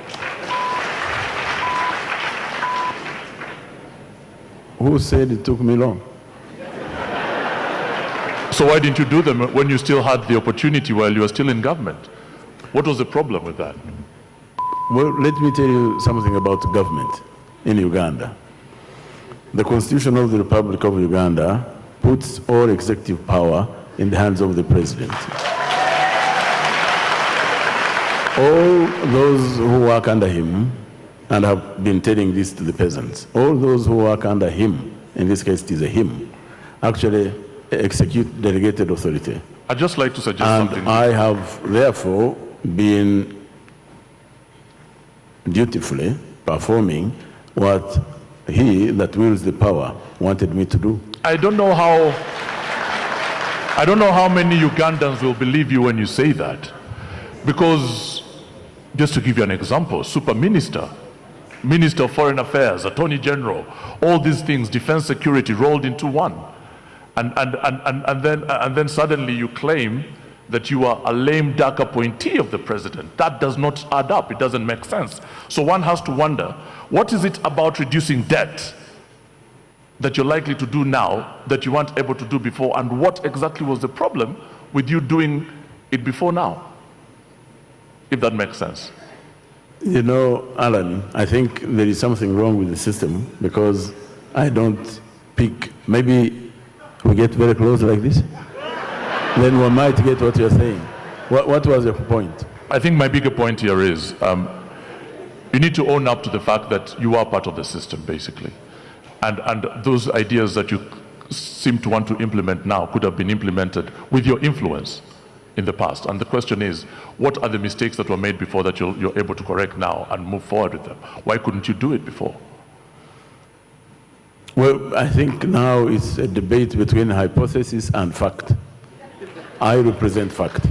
Speaker 13: Who said it took me long?
Speaker 7: So why didn't you do them when you still had the opportunity while you were still in government? What was the problem with that?
Speaker 13: Well, let me tell you something about government in Uganda. The Constitution of the Republic of Uganda puts all executive power in the hands of the president. All those who work under him, and have been telling this to the peasants, all those who work under him, in this case it is a him, actually execute delegated authority.
Speaker 7: I'd just like to suggest something.
Speaker 13: And I have therefore been dutifully performing what he that wields the power wanted me to do.
Speaker 7: I don't know how many Ugandans will believe you when you say that. Because, just to give you an example, Super Minister, Minister of Foreign Affairs, Attorney General, all these things, defense security rolled into one. And then suddenly you claim that you are a lame duck appointee of the president. That does not add up. It doesn't make sense. So one has to wonder, what is it about reducing debt that you're likely to do now that you weren't able to do before, and what exactly was the problem with you doing it before now? If that makes sense.
Speaker 13: You know, Alan, I think there is something wrong with the system, because I don't pick, maybe we get very close like this, then we might get what you're saying. What was your point?
Speaker 7: I think my bigger point here is you need to own up to the fact that you are part of the system, basically. And those ideas that you seem to want to implement now could have been implemented with your influence in the past. And the question is, what are the mistakes that were made before that you're able to correct now and move forward with them? Why couldn't you do it before?
Speaker 13: Well, I think now it's a debate between hypothesis and fact. I represent fact.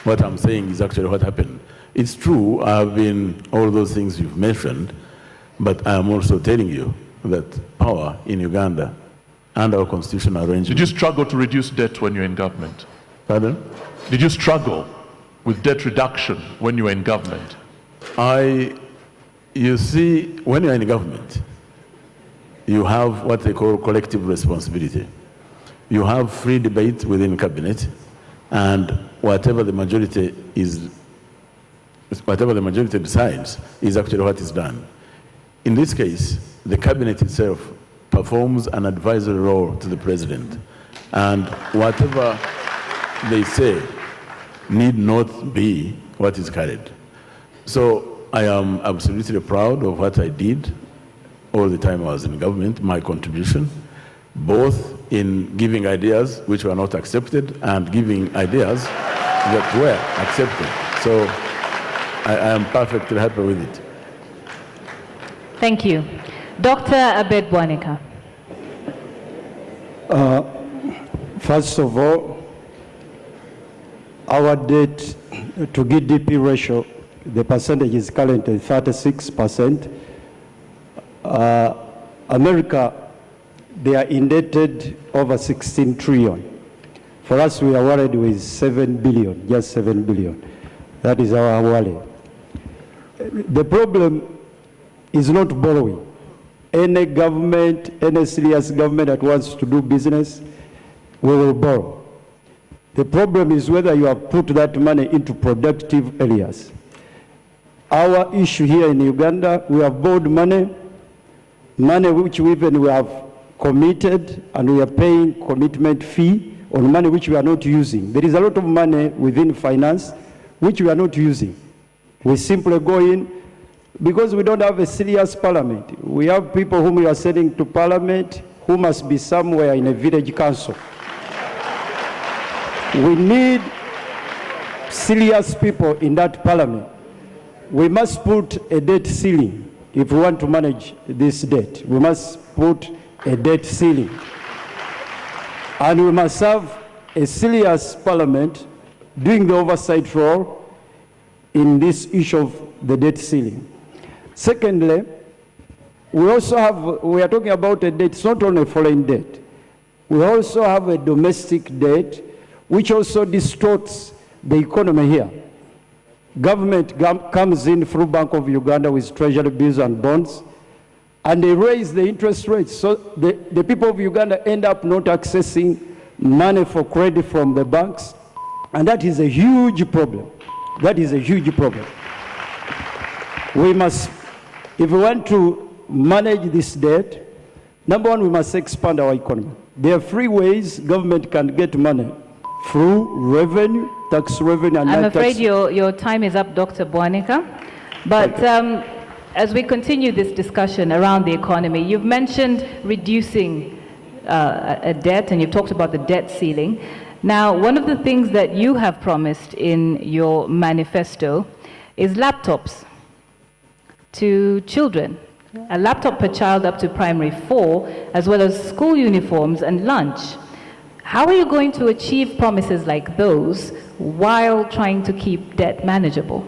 Speaker 13: What I'm saying is actually what happened. It's true, I've been all those things you've mentioned, but I'm also telling you that power in Uganda and our constitutional arrangement.
Speaker 7: Did you struggle to reduce debt when you're in government?
Speaker 13: Pardon?
Speaker 7: Did you struggle with debt reduction when you were in government?
Speaker 13: You see, when you're in government, you have what they call collective responsibility. You have free debate within cabinet, and whatever the majority decides is actually what is done. In this case, the cabinet itself performs an advisory role to the president, and whatever they say need not be what is carried. So I am absolutely proud of what I did all the time I was in government, my contribution, both in giving ideas which were not accepted and giving ideas that were accepted. So I am perfectly happy with it.
Speaker 11: Thank you. Dr. Abed Bwanika.
Speaker 14: First of all, our debt to GDP ratio, the percentage is currently 36%. America, they are indebted over 16 trillion. For us, we are worried with 7 billion, just 7 billion. That is our worry. The problem is not borrowing. Any government, any serious government that wants to do business, we will borrow. The problem is whether you have put that money into productive areas. Our issue here in Uganda, we have borrowed money which we have committed, and we are paying commitment fee on money which we are not using. There is a lot of money within finance which we are not using. We simply go in because we don't have a serious parliament. We have people whom we are sending to parliament who must be somewhere in a village council. We need serious people in that parliament. We must put a debt ceiling if we want to manage this debt. We must put a debt ceiling. And we must have a serious parliament doing the oversight role in this issue of the debt ceiling. Secondly, we are talking about a debt, it's not only foreign debt. We also have a domestic debt which also distorts the economy here. Government comes in through Bank of Uganda with treasury bills and bonds, and they raise the interest rates. So the people of Uganda end up not accessing money for credit from the banks, and that is a huge problem. That is a huge problem. We must, if we want to manage this debt, number one, we must expand our economy. There are three ways government can get money: through revenue, tax revenue, and
Speaker 11: I'm afraid
Speaker 14: tax.
Speaker 11: your time is up, Dr. Bwanika. But as we continue this discussion around the economy, you've mentioned reducing a debt, and you've talked about the debt ceiling. Now, one of the things that you have promised in your manifesto is laptops to children. A laptop per child up to primary 4, as well as school uniforms and lunch. How are you going to achieve promises like those while trying to keep debt manageable?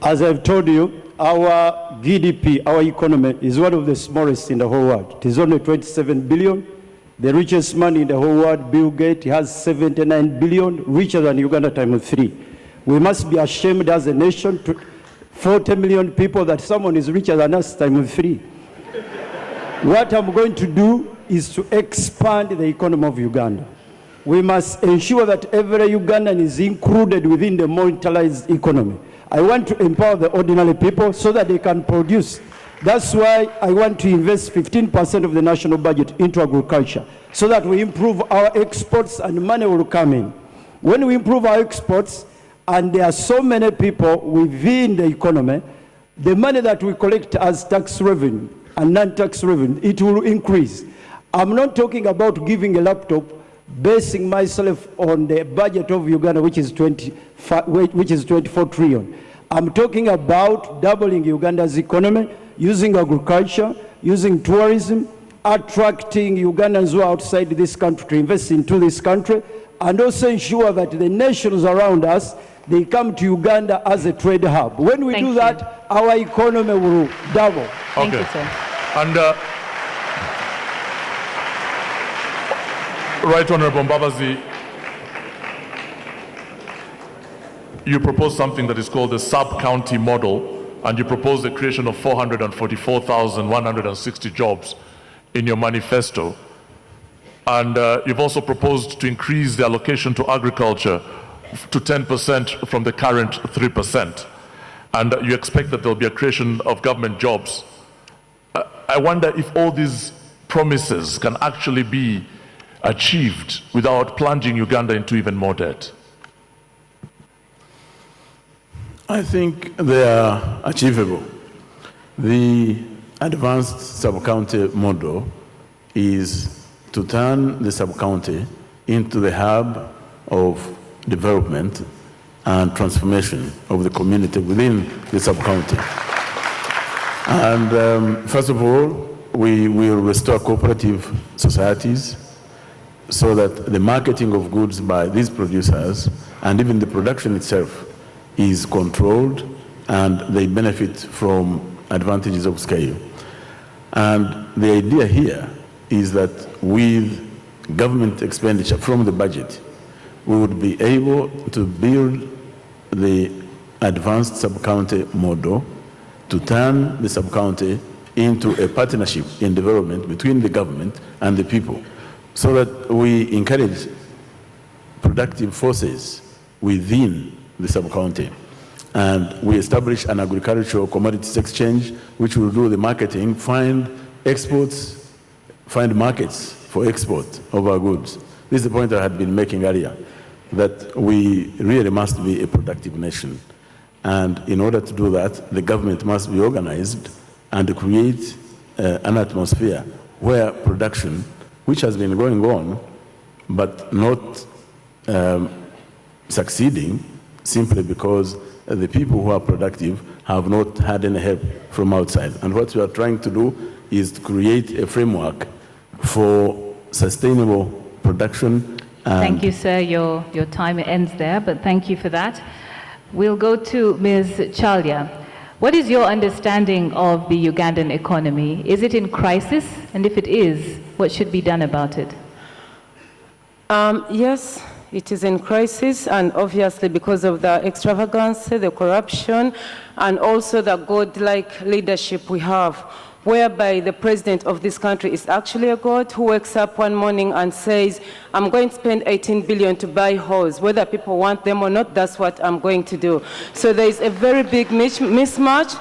Speaker 14: As I've told you, our GDP, our economy, is one of the smallest in the whole world. It is only 27 billion. The richest man in the whole world, Bill Gates, has 79 billion, richer than Uganda times 3. We must be ashamed as a nation, to 40 million people, that someone is richer than us times 3. What I'm going to do is to expand the economy of Uganda. We must ensure that every Ugandan is included within the monetized economy. I want to empower the ordinary people so that they can produce. That's why I want to invest 15% of the national budget into agriculture, so that we improve our exports and money will come in. When we improve our exports, and there are so many people within the economy, the money that we collect as tax revenue and non-tax revenue, it will increase. I'm not talking about giving a laptop, basing myself on the budget of Uganda, which is 24 trillion. I'm talking about doubling Uganda's economy, using agriculture, using tourism, attracting Ugandans who are outside this country to invest into this country, and also ensure that the nations around us, they come to Uganda as a trade hub. When we do that, our economy will double.
Speaker 11: Thank you, sir.
Speaker 7: And Right Honorable Mbabazi, you propose something that is called the sub-county model, and you propose the creation of 444,160 jobs in your manifesto. And you've also proposed to increase the allocation to agriculture to 10% from the current 3%. And you expect that there'll be a creation of government jobs. I wonder if all these promises can actually be achieved without plunging Uganda into even more debt.
Speaker 13: I think they are achievable. The advanced sub-county model is to turn the sub-county into the hub of development and transformation of the community within the sub-county. And first of all, we will restore cooperative societies. so that the marketing of goods by these producers and even the production itself is controlled and they benefit from advantages of scale. And the idea here is that with government expenditure from the budget, we would be able to build the advanced sub-county model to turn the sub-county into a partnership in development between the government and the people, so that we encourage productive forces within the sub-county. And we establish an agricultural commodities exchange, which will do the marketing, find exports, find markets for export of our goods. This is the point I had been making earlier, that we really must be a productive nation. And in order to do that, the government must be organized and create an atmosphere where production, which has been going on, but not succeeding, simply because the people who are productive have not had any help from outside. And what we are trying to do is to create a framework for sustainable production.
Speaker 11: Thank you, sir. Your time ends there, but thank you for that. We'll go to Ms. Chalya. What is your understanding of the Ugandan economy? Is it in crisis? And if it is, what should be done about it?
Speaker 9: Yes, it is in crisis, and obviously because of the extravagance, the corruption, and also the godlike leadership we have, whereby the president of this country is actually a god who wakes up one morning and says, I'm going to spend 18 billion to buy hoes. Whether people want them or not, that's what I'm going to do. So there is a very big mismatch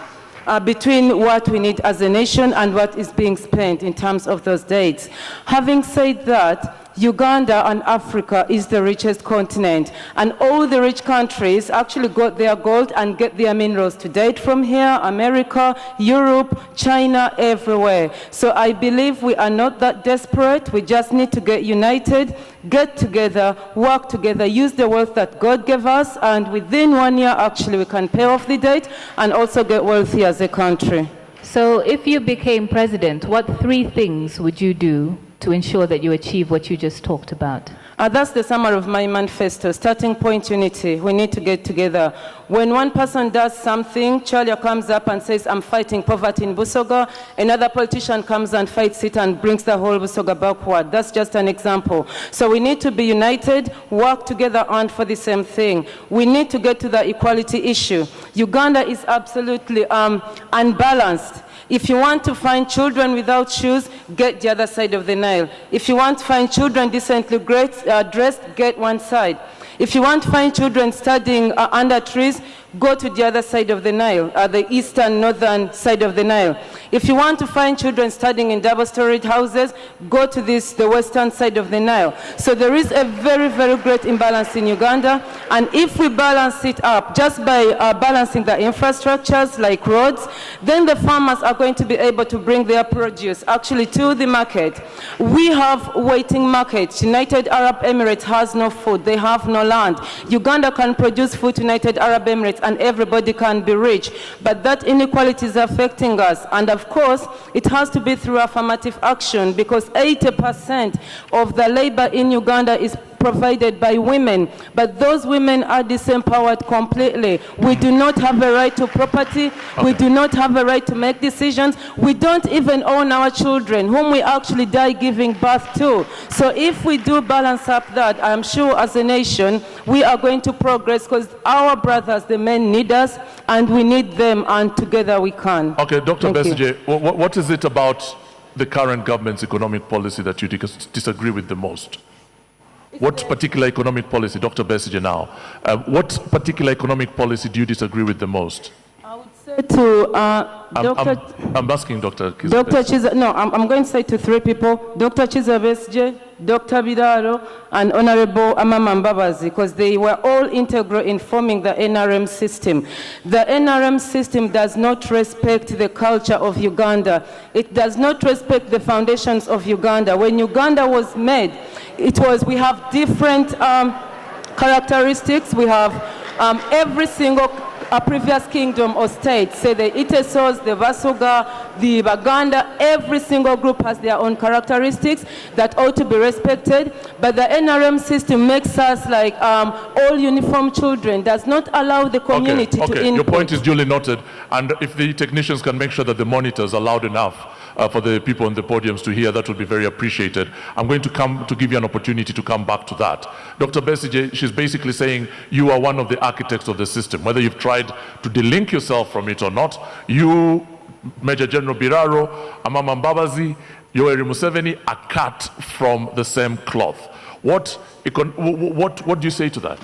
Speaker 9: between what we need as a nation and what is being spent in terms of those dates. Having said that, Uganda and Africa is the richest continent, and all the rich countries actually got their gold and get their minerals to date from here, America, Europe, China, everywhere. So I believe we are not that desperate. We just need to get united, get together, work together, use the wealth that God gave us, and within 1 year, actually, we can pay off the debt and also get wealthy as a country.
Speaker 11: So if you became president, what 3 things would you do to ensure that you achieve what you just talked about?
Speaker 9: That's the summary of my manifesto. Starting point, unity. We need to get together. When one person does something, Chalya comes up and says, I'm fighting poverty in Busoga. Another politician comes and fights it and brings the whole Busoga backward. That's just an example. So we need to be united, work together and for the same thing. We need to get to the equality issue. Uganda is absolutely unbalanced. If you want to find children without shoes, get the other side of the Nile. If you want to find children decently dressed, get one side. If you want to find children studying under trees, go to the other side of the Nile, the eastern, northern side of the Nile. If you want to find children studying in double-storied houses, go to the western side of the Nile. So there is a very, very great imbalance in Uganda, and if we balance it up just by balancing the infrastructures like roads, then the farmers are going to be able to bring their produce actually to the market. We have waiting markets. United Arab Emirates has no food. They have no land. Uganda can produce food to United Arab Emirates, and everybody can be rich. But that inequality is affecting us. And of course, it has to be through affirmative action, because 80% of the labor in Uganda is provided by women, but those women are disempowered completely. We do not have a right to property. Okay. We do not have a right to make decisions. We don't even own our children, whom we actually die giving birth to. So if we do balance up that, I'm sure as a nation, we are going to progress, because our brothers, the men, need us, and we need them, and together we can.
Speaker 7: Okay, Dr. Besigye, what is it about the current government's economic policy that you disagree with the most? What particular economic policy, Dr. Besigye now, what particular economic policy do you disagree with the most?
Speaker 9: I would say to Dr.
Speaker 7: I'm asking Dr. Kizza.
Speaker 9: Dr. Chiza, no, I'm going to say to 3 people, Dr. Chiza Besigye, Dr. Bidaro, and Honorable Amama Mbabazi, because they were all integral in forming the NRM system. The NRM system does not respect the culture of Uganda. It does not respect the foundations of Uganda. When Uganda was made, we have different characteristics. We have every single a previous kingdom or state, say the Itesos, the Vasuga, the Baganda, every single group has their own characteristics that ought to be respected, but the NRM system makes us like all uniform children, does not allow the community to input.
Speaker 7: Your point is duly noted, and if the technicians can make sure that the monitors are loud enough for the people on the podiums to hear, that would be very appreciated. I'm going to give you an opportunity to come back to that. Dr. Besigye, she's basically saying you are one of the architects of the system, whether you've tried to delink yourself from it or not. You, Major General Biraro, Amama Mbabazi, Yoweri Museveni are cut from the same cloth. What do you say to that?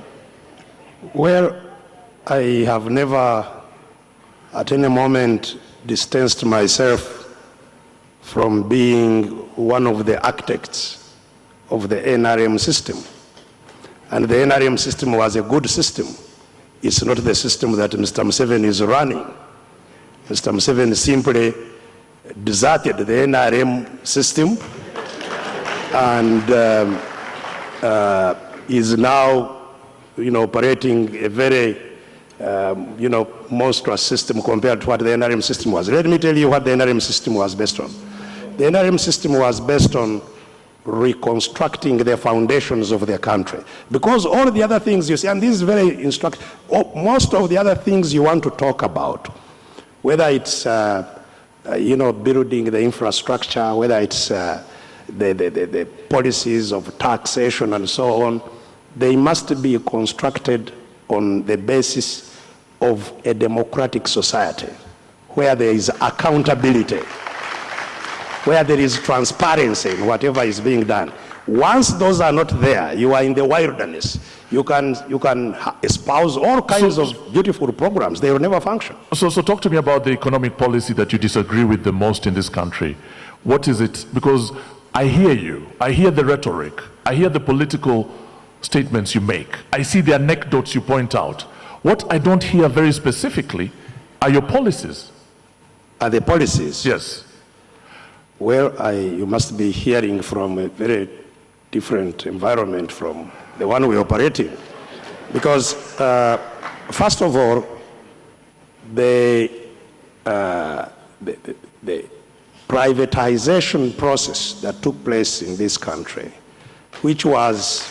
Speaker 10: Well, I have never at any moment distanced myself from being one of the architects of the NRM system. And the NRM system was a good system. It's not the system that Mr. Museveni is running. Mr. Museveni simply deserted the NRM system and is now, operating a very, monstrous system compared to what the NRM system was. Let me tell you what the NRM system was based on. The NRM system was based on reconstructing the foundations of the country. Because all the other things you see, and this is very instructive, most of the other things you want to talk about, whether it's, building the infrastructure, whether it's the policies of taxation and so on, they must be constructed on the basis of a democratic society where there is accountability, where there is transparency in whatever is being done. Once those are not there, you are in the wilderness. You can espouse all kinds of beautiful programs. They will never function.
Speaker 7: So talk to me about the economic policy that you disagree with the most in this country. What is it? Because I hear you. I hear the rhetoric. I hear the political statements you make. I see the anecdotes you point out. What I don't hear very specifically are your policies.
Speaker 10: Are the policies?
Speaker 7: Yes.
Speaker 10: Well, you must be hearing from a very different environment from the one we operate in. Because, first of all, the privatization process that took place in this country, which was,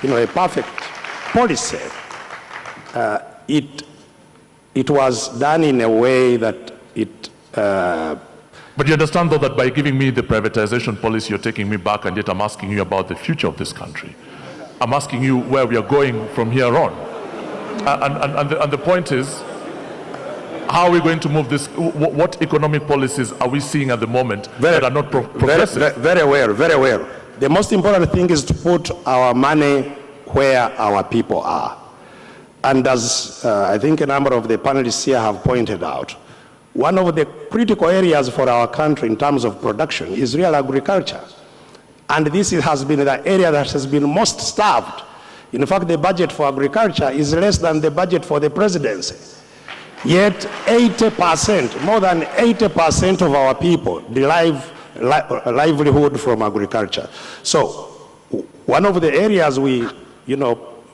Speaker 10: a perfect policy, it was done in a way that it
Speaker 7: But you understand, though, that by giving me the privatization policy, you're taking me back, and yet I'm asking you about the future of this country. I'm asking you where we are going from here on. And the point is, how are we going to move this? What economic policies are we seeing at the moment that are not progressive?
Speaker 10: Very well. The most important thing is to put our money where our people are. And as I think a number of the panelists here have pointed out, one of the critical areas for our country in terms of production is real agriculture. And this has been the area that has been most starved. In fact, the budget for agriculture is less than the budget for the presidency. Yet 80%, more than 80% of our people derive livelihood from agriculture. So one of the areas we,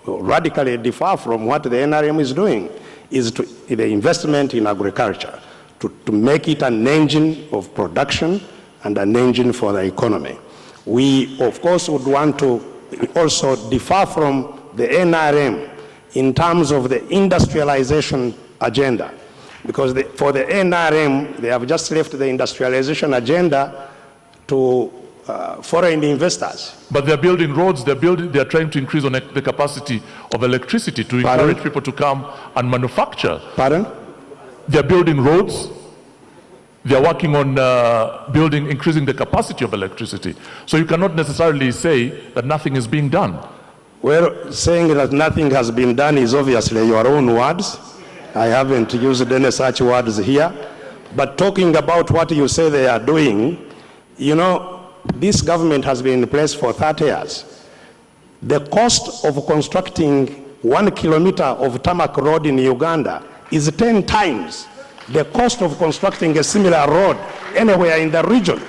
Speaker 10: radically differ from what the NRM is doing is the investment in agriculture. To make it an engine of production and an engine for the economy. We, of course, would want to also differ from the NRM in terms of the industrialization agenda. Because for the NRM, they have just left the industrialization agenda to foreign investors.
Speaker 7: But they're building roads, they're trying to increase on the capacity of electricity to encourage people to come and manufacture.
Speaker 10: Pardon?
Speaker 7: They're building roads. They're working on increasing the capacity of electricity. So you cannot necessarily say that nothing is being done.
Speaker 10: Well, saying that nothing has been done is obviously your own words. I haven't used any such words here. But talking about what you say they are doing, this government has been in place for 30 years. The cost of constructing 1 kilometer of tarmac road in Uganda is 10 times the cost of constructing a similar road anywhere in the region.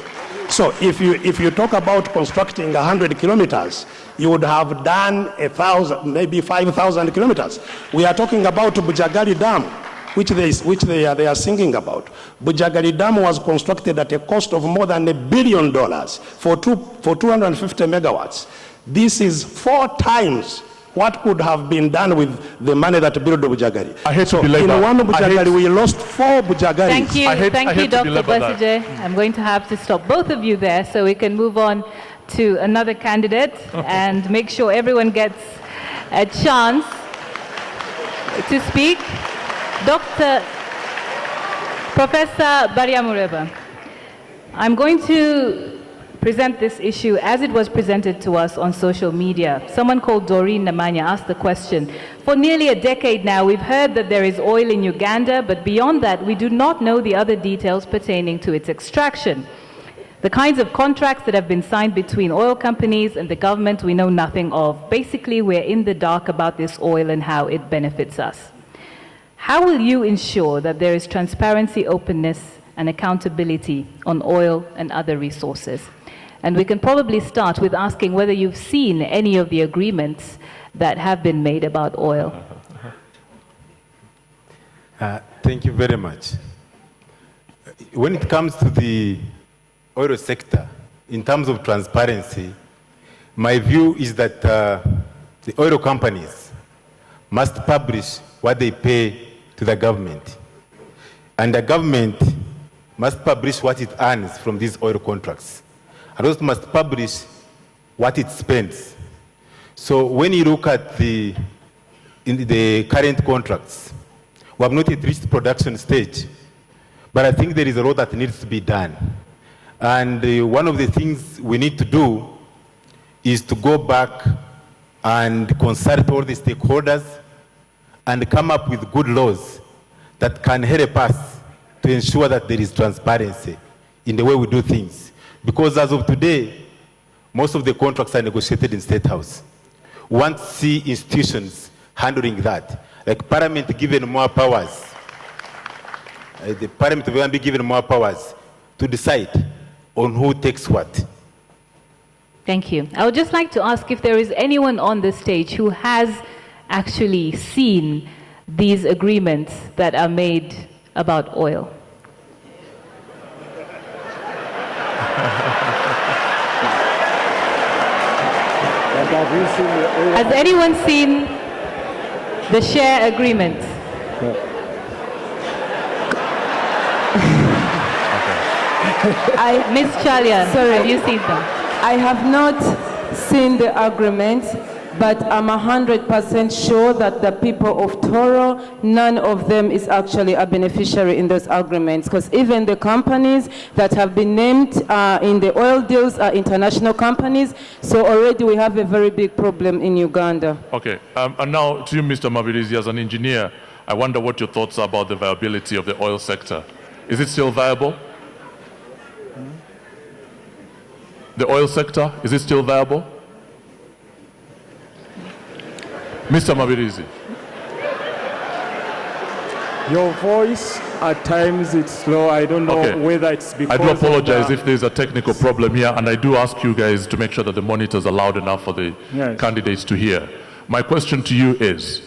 Speaker 10: So if you talk about constructing 100 kilometers, you would have done 1,000, maybe 5,000 kilometers. We are talking about Bujagali Dam. which they are singing about. Bujagali Dam was constructed at a cost of more than $1 billion for 250 megawatts. This is 4 times what could have been done with the money that built Bujagali.
Speaker 7: I hate
Speaker 10: so
Speaker 7: to belabor.
Speaker 10: in one Bujagali, we lost 4 Bujagalis.
Speaker 11: Thank you, Dr. Basije. I'm going to have to stop both of you there so we can move on to another candidate and make sure everyone gets a chance to speak. Professor Bariamureba, I'm going to present this issue as it was presented to us on social media. Someone called Doreen Namanya asked the question, for nearly a decade now, we've heard that there is oil in Uganda, but beyond that, we do not know the other details pertaining to its extraction. The kinds of contracts that have been signed between oil companies and the government, we know nothing of. Basically, we're in the dark about this oil and how it benefits us. How will you ensure that there is transparency, openness, and accountability on oil and other resources? And we can probably start with asking whether you've seen any of the agreements that have been made about oil.
Speaker 8: Thank you very much. When it comes to the oil sector, in terms of transparency, my view is that the oil companies must publish what they pay to the government. And the government must publish what it earns from these oil contracts. And also must publish what it spends. So when you look at in the current contracts, we have not yet reached production stage, but I think there is a lot that needs to be done. And one of the things we need to do is to go back and consult all the stakeholders and come up with good laws that can help us to ensure that there is transparency in the way we do things. Because as of today, most of the contracts are negotiated in State House. We want to see institutions handling that, like Parliament given more powers. The Parliament will be given more powers to decide on who takes what.
Speaker 11: Thank you. I would just like to ask if there is anyone on the stage who has actually seen these agreements that are made about oil. Has anyone seen the share agreement? Ms. Chalia, have you seen them?
Speaker 9: I have not seen the agreement, but I'm 100% sure that the people of Toro, none of them is actually a beneficiary in those agreements, because even the companies that have been named in the oil deals are international companies, so already we have a very big problem in Uganda.
Speaker 7: Okay, and now to you, Mr. Mabirizi, as an engineer, I wonder what your thoughts are about the viability of the oil sector. Is it still viable? The oil sector, is it still viable? Mr. Mabirizi.
Speaker 12: Your voice, at times it's slow. I don't know whether it's because
Speaker 7: I do apologize if there's a technical problem here, and I do ask you guys to make sure that the monitors are loud enough for the candidates to hear. My question to you is,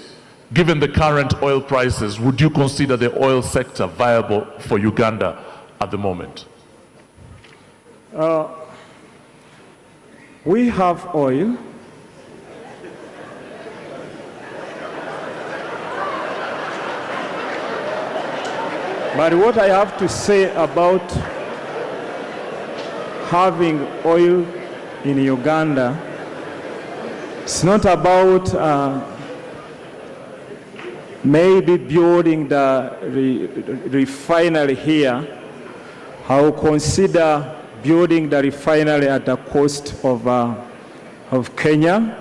Speaker 7: given the current oil prices, would you consider the oil sector viable for Uganda at the moment?
Speaker 12: We have oil. But what I have to say about having oil in Uganda, it's not about maybe building the refinery here. I will consider building the refinery at the coast of Kenya.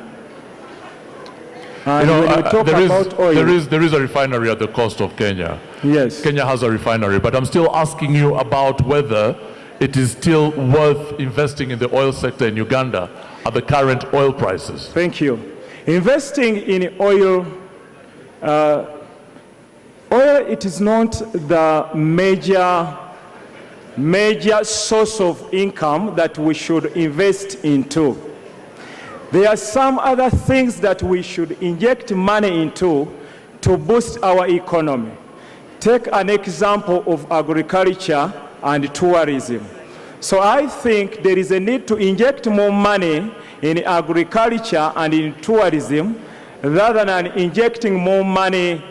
Speaker 12: And when we talk about oil,
Speaker 7: there is a refinery at the coast of Kenya.
Speaker 12: Yes.
Speaker 7: Kenya has a refinery, but I'm still asking you about whether it is still worth investing in the oil sector in Uganda at the current oil prices.
Speaker 12: Thank you. Investing in oil, it is not the major source of income that we should invest into. There are some other things that we should inject money into to boost our economy. take an example of agriculture and tourism. So I think there is a need to inject more money in agriculture and in tourism rather than injecting more money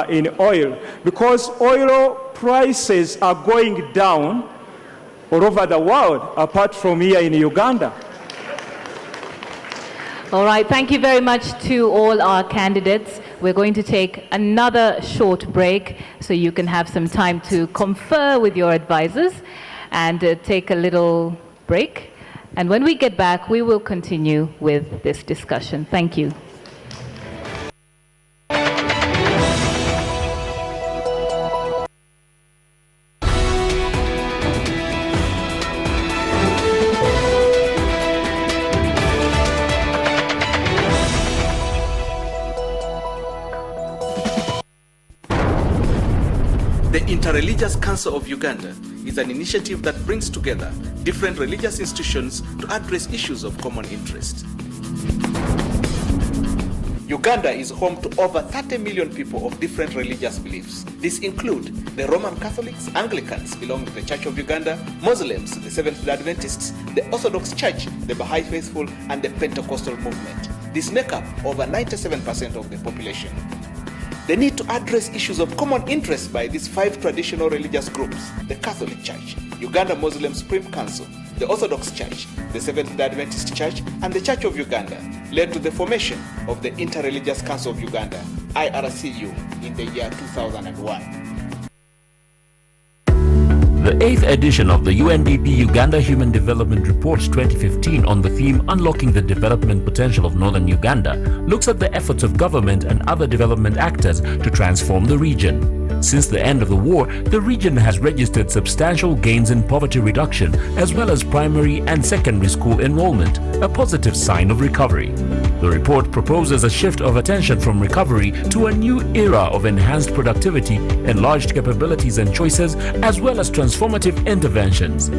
Speaker 12: in oil, because oil prices are going down all over the world, apart from here in Uganda.
Speaker 11: All right, thank you very much to all our candidates. We're going to take another short break so you can have some time to confer with your advisors and take a little break. And when we get back, we will continue with this discussion. Thank you.
Speaker 19: The Interreligious Council of Uganda is an initiative that brings together different religious institutions to address issues of common interest. Uganda is home to over 30 million people of different religious beliefs. These include the Roman Catholics, Anglicans belonging to the Church of Uganda, Muslims, the Seventh-day Adventists, the Orthodox Church, the Baha'i Faithful, and the Pentecostal movement. These make up over 97% of the population. The need to address issues of common interest by these 5 traditional religious groups: the Catholic Church, Uganda Muslim Supreme Council, the Orthodox Church, the Seventh-day Adventist Church, and the Church of Uganda, led to the formation of the Interreligious Council of Uganda, IRCU, in the year 2001.
Speaker 18: The 8th edition of the UNDP Uganda Human Development Reports 2015 on the theme Unlocking the Development Potential of Northern Uganda looks at the efforts of government and other development actors to transform the region. Since the end of the war, the region has registered substantial gains in poverty reduction as well as primary and secondary school enrollment, a positive sign of recovery. The report proposes a shift of attention from recovery to a new era of enhanced productivity, enlarged capabilities and choices, as well as transformative interventions.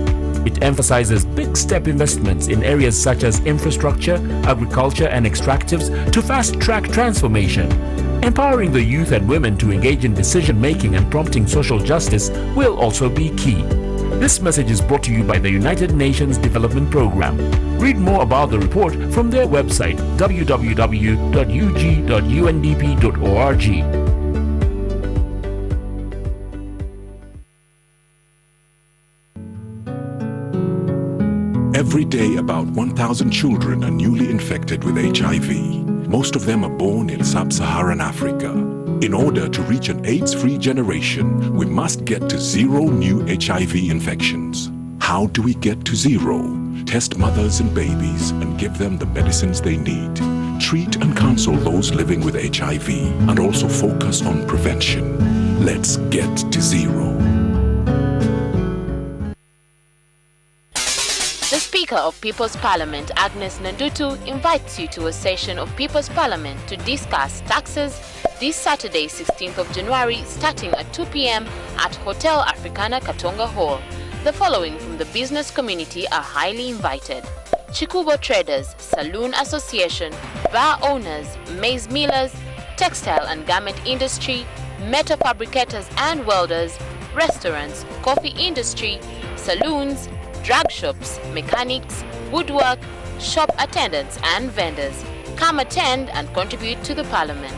Speaker 18: It emphasizes big step investments in areas such as infrastructure, agriculture and extractives to fast-track transformation. Empowering the youth and women to engage in decision-making and prompting social justice will also be key. This message is brought to you by the United Nations Development Programme. Read more about the report from their website www.ug.undp.org.
Speaker 15: Every day, about 1,000 children are newly infected with HIV. Most of them are born in sub-Saharan Africa. In order to reach an AIDS-free generation, we must get to 0 new HIV infections. How do we get to 0? Test mothers and babies and give them the medicines they need. Treat and counsel those living with HIV and also focus on prevention. Let's get to 0.
Speaker 6: The Speaker of People's Parliament, Agnes Nandutu, invites you to a session of People's Parliament to discuss taxes this Saturday, 16th of January, starting at 2 p.m. at Hotel Africana Katonga Hall. The following from the business community are highly invited: Chikubo Traders, Saloon Association, bar owners, maize millers, textile and garment industry, metal fabricators and welders, restaurants, coffee industry, saloons, drug shops, mechanics, woodwork, shop attendants and vendors. Come attend and contribute to the Parliament.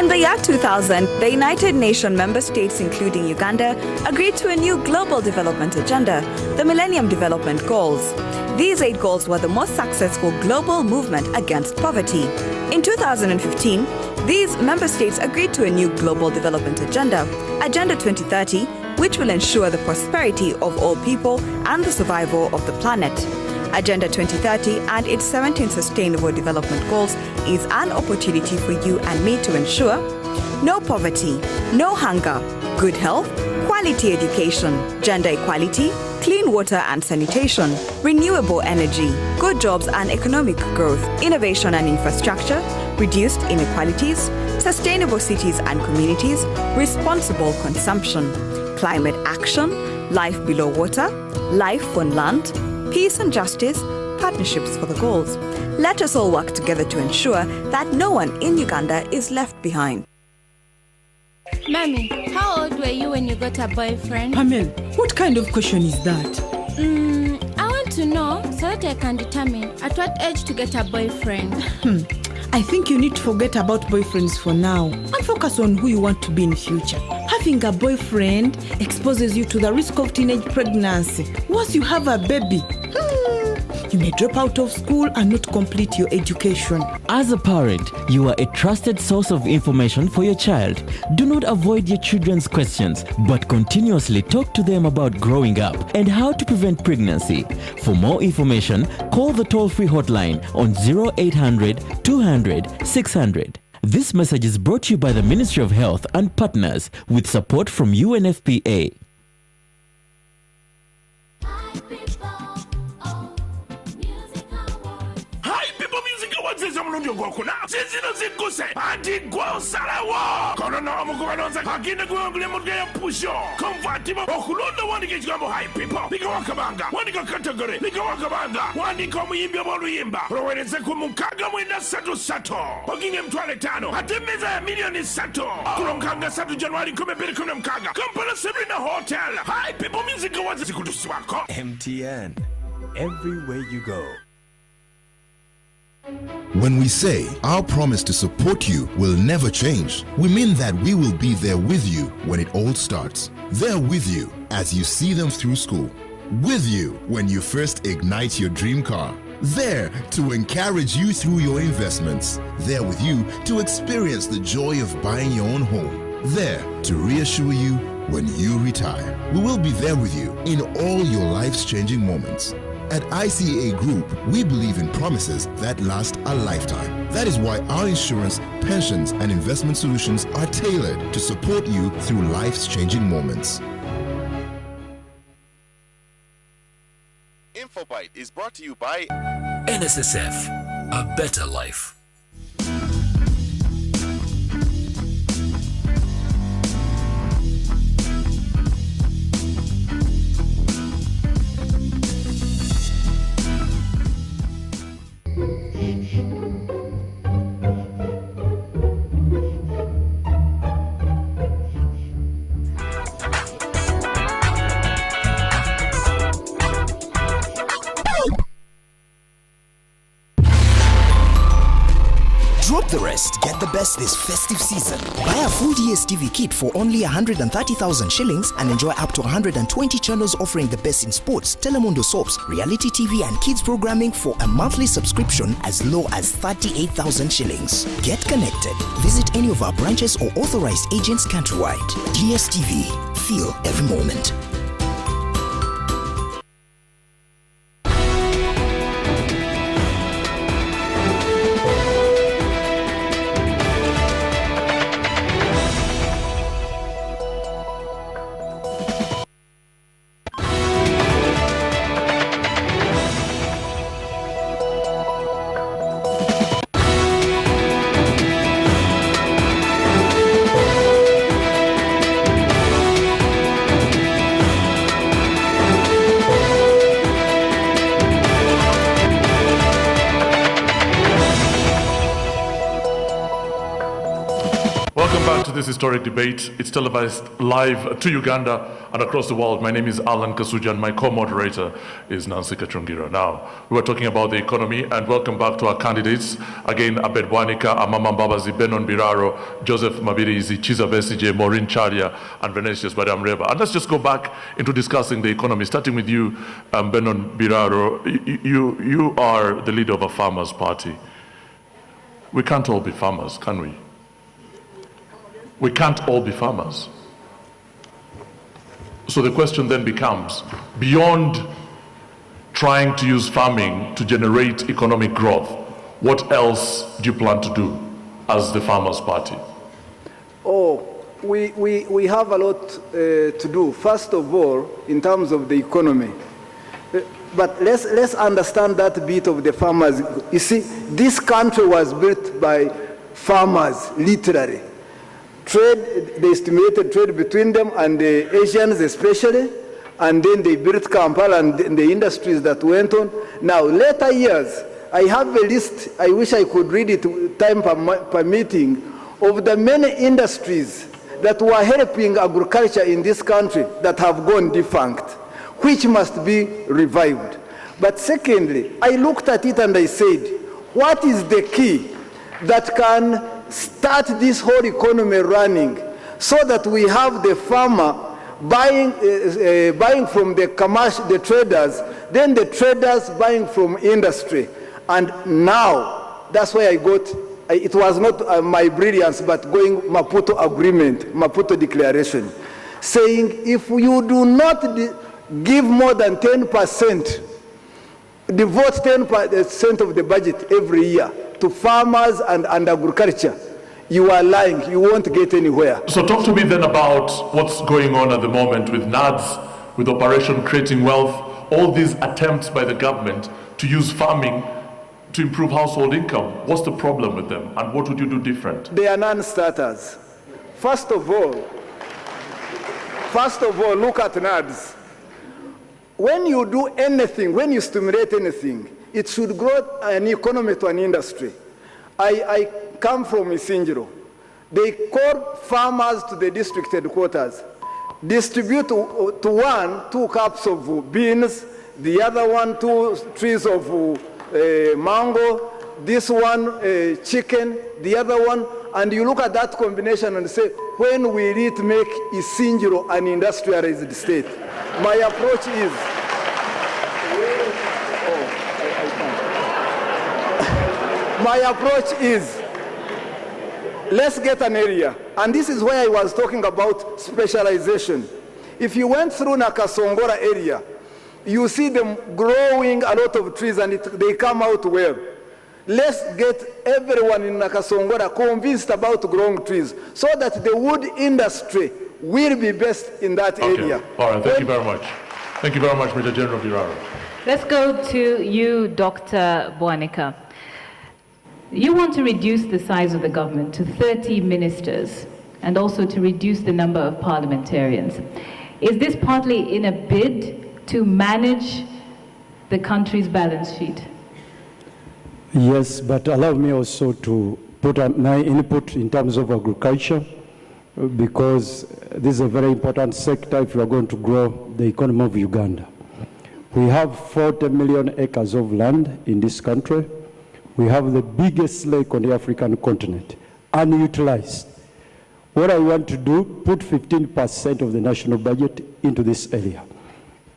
Speaker 16: In the year 2000, the United Nations member states, including Uganda, agreed to a new global development agenda, the Millennium Development Goals. These 8 goals were the most successful global movement against poverty. In 2015, these member states agreed to a new global development agenda, Agenda 2030, which will ensure the prosperity of all people and the survival of the planet. Agenda 2030 and its 17 Sustainable Development Goals is an opportunity for you and me to ensure no poverty, no hunger, good health, quality education, gender equality, clean water and sanitation, renewable energy, good jobs and economic growth, innovation and infrastructure, reduced inequalities, sustainable cities and communities, responsible consumption, climate action, life below water, life on land, peace and justice, partnerships for the goals. Let us all work together to ensure that no one in Uganda is left behind.
Speaker 17: Mommy, how old were you when you got a boyfriend?
Speaker 20: Pamela, what kind of question is that?
Speaker 17: I want to know so that I can determine at what age to get a boyfriend.
Speaker 20: I think you need to forget about boyfriends for now and focus on who you want to be in future. Having a boyfriend exposes you to the risk of teenage pregnancy. Once you have a baby, you may drop out of school and not complete your education.
Speaker 22: As a parent, you are a trusted source of information for your child. Do not avoid your children's questions, but continuously talk to them about growing up and how to prevent pregnancy. For more information, call the toll-free hotline on 0800 200 600. This message is brought to you by the Ministry of Health and partners with support from UNFPA.
Speaker 23: MTN, everywhere you go.
Speaker 24: When we say our promise to support you will never change, we mean that we will be there with you when it all starts. There with you as you see them through school. With you when you first ignite your dream car. There to encourage you through your investments. There with you to experience the joy of buying your own home. There to reassure you when you retire. We will be there with you in all your life's changing moments. At ICA Group, we believe in promises that last a lifetime. That is why our insurance, pensions, and investment solutions are tailored to support you through life's changing moments.
Speaker 25: InfoBite is brought to you by
Speaker 26: NSSF, a better life.
Speaker 27: Drop the rest, get the best this festive season. Buy a full DSTV kit for only 130,000 shillings and enjoy up to 120 channels offering the best in sports, Telemundo soaps, reality TV and kids programming for a monthly subscription as low as 38,000 shillings. Get connected. Visit any of our branches or authorized agents countrywide. DSTV. Feel every moment.
Speaker 7: this historic debate. It's televised live to Uganda and across the world. My name is Alan Kasuja and my co-moderator is Nancy Kachungira. Now, we were talking about the economy, and welcome back to our candidates. Again, Abed Bwanika, Amama Mbabazi, Benon Biraro, Joseph Mabirizi, Chiza Besije, Maureen Charia, and Venetius Badamreba. And let's just go back into discussing the economy, starting with you, Benon Biraro. You are the leader of a farmers' party. We can't all be farmers, can we? We can't all be farmers. So the question then becomes, beyond trying to use farming to generate economic growth, what else do you plan to do as the Farmers' Party?
Speaker 1: Oh, we have a lot to do. First of all, in terms of the economy. But let's understand that bit of the farmers. You see, this country was built by farmers, literally. Trade, they stimulated trade between them and the Asians especially, and then they built Kampala and the industries that went on. Now, later years, I have a list, I wish I could read it time permitting, of the many industries that were helping agriculture in this country that have gone defunct, which must be revived. But secondly, I looked at it and I said, what is the key that can start this whole economy running so that we have the farmer buying from the traders, then the traders buying from industry. And now, that's why I got, it was not my brilliance, but going Maputo Agreement, Maputo Declaration, saying if you do not give more than 10%, devote 10% of the budget every year to farmers and agriculture, you are lying. You won't get anywhere.
Speaker 7: So talk to me then about what's going on at the moment with NADS, with Operation Creating Wealth, all these attempts by the government to use farming to improve household income. What's the problem with them, and what would you do different?
Speaker 1: They are non-starters. First of all, look at NADS. When you do anything, when you stimulate anything, it should grow an economy to an industry. I come from Isinjiro. They call farmers to the district headquarters, distribute to one 2 cups of beans, the other one 2 trees of mango, this one chicken, the other one, and you look at that combination and say, when will it make Isinjiro an industrialized state? My approach is, let's get an area. And this is why I was talking about specialization. If you went through Nakasongora area, you see them growing a lot of trees and they come out well. Let's get everyone in Nakasongora convinced about growing trees so that the wood industry will be best in that area.
Speaker 7: All right, thank you very much. Thank you very much, Major General Biraro.
Speaker 11: Let's go to you, Dr. Bwanika. You want to reduce the size of the government to 30 ministers and also to reduce the number of parliamentarians. Is this partly in a bid to manage the country's balance sheet?
Speaker 14: Yes, but allow me also to put my input in terms of agriculture, because this is a very important sector if we are going to grow the economy of Uganda. We have 40 million acres of land in this country. We have the biggest lake on the African continent, unutilized. What I want to do, put 15% of the national budget into this area.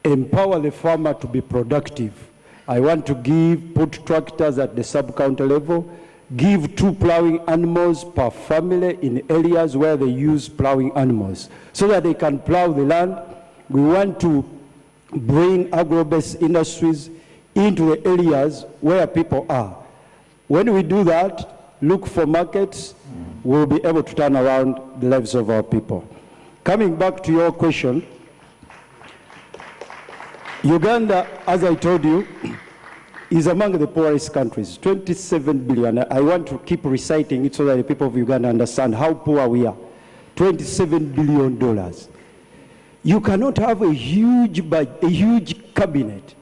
Speaker 14: Empower the farmer to be productive. I want to put tractors at the sub-county level, give 2 plowing animals per family in areas where they use plowing animals, so that they can plow the land. We want to bring agro-based industries into the areas where people are. When we do that, look for markets, we'll be able to turn around the lives of our people. Coming back to your question, Uganda, as I told you, is among the poorest countries, 27 billion. I want to keep reciting it so that the people of Uganda understand how poor we are. $27 billion. You cannot have a huge cabinet.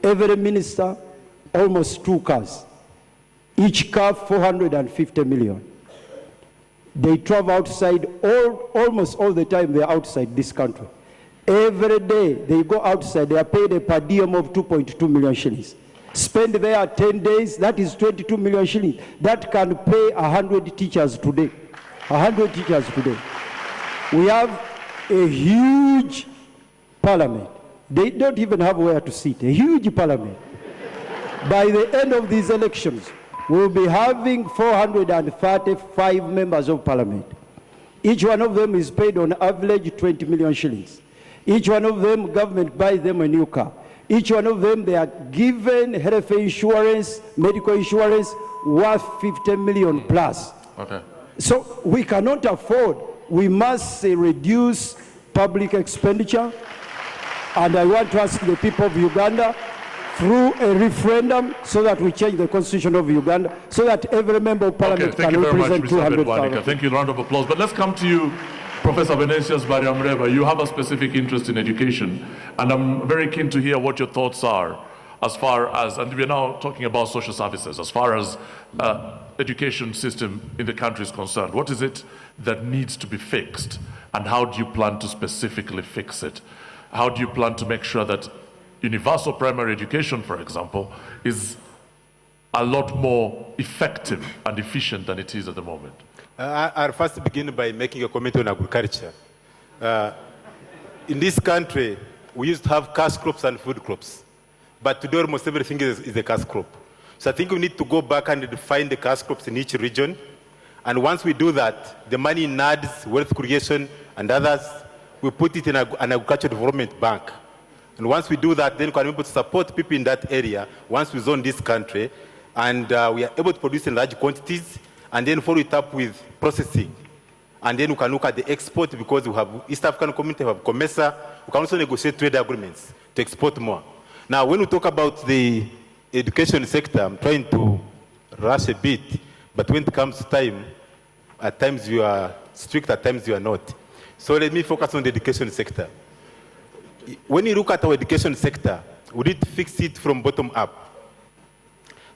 Speaker 14: Every minister, almost 2 cars. Each car, 450 million. They travel outside almost all the time. They're outside this country. Every day they go outside. They are paid a per diem of 2.2 million shillings. Spend there 10 days. That is 22 million shillings. That can pay 100 teachers today. 100 teachers today. We have a huge parliament. They don't even have where to sit. A huge parliament. By the end of these elections, we'll be having 435 members of parliament. Each one of them is paid on average 20 million shillings. Each one of them, government buys them a new car. Each one of them, they are given health insurance, medical insurance, worth 50 million plus.
Speaker 7: Okay.
Speaker 14: So we cannot afford. We must reduce public expenditure. And I want to ask the people of Uganda, through a referendum, so that we change the constitution of Uganda, so that every member of parliament can represent 200,000.
Speaker 7: Thank you, round of applause. But let's come to you, Professor Venantius Bariamreva. You have a specific interest in education, and I'm very keen to hear what your thoughts are as far as, and we're now talking about social services, as far as education system in the country is concerned. What is it that needs to be fixed, and how do you plan to specifically fix it? How do you plan to make sure that universal primary education, for example, is a lot more effective and efficient than it is at the moment?
Speaker 8: I'll first begin by making a comment on agriculture. In this country, we used to have cash crops and food crops. But today, almost everything is a cash crop. So I think we need to go back and define the cash crops in each region. And once we do that, the money in NADS, wealth creation, and others, we put it in an agricultural development bank. And once we do that, then we can be able to support people in that area once we zone this country, and we are able to produce in large quantities, and then follow it up with processing. And then we can look at the export, because we have East African community, we have COMESA. We can also negotiate trade agreements to export more. Now, when we talk about the education sector, I'm trying to rush a bit, but when it comes to time, at times you are strict, at times you are not. So let me focus on the education sector. When you look at our education sector, we need to fix it from bottom up.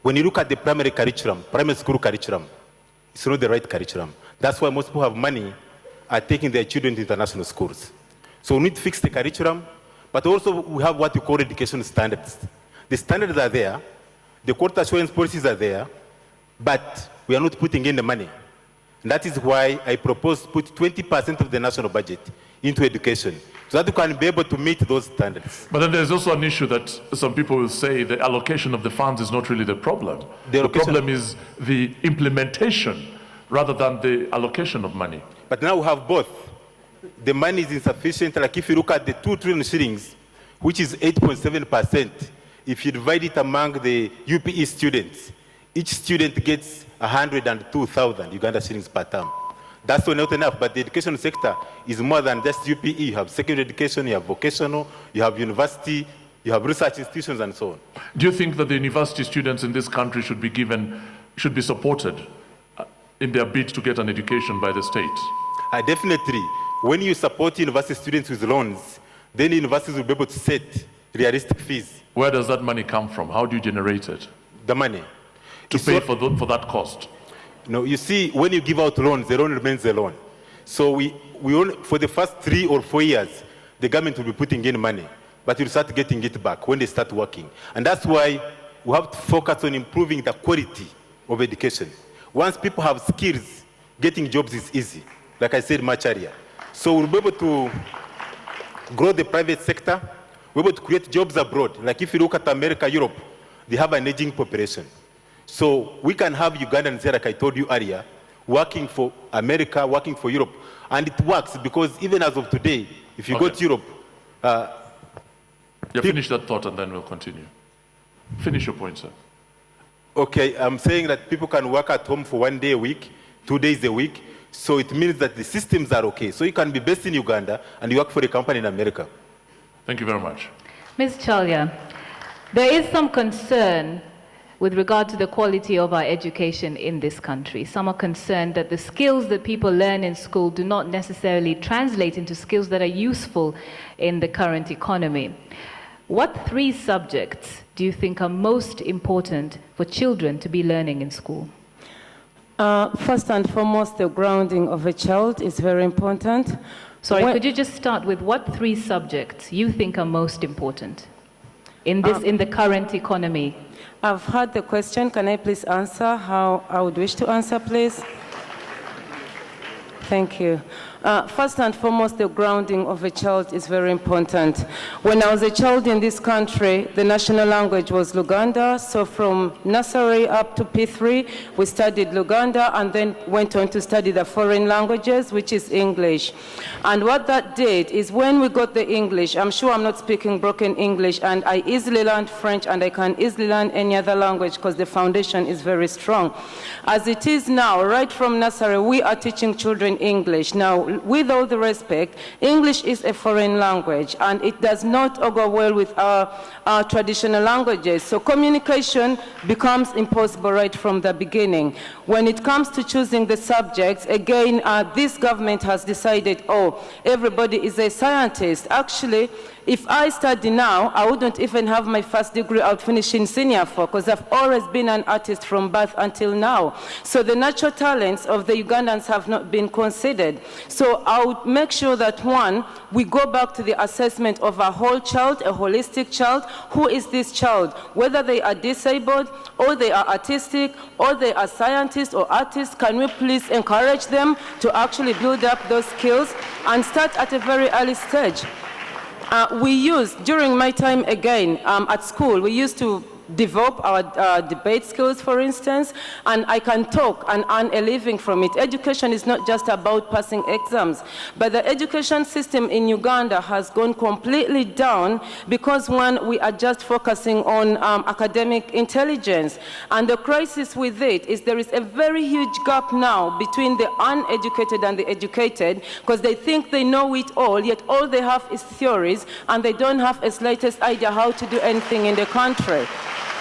Speaker 8: When you look at the primary curriculum, primary school curriculum, it's not the right curriculum. That's why most people have money are taking their children to international schools. So we need to fix the curriculum, but also we have what we call education standards. The standards are there, the quality assurance policies are there, but we are not putting in the money. And that is why I propose to put 20% of the national budget into education, so that we can be able to meet those standards.
Speaker 7: But then there's also an issue that some people will say the allocation of the funds is not really the problem. The problem is the implementation rather than the allocation of money.
Speaker 8: But now we have both. The money is insufficient. Like if you look at the 2 trillion shillings, which is 8.7%, if you divide it among the UPE students, each student gets 102,000 Uganda shillings per term. That's not enough, but the education sector is more than just UPE. You have secondary education, you have vocational, you have university, you have research institutions, and so on.
Speaker 7: Do you think that the university students in this country should be supported in their bid to get an education by the state?
Speaker 8: Definitely. When you support university students with loans, then universities will be able to set realistic fees.
Speaker 7: Where does that money come from? How do you generate it?
Speaker 8: The money.
Speaker 7: To pay for that cost?
Speaker 8: No, you see, when you give out loans, the loan remains a loan. So we only, for the first 3 or 4 years, the government will be putting in money, but you'll start getting it back when they start working. And that's why we have to focus on improving the quality of education. Once people have skills, getting jobs is easy, like I said much earlier. So we'll be able to grow the private sector, we're able to create jobs abroad. Like if you look at America, Europe, they have an aging population. So we can have Ugandans here, like I told you earlier, working for America, working for Europe. And it works because even as of today, if you go to Europe...
Speaker 7: finish that thought and then we'll continue. Finish your point, sir.
Speaker 8: Okay, I'm saying that people can work at home for 1 day a week, 2 days a week. So it means that the systems are okay. So you can be based in Uganda and you work for a company in America.
Speaker 7: Thank you very much.
Speaker 11: Ms. Chalya, there is some concern with regard to the quality of our education in this country. Some are concerned that the skills that people learn in school do not necessarily translate into skills that are useful in the current economy. What 3 subjects do you think are most important for children to be learning in school?
Speaker 9: First and foremost, the grounding of a child is very important.
Speaker 11: Sorry, could you just start with what 3 subjects you think are most important in the current economy?
Speaker 9: I've heard the question. Can I please answer how I would wish to answer, please? Thank you. First and foremost, the grounding of a child is very important. When I was a child in this country, the national language was Luganda. So from nursery up to P3, we studied Luganda and then went on to study the foreign languages, which is English. And what that did is when we got the English, I'm sure I'm not speaking broken English, and I easily learned French and I can easily learn any other language because the foundation is very strong. As it is now, right from nursery, we are teaching children English. Now, with all the respect, English is a foreign language and it does not go well with our traditional languages. So communication becomes impossible right from the beginning. When it comes to choosing the subjects, again, this government has decided, everybody is a scientist. Actually, if I study now, I wouldn't even have my first degree out finishing senior 4 because I've always been an artist from birth until now. So the natural talents of the Ugandans have not been considered. So I would make sure that, 1, we go back to the assessment of a whole child, a holistic child. Who is this child? Whether they are disabled, or they are artistic, or they are scientists or artists, can we please encourage them to actually build up those skills and start at a very early stage? During my time again at school, we used to develop our debate skills, for instance, and I can talk and earn a living from it. Education is not just about passing exams, but the education system in Uganda has gone completely down because, 1, we are just focusing on academic intelligence, and the crisis with it is there is a very huge gap now between the uneducated and the educated because they think they know it all, yet all they have is theories and they don't have a slightest idea how to do anything in the country.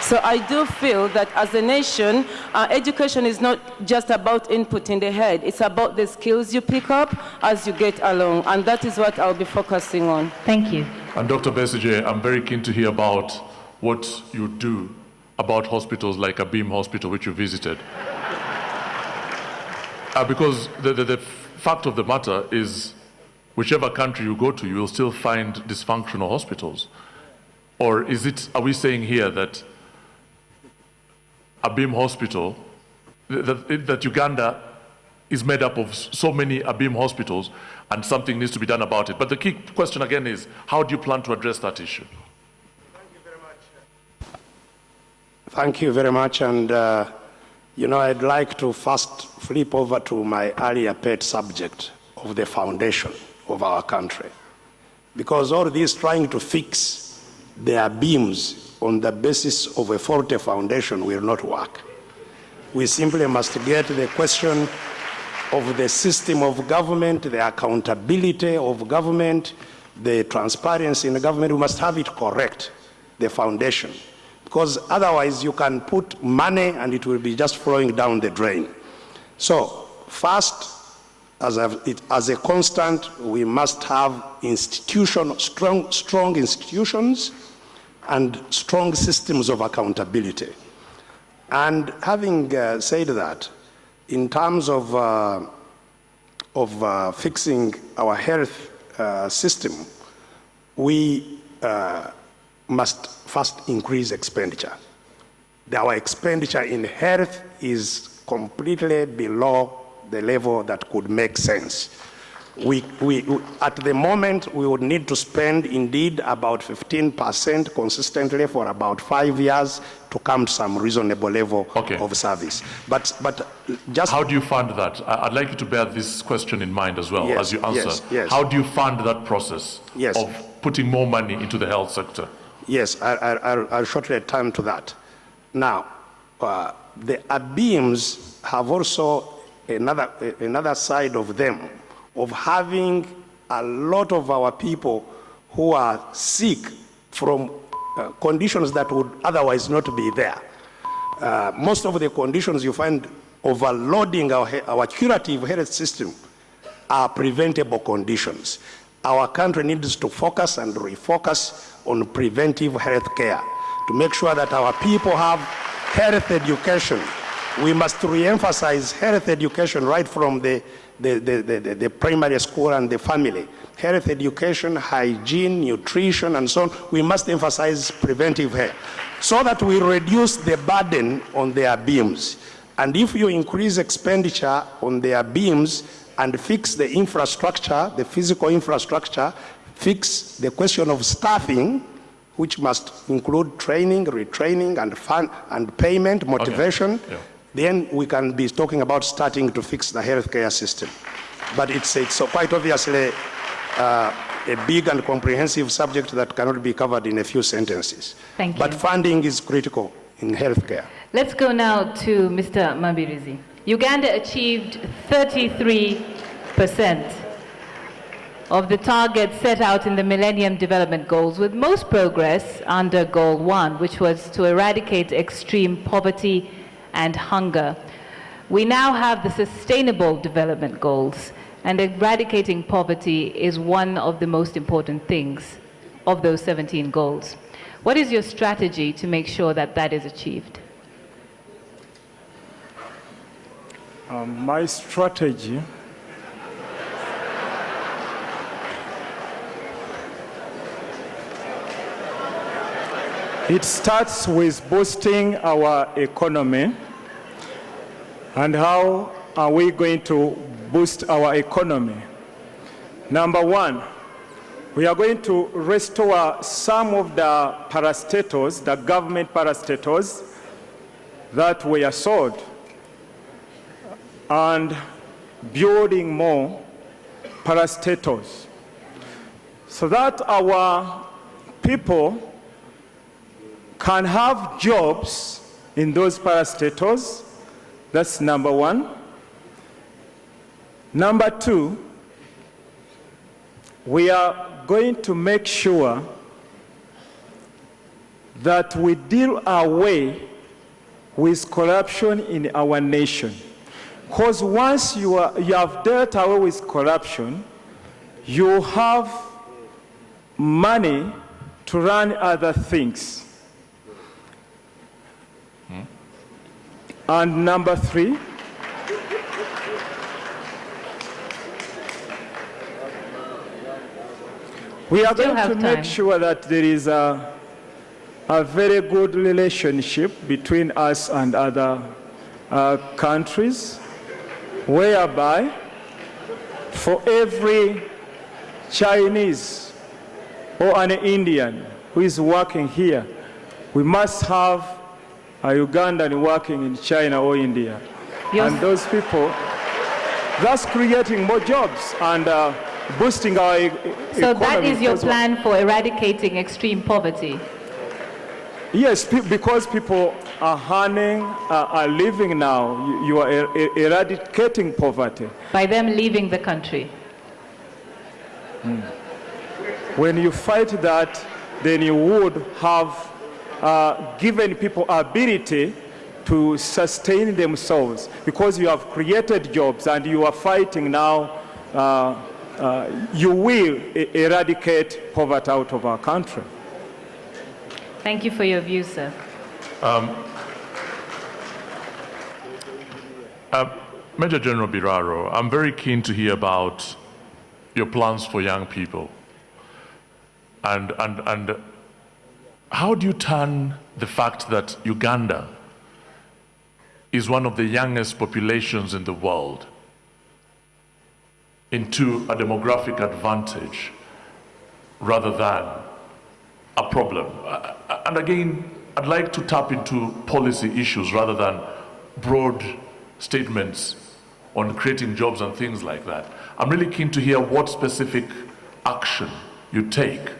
Speaker 9: So I do feel that as a nation, education is not just about input in the head. It's about the skills you pick up as you get along. And that is what I'll be focusing on.
Speaker 11: Thank you.
Speaker 7: And Dr. Besigye, I'm very keen to hear about what you do about hospitals like Abim Hospital, which you visited. Because the fact of the matter is, whichever country you go to, you will still find dysfunctional hospitals. Or are we saying here that Abim Hospital, that Uganda is made up of so many Abim hospitals and something needs to be done about it? But the key question again is, how do you plan to address that issue?
Speaker 10: Thank you very much. Thank you very much. And, I'd like to first flip over to my earlier pet subject of the foundation of our country. Because all this trying to fix their beams on the basis of a faulty foundation will not work. We simply must get the question of the system of government, the accountability of government, the transparency in the government. We must have it correct, the foundation. Because otherwise you can put money and it will be just flowing down the drain. So first, as a constant, we must have strong institutions and strong systems of accountability. And having said that, in terms of fixing our health system, we must first increase expenditure. Our expenditure in health is completely below the level that could make sense. At the moment, we would need to spend indeed about 15% consistently for about 5 years to come to some reasonable level of service. But just
Speaker 7: how do you fund that? I'd like you to bear this question in mind as well as you answer.
Speaker 10: Yes.
Speaker 7: How do you fund that process of putting more money into the health sector?
Speaker 10: Yes, I'll shortly turn to that. Now, the ABIMs have also another side of them, of having a lot of our people who are sick from conditions that would otherwise not be there. Most of the conditions you find overloading our curative health system are preventable conditions. Our country needs to focus and refocus on preventive health care to make sure that our people have health education We must re-emphasize health education right from the primary school and the family. Health education, hygiene, nutrition, and so on. We must emphasize preventive health so that we reduce the burden on their beams. And if you increase expenditure on their beams and fix the infrastructure, the physical infrastructure, fix the question of staffing, which must include training, retraining, and fund and payment, motivation,
Speaker 7: okay. Yeah.
Speaker 10: then we can be talking about starting to fix the healthcare system. But it's quite obviously a big and comprehensive subject that cannot be covered in a few sentences.
Speaker 11: Thank you.
Speaker 10: But funding is critical in healthcare.
Speaker 11: Let's go now to Mr. Mabirizi. Uganda achieved 33% of the targets set out in the Millennium Development Goals, with most progress under Goal 1, which was to eradicate extreme poverty and hunger. We now have the Sustainable Development Goals, and eradicating poverty is one of the most important things of those 17 goals. What is your strategy to make sure that that is achieved?
Speaker 12: My strategy it starts with boosting our economy. And how are we going to boost our economy? Number one, we are going to restore some of the parastatals, the government parastatals that were sold, and building more parastatals so that our people can have jobs in those parastatals. That's number one. Number two, we are going to make sure that we deal away with corruption in our nation. Because once you have dealt away with corruption, you have money to run other things. And number three, we are going to make sure that there is a very good relationship between us and other countries, whereby for every Chinese or an Indian who is working here, we must have a Ugandan working in China or India. Yes. And those people, that's creating more jobs and boosting our economy.
Speaker 11: So that is your plan for eradicating extreme poverty?
Speaker 12: Yes, because people are earning, are living now. You are eradicating poverty.
Speaker 11: By them leaving the country?
Speaker 12: When you fight that, then you would have given people ability to sustain themselves, because you have created jobs and you are fighting now. You will eradicate poverty out of our country.
Speaker 11: Thank you for your view, sir.
Speaker 7: Major General Biraro, I'm very keen to hear about your plans for young people. And how do you turn the fact that Uganda is one of the youngest populations in the world into a demographic advantage rather than a problem? And again, I'd like to tap into policy issues rather than broad statements on creating jobs and things like that. I'm really keen to hear what specific action you take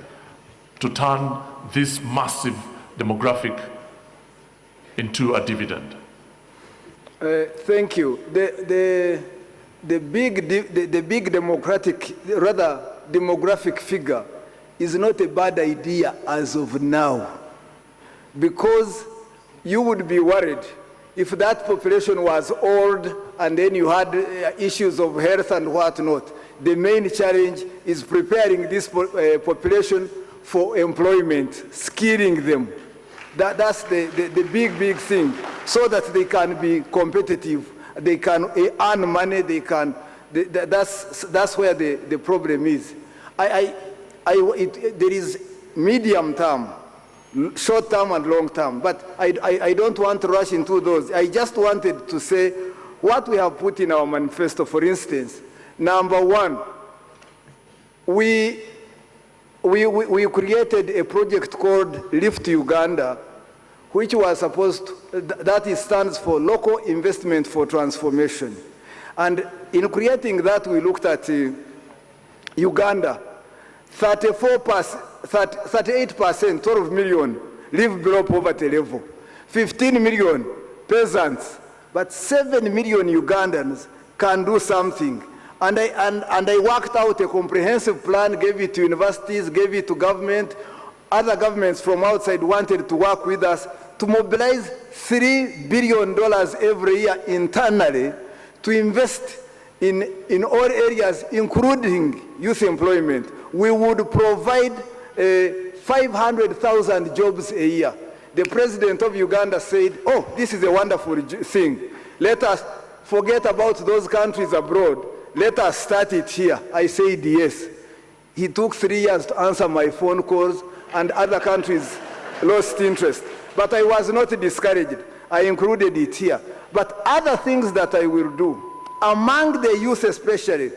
Speaker 7: to turn this massive demographic into a dividend.
Speaker 1: Thank you. The big demographic figure is not a bad idea as of now, because you would be worried if that population was old and then you had issues of health and whatnot. The main challenge is preparing this population for employment, skilling them. That's the big thing. so that they can be competitive, they can earn money, that's where the problem is. There is medium term, short term and long term, but I don't want to rush into those. I just wanted to say what we have put in our manifesto. For instance, number one, we created a project called Lift Uganda, which was supposed to, that stands for Local Investment for Transformation. And in creating that, we looked at Uganda. 38%, 12 million, live below poverty level. 15 million peasants, but 7 million Ugandans can do something. And I worked out a comprehensive plan, gave it to universities, gave it to government. Other governments from outside wanted to work with us to mobilize $3 billion every year internally to invest in all areas, including youth employment. We would provide 500,000 jobs a year. The president of Uganda said, oh, this is a wonderful thing. Let us forget about those countries abroad. Let us start it here. I said yes. He took 3 years to answer my phone calls, and other countries lost interest. But I was not discouraged. I included it here. But other things that I will do, among the youth especially,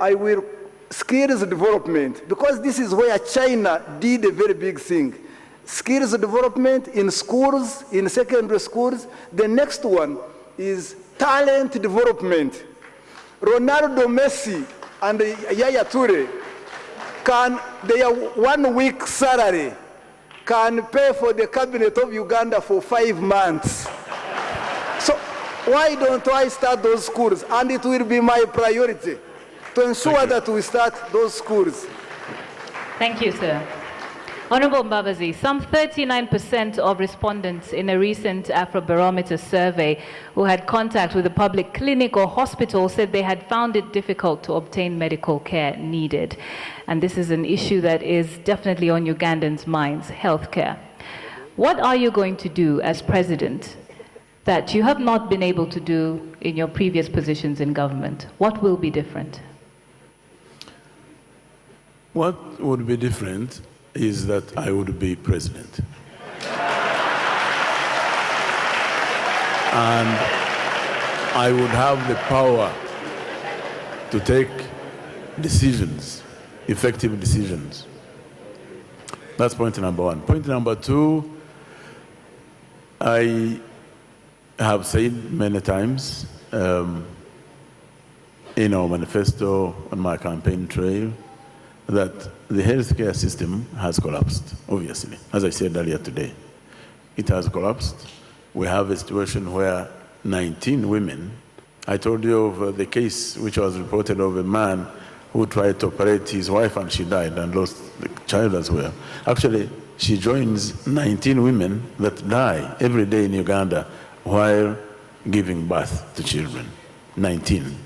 Speaker 1: I will skills development, because this is where China did a very big thing. Skills development in schools, in secondary schools. The next one is talent development. Ronaldo, Messi, and Yaya Toure their 1 week salary can pay for the cabinet of Uganda for 5 months. So why don't I start those schools? And it will be my priority to ensure that we start those schools.
Speaker 11: Thank you, sir. Honorable Mbabazi, some 39% of respondents in a recent Afrobarometer survey who had contact with a public clinic or hospital said they had found it difficult to obtain medical care needed. And this is an issue that is definitely on Ugandans' minds, healthcare. What are you going to do as president that you have not been able to do in your previous positions in government? What will be different?
Speaker 2: What would be different is that I would be president. And I would have the power to take decisions, effective decisions. That's point number one. Point number two, I have said many times in our manifesto, on my campaign trail, that the healthcare system has collapsed, obviously. As I said earlier today, it has collapsed. We have a situation where 19 women, I told you of the case which was reported of a man who tried to operate his wife and she died and lost the child as well. Actually, she joins 19 women that die every day in Uganda while giving birth to children, 19.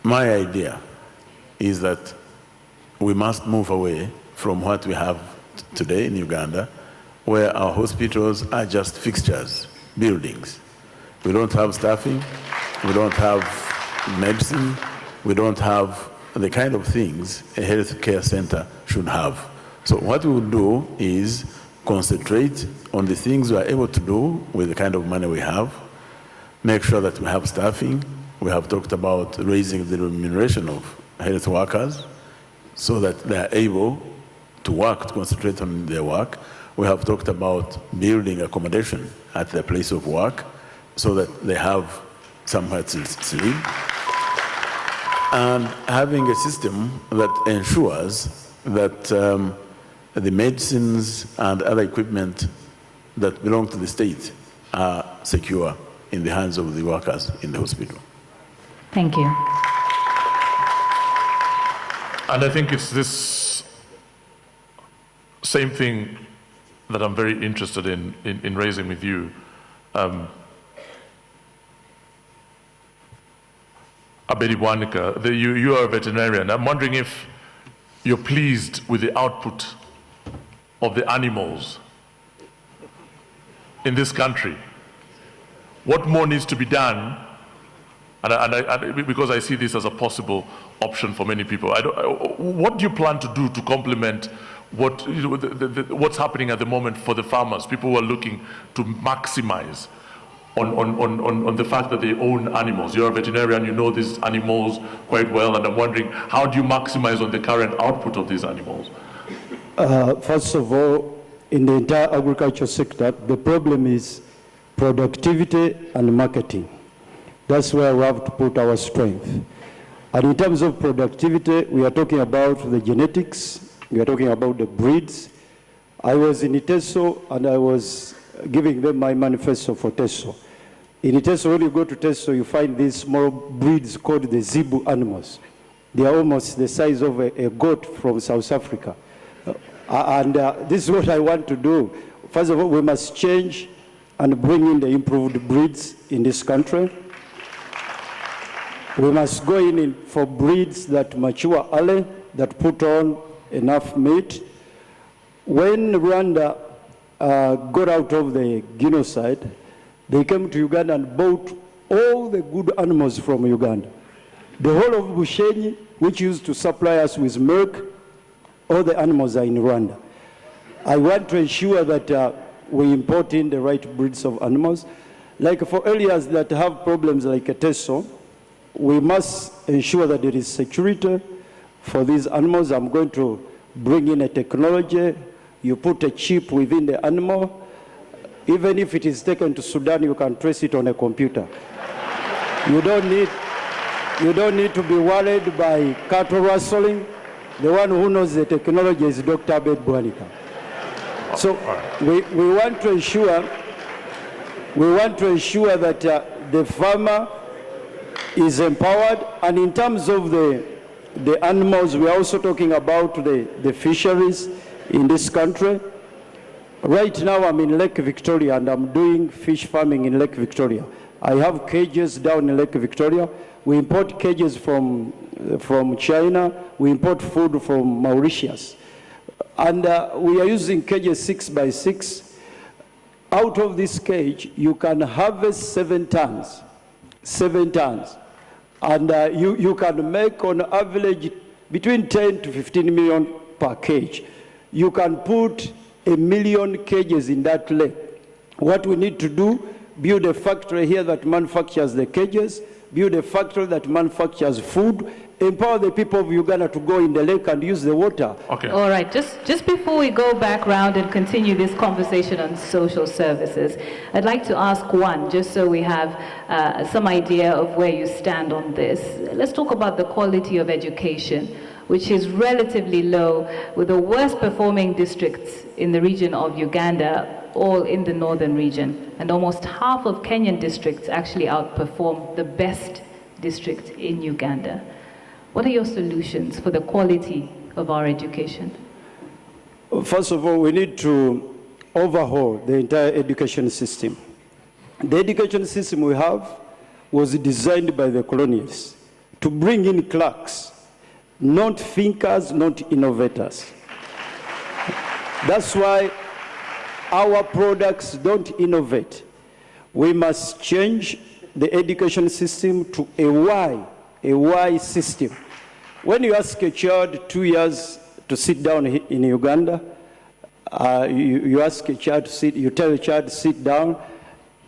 Speaker 2: My idea is that we must move away from what we have today in Uganda, where our hospitals are just fixtures, buildings. We don't have staffing, we don't have medicine, we don't have the kind of things a health care center should have. So what we would do is concentrate on the things we are able to do with the kind of money we have, make sure that we have staffing. We have talked about raising the remuneration of health workers so that they are able to work, to concentrate on their work. We have talked about building accommodation at their place of work so that they have somewhere to sleep. And having a system that ensures that the medicines and other equipment that belong to the state are secure in the hands of the workers in the hospital.
Speaker 11: Thank you.
Speaker 7: And I think it's this same thing that I'm very interested in raising with you. Abedi Bwanika, you are a veterinarian. I'm wondering if you're pleased with the output of the animals in this country. What more needs to be done? And because I see this as a possible option for many people, what do you plan to do to complement what's happening at the moment for the farmers, people who are looking to maximize on the fact that they own animals? You're a veterinarian, you know these animals quite well, and I'm wondering, how do you maximize on the current output of these animals?
Speaker 14: First of all, in the entire agriculture sector, the problem is productivity and marketing. That's where we have to put our strength. And in terms of productivity, we are talking about the genetics, we are talking about the breeds. I was in Teso and I was giving them my manifesto for Teso. In Teso, when you go to Teso, you find these small breeds called the zebu animals. They are almost the size of a goat from South Africa. This is what I want to do. First of all, we must change and bring in the improved breeds in this country. We must go in for breeds that mature early, that put on enough meat. When Rwanda got out of the genocide, they came to Uganda and bought all the good animals from Uganda. The whole of Bushenyi, which used to supply us with milk, all the animals are in Rwanda. I want to ensure that we import in the right breeds of animals. Like for areas that have problems like Teso, we must ensure that there is security for these animals. I'm going to bring in a technology. You put a chip within the animal. Even if it is taken to Sudan, you can trace it on a computer. You don't need to be worried by cattle rustling. The one who knows the technology is Dr. Abed Bwanika. So we want to ensure that the farmer is empowered. And in terms of the animals, we are also talking about the fisheries in this country. Right now I'm in Lake Victoria and I'm doing fish farming in Lake Victoria. I have cages down in Lake Victoria. We import cages from China. We import food from Mauritius. And we are using cages 6x6. Out of this cage, you can harvest 7 tons. 7 tons. And you can make on average between 10 to 15 million per cage. You can put 1 million cages in that lake. What we need to do, build a factory here that manufactures the cages, build a factory that manufactures food, empower the people of Uganda to go in the lake and use the water.
Speaker 11: Okay. All right, just before we go back round and continue this conversation on social services, I'd like to ask one, just so we have some idea of where you stand on this. Let's talk about the quality of education, which is relatively low, with the worst performing districts in the region of Uganda, all in the northern region. And almost half of Kenyan districts actually outperform the best district in Uganda. What are your solutions for the quality of our education?
Speaker 14: First of all, we need to overhaul the entire education system. The education system we have was designed by the colonials to bring in clerks, not thinkers, not innovators. That's why our products don't innovate. We must change the education system to a Y system. When you ask a child 2 years to sit down in Uganda, you ask a child to sit, you tell a child to sit down,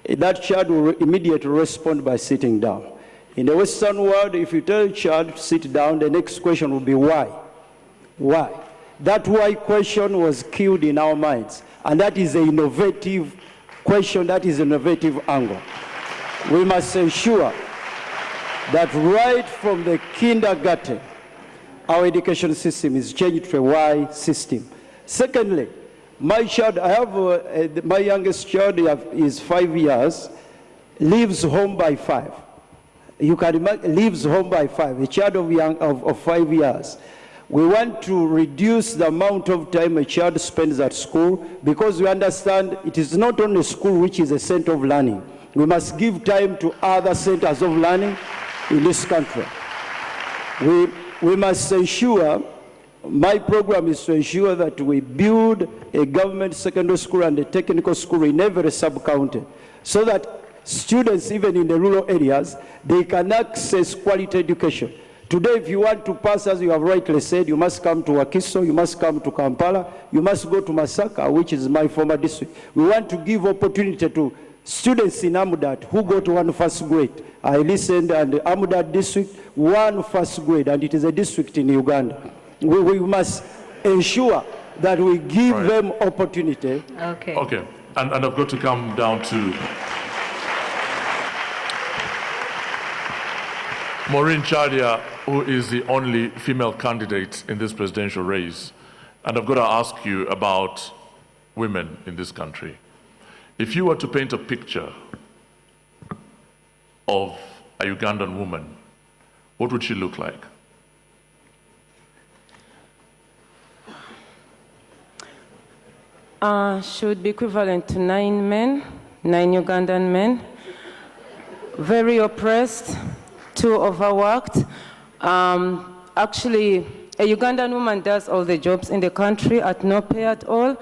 Speaker 14: that child will immediately respond by sitting down. In the Western world, if you tell a child to sit down, the next question will be why? Why? That why question was killed in our minds. And that is an innovative question, that is an innovative angle. We must ensure that right from the kindergarten, our education system is changed to a Y system. Secondly, my child, I have my youngest child is 5 years, leaves home by 5. You can imagine, leaves home by 5, a child of 5 years. We want to reduce the amount of time a child spends at school, because we understand it is not only school which is a center of learning. We must give time to other centers of learning in this country. We must ensure My program is to ensure that we build a government secondary school and a technical school in every sub-county so that students, even in the rural areas, they can access quality education. Today, if you want to pass, as you have rightly said, you must come to Wakiso, you must come to Kampala, you must go to Masaka, which is my former district. We want to give opportunity to students in Amudat who go to 1 first grade. I listened, and the Amudat district, 1 first grade, and it is a district in Uganda. We must ensure that we give them opportunity.
Speaker 11: Okay.
Speaker 7: Okay, and I've got to come down to Maureen Chadia, who is the only female candidate in this presidential race. And I've got to ask you about women in this country. If you were to paint a picture of a Ugandan woman, what would she look like?
Speaker 9: She would be equivalent to 9 men, 9 Ugandan men, very oppressed, too overworked. Actually, a Ugandan woman does all the jobs in the country at no pay at all.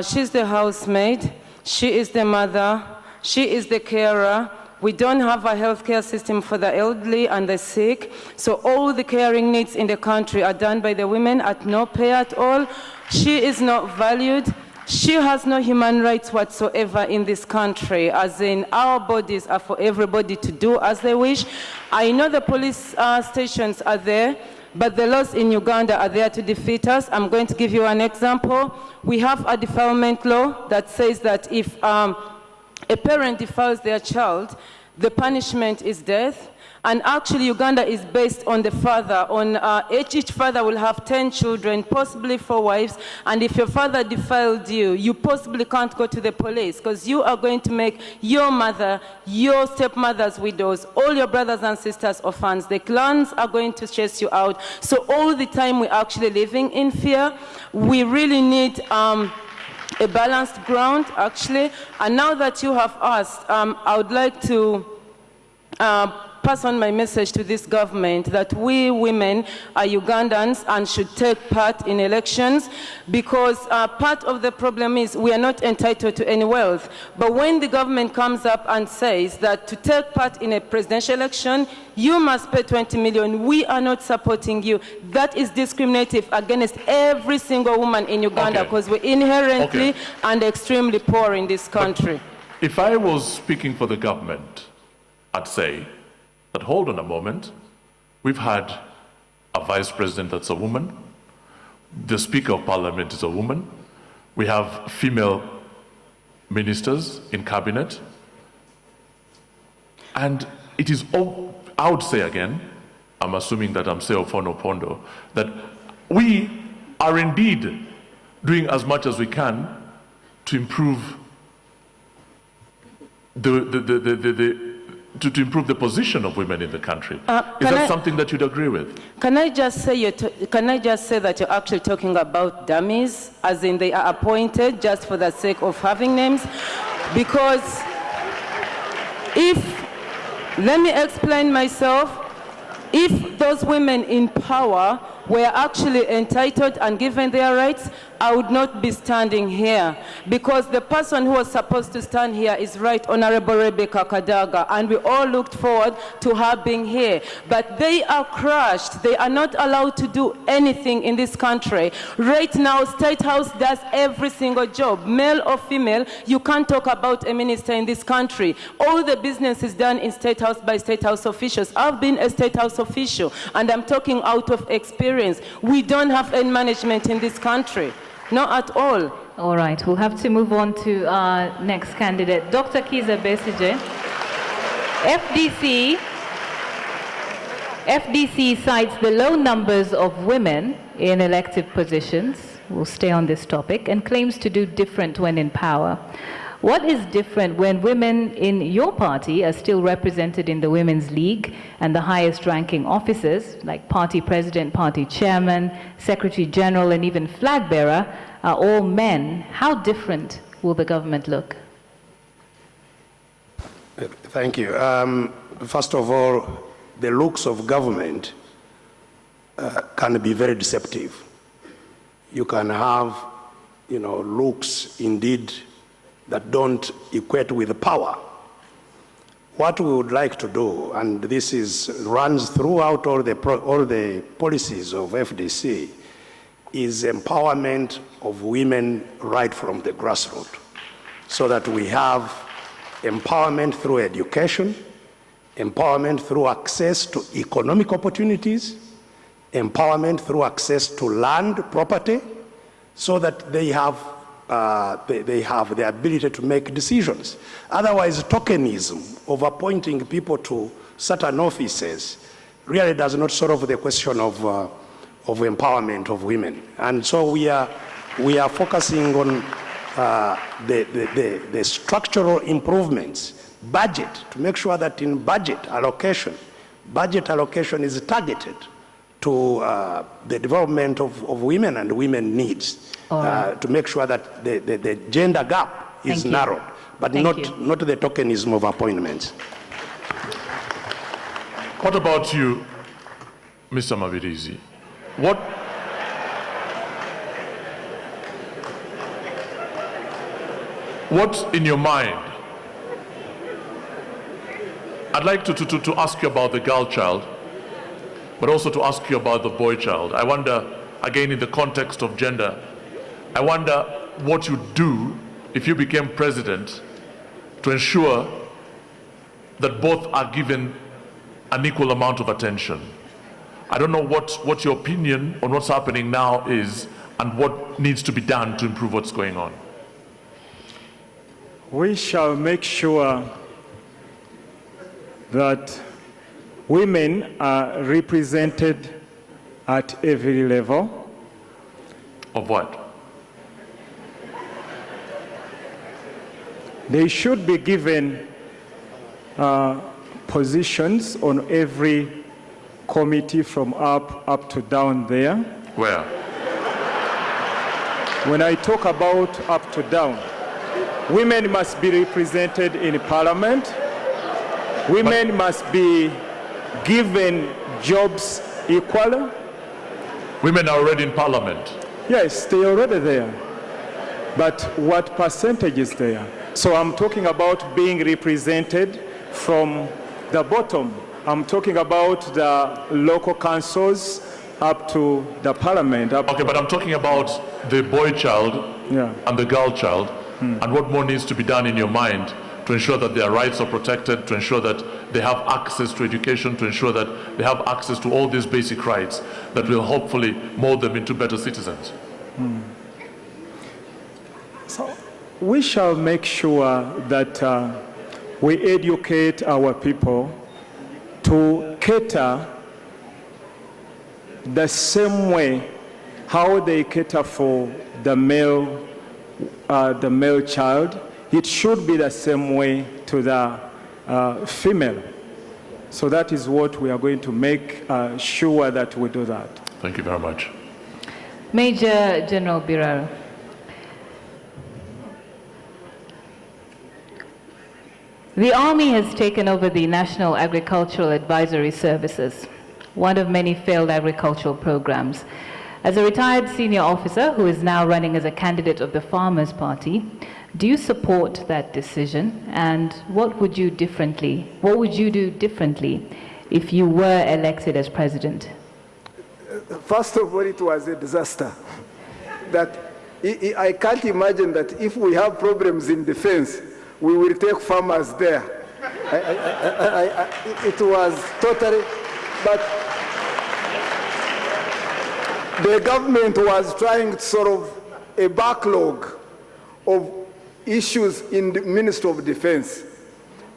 Speaker 9: She's the housemaid, she is the mother, she is the carer. We don't have a healthcare system for the elderly and the sick, so all the caring needs in the country are done by the women at no pay at all. She is not valued. She has no human rights whatsoever in this country, as in our bodies are for everybody to do as they wish. I know the police stations are there, but the laws in Uganda are there to defeat us. I'm going to give you an example. We have a defilement law that says that if a parent defiles their child, the punishment is death. And actually, Uganda is based on the father. Each father will have 10 children, possibly 4 wives. And if your father defiled you, you possibly can't go to the police because you are going to make your mother, your stepmothers widows, all your brothers and sisters orphans. The clans are going to chase you out. So all the time we're actually living in fear. We really need a balanced ground, actually. And now that you have asked, I would like to pass on my message to this government that we women are Ugandans and should take part in elections, because part of the problem is we are not entitled to any wealth. But when the government comes up and says that to take part in a presidential election, you must pay 20 million, we are not supporting you. That is discriminative against every single woman in Uganda, because we're inherently and extremely poor in this country.
Speaker 7: But if I was speaking for the government, I'd say that, hold on a moment, we've had a vice president that's a woman, the Speaker of Parliament is a woman, we have female ministers in cabinet, and it is, I would say again, I'm assuming that I'm Seofono Pondo, that we are indeed doing as much as we can to improve to improve the position of women in the country. Is that something that you'd agree with?
Speaker 9: Can I just say that you're actually talking about dummies, as in they are appointed just for the sake of having names? Because let me explain myself, if those women in power were actually entitled and given their rights, I would not be standing here, because the person who was supposed to stand here is Right Honorable Rebecca Kadaga, and we all looked forward to her being here. But they are crushed. They are not allowed to do anything in this country. Right now, State House does every single job, male or female. You can't talk about a minister in this country. All the business is done in State House by State House officials. I've been a State House official, and I'm talking out of experience. We don't have any management in this country. Not at all.
Speaker 11: All right, we'll have to move on to our next candidate, Dr. Kiza Besige. FDC cites the low numbers of women in elective positions, we'll stay on this topic, and claims to do different when in power. What is different when women in your party are still represented in the Women's League and the highest ranking offices, like party president, party chairman, secretary general, and even flag bearer, are all men? How different will the government look?
Speaker 10: Thank you. First of all, the looks of government can be very deceptive. you can have, looks indeed that don't equate with power. What we would like to do, and this runs throughout all the policies of FDC, is empowerment of women right from the grassroots, so that we have empowerment through education, empowerment through access to economic opportunities, empowerment through access to land property, so that they have the ability to make decisions. Otherwise, tokenism of appointing people to certain offices really does not solve the question of empowerment of women. And so we are focusing on the structural improvements, budget, to make sure that in budget allocation is targeted to the development of women and women needs, to make sure that the gender gap is narrowed, but not the tokenism of appointments.
Speaker 7: What about you, Mr. Mabirizi? What's in your mind? I'd like to ask you about the girl child, but also to ask you about the boy child. I wonder, again, in the context of gender, I wonder what you'd do if you became president to ensure that both are given an equal amount of attention. I don't know what your opinion on what's happening now is and what needs to be done to improve what's going on.
Speaker 12: We shall make sure that women are represented at every level.
Speaker 7: Of what?
Speaker 12: They should be given positions on every committee from up to down there.
Speaker 7: Where?
Speaker 12: When I talk about up to down, women must be represented in parliament. Women must be given jobs equally.
Speaker 7: Women are already in parliament.
Speaker 12: Yes, they are already there. But what percentage is there? So I'm talking about being represented from the bottom. I'm talking about the local councils up to the parliament.
Speaker 7: Okay, but I'm talking about the boy child and the girl child, and what more needs to be done in your mind to ensure that their rights are protected, to ensure that they have access to education, to ensure that they have access to all these basic rights that will hopefully mold them into better citizens.
Speaker 12: So we shall make sure that we educate our people to cater the same way how they cater for the male child. It should be the same way to the female. So that is what we are going to make sure that we do that.
Speaker 7: Thank you very much.
Speaker 11: Major General Biraro. The Army has taken over the National Agricultural Advisory Services, one of many failed agricultural programs. As a retired senior officer who is now running as a candidate of the Farmers' Party, do you support that decision? And what would you do differently if you were elected as president?
Speaker 1: First of all, it was a disaster. That I can't imagine that if we have problems in defense, we will take farmers there. It was totally, but the government was trying to solve a backlog of issues in the Ministry of Defense.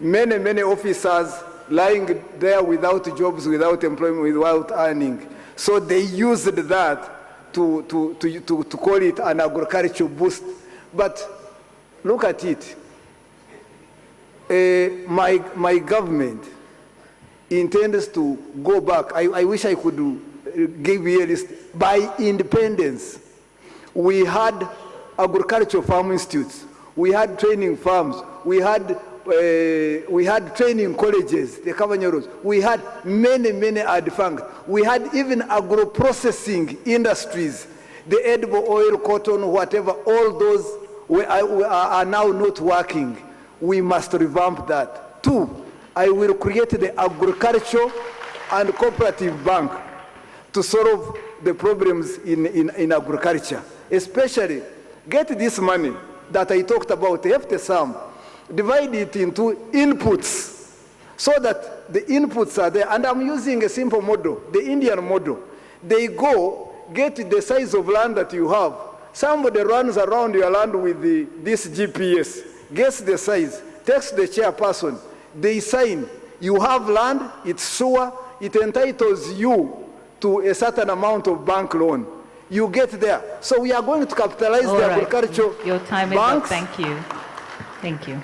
Speaker 1: Many officers lying there without jobs, without employment, without earning. So they used that to call it an agricultural boost. But look at it. My government intends to go back. I wish I could give you a list. By independence, we had agricultural farm institutes, we had training farms, we had training colleges, the Cabanneros, we had many defunct. We had even agro-processing industries The edible oil, cotton, whatever, all those are now not working. We must revamp that. 2, I will create the agricultural and cooperative bank to solve the problems in agriculture. Especially, get this money that I talked about, hefty sum, divide it into inputs so that the inputs are there. And I'm using a simple model, the Indian model. They go, get the size of land that you have. Somebody runs around your land with this GPS, gets the size, takes the chairperson, they sign. You have land, it's sure, it entitles you to a certain amount of bank loan. You get there. So we are going to capitalize the agriculture.
Speaker 11: Your time is up. Thank you. Thank you.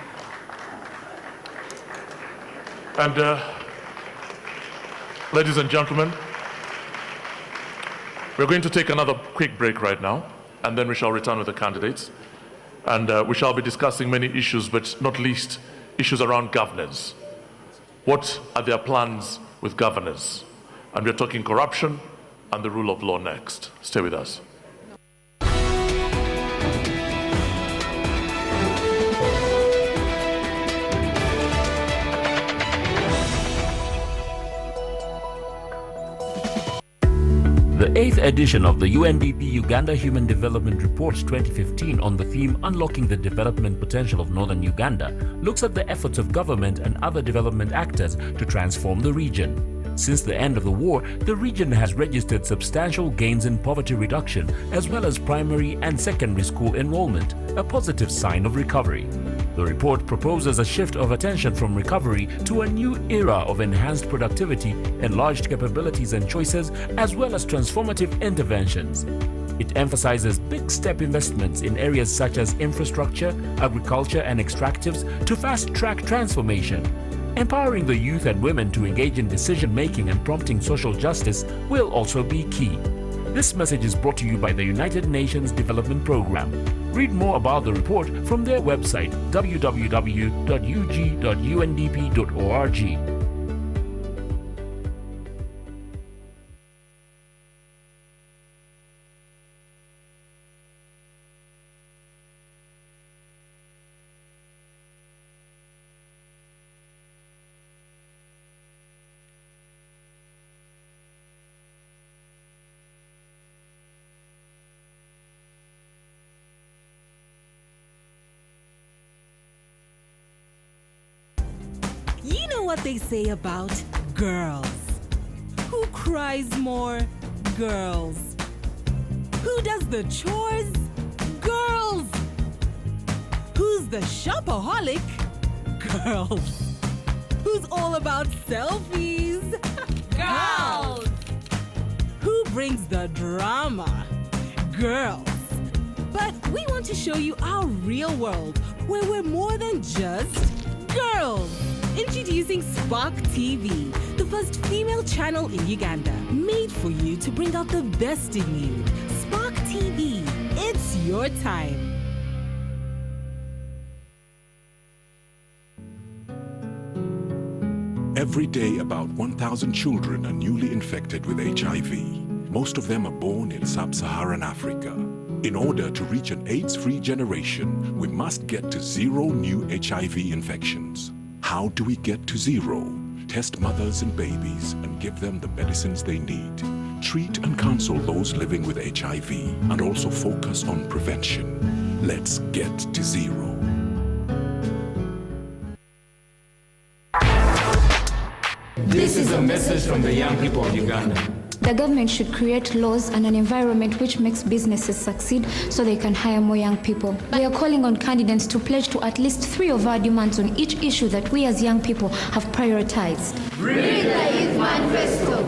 Speaker 7: And ladies and gentlemen, we're going to take another quick break right now, and then we shall return with the candidates. And we shall be discussing many issues, but not least issues around governance. What are their plans with governance? And we're talking corruption and the rule of law next. Stay with us.
Speaker 18: The 8th edition of the UNDP Uganda Human Development Report 2015 on the theme Unlocking the Development Potential of Northern Uganda looks at the efforts of government and other development actors to transform the region. Since the end of the war, the region has registered substantial gains in poverty reduction as well as primary and secondary school enrollment, a positive sign of recovery. The report proposes a shift of attention from recovery to a new era of enhanced productivity, enlarged capabilities and choices, as well as transformative interventions. It emphasizes big step investments in areas such as infrastructure, agriculture and extractives to fast-track transformation. Empowering the youth and women to engage in decision-making and prompting social justice will also be key. This message is brought to you by the United Nations Development Programme. Read more about the report from their website www.ug.undp.org.
Speaker 20: You know what they say about girls. Who cries more? Girls. Who does the chores? Girls. Who's the shopaholic? Girls. Who's all about selfies? Girls. Who brings the drama? Girls. But we want to show you our real world, where we're more than just girls. Introducing Spark TV, the first female channel in Uganda, made for you to bring out the best in you. Spark TV, it's your time.
Speaker 15: Every day, about 1,000 children are newly infected with HIV. Most of them are born in sub-Saharan Africa. In order to reach an AIDS-free generation, we must get to 0 new HIV infections. How do we get to 0? Test mothers and babies and give them the medicines they need. Treat and counsel those living with HIV and also focus on prevention. Let's get to 0.
Speaker 3: This is a message from the young people of Uganda.
Speaker 4: The government should create laws and an environment which makes businesses succeed so they can hire more young people. We are calling on candidates to pledge to at least 3 of our demands on each issue that we as young people have prioritized.
Speaker 3: Read the Youth Manifesto.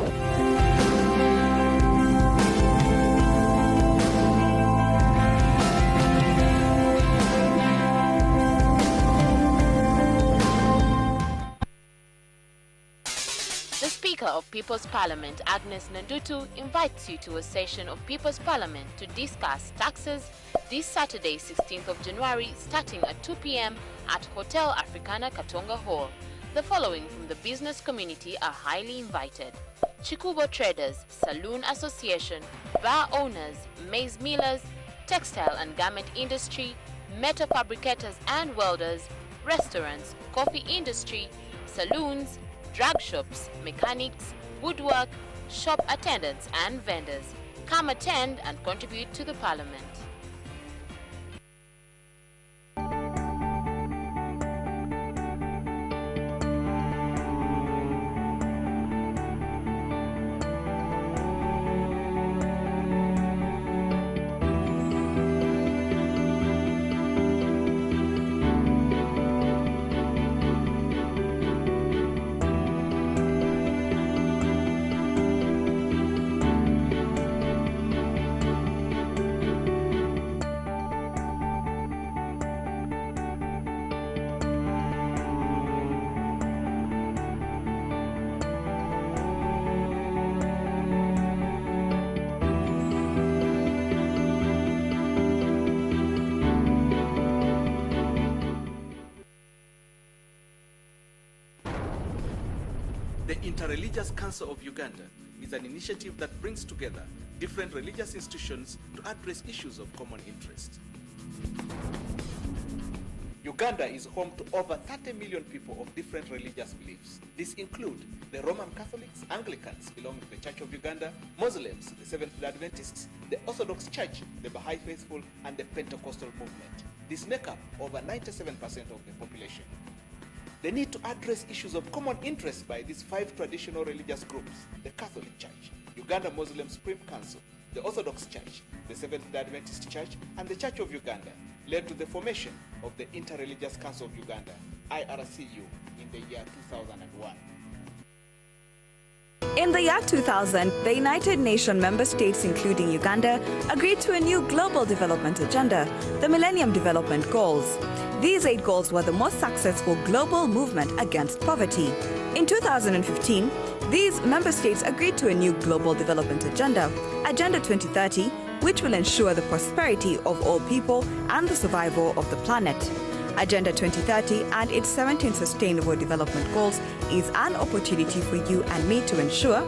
Speaker 6: The Speaker of People's Parliament, Agnes Nandutu, invites you to a session of People's Parliament to discuss taxes this Saturday, 16th of January, starting at 2 p.m. at Hotel Africana Katonga Hall. The following from the business community are highly invited: Chikubo Traders, Saloon Association, bar owners, maize millers, textile and garment industry, metal fabricators and welders, restaurants, coffee industry, saloons, drug shops, mechanics, woodwork, shop attendants and vendors. Come attend and contribute to the Parliament.
Speaker 5: The Interreligious Council of Uganda is an initiative that brings together different religious institutions to address issues of common interest. Uganda is home to over 30 million people of different religious beliefs. These include the Roman Catholics, Anglicans belonging to the Church of Uganda, Muslims, the Seventh-day Adventists, the Orthodox Church, the Baha'i Faithful, and the Pentecostal movement. These make up over 97% of the population. The need to address issues of common interest by these 5 traditional religious groups: the Catholic Church, Uganda Muslim Supreme Council, the Orthodox Church, the Seventh-day Adventist Church, and the Church of Uganda, led to the formation of the Interreligious Council of Uganda, IRCU, in the year 2001.
Speaker 13: In the year 2000, the United Nations member states, including Uganda, agreed to a new global development agenda, the Millennium Development Goals. These 8 goals were the most successful global movement against poverty. In 2015, these member states agreed to a new global development agenda, Agenda 2030, which will ensure the prosperity of all people and the survival of the planet. Agenda 2030 and its 17 Sustainable Development Goals is an opportunity for you and me to ensure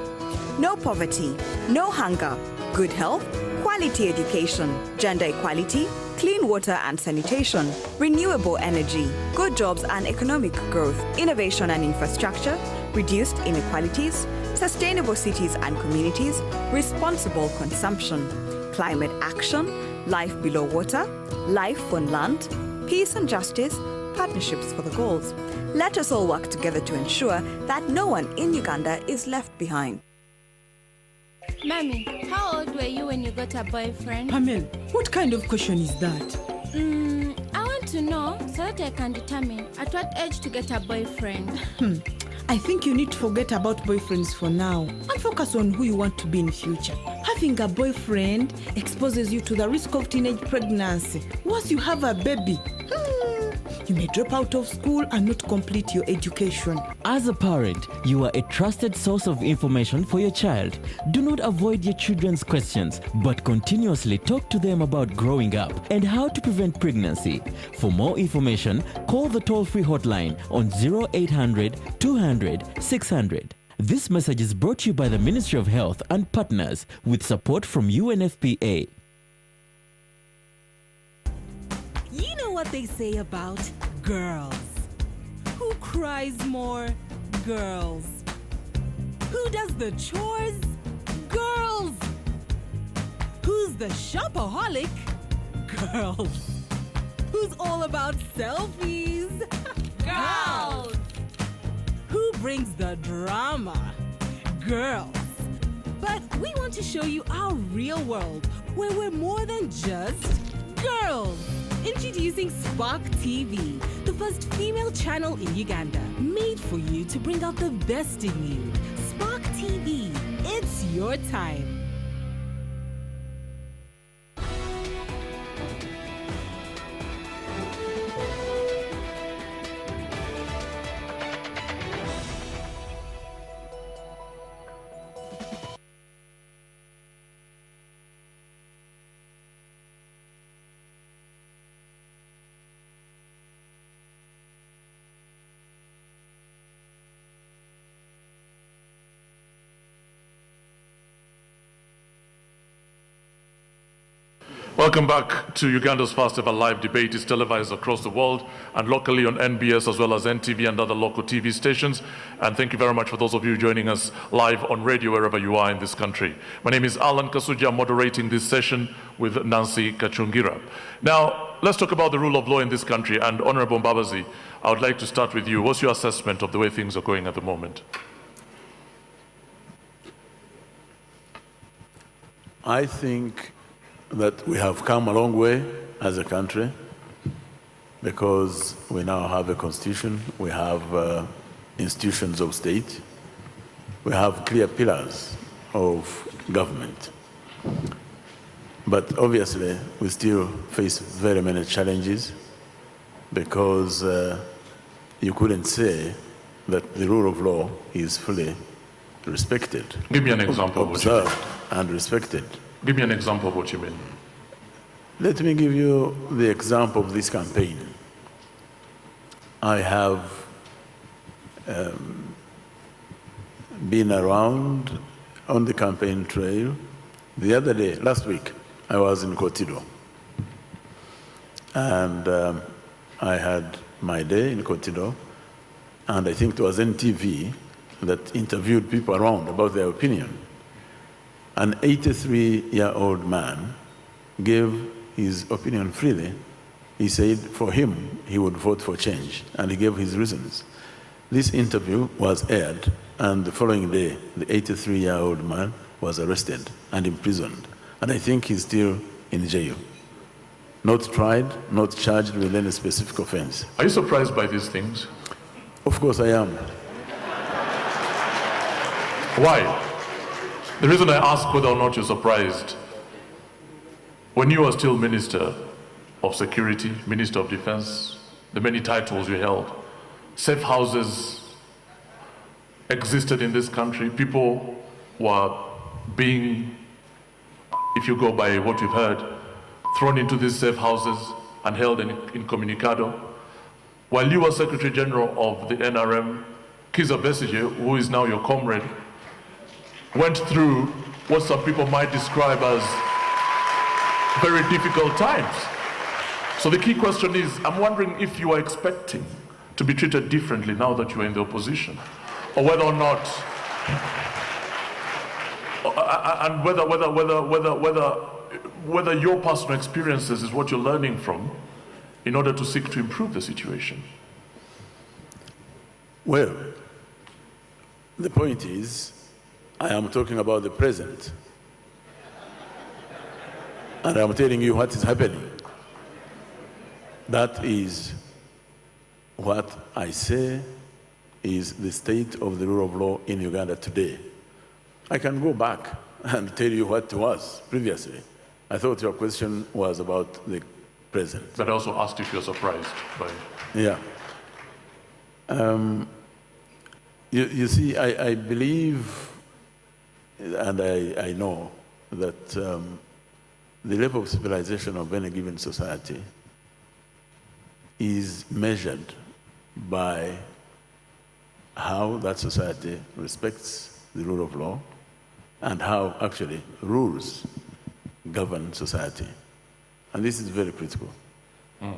Speaker 13: no poverty, no hunger, good health, quality education, gender equality, clean water and sanitation, renewable energy, good jobs and economic growth, innovation and infrastructure, reduced inequalities, sustainable cities and communities, responsible consumption, climate action, life below water, life on land, peace and justice, partnerships for the goals. Let us all work together to ensure that no one in Uganda is left behind.
Speaker 4: Mommy, how old were you when you got a boyfriend?
Speaker 20: Pamela, what kind of question is that?
Speaker 4: I want to know so that I can determine at what age to get a boyfriend.
Speaker 20: I think you need to forget about boyfriends for now and focus on who you want to be in future. Having a boyfriend exposes you to the risk of teenage pregnancy. Once you have a baby, you may drop out of school and not complete your education.
Speaker 22: As a parent, you are a trusted source of information for your child. Do not avoid your children's questions, but continuously talk to them about growing up and how to prevent pregnancy. For more information, call the toll-free hotline on 0800 200 600. This message is brought to you by the Ministry of Health and partners with support from UNFPA.
Speaker 16: You know what they say about girls? Who cries more? Girls. Who does the chores? Girls. Who's the shopaholic? Girls. Who's all about selfies? Girls. Who brings the drama? Girls. But we want to show you our real world, where we're more than just girls. Introducing Spark TV, the first female channel in Uganda, made for you to bring out the best in you. Spark TV, it's your time.
Speaker 7: Welcome back to Uganda's first ever live debate. It's televised across the world and locally on NBS as well as NTV and other local TV stations. And thank you very much for those of you joining us live on radio wherever you are in this country. My name is Alan Kasuja. I'm moderating this session with Nancy Kachungira. Now, let's talk about the rule of law in this country. And Honorable Mbabazi, I would like to start with you. What's your assessment of the way things are going at the moment?
Speaker 2: I think that we have come a long way as a country because we now have a constitution, we have institutions of state, we have clear pillars of government. But obviously, we still face very many challenges because you couldn't say that the rule of law is fully respected.
Speaker 7: Give me an example of what you mean.
Speaker 2: Observed and respected.
Speaker 7: Give me an example of what you mean.
Speaker 2: Let me give you the example of this campaign. I have been around on the campaign trail. The other day, last week, I was in Kotido. And I had my day in Kotido, and I think it was NTV that interviewed people around about their opinion. An 83-year-old man gave his opinion freely. He said for him, he would vote for change, and he gave his reasons. This interview was aired, and the following day, the 83-year-old man was arrested and imprisoned. And I think he's still in jail. Not tried, not charged with any specific offense.
Speaker 7: Are you surprised by these things?
Speaker 2: Of course I am.
Speaker 7: Why? The reason I ask whether or not you're surprised, when you were still Minister of Security, Minister of Defense, the many titles you held, safe houses existed in this country. People were being, if you go by what you've heard, thrown into these safe houses and held incommunicado. While you were Secretary General of the NRM, Kizza Besigye, who is now your comrade, went through what some people might describe as very difficult times. So the key question is, I'm wondering if you are expecting to be treated differently now that you are in the opposition, or whether or not, and whether your personal experiences is what you're learning from in order to seek to improve the situation.
Speaker 2: Well, the point is, I am talking about the present. And I'm telling you what is happening. That is what I say is the state of the rule of law in Uganda today. I can go back and tell you what it was previously. I thought your question was about the present.
Speaker 7: But I also asked if you're surprised by...
Speaker 2: Yeah. You see, I believe and I know that the level of civilization of any given society is measured by how that society respects the rule of law and how actually rules govern society. And this is very critical.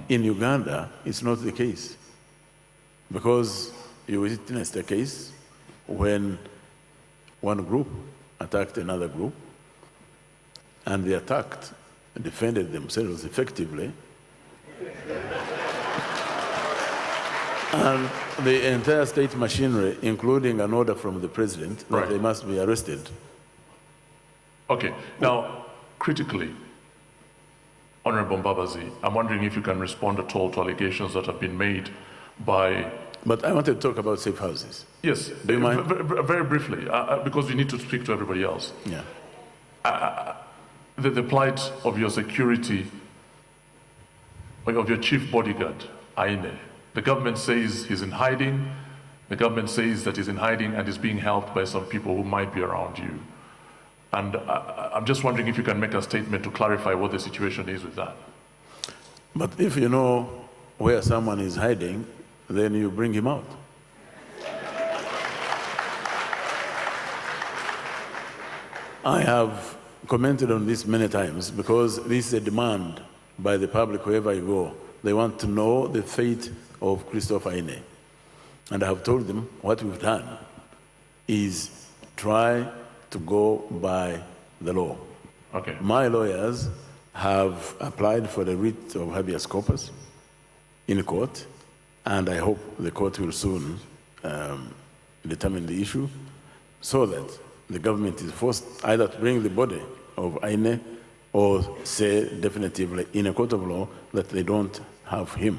Speaker 2: In Uganda, it's not the case, because you witnessed a case when one group attacked another group, and the attacked defended themselves effectively, and the entire state machinery, including an order from the president, that they must be arrested.
Speaker 7: Okay, now, critically, Honorable Mbabazi, I'm wondering if you can respond at all to allegations that have been made by...
Speaker 2: But I want to talk about safe houses.
Speaker 7: Yes,
Speaker 2: Do you mind?
Speaker 7: Very briefly, because we need to speak to everybody else.
Speaker 2: Yeah.
Speaker 7: The plight of your security, of your chief bodyguard, Aine. The government says he's in hiding. The government says that he's in hiding and is being helped by some people who might be around you. And I'm just wondering if you can make a statement to clarify what the situation is with that.
Speaker 2: But if you know where someone is hiding, then you bring him out. I have commented on this many times because this is a demand by the public wherever you go. They want to know the fate of Christopher Aine. And I have told them what we've done is try to go by the law.
Speaker 7: Okay.
Speaker 2: My lawyers have applied for the writ of habeas corpus in court, and I hope the court will soon determine the issue so that the government is forced either to bring the body of Aine or say definitively in a court of law that they don't have him.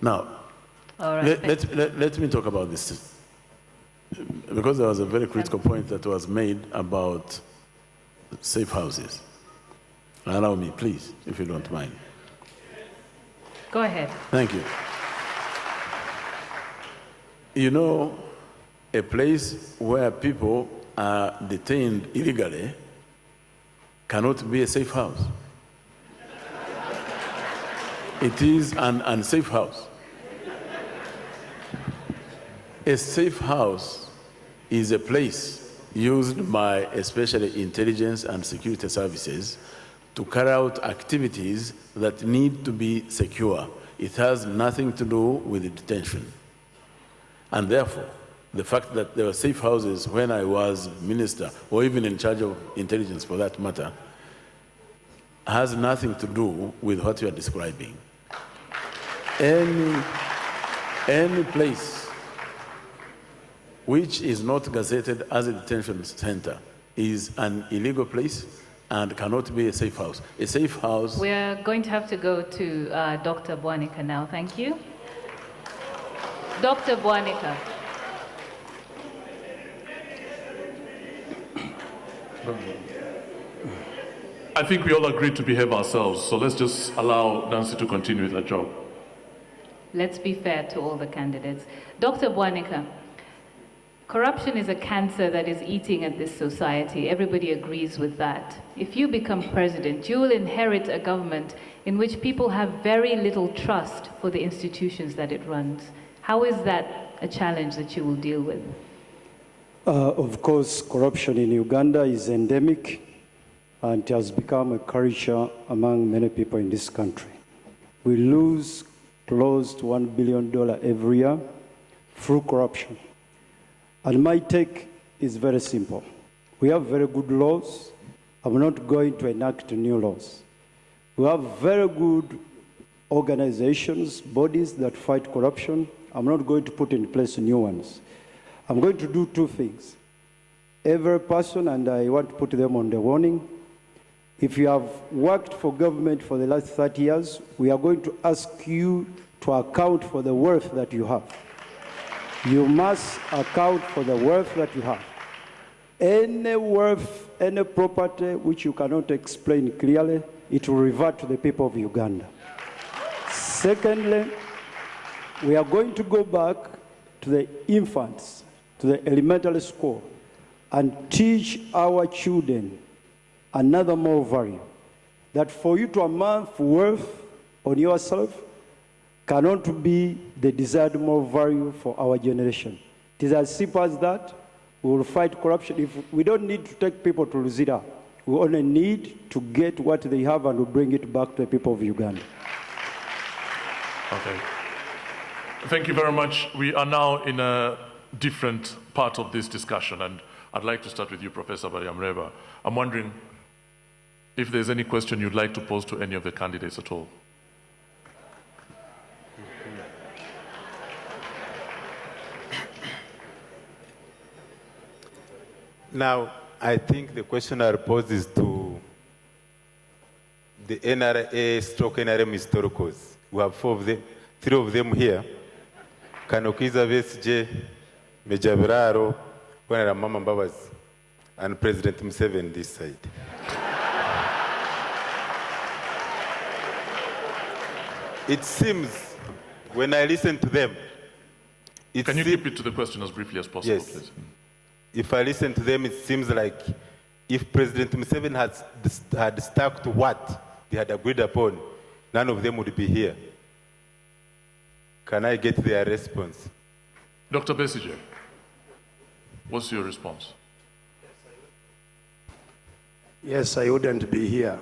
Speaker 2: Now,
Speaker 11: All right.
Speaker 2: let me talk about this, because there was a very critical point that was made about safe houses. Allow me, please, if you don't mind.
Speaker 11: Go ahead.
Speaker 2: Thank you. You know, a place where people are detained illegally cannot be a safe house. It is an unsafe house. A safe house is a place used by especially intelligence and security services to carry out activities that need to be secure. It has nothing to do with detention. And therefore, the fact that there were safe houses when I was minister, or even in charge of intelligence for that matter, has nothing to do with what you are describing. Any place which is not gazetted as a detention center is an illegal place and cannot be a safe house. A safe house...
Speaker 11: We're going to have to go to Dr. Bwanika now. Thank you. Dr. Bwanika.
Speaker 7: I think we all agreed to behave ourselves, so let's just allow Nancy to continue with her job.
Speaker 11: Let's be fair to all the candidates. Dr. Bwanika, corruption is a cancer that is eating at this society. Everybody agrees with that. If you become president, you will inherit a government in which people have very little trust for the institutions that it runs. How is that a challenge that you will deal with?
Speaker 14: Of course, corruption in Uganda is endemic and it has become a culture among many people in this country. We lose close to $1 billion every year through corruption. And my take is very simple. We have very good laws. I'm not going to enact new laws. We have very good organizations, bodies that fight corruption. I'm not going to put in place new ones. I'm going to do two things. Every person, and I want to put them on the warning, if you have worked for government for the last 30 years, we are going to ask you to account for the wealth that you have. You must account for the wealth that you have. Any wealth, any property which you cannot explain clearly, it will revert to the people of Uganda. Secondly, we are going to go back to the infants, to the elementary school, and teach our children another more value, that for you to amount wealth on yourself cannot be the desired more value for our generation. It is as simple as that. We will fight corruption. If we don't need to take people to Luzira, we only need to get what they have and we'll bring it back to the people of Uganda.
Speaker 7: Okay. Thank you very much. We are now in a different part of this discussion, and I'd like to start with you, Professor Balyamreva. I'm wondering if there's any question you'd like to pose to any of the candidates at all.
Speaker 8: Now, I think the question I pose is to the NRA/NRM historicals. We have three of them here. Kanokiza Besigye, Major Biraro, Honorable Mama Mbabazi, and President Museveni this side. It seems, when I listen to them...
Speaker 7: Can you keep it to the question as briefly as possible,
Speaker 8: yes.
Speaker 7: please?
Speaker 8: If I listen to them, it seems like if President Museveni had stuck to what they had agreed upon, none of them would be here. Can I get their response?
Speaker 7: Dr. Besigye, what's your response?
Speaker 10: Yes, I wouldn't be here.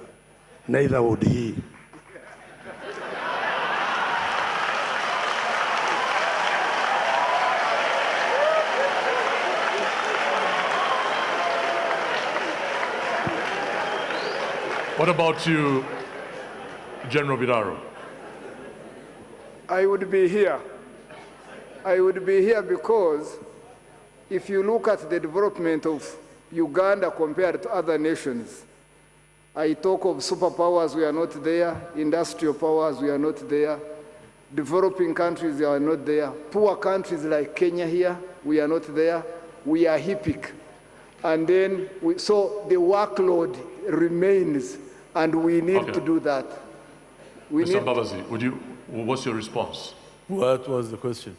Speaker 10: Neither would he.
Speaker 7: What about you, General Biraro?
Speaker 1: I would be here. I would be here because if you look at the development of Uganda compared to other nations, I talk of superpowers, we are not there. Industrial powers, we are not there. Developing countries, we are not there. Poor countries like Kenya here, we are not there. We are HIPIC. And then, so the workload remains, and we need to do that.
Speaker 7: Mr. Mbabazi, what's your response?
Speaker 2: What was the question?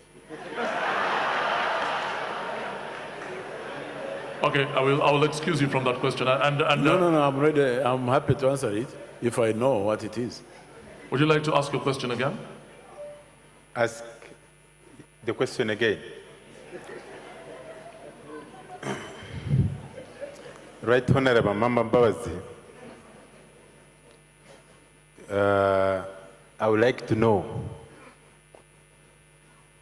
Speaker 7: Okay, I will excuse you from that question.
Speaker 2: No, I'm ready. I'm happy to answer it if I know what it is.
Speaker 7: Would you like to ask your question again?
Speaker 8: Ask the question again. Right Honorable Mama Mbabazi, I would like to know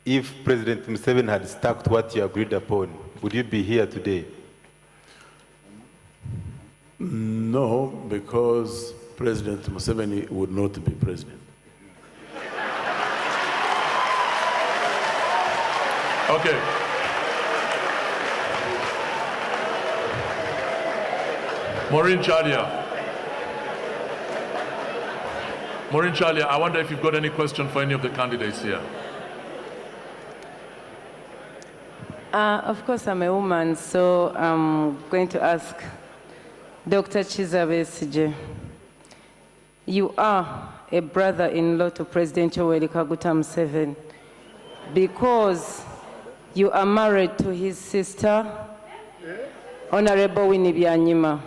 Speaker 8: if President Museveni had stuck to what you agreed upon, would you be here today?
Speaker 2: No, because President Museveni would not be president.
Speaker 7: Okay. Maureen Chalia. Maureen Chalia, I wonder if you've got any question for any of the candidates here.
Speaker 9: Of course, I'm a woman, so I'm going to ask Dr. Chiza Besigye. You are a brother-in-law to President Yoweri Kaguta Museveni because you are married to his sister, Honorable Winnie Byanyima.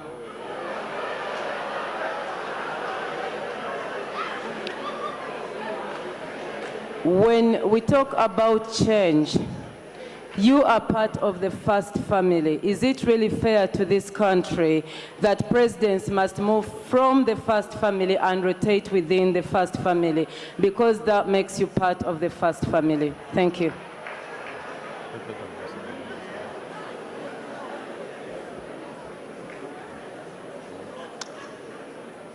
Speaker 9: When we talk about change, you are part of the first family. Is it really fair to this country that presidents must move from the first family and rotate within the first family? Because that makes you part of the first family. Thank you.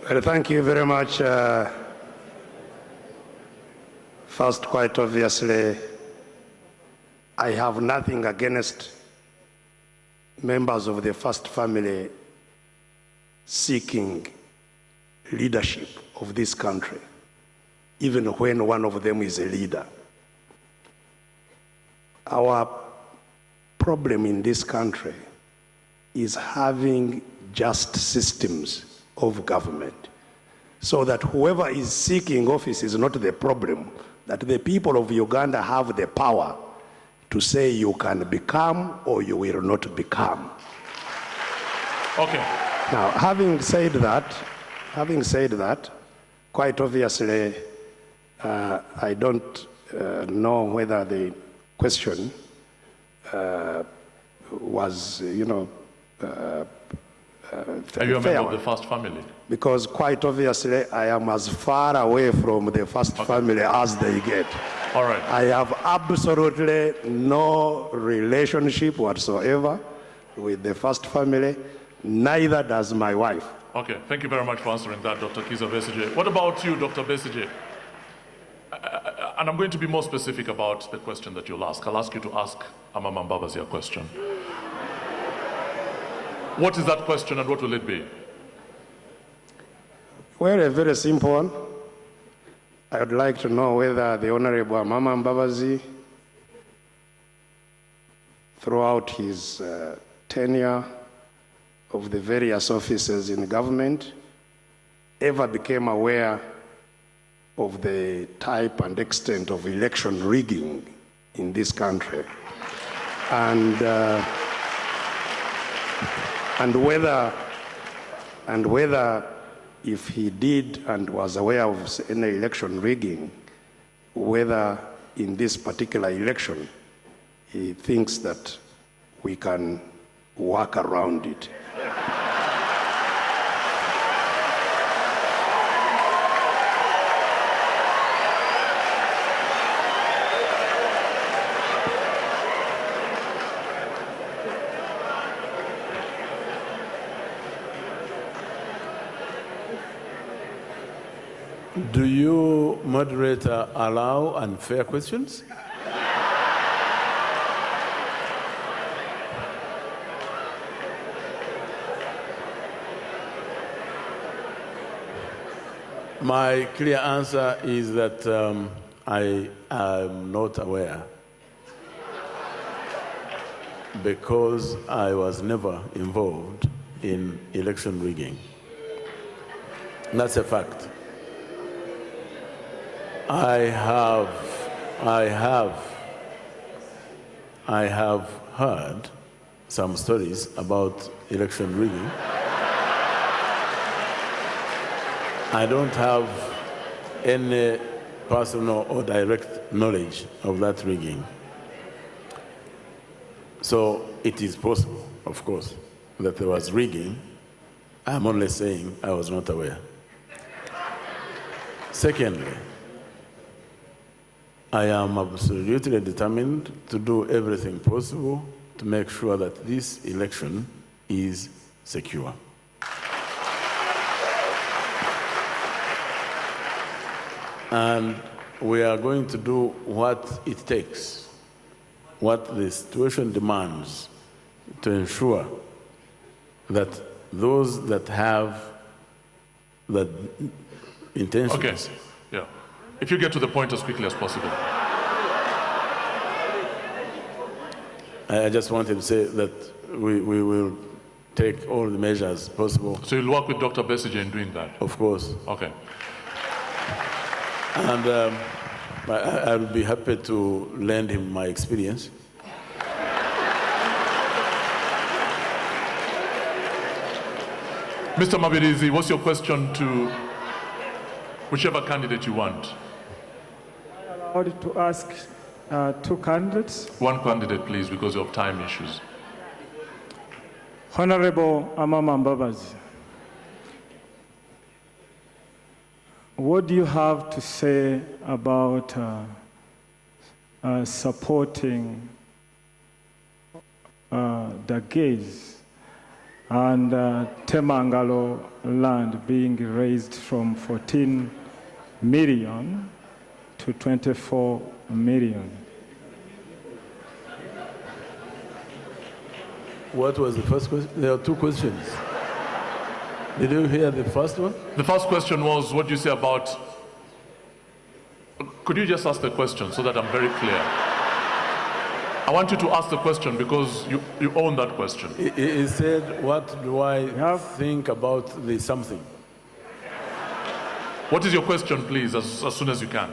Speaker 10: Well, thank you very much. First, quite obviously, I have nothing against members of the first family seeking leadership of this country, even when one of them is a leader. Our problem in this country is having just systems of government, so that whoever is seeking office is not the problem, that the people of Uganda have the power to say you can become or you will not become.
Speaker 7: Okay.
Speaker 10: Now, having said that, quite obviously, I don't know whether the question was,
Speaker 7: are you a member of the first family?
Speaker 10: Because quite obviously, I am as far away from the first family as they get.
Speaker 7: All right.
Speaker 10: I have absolutely no relationship whatsoever with the first family, neither does my wife.
Speaker 7: Okay, thank you very much for answering that, Dr. Kiza Besigye. What about you, Dr. Besigye? And I'm going to be more specific about the question that you'll ask. I'll ask you to ask Amama Mbabazi a question. What is that question and what will it be?
Speaker 10: Well, a very simple one. I would like to know whether the Honorable Amama Mbabazi, throughout his tenure of the various offices in government, ever became aware of the type and extent of election rigging in this country, and whether if he did and was aware of any election rigging, whether in this particular election he thinks that we can work around it.
Speaker 2: Do you, moderator, allow unfair questions? My clear answer is that I am not aware because I was never involved in election rigging. That's a fact. I have heard some stories about election rigging. I don't have any personal or direct knowledge of that rigging. So it is possible, of course, that there was rigging. I'm only saying I was not aware. Secondly, I am absolutely determined to do everything possible to make sure that this election is secure. And we are going to do what it takes, what the situation demands, to ensure that those that have the intentions.
Speaker 7: Okay, yeah. If you get to the point as quickly as possible.
Speaker 2: I just wanted to say that we will take all the measures possible.
Speaker 7: So you'll work with Dr. Besigye in doing that?
Speaker 2: Of course.
Speaker 7: Okay.
Speaker 2: And I'll be happy to lend him my experience.
Speaker 7: Mr. Mabirizi, what's your question to whichever candidate you want?
Speaker 12: I'm allowed to ask two candidates.
Speaker 7: One candidate, please, because of time issues.
Speaker 12: Honorable Amama Mbabazi, what do you have to say about supporting the gays and Temangalo land being raised from 14 million to 24 million?
Speaker 2: What was the first question? There are two questions. Did you hear the first one?
Speaker 7: The first question was, what do you say about... Could you just ask the question so that I'm very clear? I want you to ask the question because you own that question.
Speaker 2: He said, what do I think about the something?
Speaker 7: What is your question, please, as soon as you can?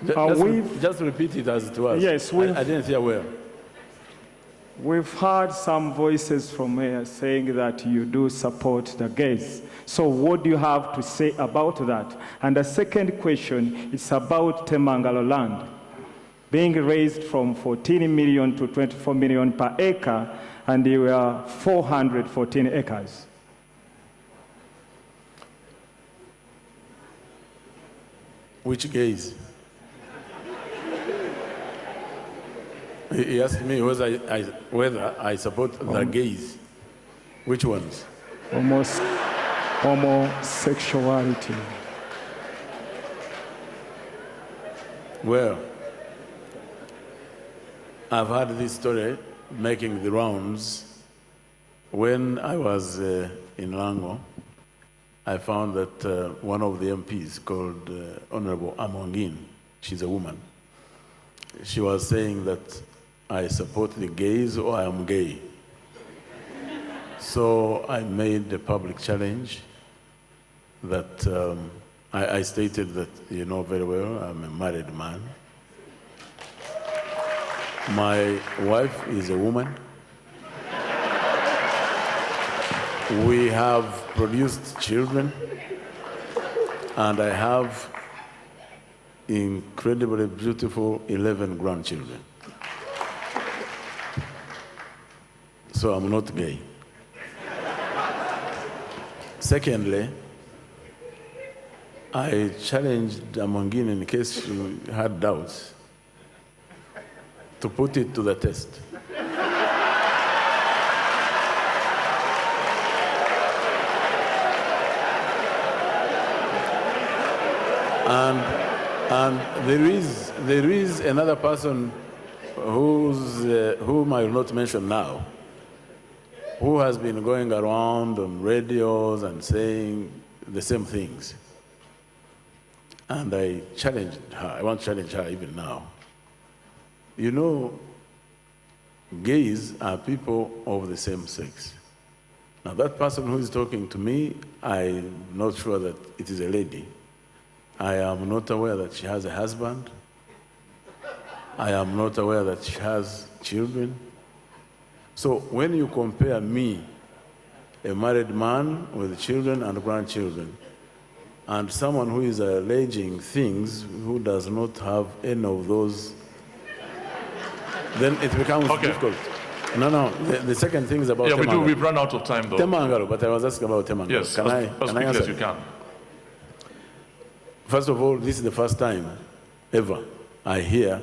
Speaker 2: Just repeat it as it was.
Speaker 12: Yes,
Speaker 2: I didn't hear well.
Speaker 12: We've heard some voices from here saying that you do support the gays. So what do you have to say about that? And the second question is about Temangalo land being raised from 14 million to 24 million per acre, and there were 414 acres.
Speaker 2: Which gays? He asked me whether I support the gays. Which ones?
Speaker 12: Homosexuality.
Speaker 2: Well, I've had this story making the rounds. When I was in Lango, I found that one of the MPs called Honorable Amongin, she's a woman, she was saying that I support the gays or I am gay. So I made a public challenge that I stated that, you know very well, I'm a married man. My wife is a woman. We have produced children, and I have incredibly beautiful 11 grandchildren. So I'm not gay. Secondly, I challenged Amongin, in case she had doubts, to put it to the test. And there is another person whom I will not mention now, who has been going around on radios and saying the same things. And I challenged her. I want to challenge her even now. You know, gays are people of the same sex. Now, that person who is talking to me, I'm not sure that it is a lady. I am not aware that she has a husband. I am not aware that she has children. So when you compare me, a married man with children and grandchildren, and someone who is alleging things who does not have any of those, then it becomes difficult. No. The second thing is about
Speaker 7: Yeah,
Speaker 2: Temangalo.
Speaker 7: we've run out of time, though.
Speaker 2: Temangalo, but I was asking about Temangalo.
Speaker 7: Yes,
Speaker 2: Can I
Speaker 7: as quickly
Speaker 2: answer?
Speaker 7: as you can.
Speaker 2: First of all, this is the first time ever I hear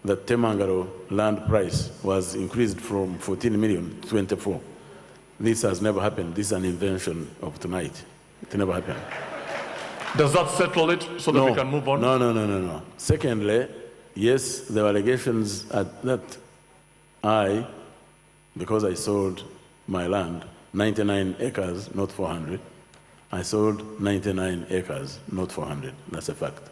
Speaker 2: that Temangalo land price was increased from 14 million to 24. This has never happened. This is an invention of tonight. It never happened.
Speaker 7: Does that settle it so that we can move on?
Speaker 2: No. Secondly, yes, there were allegations that I, because I sold my land, 99 acres, not 400, I sold 99 acres, not 400. That's a fact.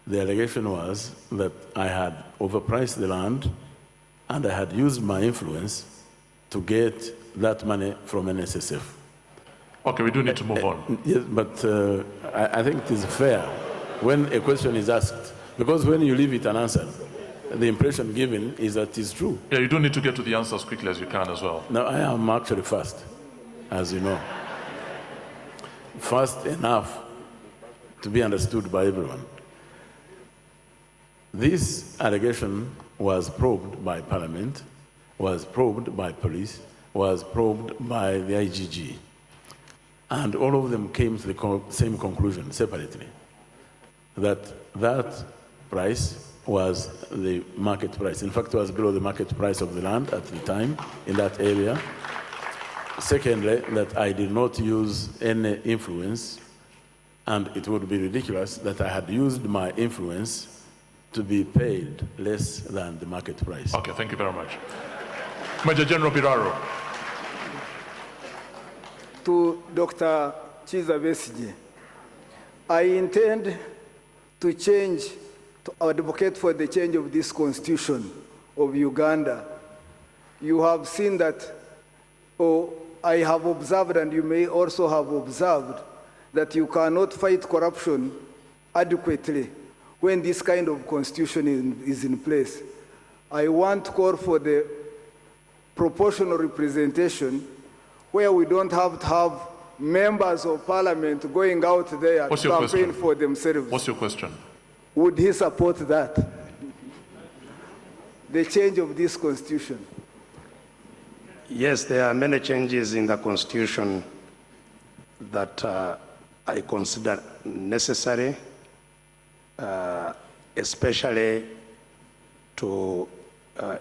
Speaker 2: The allegation was that I had overpriced the land and I had used my influence to get that money from NSSF.
Speaker 7: Okay, we do need to move on.
Speaker 2: Yes, but I think it is fair when a question is asked, because when you leave it unanswered, the impression given is that it's true.
Speaker 7: Yeah, you do need to get to the answer as quickly as you can as well.
Speaker 2: Now, I am actually fast, as you know. Fast enough to be understood by everyone. This allegation was probed by Parliament, was probed by police, was probed by the IGG. And all of them came to the same conclusion separately, that that price was the market price. In fact, it was below the market price of the land at the time in that area. Secondly, that I did not use any influence, and it would be ridiculous that I had used my influence to be paid less than the market price.
Speaker 7: Okay, thank you very much. Major General Biraro.
Speaker 1: To Dr. Chiza Besigye, I intend to advocate for the change of this constitution of Uganda. You have seen that, I have observed, and you may also have observed, that you cannot fight corruption adequately when this kind of constitution is in place. I want to call for the proportional representation where we don't have to have members of parliament going out there to campaign for themselves.
Speaker 7: What's your question?
Speaker 1: Would he support that? The change of this constitution?
Speaker 10: Yes, there are many changes in the constitution that I consider necessary, especially to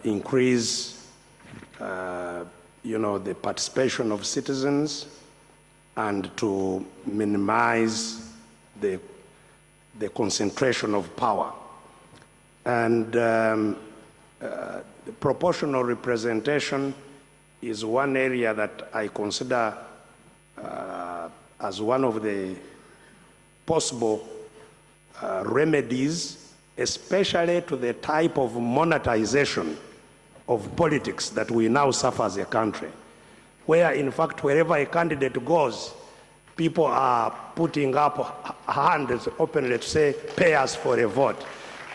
Speaker 10: increase the participation of citizens and to minimize the concentration of power. And the proportional representation is one area that I consider as one of the possible remedies, especially to the type of monetization of politics that we now suffer as a country, where in fact wherever a candidate goes, people are putting up hands openly to say, pay us for a vote.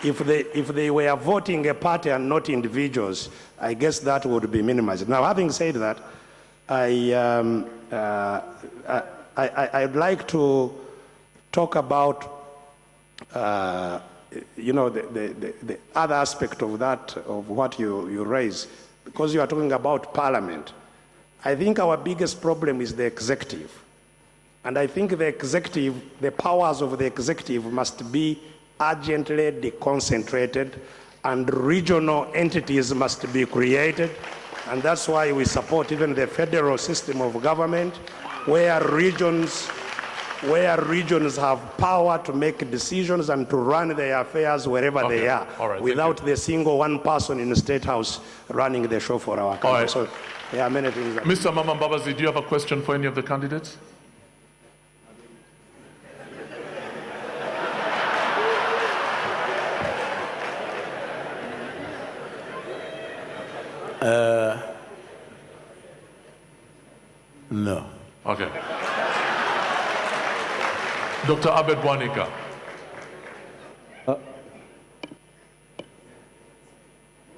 Speaker 10: If they were voting a party and not individuals, I guess that would be minimized. Now, having said that, I'd like to talk about the other aspect of that, of what you raise, because you are talking about parliament. I think our biggest problem is the executive. And I think the powers of the executive must be urgently deconcentrated, and regional entities must be created. And that's why we support even the federal system of government, where regions where regions have power to make decisions and to run their affairs wherever they are, without the single one person in the State House running the show for our country. So there are many things.
Speaker 7: Mr. Mama Mbabazi, do you have a question for any of the candidates?
Speaker 2: No.
Speaker 7: Okay. Dr. Abed Bwanika.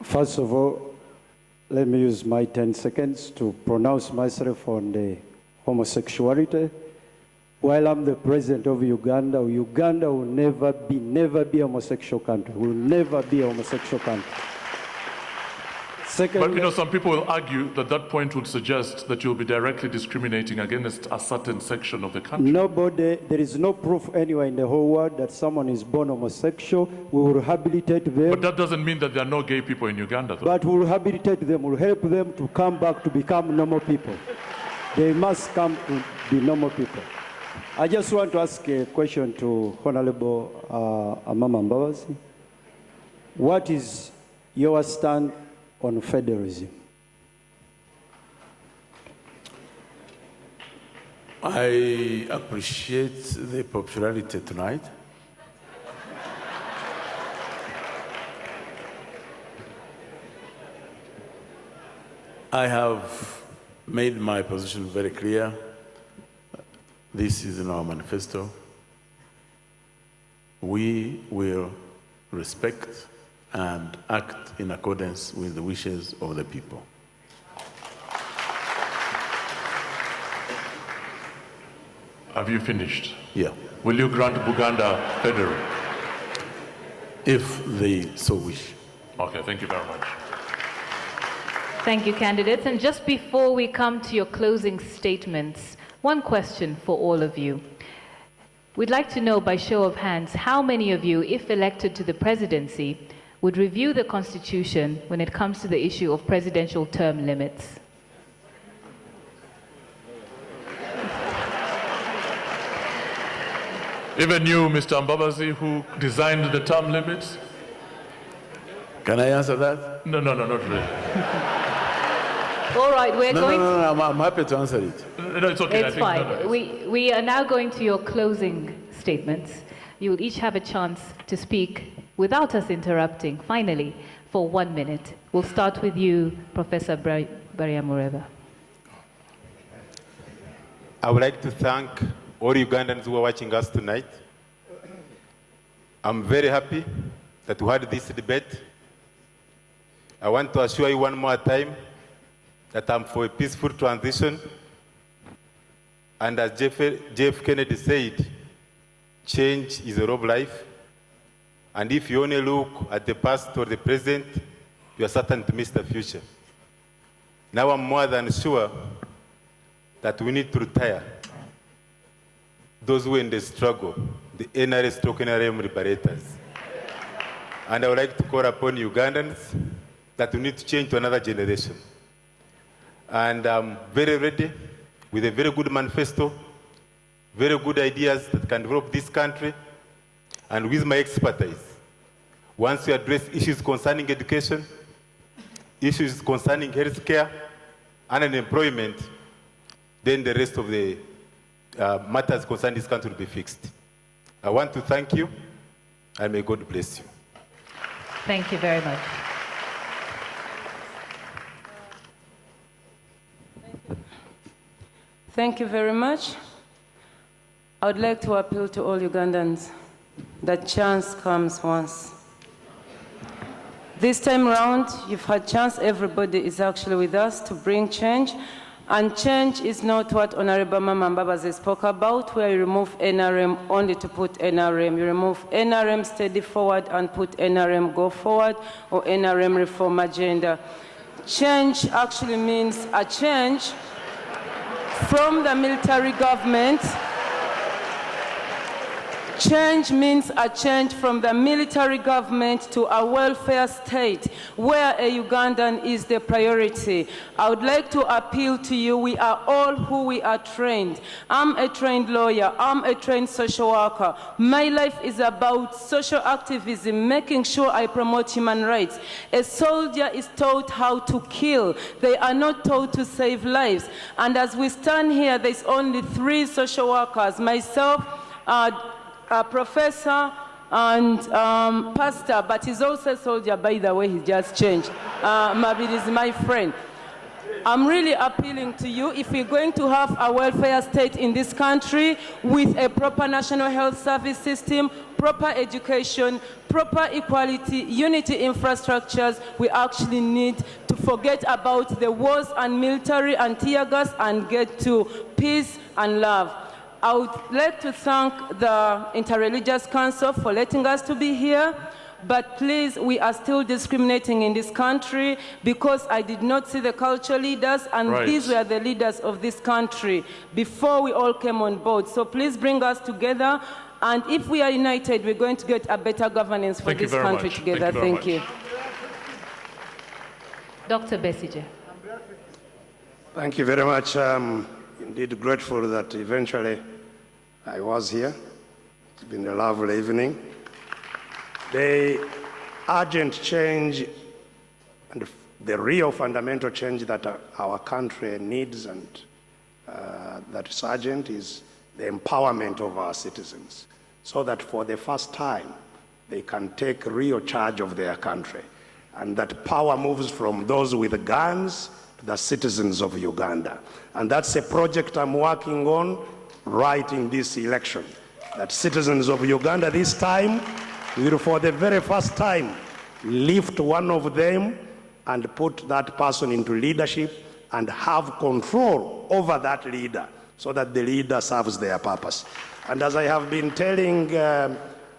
Speaker 14: First of all, let me use my 10 seconds to pronounce myself on the homosexuality. While I'm the president of Uganda, Uganda will never be a homosexual country. Will never be a homosexual country. Second,
Speaker 7: but you know, some people will argue that that point would suggest that you'll be directly discriminating against a certain section of the country.
Speaker 14: there is no proof anywhere in the whole world that someone is born homosexual. We will rehabilitate them.
Speaker 7: But that doesn't mean that there are no gay people in Uganda, though.
Speaker 14: But we will rehabilitate them, we will help them to come back to become normal people. They must come to be normal people. I just want to ask a question to Honorable Amama Mbabazi. What is your stand on federalism?
Speaker 2: I appreciate the popularity tonight. I have made my position very clear. This is in our manifesto. We will respect and act in accordance with the wishes of the people.
Speaker 7: Have you finished?
Speaker 2: Yeah.
Speaker 7: Will you grant Buganda federal?
Speaker 2: If they so wish.
Speaker 7: Okay, thank you very much.
Speaker 11: Thank you, candidates. And just before we come to your closing statements, one question for all of you. We'd like to know by show of hands how many of you, if elected to the presidency, would review the Constitution when it comes to the issue of presidential term limits?
Speaker 7: Even you, Mr. Mbabazi, who designed the term limits?
Speaker 2: Can I answer that?
Speaker 7: No, not really.
Speaker 11: All right, we're going
Speaker 2: No, I'm happy to answer it.
Speaker 7: No, it's okay.
Speaker 11: It's fine. We are now going to your closing statements. You will each have a chance to speak without us interrupting, finally, for 1 minute. We'll start with you, Professor Bariamureba.
Speaker 8: I would like to thank all Ugandans who are watching us tonight. I'm very happy that we had this debate. I want to assure you one more time that I'm for a peaceful transition. And as Jeff Kennedy said, change is a way of life. And if you only look at the past or the present, you are certain to miss the future. Now I'm more than sure that we need to retire those who are in the struggle, the NRM liberators. And I would like to call upon Ugandans that we need to change to another generation. And I'm very ready with a very good manifesto, very good ideas that can develop this country, and with my expertise. Once we address issues concerning education, issues concerning healthcare, and unemployment, then the rest of the matters concerning this country will be fixed. I want to thank you, and may God bless you.
Speaker 11: Thank you very much.
Speaker 9: Thank you very much. I would like to appeal to all Ugandans that chance comes once. This time around, you've had chance. Everybody is actually with us to bring change. And change is not what Honorable Mama Mbabazi spoke about, where you remove NRM only to put NRM. You remove NRM steady forward and put NRM go forward, or NRM reform agenda. Change actually means a change from the military government. Change means a change from the military government to a welfare state where a Ugandan is the priority. I would like to appeal to you. We are all who we are trained. I'm a trained lawyer. I'm a trained social worker. My life is about social activism, making sure I promote human rights. A soldier is taught how to kill. They are not taught to save lives. And as we stand here, there's only 3 social workers, myself, a professor, and pastor, but he's also a soldier, by the way, he just changed. Mabir is my friend. I'm really appealing to you, if we're going to have a welfare state in this country with a proper national health service system, proper education, proper equality, unity infrastructures, we actually need to forget about the wars and military and tear gas and get to peace and love. I would like to thank the Interreligious Council for letting us to be here. But please, we are still discriminating in this country because I did not see the cultural leaders, and these were the leaders of this country before we all came on board. So please bring us together, and if we are united, we're going to get a better governance for this country together. Thank you.
Speaker 11: Dr. Besigye.
Speaker 10: Thank you very much. Indeed grateful that eventually I was here. It's been a lovely evening. The urgent change and the real fundamental change that our country needs and that is urgent is the empowerment of our citizens so that for the first time they can take real charge of their country, and that power moves from those with guns to the citizens of Uganda. And that's a project I'm working on right in this election, that citizens of Uganda this time will, for the very first time, lift one of them and put that person into leadership and have control over that leader so that the leader serves their purpose. And as I have been telling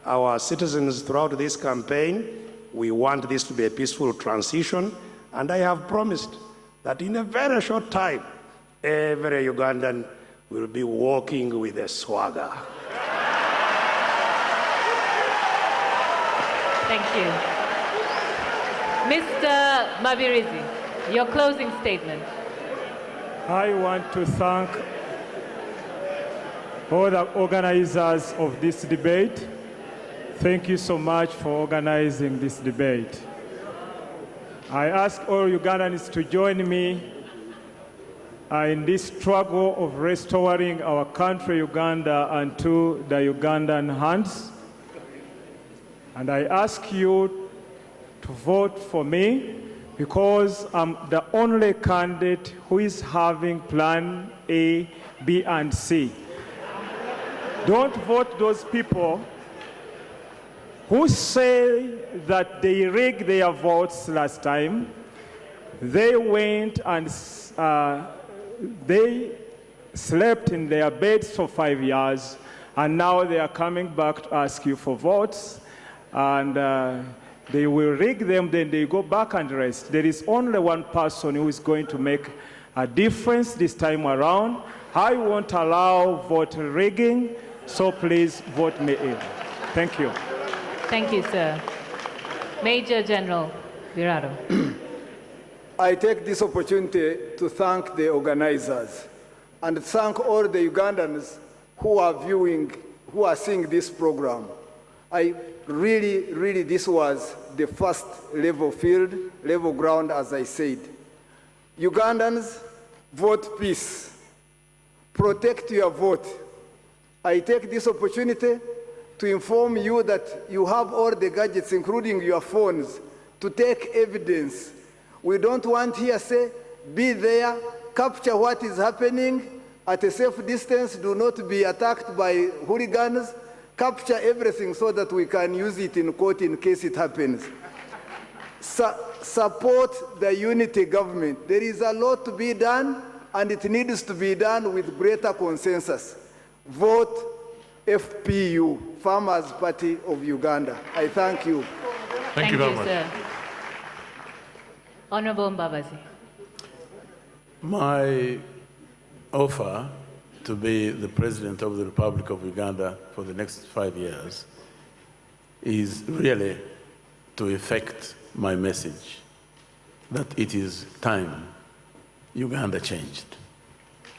Speaker 10: our citizens throughout this campaign, we want this to be a peaceful transition, and I have promised that in a very short time, every Ugandan will be walking with a swagger.
Speaker 11: Thank you. Mr. Mabirizi, your closing statement.
Speaker 12: I want to thank all the organizers of this debate. Thank you so much for organizing this debate. I ask all Ugandans to join me in this struggle of restoring our country, Uganda, unto the Ugandan hands. And I ask you to vote for me because I'm the only candidate who is having plan A, B, and C. Don't vote those people who say that they rigged their votes last time. They went and they slept in their beds for 5 years, and now they are coming back to ask you for votes, and they will rig them, then they go back and rest. There is only one person who is going to make a difference this time around. I won't allow vote rigging, so please vote me in. Thank you.
Speaker 11: Thank you, sir. Major General Virado.
Speaker 1: I take this opportunity to thank the organizers and thank all the Ugandans who are viewing, who are seeing this program. I really, this was the first level field, level ground, as I said. Ugandans, vote peace. Protect your vote. I take this opportunity to inform you that you have all the gadgets, including your phones, to take evidence. We don't want hearsay. Be there, capture what is happening at a safe distance. Do not be attacked by hooligans. Capture everything so that we can use it in court in case it happens. Support the unity government. There is a lot to be done, and it needs to be done with greater consensus. Vote FPU, Farmers Party of Uganda. I thank you.
Speaker 11: Thank you very much. Sir. Honorable Mbabazi.
Speaker 2: My offer to be the President of the Republic of Uganda for the next 5 years is really to effect my message that it is time Uganda changed.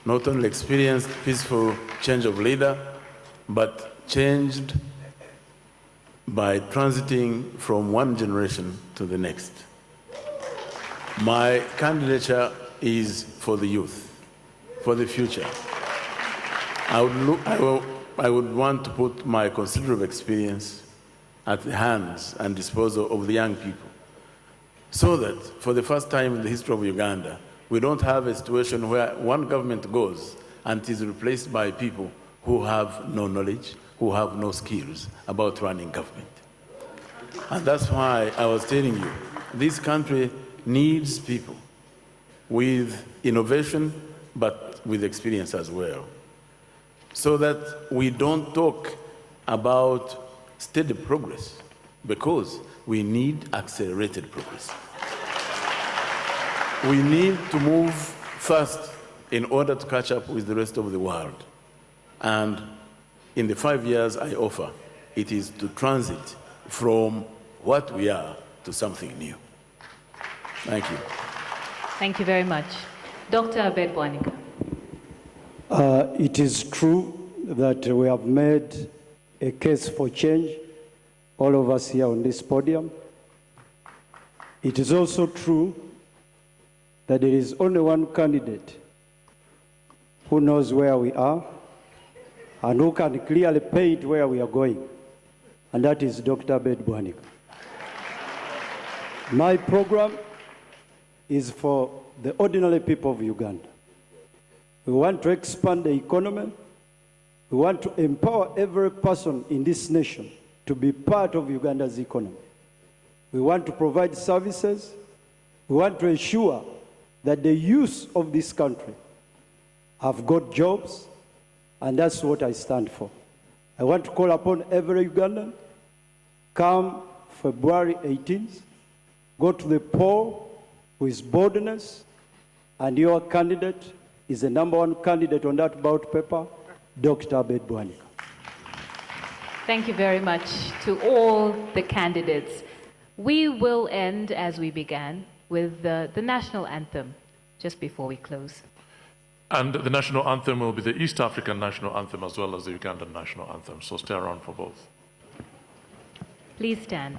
Speaker 2: Not only experienced peaceful change of leader, but changed by transiting from one generation to the next. My candidature is for the youth, for the future. I would want to put my considerable experience at the hands and disposal of the young people, so that for the first time in the history of Uganda, we don't have a situation where one government goes and is replaced by people who have no knowledge, who have no skills about running government. And that's why I was telling you, this country needs people with innovation, but with experience as well, so that we don't talk about steady progress, because we need accelerated progress. We need to move fast in order to catch up with the rest of the world. And in the 5 years I offer, it is to transit from what we are to something new. Thank you.
Speaker 11: Thank you very much. Dr. Abed Bwanika.
Speaker 14: It is true that we have made a case for change, all of us here on this podium. It is also true that there is only one candidate who knows where we are and who can clearly paint where we are going, and that is Dr. Abed Bwanika. My program is for the ordinary people of Uganda. We want to expand the economy. We want to empower every person in this nation to be part of Uganda's economy. We want to provide services. We want to ensure that the youth of this country have got jobs, and that's what I stand for. I want to call upon every Ugandan, come February 18th, go to the poll with boldness, and your candidate is the #1 candidate on that ballot paper, Dr. Abed Bwanika.
Speaker 11: Thank you very much to all the candidates. We will end, as we began, with the national anthem, just before we close.
Speaker 7: And the national anthem will be the East African national anthem as well as the Ugandan national anthem, so stay around for both.
Speaker 11: Please stand.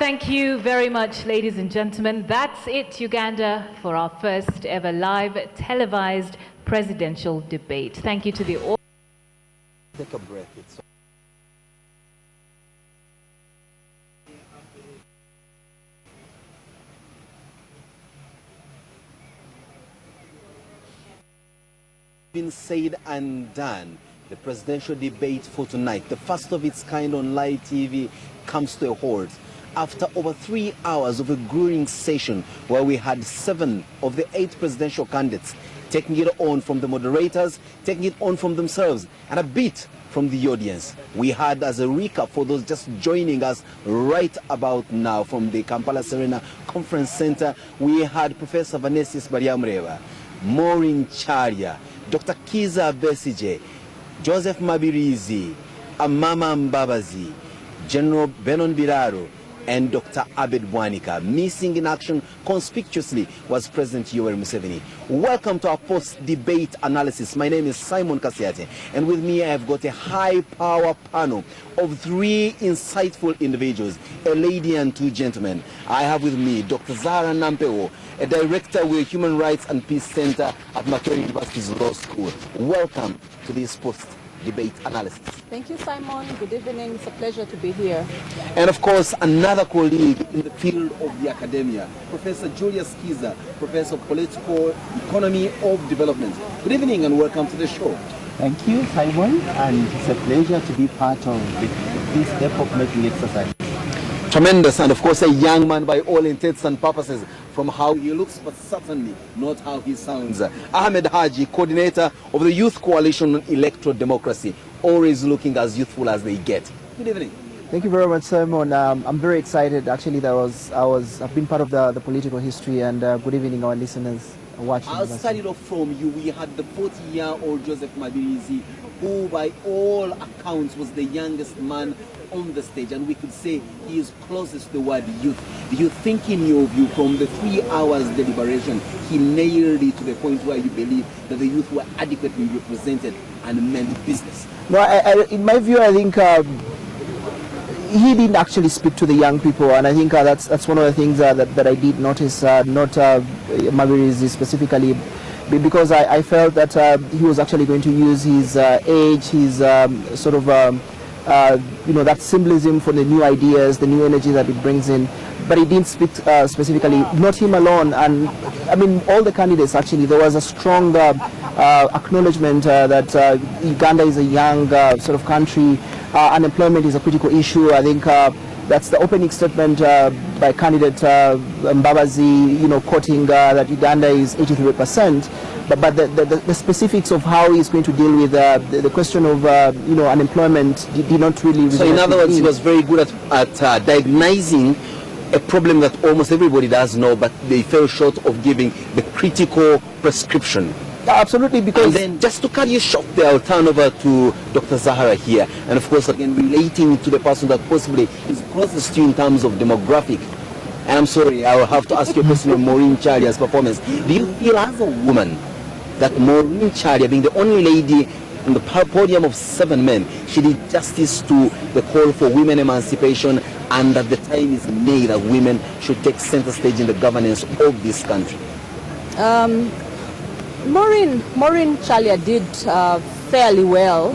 Speaker 11: Thank you very much, ladies and gentlemen. That's it, Uganda, for our first ever live televised presidential debate. Thank you to the audience.
Speaker 17: Take a breath. It's been said and done. The presidential debate for tonight, the first of its kind on live TV, comes to a halt after over 3 hours of a grueling session where we had 7 of the 8 presidential candidates taking it on from the moderators, taking it on from themselves, and a bit from the audience. We had, as a recap for those just joining us right about now from the Kampala Serena Conference Center, we had Professor Vanessa Bariamreva, Maureen Charia, Dr. Kiza Besije, Joseph Mabirizi, Amama Mbabazi, General Benon Biraro, and Dr. Abed Bwanika. Missing in action conspicuously was President Yoweri Museveni. Welcome to our post-debate analysis. My name is Simon Kasiate, and with me I have got a high-power panel of 3 insightful individuals, a lady and 2 gentlemen. I have with me Dr. Zahara Nampewo, a director with Human Rights and Peace Center at Makerere University's Law School. Welcome to this post-debate analysis.
Speaker 19: Thank you, Simon. Good evening. It's a pleasure to be here.
Speaker 17: And of course, another colleague in the field of the academia, Professor Julius Kiza, Professor of Political Economy of Development. Good evening and welcome to the show.
Speaker 21: Thank you, Simon, and it's a pleasure to be part of this epoch-making exercise.
Speaker 17: Tremendous, and of course a young man by all intents and purposes, from how he looks, but certainly not how he sounds. Ahmed Haji, coordinator of the Youth Coalition on Electoral Democracy, always looking as youthful as they get. Good evening.
Speaker 23: Thank you very much, Simon. I'm very excited. Actually, I've been part of the political history, and good evening, our listeners watching.
Speaker 17: I'll start it off from you. We had the 40-year-old Joseph Mabirizi, who by all accounts was the youngest man on the stage, and we could say he is closest to the word youth. Do you think, in your view, from the 3 hours deliberation, he nailed it to the point where you believe that the youth were adequately represented and meant business?
Speaker 23: No, in my view, I think he didn't actually speak to the young people, and I think that's one of the things that I did notice, not Mabirizi specifically, because I felt that he was actually going to use his age, his sort of that symbolism for the new ideas, the new energy that it brings in. But he didn't speak specifically, not him alone, and I mean all the candidates actually. There was a strong acknowledgement that Uganda is a young sort of country. Unemployment is a critical issue. I think that's the opening statement by candidate Mbabazi, quoting that Uganda is 83%. But the specifics of how he's going to deal with the question of unemployment did not really.
Speaker 17: So in other words, he was very good at diagnosing a problem that almost everybody does know, but they fell short of giving the critical prescription.
Speaker 23: Absolutely, because...
Speaker 17: And then just to cut you short there, I'll turn over to Dr. Zahara here, and of course again relating to the person that possibly is closest to you in terms of demographic. And I'm sorry, I will have to ask you a question on Maureen Charia's performance. Do you feel as a woman that Maureen Charia, being the only lady on the podium of 7 men, she did justice to the call for women emancipation, and that the time is made that women should take center stage in the governance of this country?
Speaker 19: Maureen Charia did fairly well.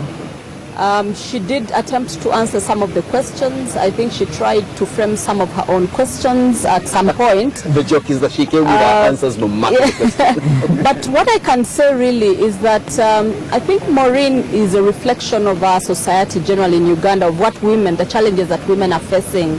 Speaker 19: She did attempt to answer some of the questions. I think she tried to frame some of her own questions at some point.
Speaker 17: The joke is that she came with her answers no matter the question.
Speaker 19: But what I can say really is that I think Maureen is a reflection of our society generally in Uganda, of what women, the challenges that women are facing.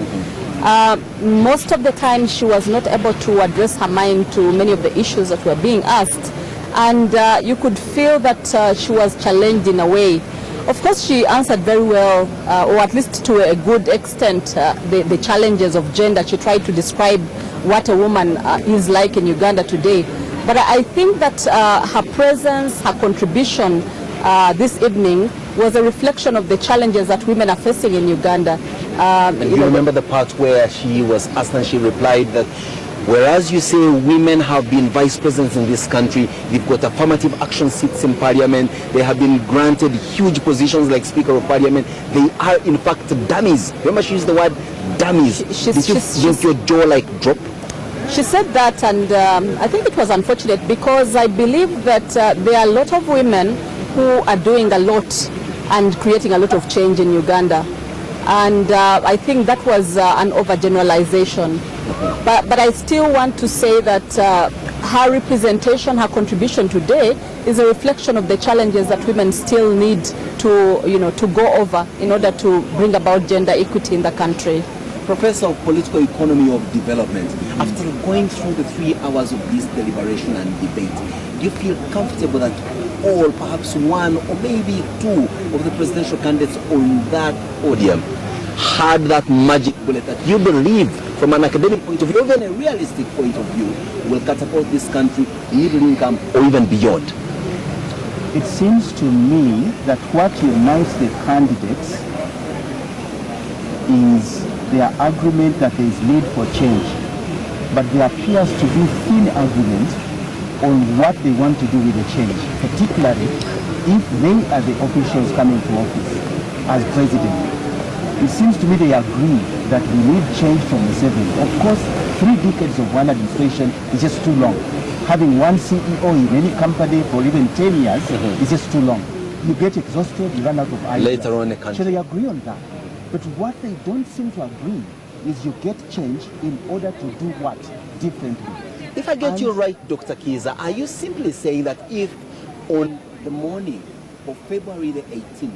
Speaker 19: Most of the time she was not able to address her mind to many of the issues that were being asked. And you could feel that she was challenged in a way. Of course, she answered very well, or at least to a good extent, the challenges of gender. She tried to describe what a woman is like in Uganda today. But I think that her presence, her contribution this evening was a reflection of the challenges that women are facing in Uganda.
Speaker 17: And do you remember the part where she was asked and she replied that Whereas you say women have been vice presidents in this country, they've got affirmative action seats in parliament, they have been granted huge positions like Speaker of Parliament. They are in fact dummies. Remember she used the word dummies. Did your jaw like drop?
Speaker 19: She said that, and I think it was unfortunate because I believe that there are a lot of women who are doing a lot and creating a lot of change in Uganda. And I think that was an overgeneralization. But I still want to say that her representation, her contribution today is a reflection of the challenges that women still need to, to go over in order to bring about gender equity in the country.
Speaker 17: Professor of Political Economy of Development, after going through the 3 hours of this deliberation and debate, do you feel comfortable that all, perhaps one or maybe two of the presidential candidates on that podium had that magic bullet that you believe, from an academic point of view, even a realistic point of view, will catapult this country middle income or even beyond?
Speaker 21: It seems to me that what unites the candidates is their agreement that there is need for change. But there appears to be thin agreement on what they want to do with the change, particularly if they are the officials coming to office as president. It seems to me they agree that we need change from the 7th. Of course, 3 decades of one administration is just too long. Having one CEO in any company for even 10 years is just too long. You get exhausted, you run out of ideas.
Speaker 17: Later on, the country.
Speaker 21: So they agree on that. But what they don't seem to agree is you get change in order to do what differently.
Speaker 17: If I get you right, Dr. Kiza, are you simply saying that if on the morning of February the 18th,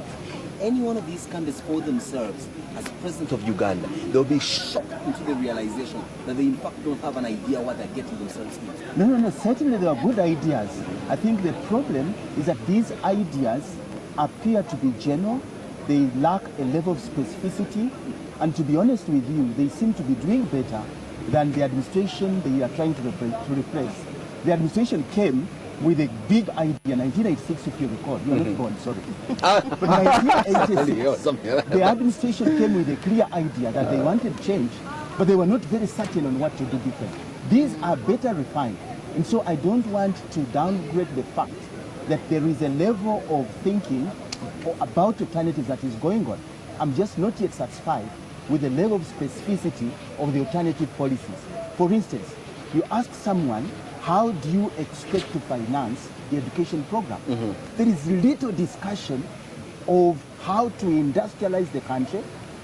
Speaker 17: any one of these candidates for themselves as president of Uganda, they'll be shocked into the realization that they in fact don't have an idea what they're getting themselves into?
Speaker 21: No. Certainly there are good ideas. I think the problem is that these ideas appear to be general. They lack a level of specificity. And to be honest with you, they seem to be doing better than the administration they are trying to replace. The administration came with a big idea, 1986 if you recall. You are not born, sorry. But 1986, the administration came with a clear idea that they wanted change, but they were not very certain on what to do different. These are better refined. And so I don't want to downgrade the fact that there is a level of thinking about alternatives that is going on. I'm just not yet satisfied with the level of specificity of the alternative policies. For instance, you ask someone, how do you expect to finance the education program? There is little discussion of how to industrialize the country,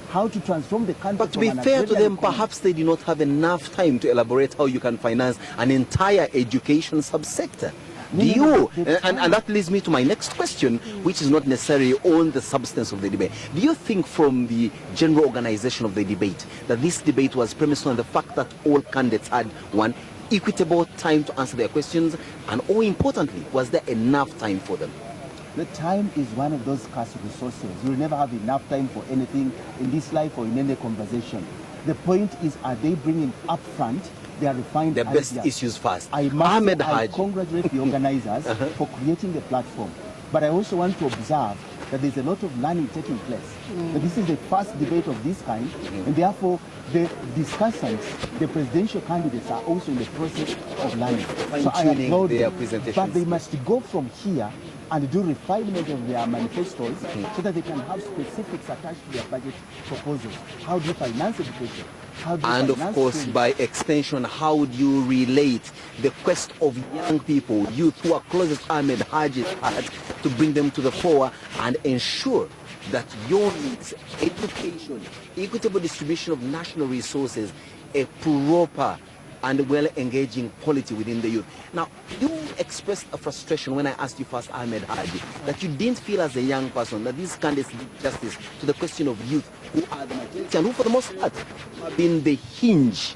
Speaker 21: how to transform the country.
Speaker 17: But to be fair to them, perhaps they do not have enough time to elaborate how you can finance an entire education subsector. And that leads me to my next question, which is not necessarily on the substance of the debate. Do you think from the general organization of the debate that this debate was premised on the fact that all candidates had one equitable time to answer their questions, and more importantly, was there enough time for them?
Speaker 21: The time is one of those scarce resources. You'll never have enough time for anything in this life or in any conversation. The point is, are they bringing up front their refined
Speaker 17: the best
Speaker 21: ideas?
Speaker 17: Issues first?
Speaker 21: I congratulate the organizers for creating the platform. But I also want to observe that there's a lot of learning taking place. That this is the first debate of this kind, and therefore the discussants, the presidential candidates, are also in the process of learning. So I applaud their presentations. But they must go from here and do refinement of their manifestos so that they can have specifics attached to their budget proposals. How do you finance education?
Speaker 17: And of course, by extension, how do you relate the quest of young people, youth who are closest to Ahmed Haji's heart, to bring them to the fore and ensure that your needs, education, equitable distribution of national resources, a proper and well-engaging quality within the youth. Now, you expressed a frustration when I asked you first, Ahmed Haji, that you didn't feel as a young person that these candidates did justice to the question of youth, who are the majority and who for the most part have been the hinge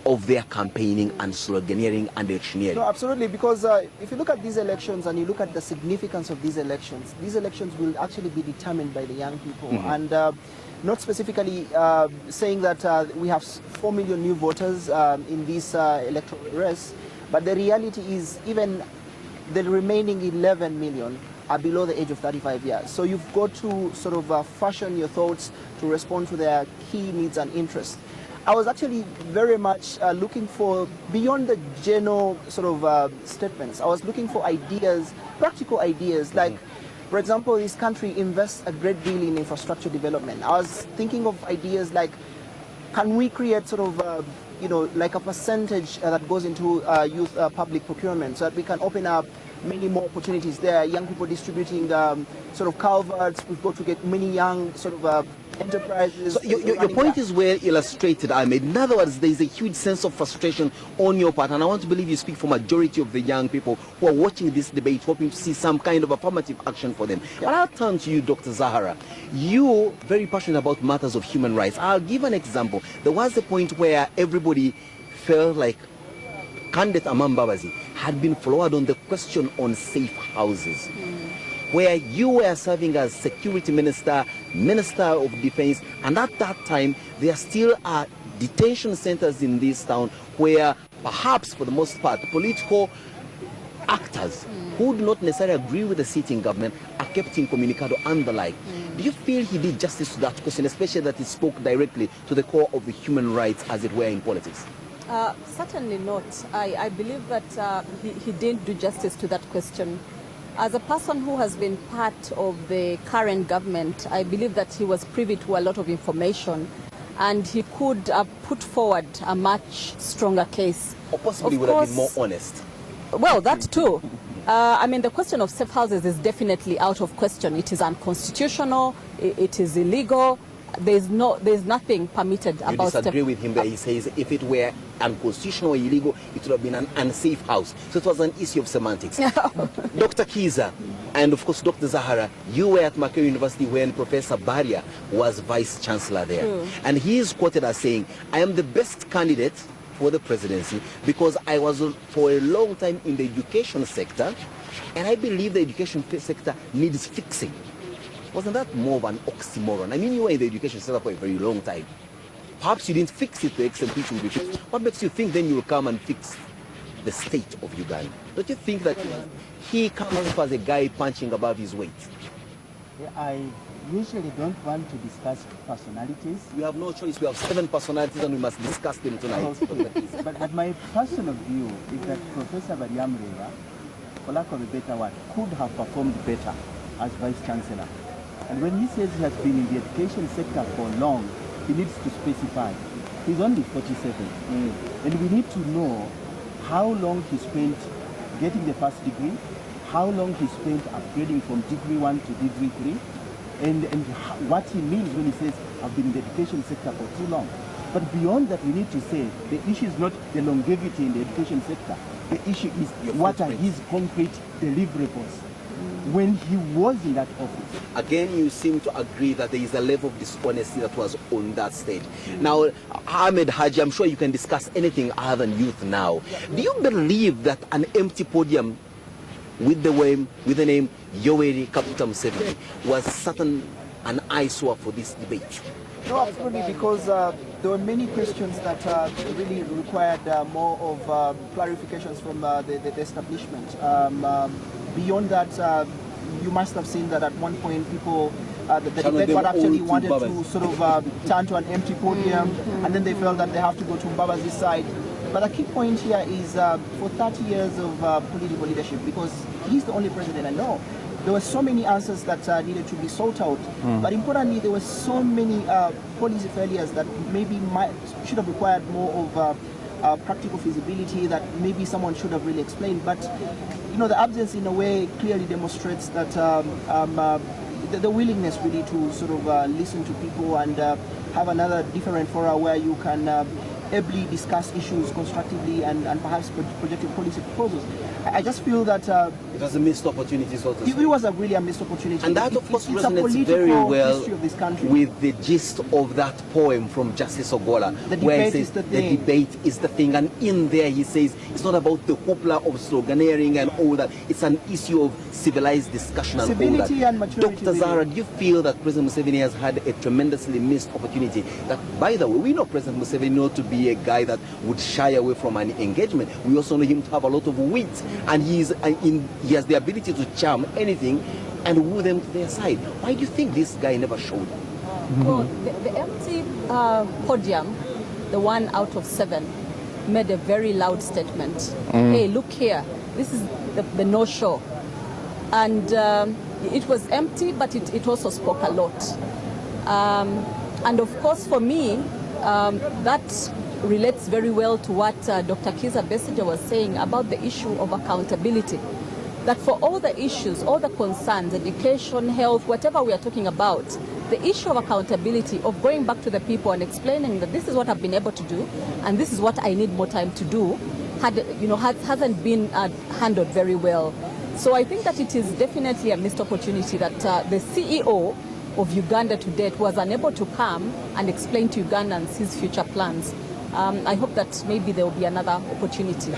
Speaker 17: of their campaigning and sloganeering and electioneering.
Speaker 23: No, absolutely, because if you look at these elections and you look at the significance of these elections will actually be determined by the young people. And not specifically saying that we have 4 million new voters in this electoral race, but the reality is even the remaining 11 million are below the age of 35 years. So you've got to sort of fashion your thoughts to respond to their key needs and interests. I was actually very much looking for, beyond the general sort of statements, I was looking for ideas, practical ideas, like, for example, this country invests a great deal in infrastructure development. I was thinking of ideas like, can we create sort of, like a percentage that goes into youth public procurement so that we can open up many more opportunities there, young people distributing sort of culverts, we've got to get many young sort of enterprises.
Speaker 17: So your point is well illustrated, Ahmed. In other words, there is a huge sense of frustration on your part, and I want to believe you speak for majority of the young people who are watching this debate, hoping to see some kind of affirmative action for them. Yeah. But I'll turn to you, Dr. Zahara. You're very passionate about matters of human rights. I'll give an example. There was a point where everybody felt like candidate Amam Babazi had been followed on the question on safe houses, where you were serving as security minister, minister of defense, and at that time there still are detention centers in this town where perhaps for the most part political actors who do not necessarily agree with the sitting government are kept incommunicado and the like. Do you feel he did justice to that question, especially that he spoke directly to the core of the human rights, as it were, in politics?
Speaker 19: Certainly not. I believe that he didn't do justice to that question. As a person who has been part of the current government, I believe that he was privy to a lot of information and he could put forward a much stronger case.
Speaker 17: Or possibly would have been more honest.
Speaker 19: Well, that too. I mean, the question of safe houses is definitely out of question. It is unconstitutional, it is illegal. There's nothing permitted about.
Speaker 17: You disagree with him that he says if it were unconstitutional or illegal, it would have been an unsafe house. So it was an issue of semantics. Dr. Kiza and of course Dr. Zahara, you were at Makerere University when Professor Baria was vice chancellor there. True. And he is quoted as saying, I am the best candidate for the presidency because I was for a long time in the education sector and I believe the education sector needs fixing. Wasn't that more of an oxymoron? I mean, you were in the education sector for a very long time. Perhaps you didn't fix it to the extent which will be fixed. What makes you think then you will come and fix the state of Uganda? Don't you think that he comes off as a guy punching above his weight?
Speaker 21: I usually don't want to discuss personalities.
Speaker 17: We have no choice. We have 7 personalities and we must discuss them tonight.
Speaker 21: but my personal view is that Professor Bariamreva, for lack of a better word, could have performed better as Vice Chancellor. And when he says he has been in the education sector for long, he needs to specify. He's only 47. And we need to know how long he spent getting the first degree, how long he spent upgrading from degree 1 to degree 3, and what he means when he says, I've been in the education sector for too long. But beyond that, we need to say the issue is not the longevity in the education sector. The issue is what are his concrete deliverables when he was in that office.
Speaker 17: Again, you seem to agree that there is a level of dishonesty that was on that stage. Now, Ahmed Haji, I'm sure you can discuss anything other than youth now. Do you believe that an empty podium with the name Yoweri Kaguta Museveni was certain an eyesore for this debate?
Speaker 23: No, absolutely, because there were many questions that really required more of clarifications from the establishment. Beyond that, you must have seen that at one point people, the debate actually wanted to sort of turn to an empty podium, and then they felt that they have to go to Mbabazi's side. But the key point here is for 30 years of political leadership, because he's the only president I know, there were so many answers that needed to be sought out. But importantly, there were so many policy failures that maybe should have required more of practical feasibility that maybe someone should have really explained. But you know, the absence in a way clearly demonstrates that the willingness really to sort of listen to people and have another different fora where you can ably discuss issues constructively and perhaps project policy proposals. I just feel that
Speaker 17: it was a missed opportunity, so to say.
Speaker 23: It was really a missed opportunity.
Speaker 17: And that, of course, resonates very well with the gist of that poem from Justice Ogola, where he says the debate is the thing. And in there he says it's not about the hoopla of sloganeering and all that. It's an issue of civilized discussion and
Speaker 23: civility
Speaker 17: all that.
Speaker 23: And maturity.
Speaker 17: Dr. Zahara, do you feel that President Museveni has had a tremendously missed opportunity? That, by the way, we know President Museveni not to be a guy that would shy away from an engagement. We also know him to have a lot of wit, and he has the ability to charm anything and woo them to their side. Why do you think this guy never showed?
Speaker 19: Well, the empty podium the 1 out of 7, made a very loud statement. Hey, look here, this is the no-show. And it was empty, but it also spoke a lot. And of course, for me, that relates very well to what Dr. Kiza Besigye was saying about the issue of accountability. That for all the issues, all the concerns, education, health, whatever we are talking about, the issue of accountability, of going back to the people and explaining that this is what I've been able to do and this is what I need more time to do, hasn't been handled very well. So I think that it is definitely a missed opportunity that the CEO of Uganda to date was unable to come and explain to Ugandans his future plans. I hope that maybe there will be another opportunity.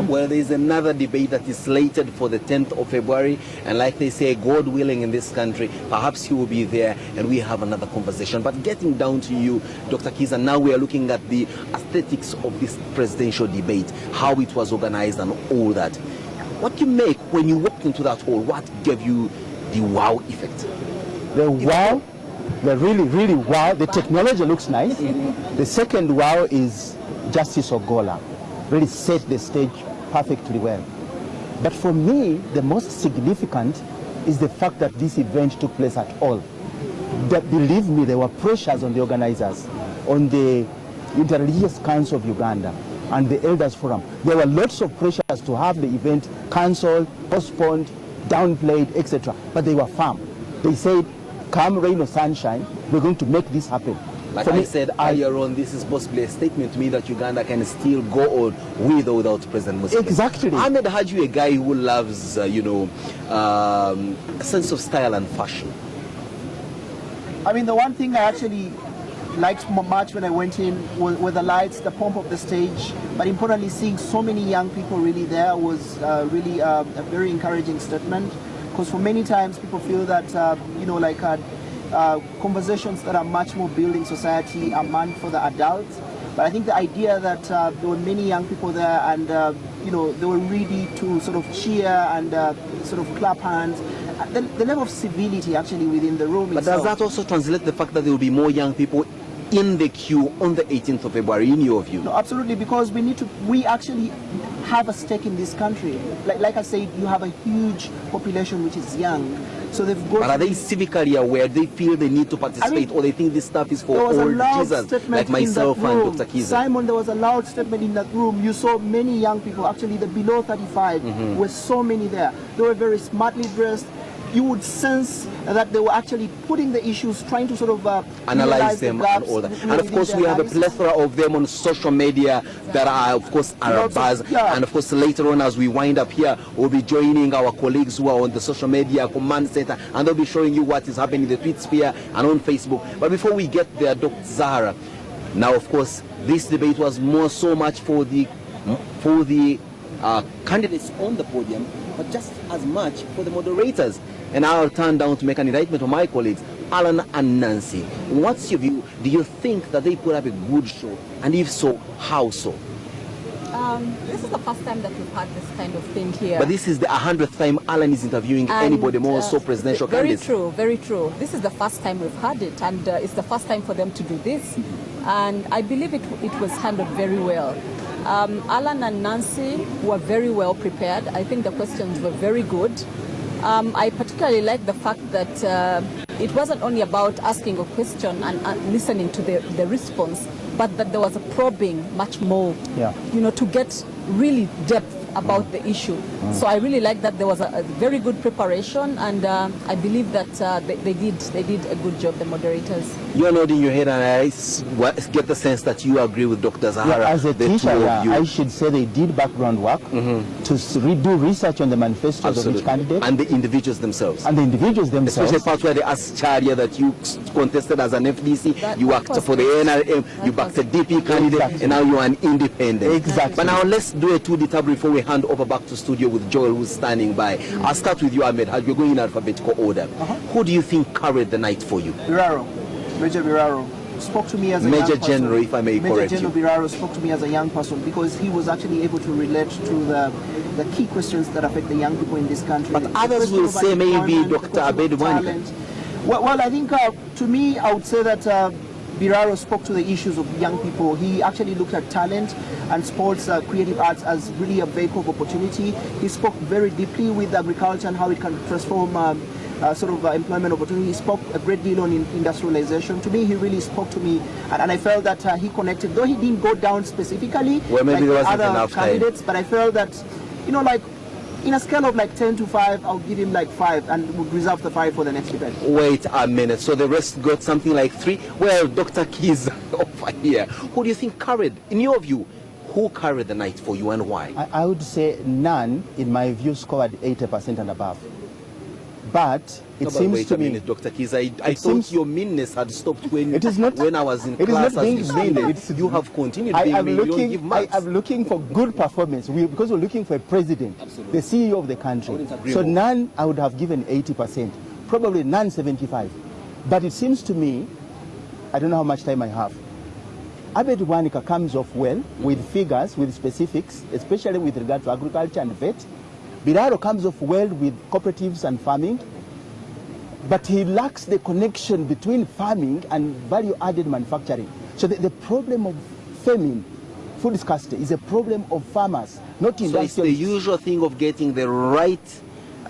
Speaker 17: Well, there is another debate that is slated for the 10th of February, and like they say, God willing in this country, perhaps you will be there and we have another conversation. But getting down to you, Dr. Kiza, now we are looking at the aesthetics of this presidential debate, how it was organized and all that. What do you make when you walked into that hall? What gave you the wow effect?
Speaker 21: The wow, the really wow. The technology looks nice. The second wow is Justice Ogola. Really set the stage perfectly well. But for me, the most significant is the fact that this event took place at all. That, believe me, there were pressures on the organizers, on the Interreligious Council of Uganda and the Elders Forum. There were lots of pressures to have the event cancelled, postponed, downplayed, etc. But they were firm. They said, come rain or sunshine, we're going to make this happen.
Speaker 17: Like I said earlier on, this is possibly a statement to me that Uganda can still go on with or without President Museveni.
Speaker 21: Exactly.
Speaker 17: Ahmed Haji, a guy who loves, a sense of style and fashion.
Speaker 23: I mean, the one thing I actually liked much when I went in were the lights, the pomp of the stage, but importantly, seeing so many young people really there was really a very encouraging statement. Because for many times people feel that, conversations that are much more building society are meant for the adults. But I think the idea that there were many young people there and, they were ready to sort of cheer and sort of clap hands. The level of civility actually within the room
Speaker 17: But does that also translate the fact that there will be more young people in the queue on the 18th of February, in your view?
Speaker 23: No, absolutely, because we actually have a stake in this country. Like I said, you have a huge population which is young. So they've got.
Speaker 17: But are they civically aware? They feel they need to participate, or they think this stuff is for old Jesus, like myself and Dr. Kiza?
Speaker 23: Simon, there was a loud statement in that room. You saw many young people, actually the below 35, were so many there. They were very smartly dressed. You would sense that they were actually putting the issues, trying to sort of
Speaker 17: analyze them and all that. And of course, we have a plethora of them on social media that are, of course, a buzz. Yeah. And of course, later on, as we wind up here, we'll be joining our colleagues who are on the social media command center, and they'll be showing you what is happening in the tweet sphere and on Facebook. But before we get there, Dr. Zahara, now, of course, this debate was so much for the candidates on the podium, but just as much for the moderators. And I'll turn down to make an indictment on my colleagues, Alan and Nancy. What's your view? Do you think that they put up a good show? And if so, how so?
Speaker 19: This is the first time that we've had this kind of thing here.
Speaker 17: But this is the 100th time Alan is interviewing anybody more so presidential candidates.
Speaker 19: Very true, very true. This is the first time we've had it, and it's the first time for them to do this. And I believe it was handled very well. Alan and Nancy were very well prepared. I think the questions were very good. I particularly like the fact that it wasn't only about asking a question and listening to the response, but that there was a probing much more, to get really depth about the issue. So I really like that there was a very good preparation, and I believe that they did a good job, the moderators.
Speaker 17: You're nodding your head, and I get the sense that you agree with Dr. Zahara.
Speaker 21: Yeah, as a teacher, I should say they did background work to do research on the manifestos of each candidate.
Speaker 17: And the individuals themselves.
Speaker 21: And the individuals themselves.
Speaker 17: Especially part where they asked Charia that you contested as an FDC, you worked for the NRM, you backed a DP candidate, and now you are an independent.
Speaker 21: Exactly.
Speaker 17: But now let's do a two-D tab before we hand over back to studio with Joel, who's standing by. I'll start with you, Ahmed. We're going in alphabetical order. Who do you think carried the night for you?
Speaker 23: Biraro, Major Biraro spoke to me as a young person.
Speaker 17: Major General, if I may correct you.
Speaker 23: Major General Biraro spoke to me as a young person because he was actually able to relate to the key questions that affect the young people in this country.
Speaker 17: But others will say maybe Dr. Abed Wanika.
Speaker 23: Well, I think to me, I would say that Biraro spoke to the issues of young people. He actually looked at talent and sports, creative arts as really a vehicle of opportunity. He spoke very deeply with agriculture and how it can transform employment opportunity. He spoke a great deal on industrialization. To me, he really spoke to me, and I felt that he connected, though he didn't go down specifically
Speaker 17: well, maybe
Speaker 23: like
Speaker 17: there wasn't
Speaker 23: other
Speaker 17: enough
Speaker 23: candidates,
Speaker 17: time.
Speaker 23: but I felt that, you know, like in a scale of like 10 to 5, I'll give him like 5 and would reserve the 5 for the next debate.
Speaker 17: Wait a minute. So the rest got something like 3? Well, Dr. Keys over here, who do you think carried, in your view, who carried the night for you and why?
Speaker 21: I would say none, in my view, scored 80% and above. But it seems to me,
Speaker 17: Dr. Keys, I thought your meanness had stopped when
Speaker 21: it is not,
Speaker 17: when I was in
Speaker 21: it
Speaker 17: class.
Speaker 21: Is not being mean.
Speaker 17: You have continued being mean.
Speaker 21: I am looking for good performance because we're looking for a president, the CEO of the country. So none I would have given 80%, probably none 75%. But it seems to me, I don't know how much time I have, Abed Wanika comes off well with figures, with specifics, especially with regard to agriculture and vet. Biraro comes off well with cooperatives and farming, but he lacks the connection between farming and value-added manufacturing. So the problem of famine, food scarcity, is a problem of farmers, not industrialists.
Speaker 17: So it's the usual thing of getting the right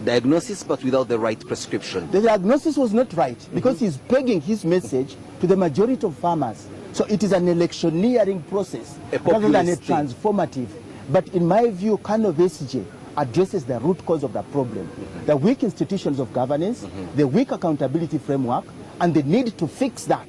Speaker 17: diagnosis, but without the right prescription.
Speaker 21: The diagnosis was not right because he's pegging his message to the majority of farmers. So it is an electioneering process rather than a transformative. But in my view, Kano VSJ addresses the root cause of the problem. The weak institutions of governance, the weak accountability framework, and the need to fix that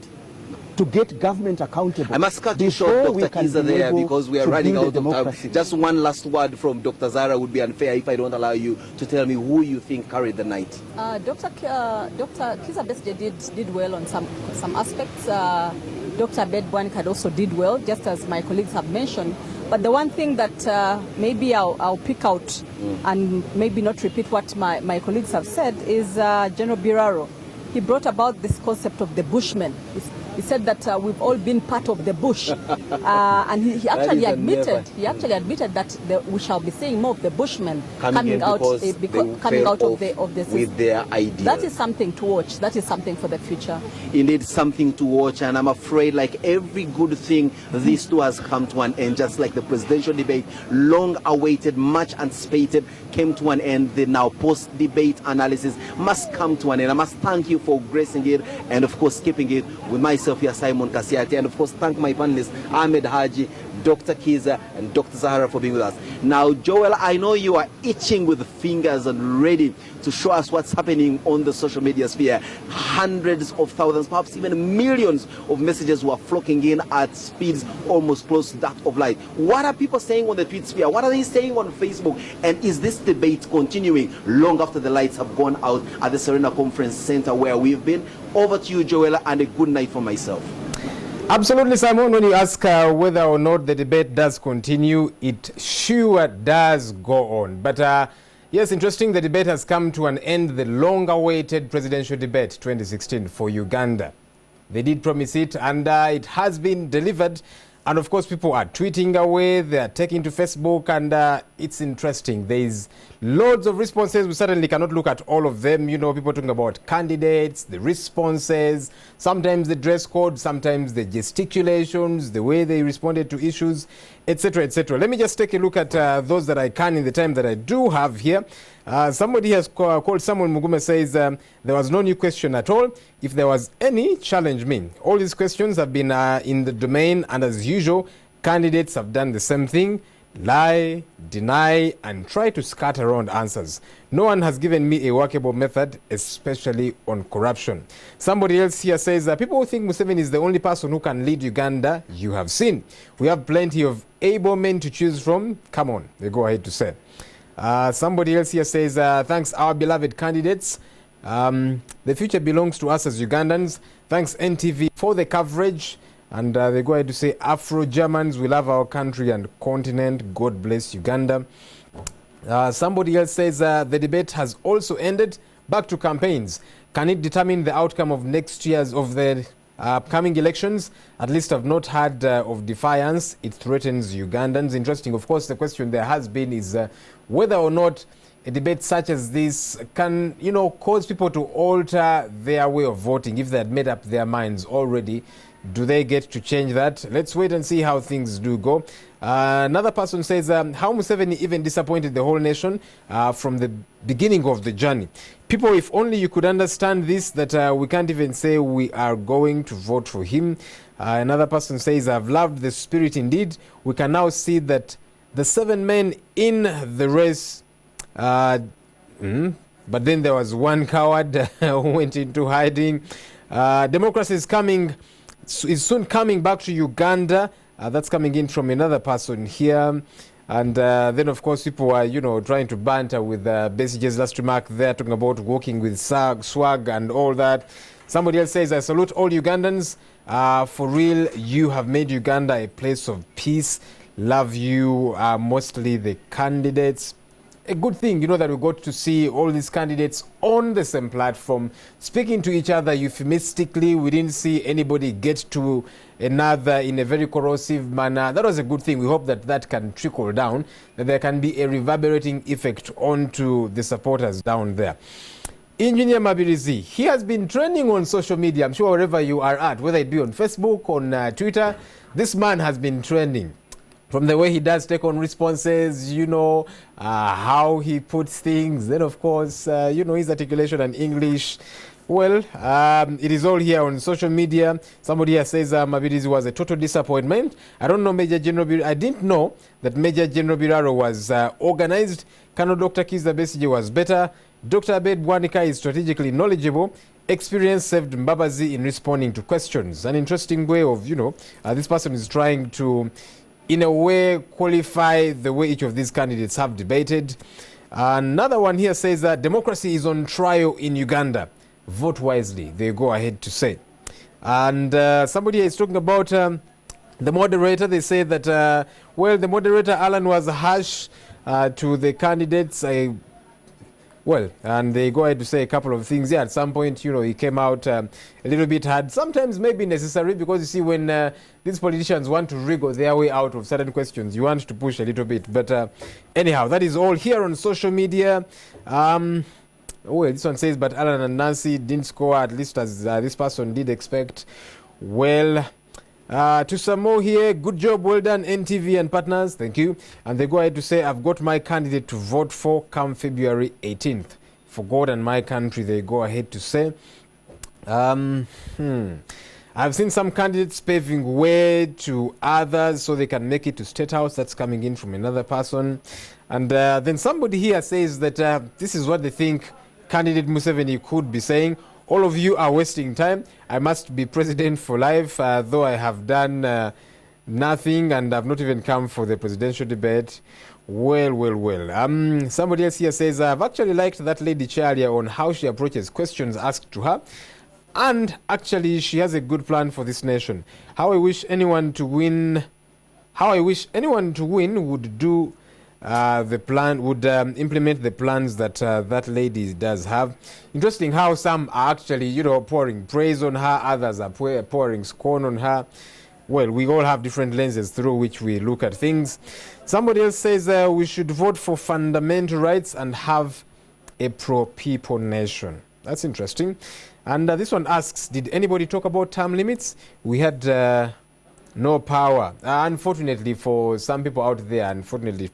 Speaker 21: to get government accountable.
Speaker 17: I must cut you short, Dr. Kiza, there because we are running out of time. Just one last word from Dr. Zara would be unfair if I don't allow you to tell me who you think carried the night.
Speaker 19: Dr. Kiza Besje did well on some aspects. Dr. Bedwanik also did well, just as my colleagues have mentioned. But the one thing that maybe I'll pick out and maybe not repeat what my colleagues have said is General Biraro. He brought about this concept of the Bushmen. He said that we've all been part of the bush, and he actually admitted that we shall be seeing more of the Bushmen coming out of the system.
Speaker 17: With their ideas.
Speaker 19: That is something to watch. That is something for the future.
Speaker 17: Indeed, something to watch, and I'm afraid, like every good thing, this too has come to an end. Just like the presidential debate, long awaited, much anticipated, came to an end. The now post-debate analysis must come to an end. I must thank you for gracing it, and of course keeping it with myself here, Simon Kasiati, and of course thank my panelists, Ahmed Haji, Dr. Kiza, and Dr. Zahara for being with us. Now, Joel, I know you are itching with fingers and ready to show us what's happening on the social media sphere. Hundreds of thousands, perhaps even millions of messages were flocking in at speeds almost close to that of light. What are people saying on the tweet sphere? What are they saying on Facebook? And is this debate continuing long after the lights have gone out at the Serena Conference Center where we've been? Over to you, Joel, and a good night for myself.
Speaker 3: Absolutely, Simon. When you ask whether or not the debate does continue, it sure does go on. But yes, interesting, the debate has come to an end, the long-awaited presidential debate 2016 for Uganda. They did promise it, and it has been delivered. And of course, people are tweeting away, they are taking to Facebook, and it's interesting. There's loads of responses. We certainly cannot look at all of them. You know, people talking about candidates, the responses, sometimes the dress code, sometimes the gesticulations, the way they responded to issues, etc., etc. Let me just take a look at those that I can in the time that I do have here. Somebody has called someone, Mugume says, there was no new question at all. If there was any, challenge me. All these questions have been in the domain, and as usual, candidates have done the same thing. Lie, deny, and try to skirt around answers. No one has given me a workable method, especially on corruption. Somebody else here says, people who think Museveni is the only person who can lead Uganda, you have seen. We have plenty of able men to choose from. Come on, they go ahead to say. Somebody else here says, thanks our beloved candidates. The future belongs to us as Ugandans. Thanks NTV for the coverage. And they go ahead to say, Afro-Germans, we love our country and continent. God bless Uganda. Somebody else says, the debate has also ended. Back to campaigns. Can it determine the outcome of next year's, of the upcoming elections? At least I've not heard of defiance. It threatens Ugandans. Interesting. Of course, the question there has been is whether or not a debate such as this can, cause people to alter their way of voting if they had made up their minds already? Do they get to change that? Let's wait and see how things do go. Another person says, how Museveni even disappointed the whole nation from the beginning of the journey. People, if only you could understand this, that we can't even say we are going to vote for him. Another person says, I've loved the spirit indeed. We can now see that the 7 men in the race, but then there was one coward who went into hiding. Democracy is soon coming back to Uganda. That's coming in from another person here. And then, of course, people are, trying to banter with Besigye's last remark there, talking about walking with swag and all that. Somebody else says, I salute all Ugandans. For real, you have made Uganda a place of peace. Love you, mostly the candidates. A good thing, that we got to see all these candidates on the same platform, speaking to each other euphemistically. We didn't see anybody get to another in a very corrosive manner. That was a good thing. We hope that that can trickle down, that there can be a reverberating effect onto the supporters down there. Engineer Mabirizi, he has been trending on social media. I'm sure wherever you are at, whether it be on Facebook, on Twitter, this man has been trending. From the way he does take on responses, how he puts things, then of course, his articulation and English. Well, it is all here on social media. Somebody here says Mabirizi was a total disappointment. I don't know Major General Biraro. I didn't know that Major General Biraro was organized. Colonel Dr. Kizza Besigye was better. Dr. Abed Bwanika is strategically knowledgeable. Experience saved Mbabazi in responding to questions. An interesting way of, this person is trying to, in a way, qualify the way each of these candidates have debated. Another one here says that democracy is on trial in Uganda. Vote wisely, they go ahead to say. And somebody is talking about the moderator. They say that, the moderator, Alan, was harsh to the candidates. And they go ahead to say a couple of things. Yeah, at some point, he came out a little bit hard. Sometimes maybe necessary, because you see, when these politicians want to wriggle their way out of certain questions, you want to push a little bit. But anyhow, that is all here on social media. This one says, but Alan and Nancy didn't score, at least as this person did expect. Well, to some more here, good job, well done, NTV and partners, thank you. And they go ahead to say, I've got my candidate to vote for come February 18th. For God and my country, they go ahead to say. I've seen some candidates paving way to others so they can make it to State House. That's coming in from another person. And then somebody here says that this is what they think candidate Museveni could be saying. All of you are wasting time. I must be president for life, though I have done nothing and I've not even come for the presidential debate. Well. Somebody else here says, I've actually liked that lady Chalia on how she approaches questions asked to her. And actually, she has a good plan for this nation. How I wish anyone to win would do would implement the plans that that lady does have. Interesting how some are actually, pouring praise on her, others are pouring scorn on her. Well, we all have different lenses through which we look at things. Somebody else says we should vote for fundamental rights and have a pro-people nation. That's interesting. And this one asks, did anybody talk about term limits? We had no power. Unfortunately for some people out there,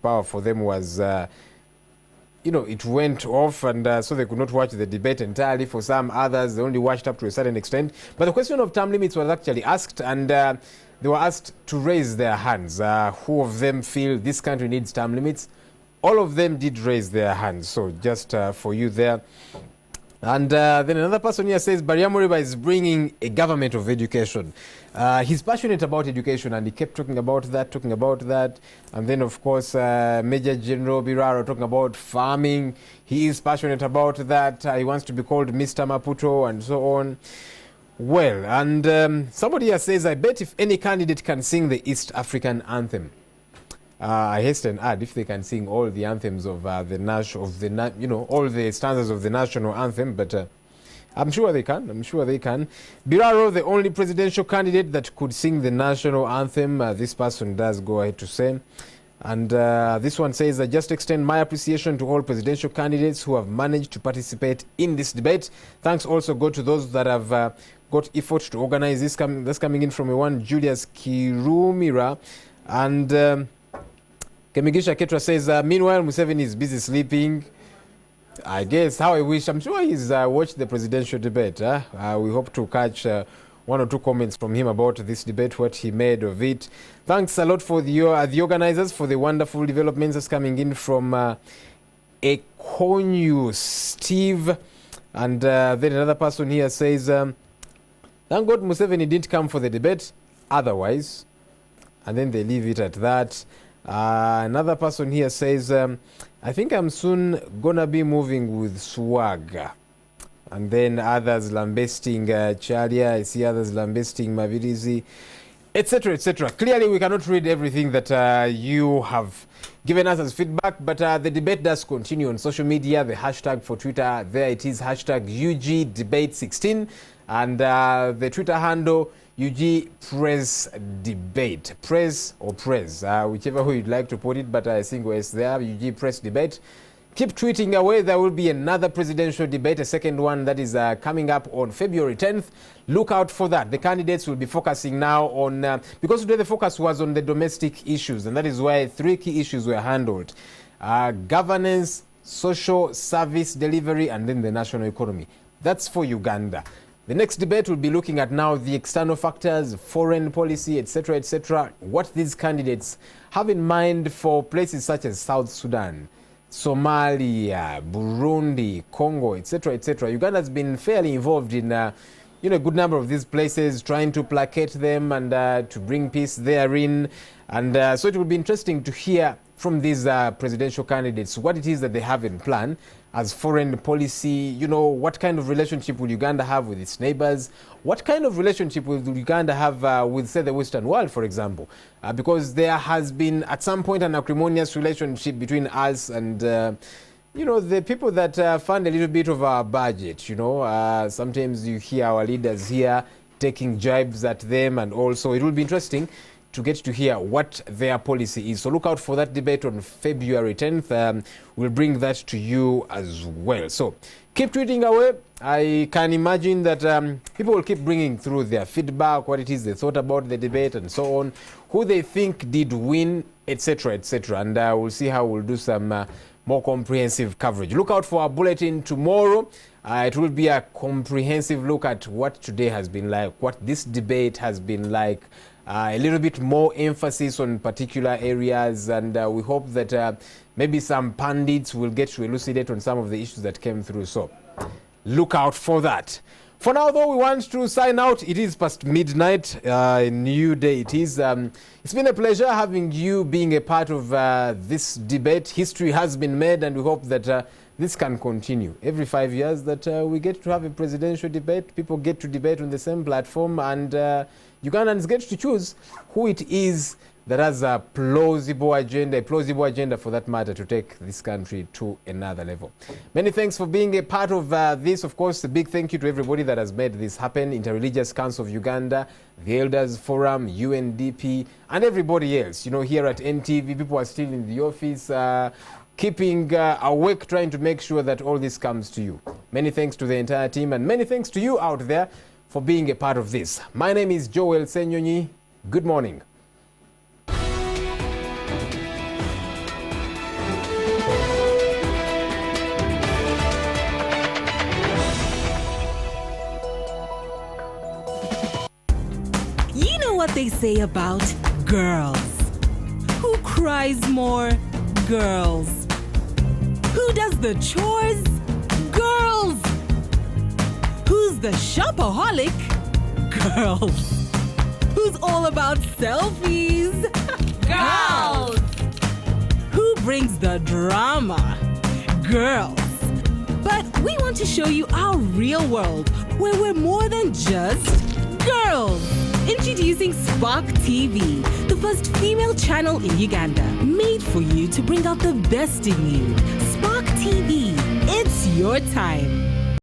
Speaker 3: power for them was, it went off, and so they could not watch the debate entirely. For some others, they only watched up to a certain extent. But the question of term limits was actually asked, and they were asked to raise their hands. Who of them feel this country needs term limits? All of them did raise their hands. So just for you there. And then another person here says, Bariam Moriba is bringing a government of education. He's passionate about education, and he kept talking about that. And then, of course, Major General Biraro talking about farming. He is passionate about that. He wants to be called Mr. Maputo and so on. Well, and somebody here says, I bet if any candidate can sing the East African anthem. I hasten add, if they can sing all the anthems of all the stanzas of the national anthem, but I'm sure they can. Biraro, the only presidential candidate that could sing the national anthem, this person does go ahead to say. And this one says, I just extend my appreciation to all presidential candidates who have managed to participate in this debate. Thanks also go to those that have got effort to organize this. That's coming in from one Julius Kirumira. And Kemigisha Ketra says, meanwhile, Museveni is busy sleeping. I guess how I wish. I'm sure he's watched the presidential debate. We hope to catch one or two comments from him about this debate, what he made of it. Thanks a lot for the organizers for the wonderful developments that's coming in from Ekonyu Steve. And then another person here says, thank God Museveni didn't come for the debate, otherwise. And then they leave it at that. Another person here says, I think I'm soon gonna be moving with swag. And then others lambasting Chalia, I see others lambasting Mavirizi, etc., etc. Clearly, we cannot read everything that you have given us as feedback, but the debate does continue on social media. The hashtag for Twitter, there it is, hashtag UGDebate16, and the Twitter handle, UG Press Debate. Press or Press, whichever way you'd like to put it, but I think it's there, UG Press Debate. Keep tweeting away. There will be another presidential debate, a second one that is coming up on February 10th. Look out for that. The candidates will be focusing now on, because today the focus was on the domestic issues, and that is why 3 key issues were handled. Governance, social service delivery, and then the national economy. That's for Uganda. The next debate will be looking at now the external factors, foreign policy, etc., etc., what these candidates have in mind for places such as South Sudan, Somalia, Burundi, Congo, etc., etc. Uganda has been fairly involved in a good number of these places, trying to placate them and to bring peace therein. And so it will be interesting to hear from these presidential candidates what it is that they have in plan as foreign policy. What kind of relationship will Uganda have with its neighbors? What kind of relationship will Uganda have with, say, the Western world, for example? Because there has been, at some point, an acrimonious relationship between us and, the people that fund a little bit of our budget. Sometimes you hear our leaders here taking jibes at them, and also it will be interesting to get to hear what their policy is. So look out for that debate on February 10th. We'll bring that to you as well. So keep tweeting away. I can imagine that people will keep bringing through their feedback, what it is they thought about the debate and so on, who they think did win, etc., etc. And we'll see how we'll do some more comprehensive coverage. Look out for our bulletin tomorrow. It will be a comprehensive look at what today has been like, what this debate has been like, a little bit more emphasis on particular areas, and we hope that maybe some pundits will get to elucidate on some of the issues that came through. So look out for that. For now, though, we want to sign out. It is past midnight. A new day it is. It's been a pleasure having you being a part of this debate. History has been made, and we hope that this can continue. Every 5 years that we get to have a presidential debate, people get to debate on the same platform, and Ugandans get to choose who it is that has a plausible agenda for that matter, to take this country to another level. Many thanks for being a part of this. Of course, a big thank you to everybody that has made this happen. Interreligious Council of Uganda, the Elders Forum, UNDP, and everybody else. Here at NTV, people are still in the office, keeping awake, trying to make sure that all this comes to you. Many thanks to the entire team, and many thanks to you out there for being a part of this. My name is Joel Senyonyi. Good morning.
Speaker 16: You know what they say about girls. Who cries more? Girls. Who does the chores? Girls. Who's the shopaholic? Girls. Who's all about selfies? Girls. Who brings the drama? Girls. But we want to show you our real world, where we're more than just girls. Introducing Spark TV, the first female channel in Uganda, made for you to bring out the best in you. Spark TV, it's your time.